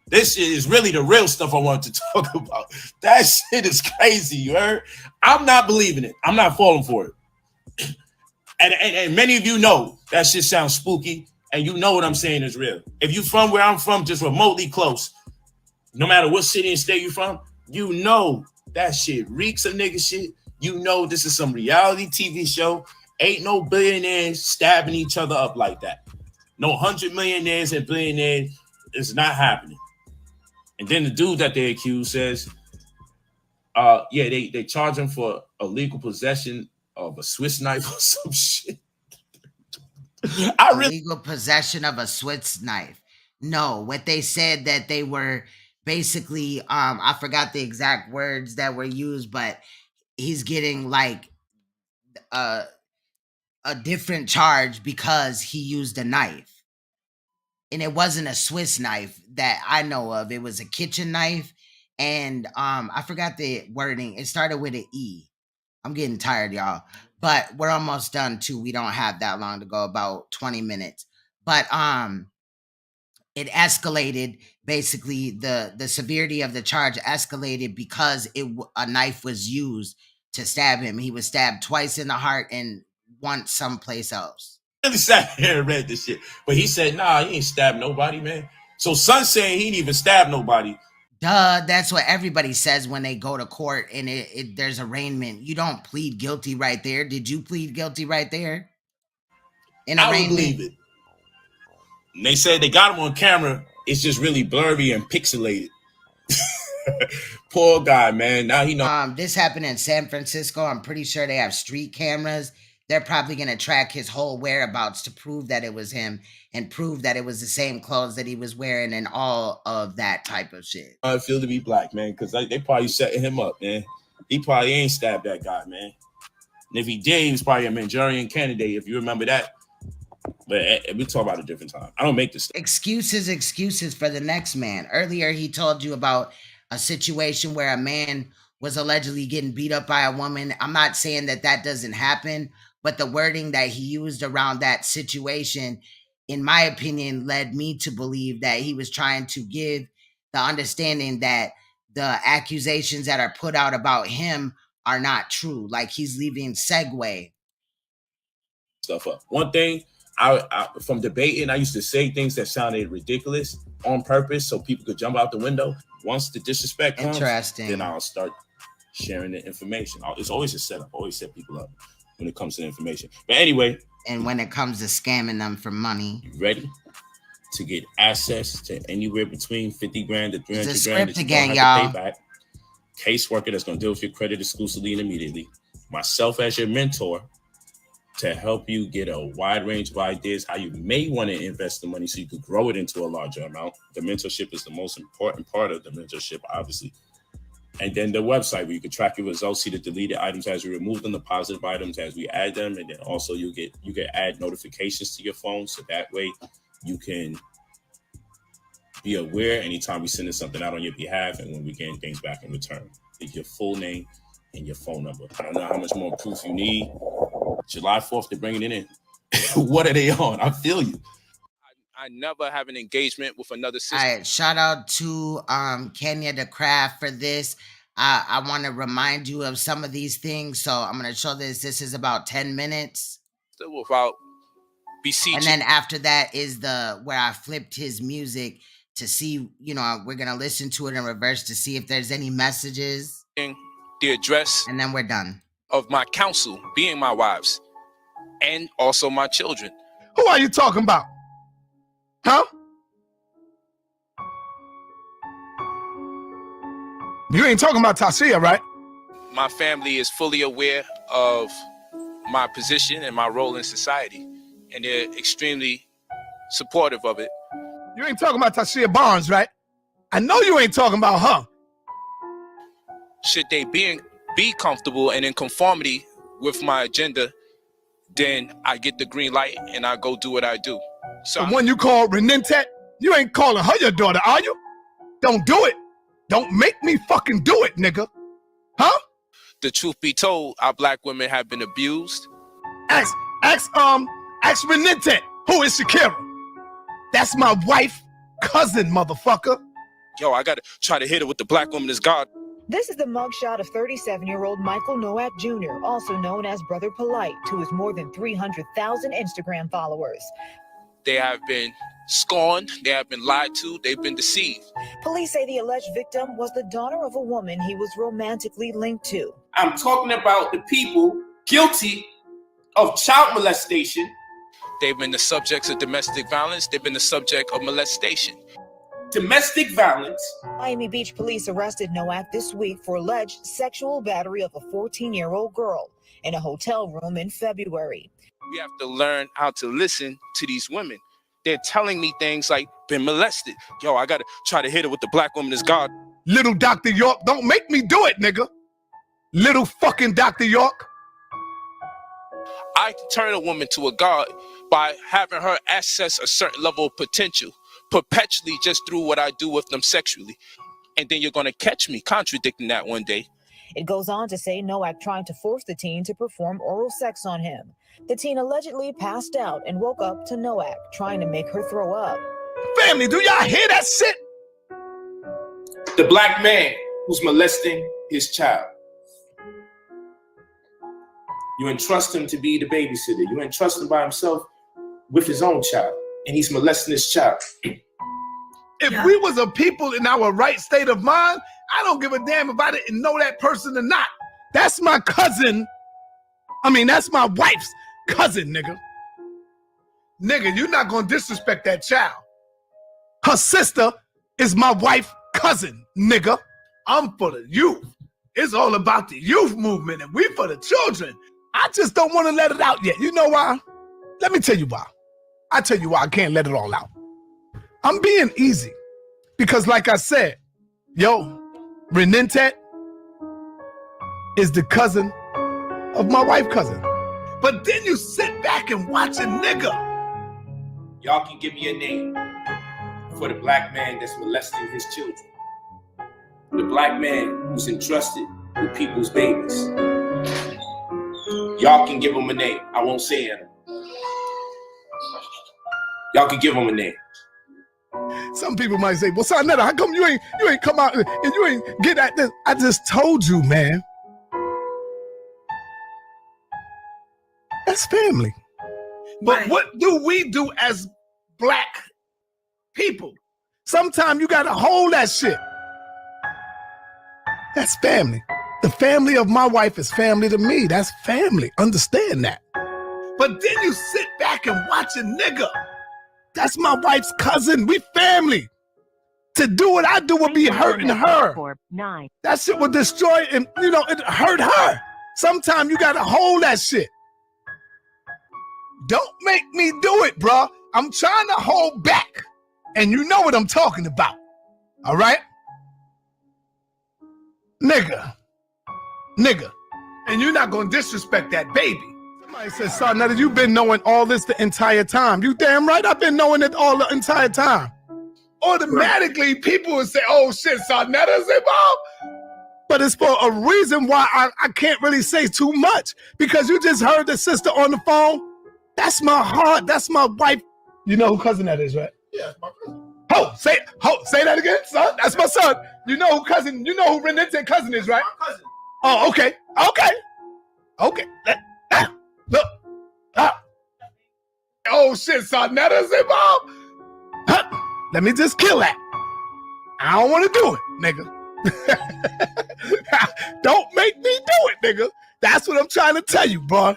This shit is really the real stuff I want to talk about. That shit is crazy, you heard? I'm not believing it. I'm not falling for it. And many of you know that shit sounds spooky, and you know what I'm saying is real. If you from where I'm from, just remotely close, no matter what city and state you from, you know that shit reeks of nigga shit. You know this is some reality TV show. Ain't no billionaires stabbing each other up like that. No 100 millionaires and billionaires. It's not happening. And then the dude that they accused says, they charge him for illegal possession of a Swiss knife or some shit. Illegal possession of a Swiss knife. No, what they said that they were basically, I forgot the exact words that were used, but he's getting like a different charge because he used a knife. And it wasn't a Swiss knife that I know of. It was a kitchen knife. And I forgot the wording. It started with an E. I'm getting tired, y'all. But we're almost done too. We don't have that long to go, about 20 minutes. But it escalated. Basically, the severity of the charge escalated because a knife was used to stab him. He was stabbed twice in the heart and once someplace else. I really sat here and read this shit. But he said, nah, he ain't stabbed nobody, man. So Son saying he ain't even stabbed nobody. Duh, that's what everybody says when they go to court and there's arraignment. You don't plead guilty right there. Did you plead guilty right there? I don't believe it. And they said they got him on camera. It's just really blurry and pixelated. Poor guy, man. Now he know. This happened in San Francisco. I'm pretty sure they have street cameras. They're probably going to track his whole whereabouts to prove that it was him and prove that it was the same clothes that he was wearing and all of that type of shit. I feel to be black, man, because they probably setting him up, man. He probably ain't stabbed that guy, man. And if he did, he was probably a Manchurian candidate, if you remember that. But we talk about a different time. I don't make this. Excuses for the next man. Earlier, he told you about a situation where a man was allegedly getting beat up by a woman. I'm not saying that doesn't happen, but the wording that he used around that situation, in my opinion, led me to believe that he was trying to give the understanding that the accusations that are put out about him are not true. Like he's leaving segue stuff up. One thing I from debating, I used to say things that sounded ridiculous on purpose so people could jump out the window. Once the disrespect comes, then I'll start sharing the information. It's always a setup. I always set people up when it comes to information. But anyway. And when it comes to scamming them for money. You ready to get access to anywhere between 50 grand to 300 grand script that you again, don't have to y'all. pay back. Caseworker that's going to deal with your credit exclusively and immediately. Myself as your mentor to help you get a wide range of ideas how you may want to invest the money so you could grow it into a larger amount. The mentorship is the most important part of the mentorship, obviously. And then the website where you can track your results, see the deleted items as we remove them, the positive items as we add them, and then also you can add notifications to your phone, so that way you can be aware anytime we send something out on your behalf and when we gain things back in return. Leave your full name and your phone number. I don't know how much more proof you need. July 4th, they're bringing it in. What are they on? I feel you. I never have an engagement with another sister. All right, shout out to Kenya the Craft for this. I want to remind you of some of these things, so I'm going to show this. This is about 10 minutes. Without beseeching. And then after that is where I flipped his music to see, you know, we're going to listen to it in reverse to see if there's any messages. The address. And then we're done. Of my counsel, being my wives, and also my children. Who are you talking about? Huh? You ain't talking about Tasia, right? My family is fully aware of my position and my role in society, and they're extremely supportive of it. You ain't talking about Tasia Barnes, right? I know you ain't talking about her. Should they be comfortable and in conformity with my agenda, then I get the green light and I go do what I do. So the one you call Renentet, you ain't calling her your daughter, are you? Don't do it. Don't make me fucking do it, nigga. Huh? The truth be told, our black women have been abused. Ask Renentet, who is Shakira? That's my wife, cousin, motherfucker. Yo, I gotta try to hit her with the black woman is God. This is the mugshot of 37-year-old Michael NOAK Jr., also known as Brother Polight, to his more than 300,000 Instagram followers. They have been scorned, they have been lied to, they've been deceived. Police say the alleged victim was the daughter of a woman he was romantically linked to. I'm talking about the people guilty of child molestation. They've been the subjects of domestic violence, they've been the subject of molestation. Domestic violence. Miami Beach police arrested NOAK this week for alleged sexual battery of a 14-year-old girl in a hotel room in February. We have to learn how to listen to these women. They're telling me things like, been molested. Yo, I gotta try to hit her with the black woman is God. Little Dr. York, don't make me do it, nigga. Little fucking Dr. York. I can turn a woman to a god by having her access a certain level of potential, perpetually just through what I do with them sexually. And then you're gonna catch me contradicting that one day. It goes on to say NOAK tried to force the teen to perform oral sex on him. The teen allegedly passed out and woke up to NOAK trying to make her throw up. Family, do y'all hear that shit? The black man who's molesting his child. You entrust him to be the babysitter. You entrust him by himself with his own child, and he's molesting his child. If we was a people in our right state of mind, I don't give a damn if I didn't know that person or not. That's my cousin. That's my wife's cousin, nigga. Nigga, you're not gonna disrespect that child. Her sister is my wife's cousin, nigga. I'm for the youth. It's all about the youth movement, and we for the children. I just don't want to let it out yet. You know why? Let me tell you why. I tell you why I can't let it all out. I'm being easy because, like I said, Renentet is the cousin of my wife's cousin. But then you sit back and watch a nigga. Y'all can give me a name for the black man that's molesting his children. The black man who's entrusted with people's babies. Y'all can give him a name. I won't say it. Y'all can give him a name. Some people might say, well, Sarnetta, how come you ain't come out and you ain't get at this? I just told you, man. That's family. But what do we do as black people? Sometimes you gotta hold that shit. That's family. The family of my wife is family to me. That's family. Understand that. But then you sit back and watch a nigga. That's my wife's cousin. We family. To do what I do would be hurting her. That shit would destroy and it hurt her. Sometimes you gotta hold that shit. Don't make me do it, bro. I'm trying to hold back. And you know what I'm talking about. All right? Nigga. And you're not gonna disrespect that baby. Somebody said, son, now that you've been knowing all this the entire time. You damn right I've been knowing it all the entire time. Automatically, people would say, oh shit, son, that is it, Bob. But it's for a reason why I can't really say too much. Because you just heard the sister on the phone. That's my heart. That's my wife. You know who cousin that is, right? Yeah, it's my cousin. Say that again, son. That's my son. You know who cousin, you know who Renente's cousin is, right? My cousin. Oh, okay. Look. Oh shit, son, that is it, Bob. Let me just kill that. I don't want to do it, nigga. Don't make me do it, nigga. That's what I'm trying to tell you, bro.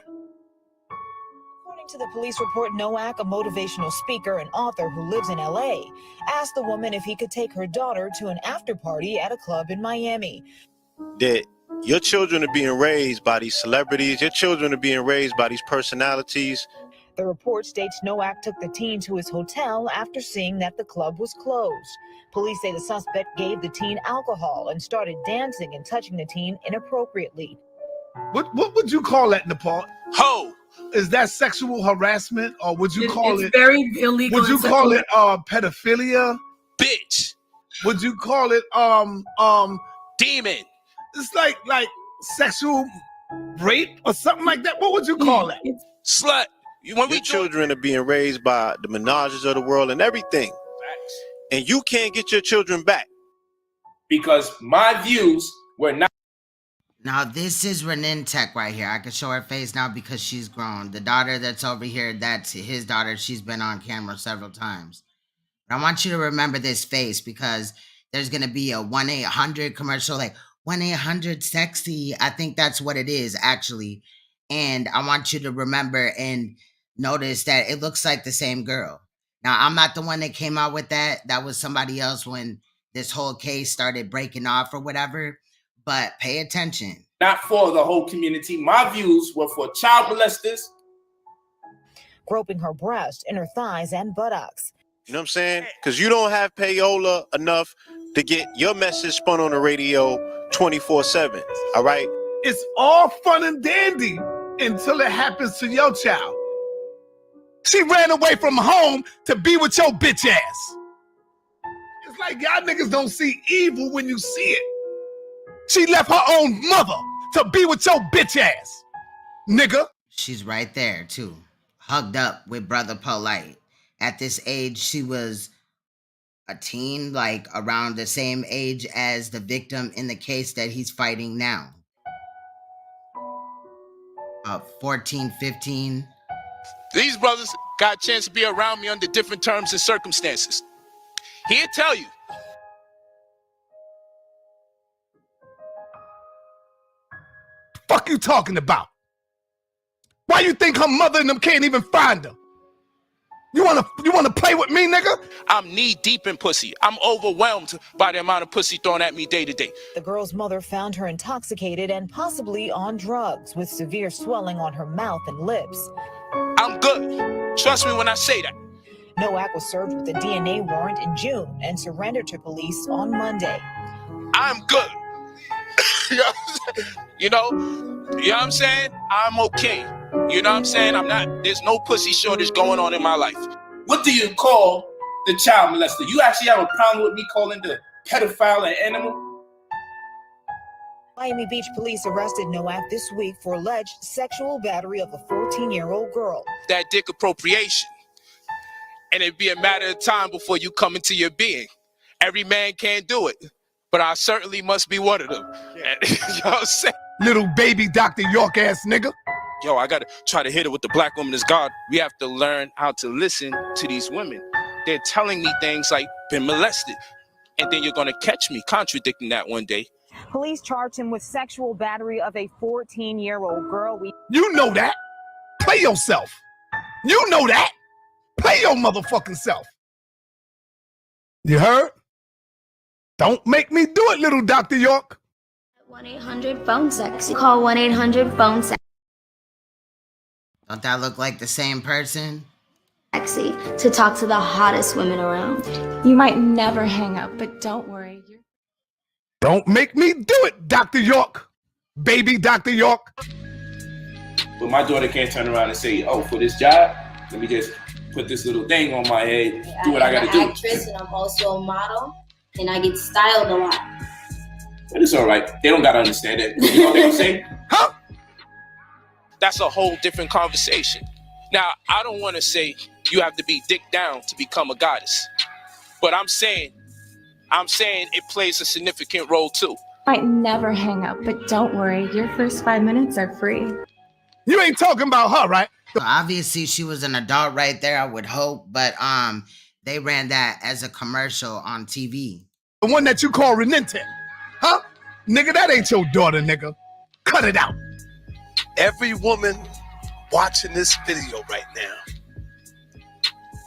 According to the police report, NOAK, a motivational speaker and author who lives in LA, asked the woman if he could take her daughter to an after party at a club in Miami. That your children are being raised by these celebrities, your children are being raised by these personalities. The report states NOAK took the teen to his hotel after seeing that the club was closed. Police say the suspect gave the teen alcohol and started dancing and touching the teen inappropriately. What would you call that, Nepal? Ho! Is that sexual harassment, or would you call it? It's very illegal. Would you call it pedophilia? Bitch. Would you call it demon? It's like sexual rape or something like that. What would you call that? Slut. Your children are being raised by the menages of the world and everything. And you can't get your children back. Because my views were not. Now, this is Renente right here. I can show her face now because she's grown. The daughter that's over here, that's his daughter. She's been on camera several times. But I want you to remember this face because there's going to be a 1-800 commercial, like 1-800-SEXY. I think that's what it is, actually. And I want you to remember and notice that it looks like the same girl. Now, I'm not the one that came out with that. That was somebody else when this whole case started breaking off or whatever. But pay attention. Not for the whole community. My views were for child molesters. Groping her breast, inner thighs, and buttocks. You know what I'm saying? Because you don't have payola enough to get your message spun on the radio 24/7. All right? It's all fun and dandy until it happens to your child. She ran away from home to be with your bitch ass. It's like y'all niggas don't see evil when you see it. She left her own mother to be with your bitch ass, nigga. She's right there, too. Hugged up with Brother Polight. At this age, she was a teen, like around the same age as the victim in the case that he's fighting now. 14, 15. These brothers got a chance to be around me under different terms and circumstances. He'll tell you. Fuck you talking about? Why you think her mother and them can't even find her? You wanna play with me, nigga? I'm knee deep in pussy. I'm overwhelmed by the amount of pussy thrown at me day to day. The girl's mother found her intoxicated and possibly on drugs with severe swelling on her mouth and lips. I'm good. Trust me when I say that. NOAK was served with a DNA warrant in June and surrendered to police on Monday. I'm good. You know what I'm saying? I'm okay. You know what I'm saying? There's no pussy shortage going on in my life. What do you call the child molester? You actually have a problem with me calling the pedophile an animal? Miami Beach police arrested NOAK this week for alleged sexual battery of a 14-year-old girl. That dick appropriation. And it'd be a matter of time before you come into your being. Every man can't do it, but I certainly must be one of them. You know what I'm saying? Little baby Dr. York ass nigga. Yo, I gotta try to hit it with the black woman is God. We have to learn how to listen to these women. They're telling me things like, been molested. And then you're gonna catch me contradicting that one day. Police charged him with sexual battery of a 14-year-old girl. You know that. Play yourself. You know that. Play your motherfucking self. You heard? Don't make me do it, little Dr. York. 1-800-PHONE-SEX. Call 1-800-PHONE-SEX. Don't that look like the same person? Sexy to talk to the hottest women around. You might never hang up, but don't worry. Don't make me do it, Dr. York. Baby Dr. York. But my daughter can't turn around and say, oh, for this job, let me just put this little thing on my head, do what I gotta do. I'm an actress and I'm also a model, and I get styled a lot. But it's all right. They don't gotta understand it. You know what they're saying? Huh? That's a whole different conversation. Now, I don't want to say you have to be dick down to become a goddess. But I'm saying it plays a significant role too. Might never hang up, but don't worry. Your first 5 minutes are free. You ain't talking about her, right? So obviously, she was an adult right there, I would hope. But they ran that as a commercial on TV. The one that you call Renente. Huh? Nigga, that ain't your daughter, nigga. Cut it out. Every woman watching this video right now,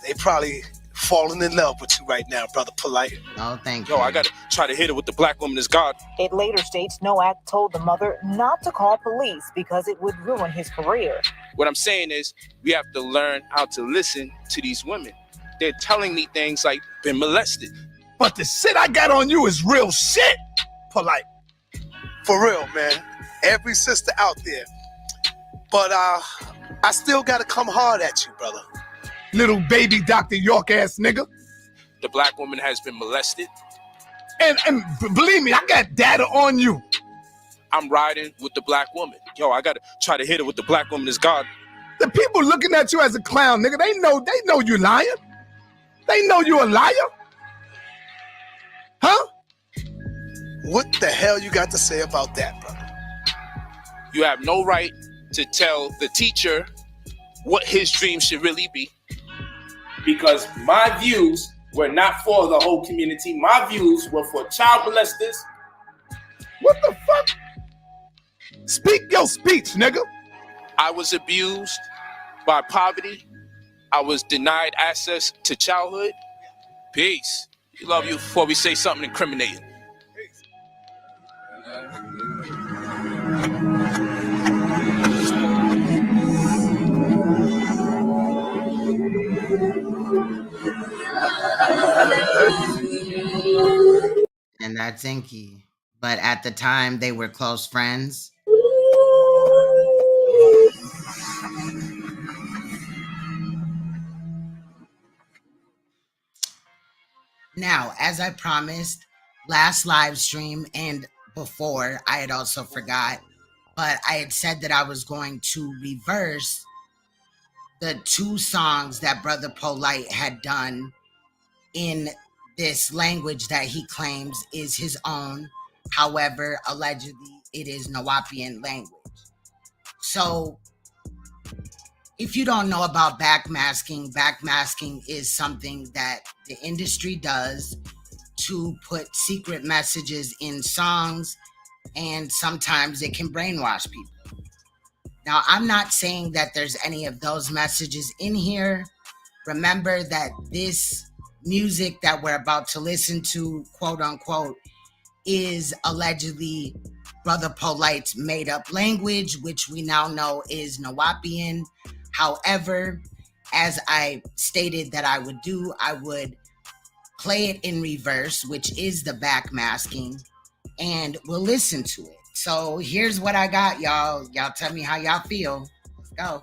they probably falling in love with you right now, brother Polight. Oh, thank you. Yo, I gotta try to hit it with the black woman is God. It later states NOAK told the mother not to call police because it would ruin his career. What I'm saying is we have to learn how to listen to these women. They're telling me things like, been molested. But the shit I got on you is real shit, Polight. For real, man. Every sister out there. But I still gotta come hard at you, brother. Little baby Dr. York ass nigga. The black woman has been molested. And believe me, I got data on you. I'm riding with the black woman. Yo, I gotta try to hit it with the black woman is God. The people looking at you as a clown, nigga, they know you lying. They know you a liar. Huh? What the hell you got to say about that, brother? You have no right to tell the teacher what his dream should really be. Because my views were not for the whole community. My views were for child molesters. What the fuck? Speak your speech, nigga. I was abused by poverty. I was denied access to childhood. Peace. We love you before we say something incriminating. And that's Inky. But at the time, they were close friends. Now, as I promised, last live stream and before, I had also forgot, but I had said that I was going to reverse the 2 songs that Brother Polight had done in this language that he claims is his own. However, allegedly, it is Nawapian language. So, if you don't know about backmasking is something that the industry does to put secret messages in songs, and sometimes it can brainwash people. Now, I'm not saying that there's any of those messages in here. Remember that this music that we're about to listen to, quote unquote, is allegedly Brother Polight's made up language, which we now know is Nawapian. However, as I stated that I would do, I would play it in reverse, which is the backmasking, and we'll listen to it. So here's what I got, y'all. Y'all tell me how y'all feel. Let's go.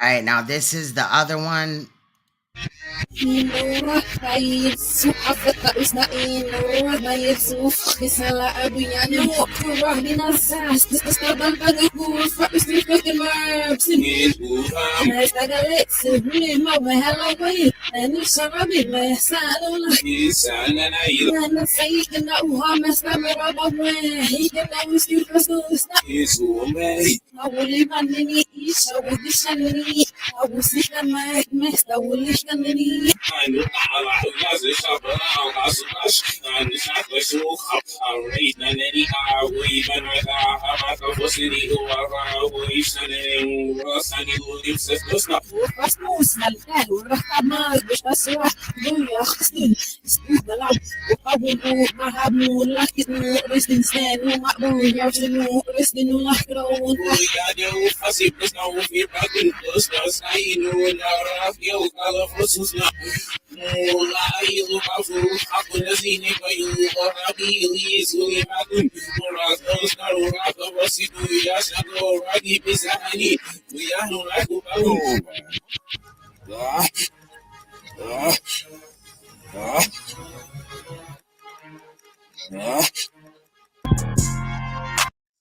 All right, now this is the other one.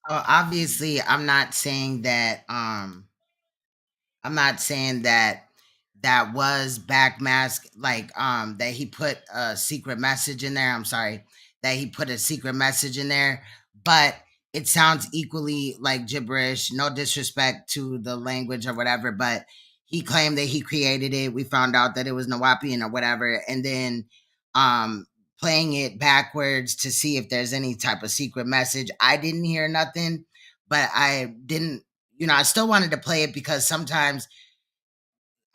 Well, obviously, I'm not saying that. I'm not saying that that was backmask, like that he put a secret message in there. I'm sorry that he put a secret message in there, but it sounds equally like gibberish. No disrespect to the language or whatever, but he claimed that he created it. We found out that it was Nawapian or whatever, and then um playing it backwards to see if there's any type of secret message. I didn't hear nothing, but I didn't, I still wanted to play it because sometimes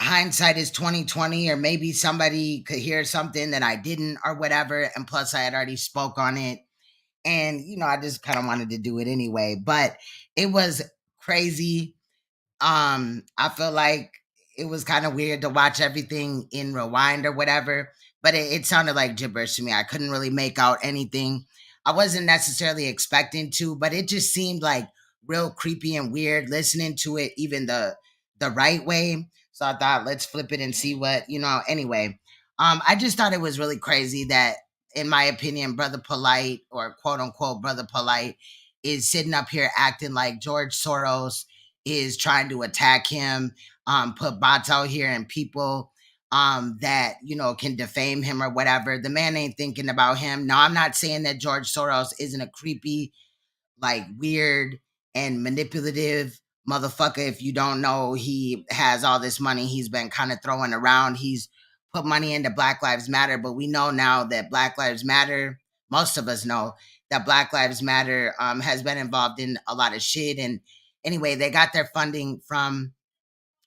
hindsight is 2020, or maybe somebody could hear something that I didn't or whatever, and plus I had already spoke on it, and I just kind of wanted to do it anyway. But it was crazy. I feel like it was kind of weird to watch everything in rewind or whatever, but it sounded like gibberish to me. I couldn't really make out anything. I wasn't necessarily expecting to, but it just seemed like real creepy and weird listening to it, even the right way. So I thought, let's flip it and see what, anyway. I just thought it was really crazy that, in my opinion, Brother Polight, or quote unquote Brother Polight, is sitting up here acting like George Soros is trying to attack him, put bots out here and people that, can defame him or whatever. The man ain't thinking about him. Now, I'm not saying that George Soros isn't a creepy, like weird and manipulative motherfucker. If you don't know, he has all this money he's been kind of throwing around. He's put money into Black Lives Matter, but we know now that Black Lives Matter, most of us know that Black Lives Matter has been involved in a lot of shit. And anyway, they got their funding from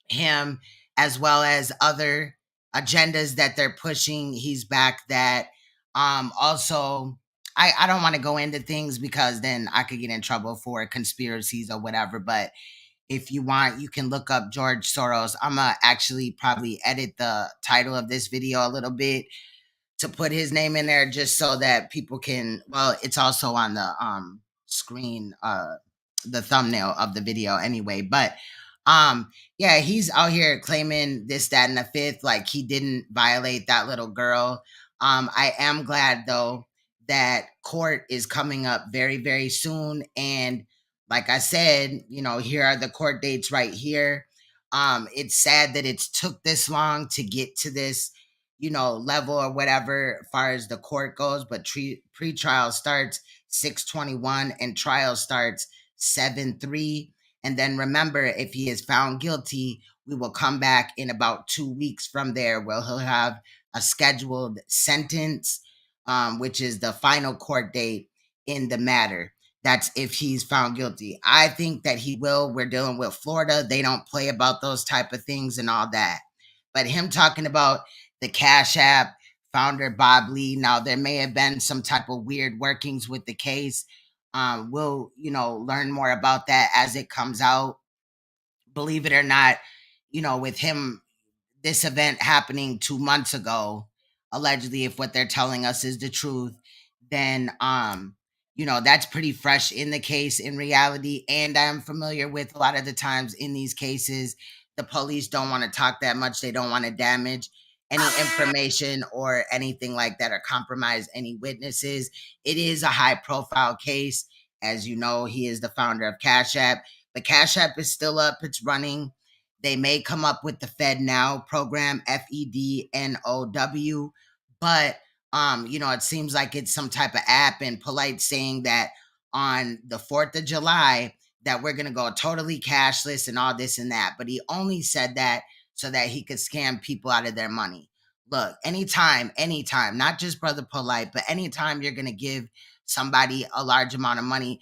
him, as well as other agendas that they're pushing. He's back that also I don't want to go into things because then I could get in trouble for conspiracies or whatever, but if you want, you can look up George Soros. I'm gonna actually probably edit the title of this video a little bit to put his name in there just so that people can, well, it's also on the screen, the thumbnail of the video anyway, but yeah, he's out here claiming this, that, and the fifth, like he didn't violate that little girl. I am glad though that court is coming up very, very soon. And like I said, you know, here are the court dates right here. It's sad that it's took this long to get to this, you know, level or whatever as far as the court goes, but pre-trial starts 6/21 and trial starts 7/3. And then remember, if he is found guilty, we will come back in about 2 weeks from there where he'll have a scheduled sentence, which is the final court date in the matter. That's if he's found guilty. I think that he will. We're dealing with Florida. They don't play about those type of things and all that. But him talking about the Cash App founder, Bob Lee, now there may have been some type of weird workings with the case. We'll, you know, learn more about that as it comes out. Believe it or not, you know, with him, this event happening 2 months ago, allegedly, if what they're telling us is the truth, then, you know, that's pretty fresh in the case in reality. And I'm familiar with a lot of the times in these cases, the police don't want to talk that much. They don't want to damage any information or anything like that or compromise any witnesses. It is a high profile case. As you know, he is the founder of Cash App. But Cash App is still up. It's running. They may come up with the Fed Now program, FEDNOW. But, you know, it seems like it's some type of app, and Polight saying that on the 4th of July, that we're going to go totally cashless and all this and that. But he only said that so that he could scam people out of their money. Look, anytime, not just Brother Polight, but anytime you're going to give somebody a large amount of money.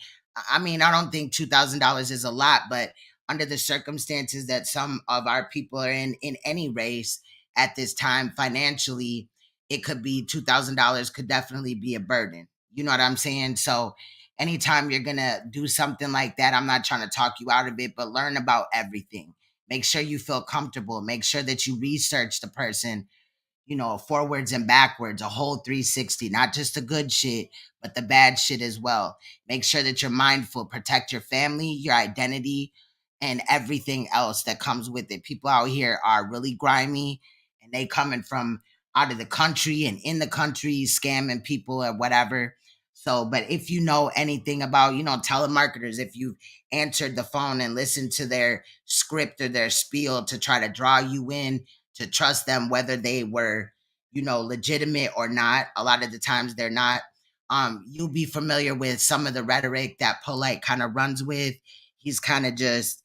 I mean, I don't think $2,000 is a lot, but under the circumstances that some of our people are in any race at this time financially, it could be $2,000 could definitely be a burden. You know what I'm saying? So anytime you're going to do something like that, I'm not trying to talk you out of it, but learn about everything. Make sure you feel comfortable. Make sure that you research the person, you know, forwards and backwards, a whole 360, not just the good shit, but the bad shit as well. Make sure that you're mindful, protect your family, your identity, and everything else that comes with it. People out here are really grimy, and they coming from out of the country and in the country, scamming people or whatever. So, but if you know anything about, you know, telemarketers, if you've answered the phone and listened to their script or their spiel to try to draw you in, to trust them, whether they were, you know, legitimate or not. A lot of the times they're not. You'll be familiar with some of the rhetoric that Polight kind of runs with. He's kind of just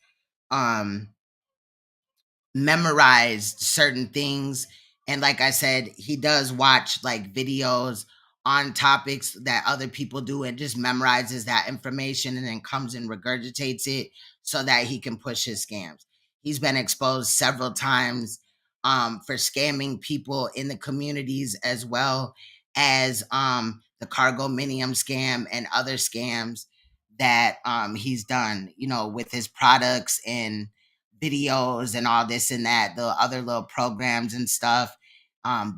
memorized certain things. And like I said, he does watch like videos on topics that other people do and just memorizes that information and then comes and regurgitates it so that he can push his scams. He's been exposed several times for scamming people in the communities, as well as the cargo minium scam and other scams that he's done, you know, with his products and videos and all this and that, the other little programs and stuff,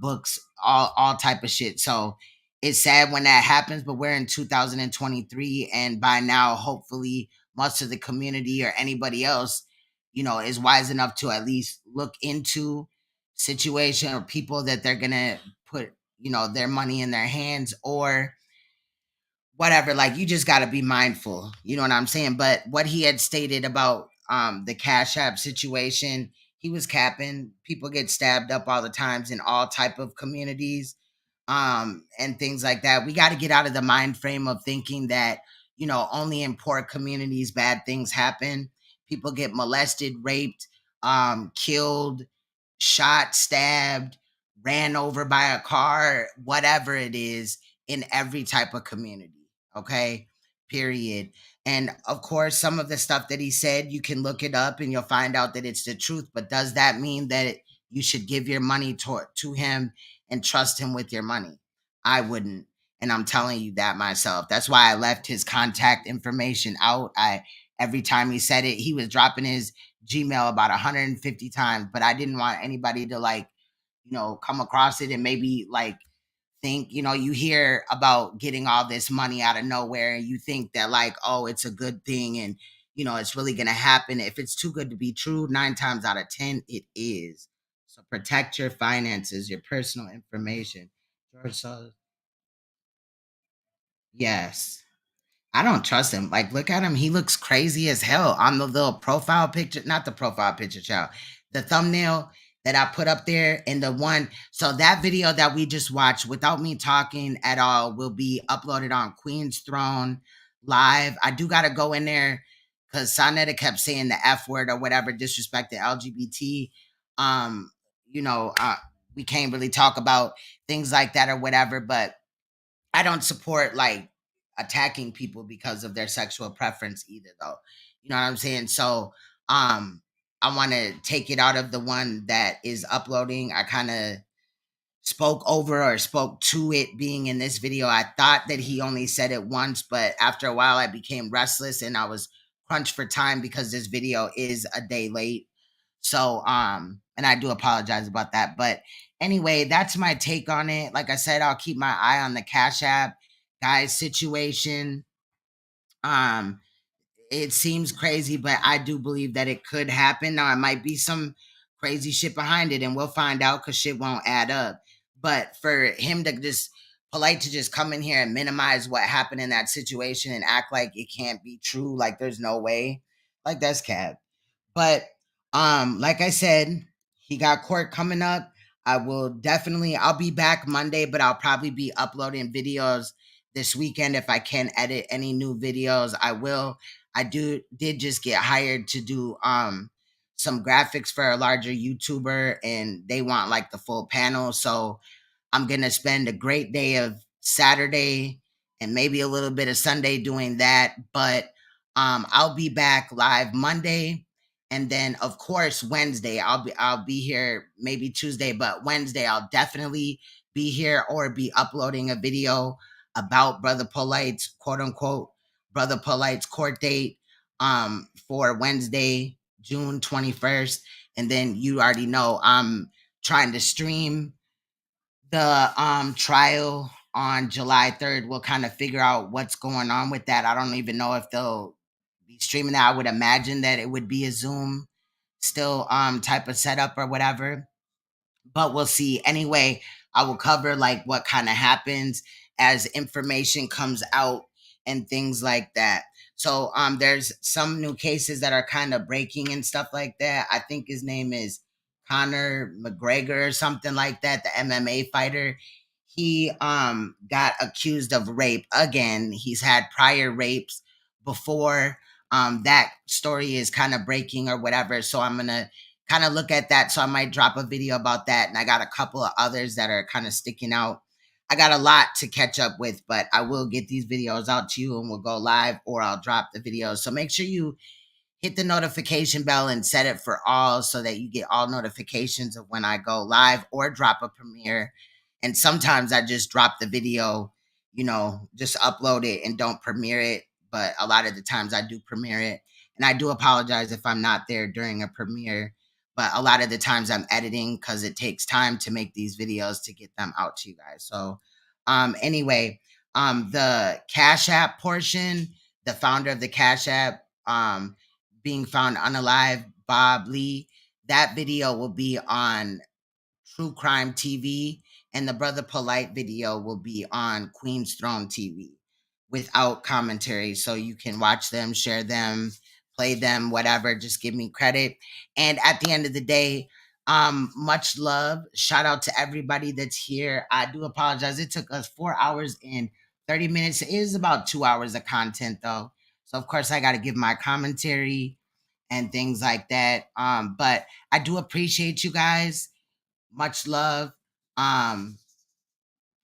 books, all type of shit. So it's sad when that happens, but we're in 2023, and by now, hopefully, most of the community or anybody else, you know, is wise enough to at least look into situation or people that they're gonna put, you know, their money in their hands or whatever. Like, you just got to be mindful, you know what I'm saying? But what he had stated about the Cash App situation, he was capping. People get stabbed up all the times in all type of communities, and things like that. We got to get out of the mind frame of thinking that, you know, only in poor communities bad things happen. People get molested, raped, killed, shot, stabbed, ran over by a car, whatever it is, in every type of community. Okay, period. And of course, some of the stuff that he said, you can look it up and you'll find out that it's the truth. But does that mean that you should give your money to him and trust him with your money? I wouldn't. And I'm telling you that myself. That's why I left his contact information out. Every time he said it, he was dropping his Gmail about 150 times, but I didn't want anybody to like, come across it and maybe like think, you hear about getting all this money out of nowhere and you think that like, oh, it's a good thing and it's really gonna happen. If it's too good to be true, 9 times out of 10 it is. So protect your finances, your personal information. George, so yes. I don't trust him. Like, look at him. He looks crazy as hell on the little profile picture. Not the profile picture, child. The thumbnail that I put up there and the one. So that video that we just watched without me talking at all will be uploaded on Queen's Throne Live. I do got to go in there because Sonetta kept saying the F word or whatever, disrespect the LGBT. We can't really talk about things like that or whatever, but I don't support like attacking people because of their sexual preference either though. You know what I'm saying? So I want to take it out of the one that is uploading. I kind of spoke over or spoke to it being in this video. I thought that he only said it once, but after a while I became restless and I was crunched for time because this video is a day late. So and I do apologize about that. But anyway, that's my take on it. Like I said, I'll keep my eye on the Cash App guy's situation. It seems crazy, but I do believe that it could happen. Now, it might be some crazy shit behind it, and we'll find out because shit won't add up. But for him to just Polight to just come in here and minimize what happened in that situation and act like it can't be true, like there's no way, like that's cap. But like I said, he got court coming up. I'll be back Monday, but I'll probably be uploading videos this weekend. If I can edit any new videos, I will. I did just get hired to do some graphics for a larger YouTuber and they want like the full panel. So I'm gonna spend a great day of Saturday and maybe a little bit of Sunday doing that. But I'll be back live Monday. And then of course Wednesday I'll be here, maybe Tuesday, but Wednesday I'll definitely be here or be uploading a video about Brother Polight's quote unquote Brother Polight's court date for Wednesday, June 21st. And then you already know I'm trying to stream the trial on July 3rd. We'll kind of figure out what's going on with that. I don't even know if they'll be streaming that. I would imagine that it would be a Zoom still type of setup or whatever, but we'll see. Anyway, I will cover like what kind of happens as information comes out and things like that. So there's some new cases that are kind of breaking and stuff like that. I think his name is Conor McGregor or something like that, the MMA fighter. He got accused of rape again. He's had prior rapes before. That story is kind of breaking or whatever. So I'm gonna kind of look at that. So I might drop a video about that. And I got a couple of others that are kind of sticking out. I got a lot to catch up with, but I will get these videos out to you and we'll go live or I'll drop the videos. So make sure you hit the notification bell and set it for all so that you get all notifications of when I go live or drop a premiere. And sometimes I just drop the video, just upload it and don't premiere it. But a lot of the times I do premiere it. And I do apologize if I'm not there during a premiere. But a lot of the times I'm editing because it takes time to make these videos to get them out to you guys. So anyway, the Cash App portion, the founder of the Cash App, being found unalive, Bob Lee, that video will be on True Crime TV, and the Brother Polight video will be on Queen's Throne TV without commentary. So you can watch them, share them, play them, whatever. Just give me credit. And at the end of the day, much love. Shout out to everybody that's here. I do apologize. It took us 4 hours and 30 minutes. It is about 2 hours of content though. So of course I got to give my commentary and things like that. But I do appreciate you guys. Much love. I'm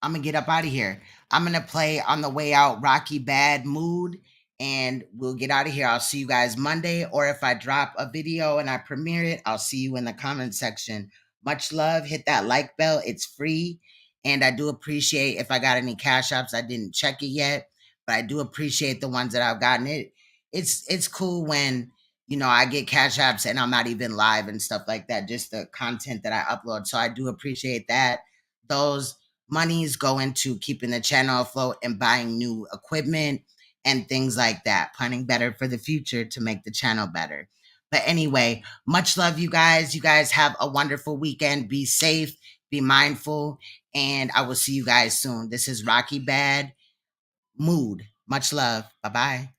gonna get up out of here. I'm gonna play on the way out Rocky Bad Mood, and we'll get out of here. I'll see you guys Monday, or if I drop a video and I premiere it, I'll see you in the comment section. Much love. Hit that like bell. It's free. And I do appreciate if I got any cash apps. I didn't check it yet, but I do appreciate the ones that I've gotten. It's cool when, you know, I get cash apps and I'm not even live and stuff like that, just the content that I upload. So I do appreciate that. Those monies go into keeping the channel afloat and buying new equipment and things like that, planning better for the future to make the channel better. But anyway, much love, you guys. You guys have a wonderful weekend. Be safe, be mindful, and I will see you guys soon. This is Rocky Bad Mood. Much love. Bye-bye.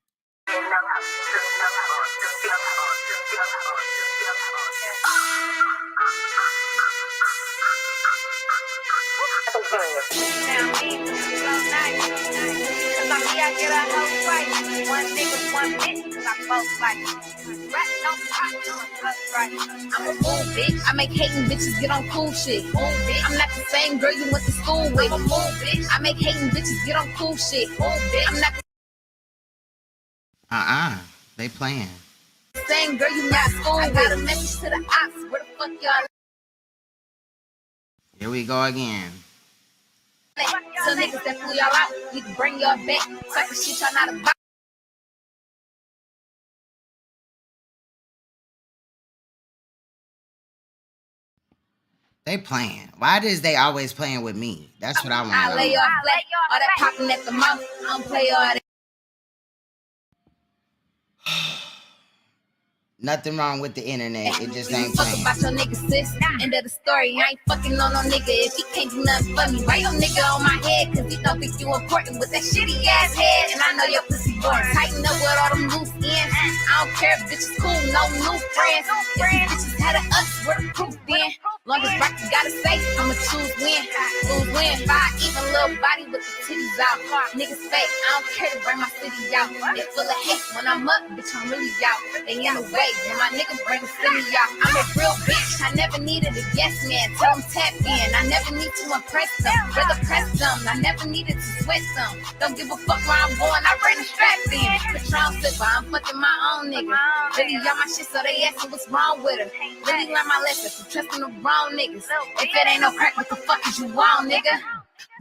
I'm a mood bitch. I make hating bitches get on cool shit. Mood bitch. I'm not the same girl you went to school with. I'm a mood bitch. I make hating bitches get on cool shit. Mood bitch. I'm not They playing. the same girl you went to school with. I got a message to the ops. Where the fuck y'all? Here we go again. Some niggas that flew y'all out, you can bring y'all back. Type of shit y'all not about. They playing. Why is they always playing with me? That's what I want to know. I lay y'all flat. All that popping at the mouth. I don't play all that. Nothing wrong with the internet. It just ain't Fuck playing. about your nigga, sis. End of the story. I ain't fucking on no nigga if he can't do nothing for me. Why your nigga on my head? Cause he don't think you important with that shitty ass head. And I know your pussy boring. Tighten up with all them loose ends. I don't care if bitches cool, no new friends. If these bitches had a us, where the proof then? Long as Rocky gotta say, I'ma choose win. Lose win. Five even little body with the titties out. Niggas fake, I don't care to bring my city out. They full of hate when I'm up, bitch, I'm really out. They in the way, and my nigga bring the city out. I'm a real bitch, I never needed a yes man. Tell them tap in, I never need to impress them. Rather press them, I never needed to sweat them. Don't give a fuck where I'm going, I bring the strap in. Patron sipper, I'm fucking my own nigga. Really y'all my shit, so they asking what's wrong with her. Really learn my lesson from trusting the wrong niggas. If it ain't no crack, what the fuck is you on, nigga?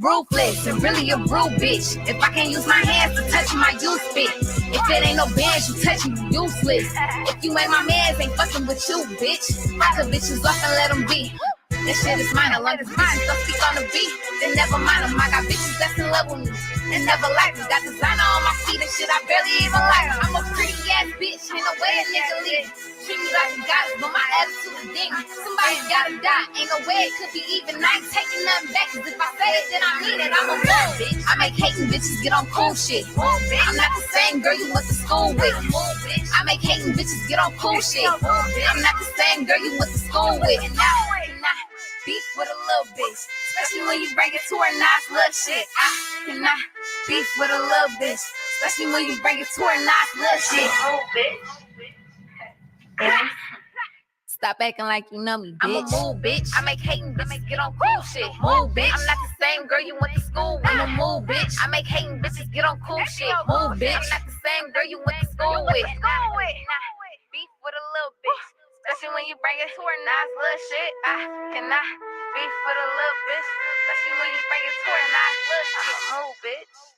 Ruthless and really a rude bitch. If I can't use my hands to touch my you spit. If it ain't no bands you touching, you useless. If you ain't my mans, ain't fucking with you, bitch. Cut bitches off and let them be. That shit is mine, as long as bitches don't speak on the beat. Then never mind them, I got bitches that's in love with me. And never like me, got designer on my feet and shit, I barely even like them. I'm a pretty ass bitch, ain't no way a nigga leave. Treat me like a goddess, but my attitude is demon. Somebody gotta die, ain't no way it could be even. I ain't taking nothing back, cause if I say it, then I mean it. I'm a bad bitch. I make hating bitches get on cool shit. I'm not the same girl you went to school with. I make hating bitches get on cool shit. I'm not the same girl you went to school with. And now, beef with a little bitch, especially when you bring it to her nice little shit. I cannot beef with a little bitch, especially when you bring it to her nice little shit. Stop acting like you know me, bitch. I'm a move, bitch. I make hating bitches get on cool shit. Move, bitch. I'm not the same girl you went to school with. I'm a move, bitch. I make hating bitches get on cool shit. Move, bitch. I'm not the same girl you went to school with. Beef with a little bitch, especially when you bring it to her nice little shit. I cannot beef with a little bitch, especially when you bring it to her nice little shit. I'm a move, bitch.